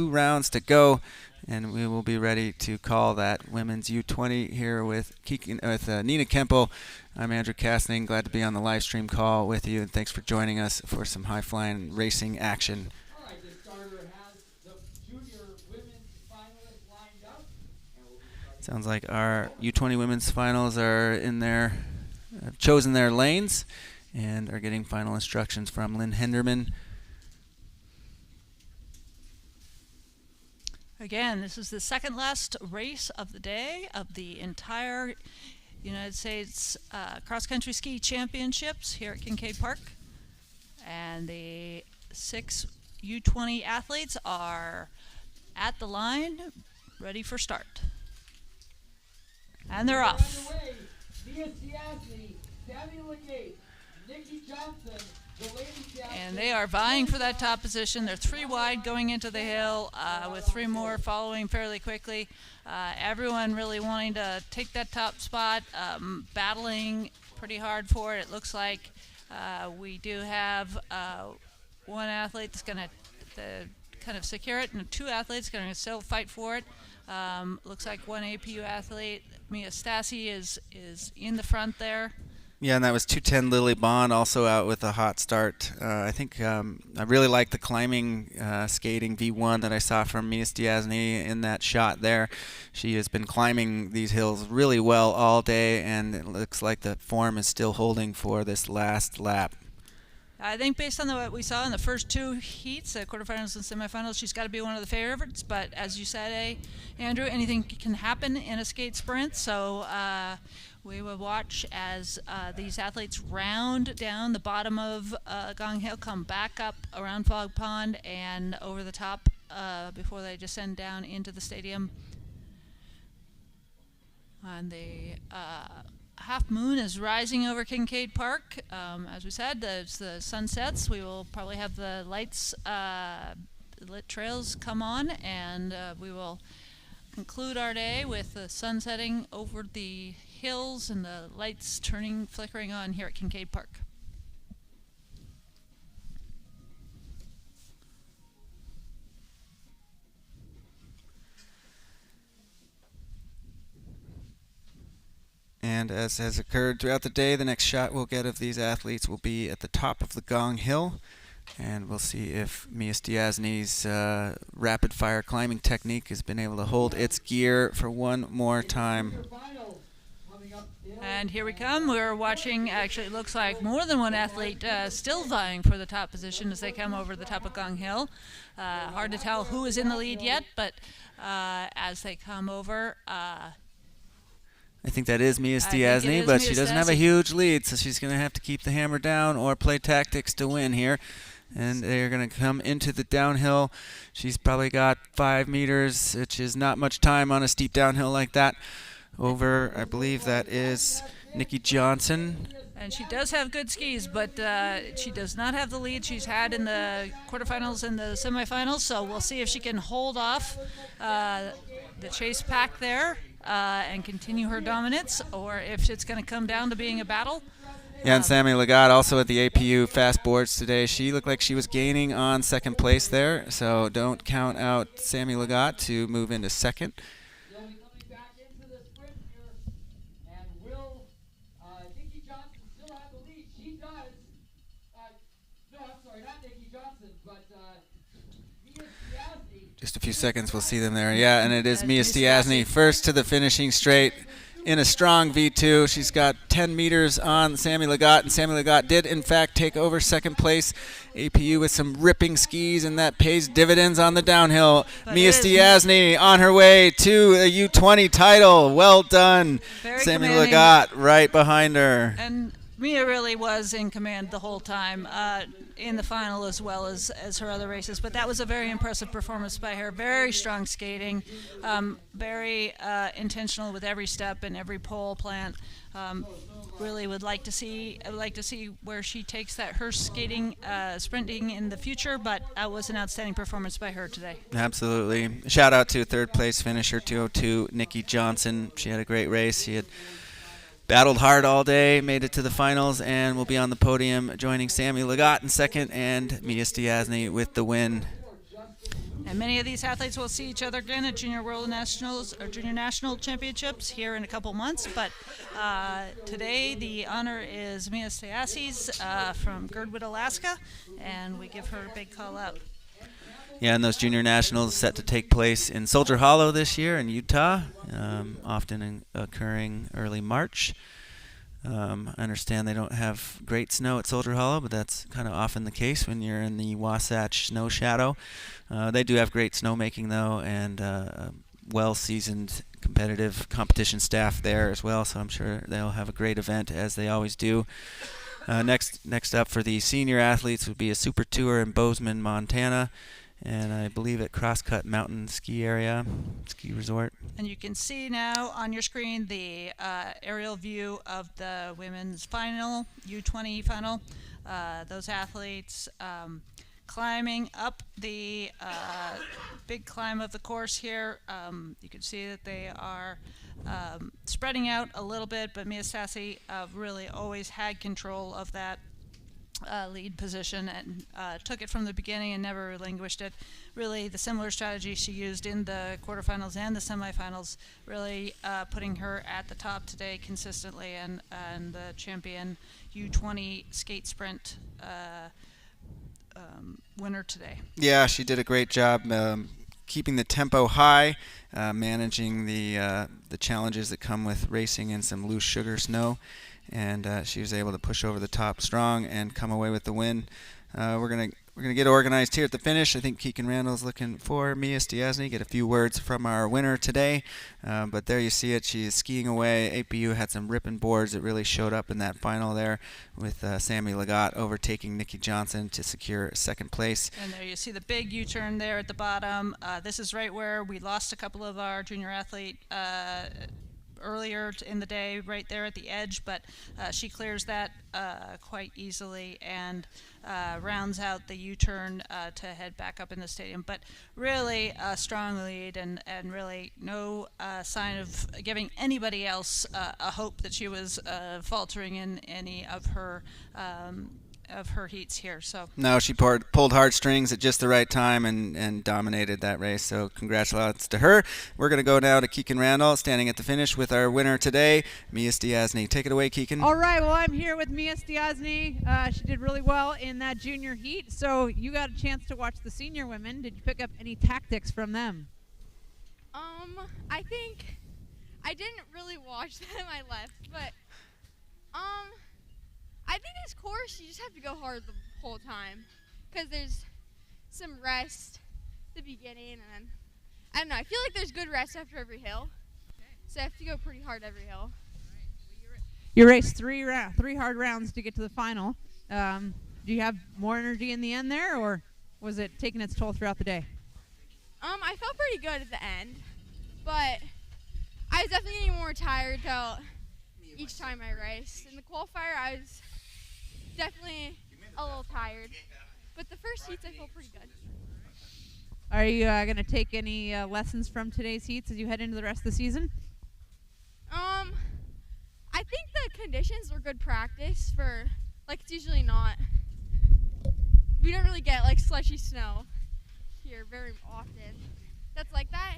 rounds to go. And we will be ready to call that women's U20 here with Nina Kempel. I'm Andrew Kastning. Glad to be on the live stream call with you, and thanks for joining us for some high-flying racing action. All right, the starter has the junior women's finalists lined up. Sounds like our U20 women's finals are in there, have chosen their lanes, and are getting final instructions from Lynn Henderman. Again, this is the second last race of the day of the entire United States Cross-Country Ski Championships here at Kincaid Park. And the 6 U20 athletes are at the line, ready for start. And they're off. Mia Stiasny, Sammy Legat, Nikki Johnson, And they are vying for that top position. They're 3 wide going into the hill, with 3 more following fairly quickly. Everyone really wanting to take that top spot, battling pretty hard for it. It looks like we do have one athlete that's going to kind of secure it, and 2 athletes going to still fight for it. Looks like one APU athlete, Mia Stassi, is in the front there. Yeah, and that was 210 Lily Bond, also out with a hot start. I think I really like the climbing skating V1 that I saw from Mia Stiasny in that shot there. She has been climbing these hills really well all day, and it looks like the form is still holding for this last lap. I think based on what we saw in the first 2 heats, the quarterfinals and semifinals, she's got to be one of the favorites. But as you said, Andrew, anything can happen in a skate sprint. So we will watch as these athletes round down the bottom of Gong Hill, come back up around Fog Pond and over the top before they descend down into the stadium. And the half moon is rising over Kincaid Park. As we said, as the sun sets, we will probably have the lights, lit trails come on, and we will conclude our day with the sun setting over the hills and the lights flickering on here at Kincaid Park. And as has occurred throughout the day, the next shot we'll get of these athletes will be at the top of the Gong Hill. And we'll see if Mia Stiasny's rapid-fire climbing technique has been able to hold its gear for one more time. And here we come. We're watching, actually it looks like more than one athlete still vying for the top position as they come over the top of Gong Hill. Hard to tell who is in the lead yet, but as they come over, I think that is Mia Stiasny, but she doesn't have a huge lead, so she's going to have to keep the hammer down or play tactics to win here. And they're going to come into the downhill. She's probably got 5 meters, which is not much time on a steep downhill like that. Over, I believe that is Nikki Johnson. And she does have good skis, but she does not have the lead she's had in the quarterfinals and the semifinals. So we'll see if she can hold off the chase pack there and continue her dominance, or if it's going to come down to being a battle. Yeah, and Sammy Legat also at the APU fast boards today. She looked like she was gaining on second place there, so don't count out Sammy Legat to move into second. They'll be coming back into the sprint here, and will Nikki Johnson still have the lead? She does. No, I'm sorry, not Nikki Johnson, but Mia Stiasny. Just a few seconds, we'll see them there. Yeah, and it is Mia Stiasny first to the finishing straight in a strong V2. She's got 10 meters on Sammy Legat, and Sammy Legat did, in fact, take over second place. APU with some ripping skis, and that pays dividends on the downhill. But Mia Stiasny on her way to a U20 title. Well done. Sammy commanding. Legat right behind her. And Mia really was in command the whole time, in the final as well as her other races. But that was a very impressive performance by her. Very strong skating, very intentional with every step and every pole plant. Really would like to see. I would like to see where she takes her skating, sprinting in the future. But that was an outstanding performance by her today. Absolutely. Shout out to third place finisher 202 Nikki Johnson. She had a great race. She had battled hard all day, made it to the finals, and will be on the podium joining Sammy Legat in second and Mia Stiasny with the win. And many of these athletes will see each other again at Junior World Nationals or Junior National Championships here in a couple months. But today the honor is Mia Stiasny's from Girdwood, Alaska, and we give her a big call out. Yeah, and those junior nationals set to take place in Soldier Hollow this year in Utah, often occurring early March. I understand they don't have great snow at Soldier Hollow, but that's kind of often the case when you're in the Wasatch snow shadow. They do have great snowmaking, though, and well-seasoned competitive competition staff there as well, so I'm sure they'll have a great event, as they always do. Next up for the senior athletes would be a super tour in Bozeman, Montana, and I believe at Crosscut Mountain Ski Resort. And you can see now on your screen the aerial view of the women's final, U20 final. those athletes climbing up the big climb of the course here. You can see that they are spreading out a little bit, but Mia Stassi really always had control of that lead position and took it from the beginning and never relinquished it. Really, the similar strategy she used in the quarterfinals and the semifinals, really putting her at the top today consistently, and the champion U20 skate sprint winner today. Yeah, she did a great job keeping the tempo high, managing the challenges that come with racing in some loose sugar snow, and she was able to push over the top strong and come away with the win. We're gonna get organized here at the finish. I think Keegan Randall's looking for Mia Stiasny. Get a few words from our winner today, but there you see it. She's skiing away. APU had some ripping boards that really showed up in that final there, with Sammy Legat overtaking Nikki Johnson to secure second place. And there you see the big U-turn there at the bottom. This is right where we lost a couple of our junior athlete earlier in the day, right there at the edge, but she clears that quite easily and rounds out the U-turn to head back up in the stadium. But really a strong lead, and really no sign of giving anybody else a hope that she was faltering in any of her heats here. So No, she pulled heartstrings at just the right time and dominated that race. So congratulations to her. We're going to go now to Keegan Randall, standing at the finish with our winner today, Mia Stiasny. Take it away, Keegan. All right, well, I'm here with Mia Stiasny. She did really well in that junior heat. So you got a chance to watch the senior women. Did you pick up any tactics from them? I think I didn't really watch them. I left, but I think this course you just have to go hard the whole time, because there's some rest at the beginning, and then I don't know. I feel like there's good rest after every hill, so I have to go pretty hard every hill. You raced three hard rounds to get to the final. Do you have more energy in the end there, or was it taking its toll throughout the day? I felt pretty good at the end, but I was definitely getting more tired each time I raced. In the qualifier, I was definitely a little tired, but the first heats I felt pretty good. Are you going to take any lessons from today's heats as you head into the rest of the season? I think the conditions were good practice for, it's usually not. We don't really get slushy snow here very often. That's like that,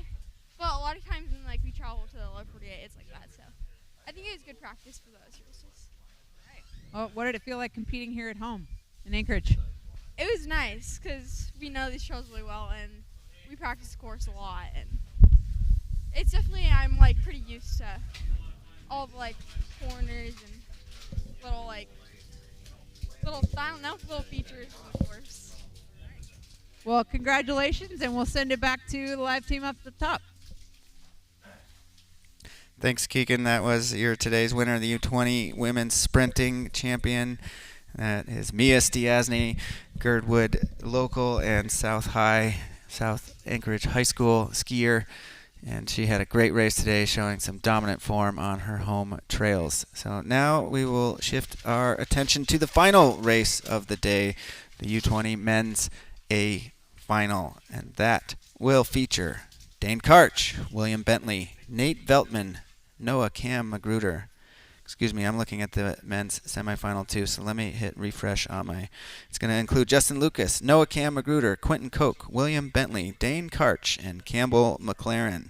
but a lot of times when we travel to the lower 48, it's like that. So I think it was good practice for those races. Well, what did it feel like competing here at home in Anchorage? It was nice because we know these trails really well and we practice the course a lot, and it's definitely, I'm pretty used to all the corners and little features in the course. Well, congratulations, and we'll send it back to the live team up at the top. Thanks, Keegan. That was your today's winner, the U20 Women's Sprinting Champion. That is Mia Stiasny, Girdwood local and South Anchorage High School skier. And she had a great race today, showing some dominant form on her home trails. So now we will shift our attention to the final race of the day, the U20 Men's A Final. And that will feature Dane Karch, William Bentley, Nate Veltman, Noah Cam Magruder. Excuse me, I'm looking at the men's semifinal too, so let me hit refresh on my. It's going to include Justin Lucas, Noah Cam Magruder, Quentin Koch, William Bentley, Dane Karch, and Campbell McLaren.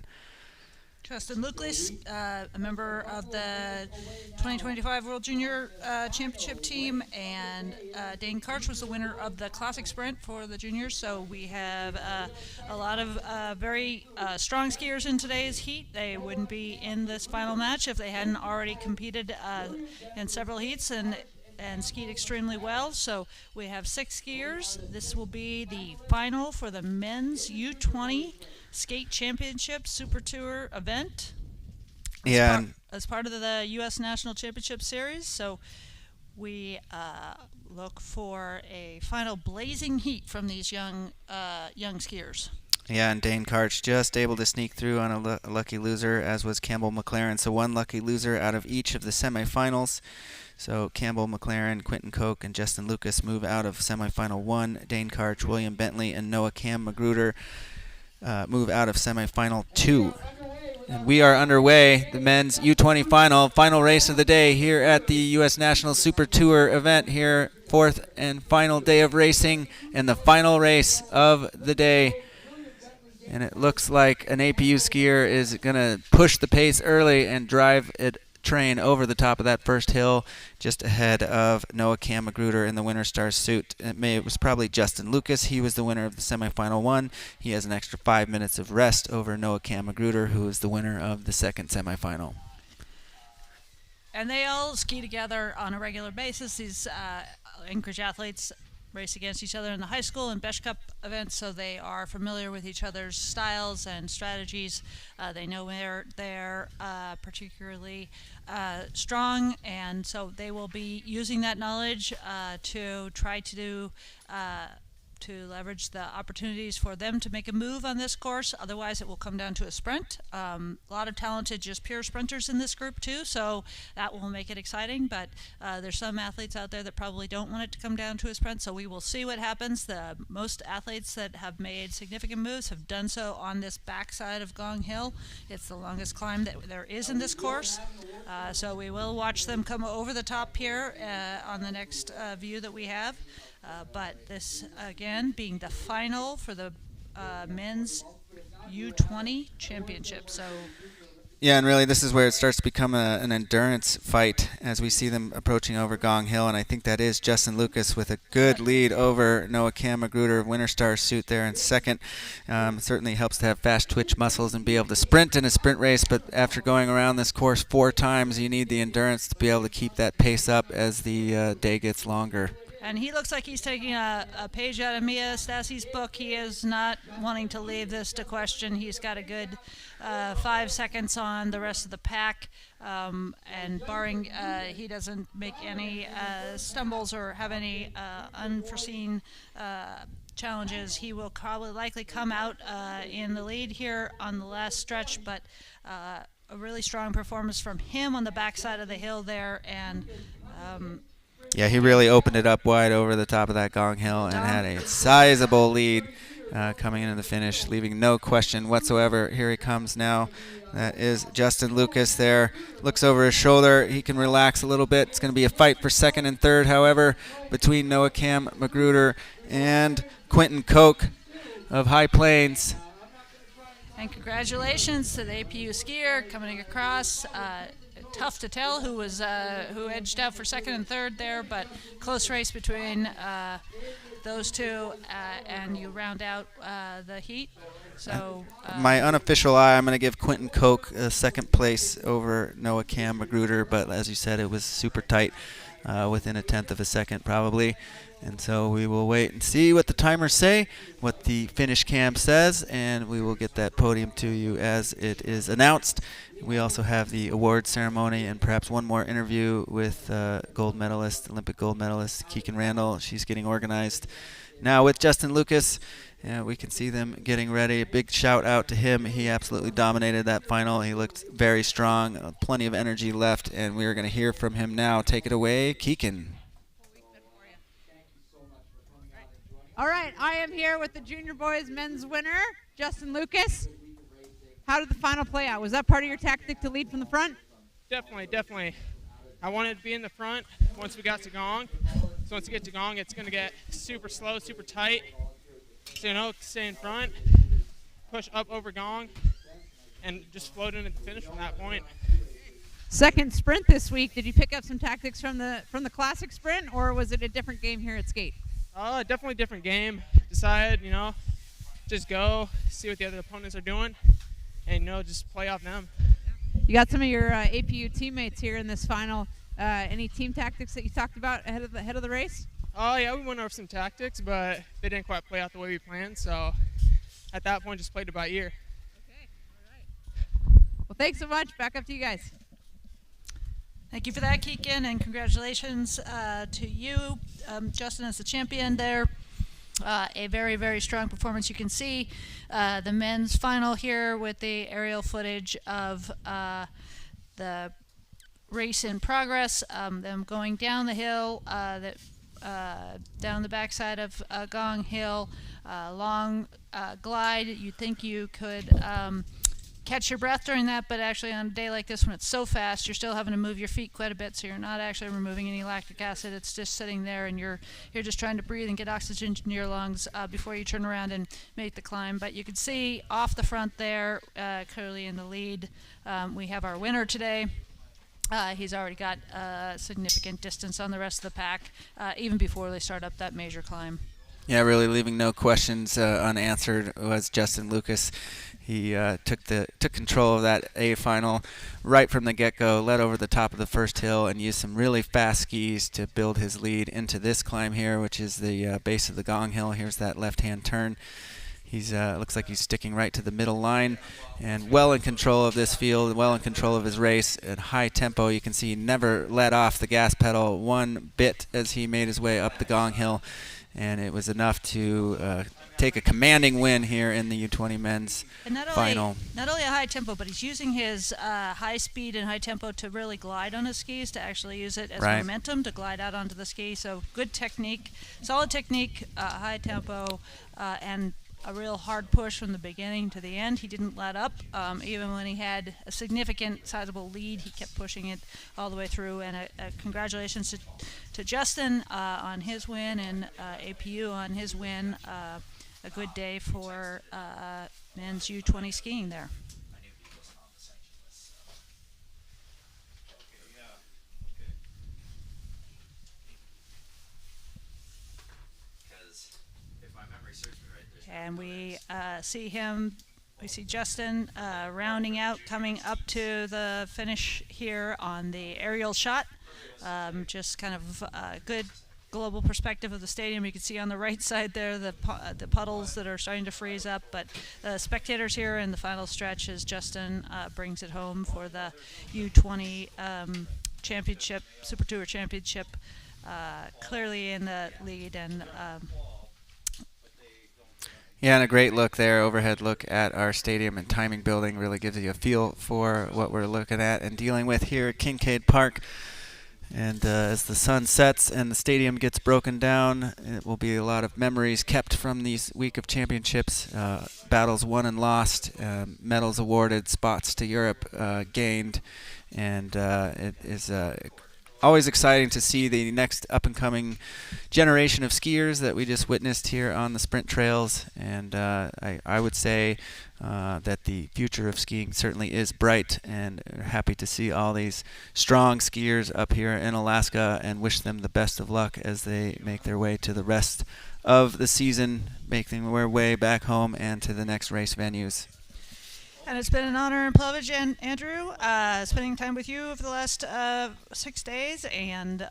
Justin Lucas, a member of the 2025 World Junior Championship team, and Dane Karch was the winner of the Classic Sprint for the juniors. So we have a lot of very strong skiers in today's heat. They wouldn't be in this final match if they hadn't already competed in several heats and skied extremely well. So we have 6 skiers. This will be the final for the men's U20 Skate Championship Super Tour event. As part of the U.S. National Championship Series. So we look for a final blazing heat from these young skiers. Yeah, and Dane Karch just able to sneak through on a lucky loser, as was Campbell McLaren. So one lucky loser out of each of the semifinals. So Campbell McLaren, Quentin Koch, and Justin Lucas move out of semifinal 1. Dane Karch, William Bentley, and Noah Cam Magruder move out of semifinal 2. And we are underway, the men's U20 final race of the day here at the U.S. National Super Tour event here, 4th and final day of racing, and the final race of the day. And it looks like an APU skier is going to push the pace early and drive it train over the top of that first hill, just ahead of Noah Cam Magruder in the Winter Star suit. It was probably Justin Lucas. He was the winner of the semifinal 1. He has an extra 5 minutes of rest over Noah Cam Magruder, who is the winner of the second semifinal. And they all ski together on a regular basis. These Anchorage athletes race against each other in the high school and Besh Cup events, so they are familiar with each other's styles and strategies. They know where they're particularly strong, and so they will be using that knowledge to try to leverage the opportunities for them to make a move on this course. Otherwise, it will come down to a sprint. A lot of talented, just pure sprinters in this group too, so that will make it exciting. But there's some athletes out there that probably don't want it to come down to a sprint, so we will see what happens. The most athletes that have made significant moves have done so on this backside of Gong Hill. It's the longest climb that there is in this course, so we will watch them come over the top here on the next view that we have. But this, again, being the final for the men's U20 championship. So, yeah, and really this is where it starts to become an endurance fight as we see them approaching over Gong Hill, and I think that is Justin Lucas with a good lead over Noah Cam Magruder, Winter Star suit there in second. Certainly helps to have fast twitch muscles and be able to sprint in a sprint race, but after going around this course 4 times, you need the endurance to be able to keep that pace up as the day gets longer. And he looks like he's taking a page out of Mia Stassi's book. He is not wanting to leave this to question. He's got a good 5 seconds on the rest of the pack. And barring he doesn't make any stumbles or have any unforeseen challenges, he will probably likely come out in the lead here on the last stretch. But a really strong performance from him on the backside of the hill there. And yeah, he really opened it up wide over the top of that Gong Hill and had a sizable lead coming into the finish, leaving no question whatsoever. Here he comes now. That is Justin Lucas there. Looks over his shoulder. He can relax a little bit. It's going to be a fight for second and third, however, between Noah Cam Magruder and Quentin Koch of High Plains. And congratulations to the APU skier coming across. Tough to tell who edged out for second and third there, but close race between those two, and you round out the heat. So my unofficial eye, I'm going to give Quentin Koch second place over Noah Cam Magruder, but as you said, it was super tight, within a tenth of a second probably. And so we will wait and see what the timers say, what the finish cam says, and we will get that podium to you as it is announced. We also have the award ceremony and perhaps one more interview with gold medalist, Olympic gold medalist Keegan Randall. She's getting organized now with Justin Lucas. We can see them getting ready. A big shout out to him. He absolutely dominated that final. He looked very strong, plenty of energy left, and we are going to hear from him now. Take it away, Keegan. All right, I am here with the junior boys men's winner, Justin Lucas. How did the final play out? Was that part of your tactic to lead from the front? Definitely. I wanted to be in the front once we got to Gong. So once you get to Gong, it's going to get super slow, super tight. So, stay in front, push up over Gong, and just float into the finish from that point. Second sprint this week. Did you pick up some tactics from the classic sprint, or was it a different game here at Skate? Definitely different game. Decided, just go, see what the other opponents are doing, and, just play off them. You got some of your APU teammates here in this final. Any team tactics that you talked about ahead of the race? Oh, yeah, we went over some tactics, but they didn't quite play out the way we planned, so at that point, just played it by ear. Okay, all right. Well, thanks so much. Back up to you guys. Thank you for that, Keegan, and congratulations to you, Justin, as the champion there. a very, very strong performance. You can see the men's final here with the aerial footage of the race in progress, them going down the hill, down the backside of Gong Hill, long glide. You'd think you could catch your breath during that, but actually on a day like this when it's so fast, you're still having to move your feet quite a bit, so you're not actually removing any lactic acid. It's just sitting there, and you're just trying to breathe and get oxygen to your lungs before you turn around and make the climb. But you can see off the front there, clearly in the lead, we have our winner today. He's already got significant distance on the rest of the pack, even before they start up that major climb. Yeah, really leaving no questions unanswered was Justin Lucas. He took control of that A final right from the get-go, led over the top of the first hill, and used some really fast skis to build his lead into this climb here, which is the base of the Gong Hill. Here's that left-hand turn. He's looks like he's sticking right to the middle line, and well in control of this field, well in control of his race at high tempo. You can see he never let off the gas pedal one bit as he made his way up the Gong Hill, and it was enough to take a commanding win here in the U20 men's final. Not only a high tempo, but he's using his high speed and high tempo to really glide on his skis, to actually use it as momentum to glide out onto the ski. So good technique, solid technique, high tempo, and a real hard push from the beginning to the end. He didn't let up. Even when he had a significant, sizable lead, he kept pushing it all the way through. And congratulations to Justin on his win, and APU on his win. A good day for men's U20 skiing there. And we see Justin rounding out, coming up to the finish here on the aerial shot. Just kind of a good global perspective of the stadium. You can see on the right side there the puddles that are starting to freeze up, but the spectators here in the final stretch as Justin brings it home for the U20 championship, Super Tour championship, clearly in the lead. And yeah, and a great look there, overhead look at our stadium and timing building. Really gives you a feel for what we're looking at and dealing with here at Kincaid Park. And as the sun sets and the stadium gets broken down, it will be a lot of memories kept from these week of championships, battles won and lost, medals awarded, spots to Europe gained, and it is always exciting to see the next up-and-coming generation of skiers that we just witnessed here on the sprint trails. And I would say that the future of skiing certainly is bright, and happy to see all these strong skiers up here in Alaska, and wish them the best of luck as they make their way to the rest of the season, making their way back home and to the next race venues. And it's been an honor and privilege, Andrew, spending time with you over the last 6 days, and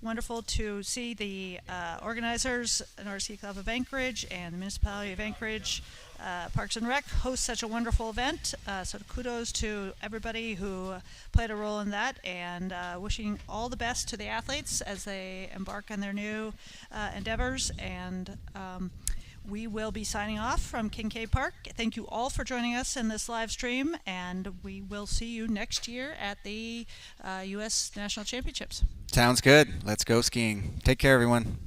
wonderful to see the organizers, the North Ski Club of Anchorage and the Municipality of Anchorage, Parks and Rec, host such a wonderful event. So kudos to everybody who played a role in that, and wishing all the best to the athletes as they embark on their new endeavors. And we will be signing off from Kincaid Park. Thank you all for joining us in this live stream, and we will see you next year at the U.S. National Championships. Sounds good. Let's go skiing. Take care, everyone.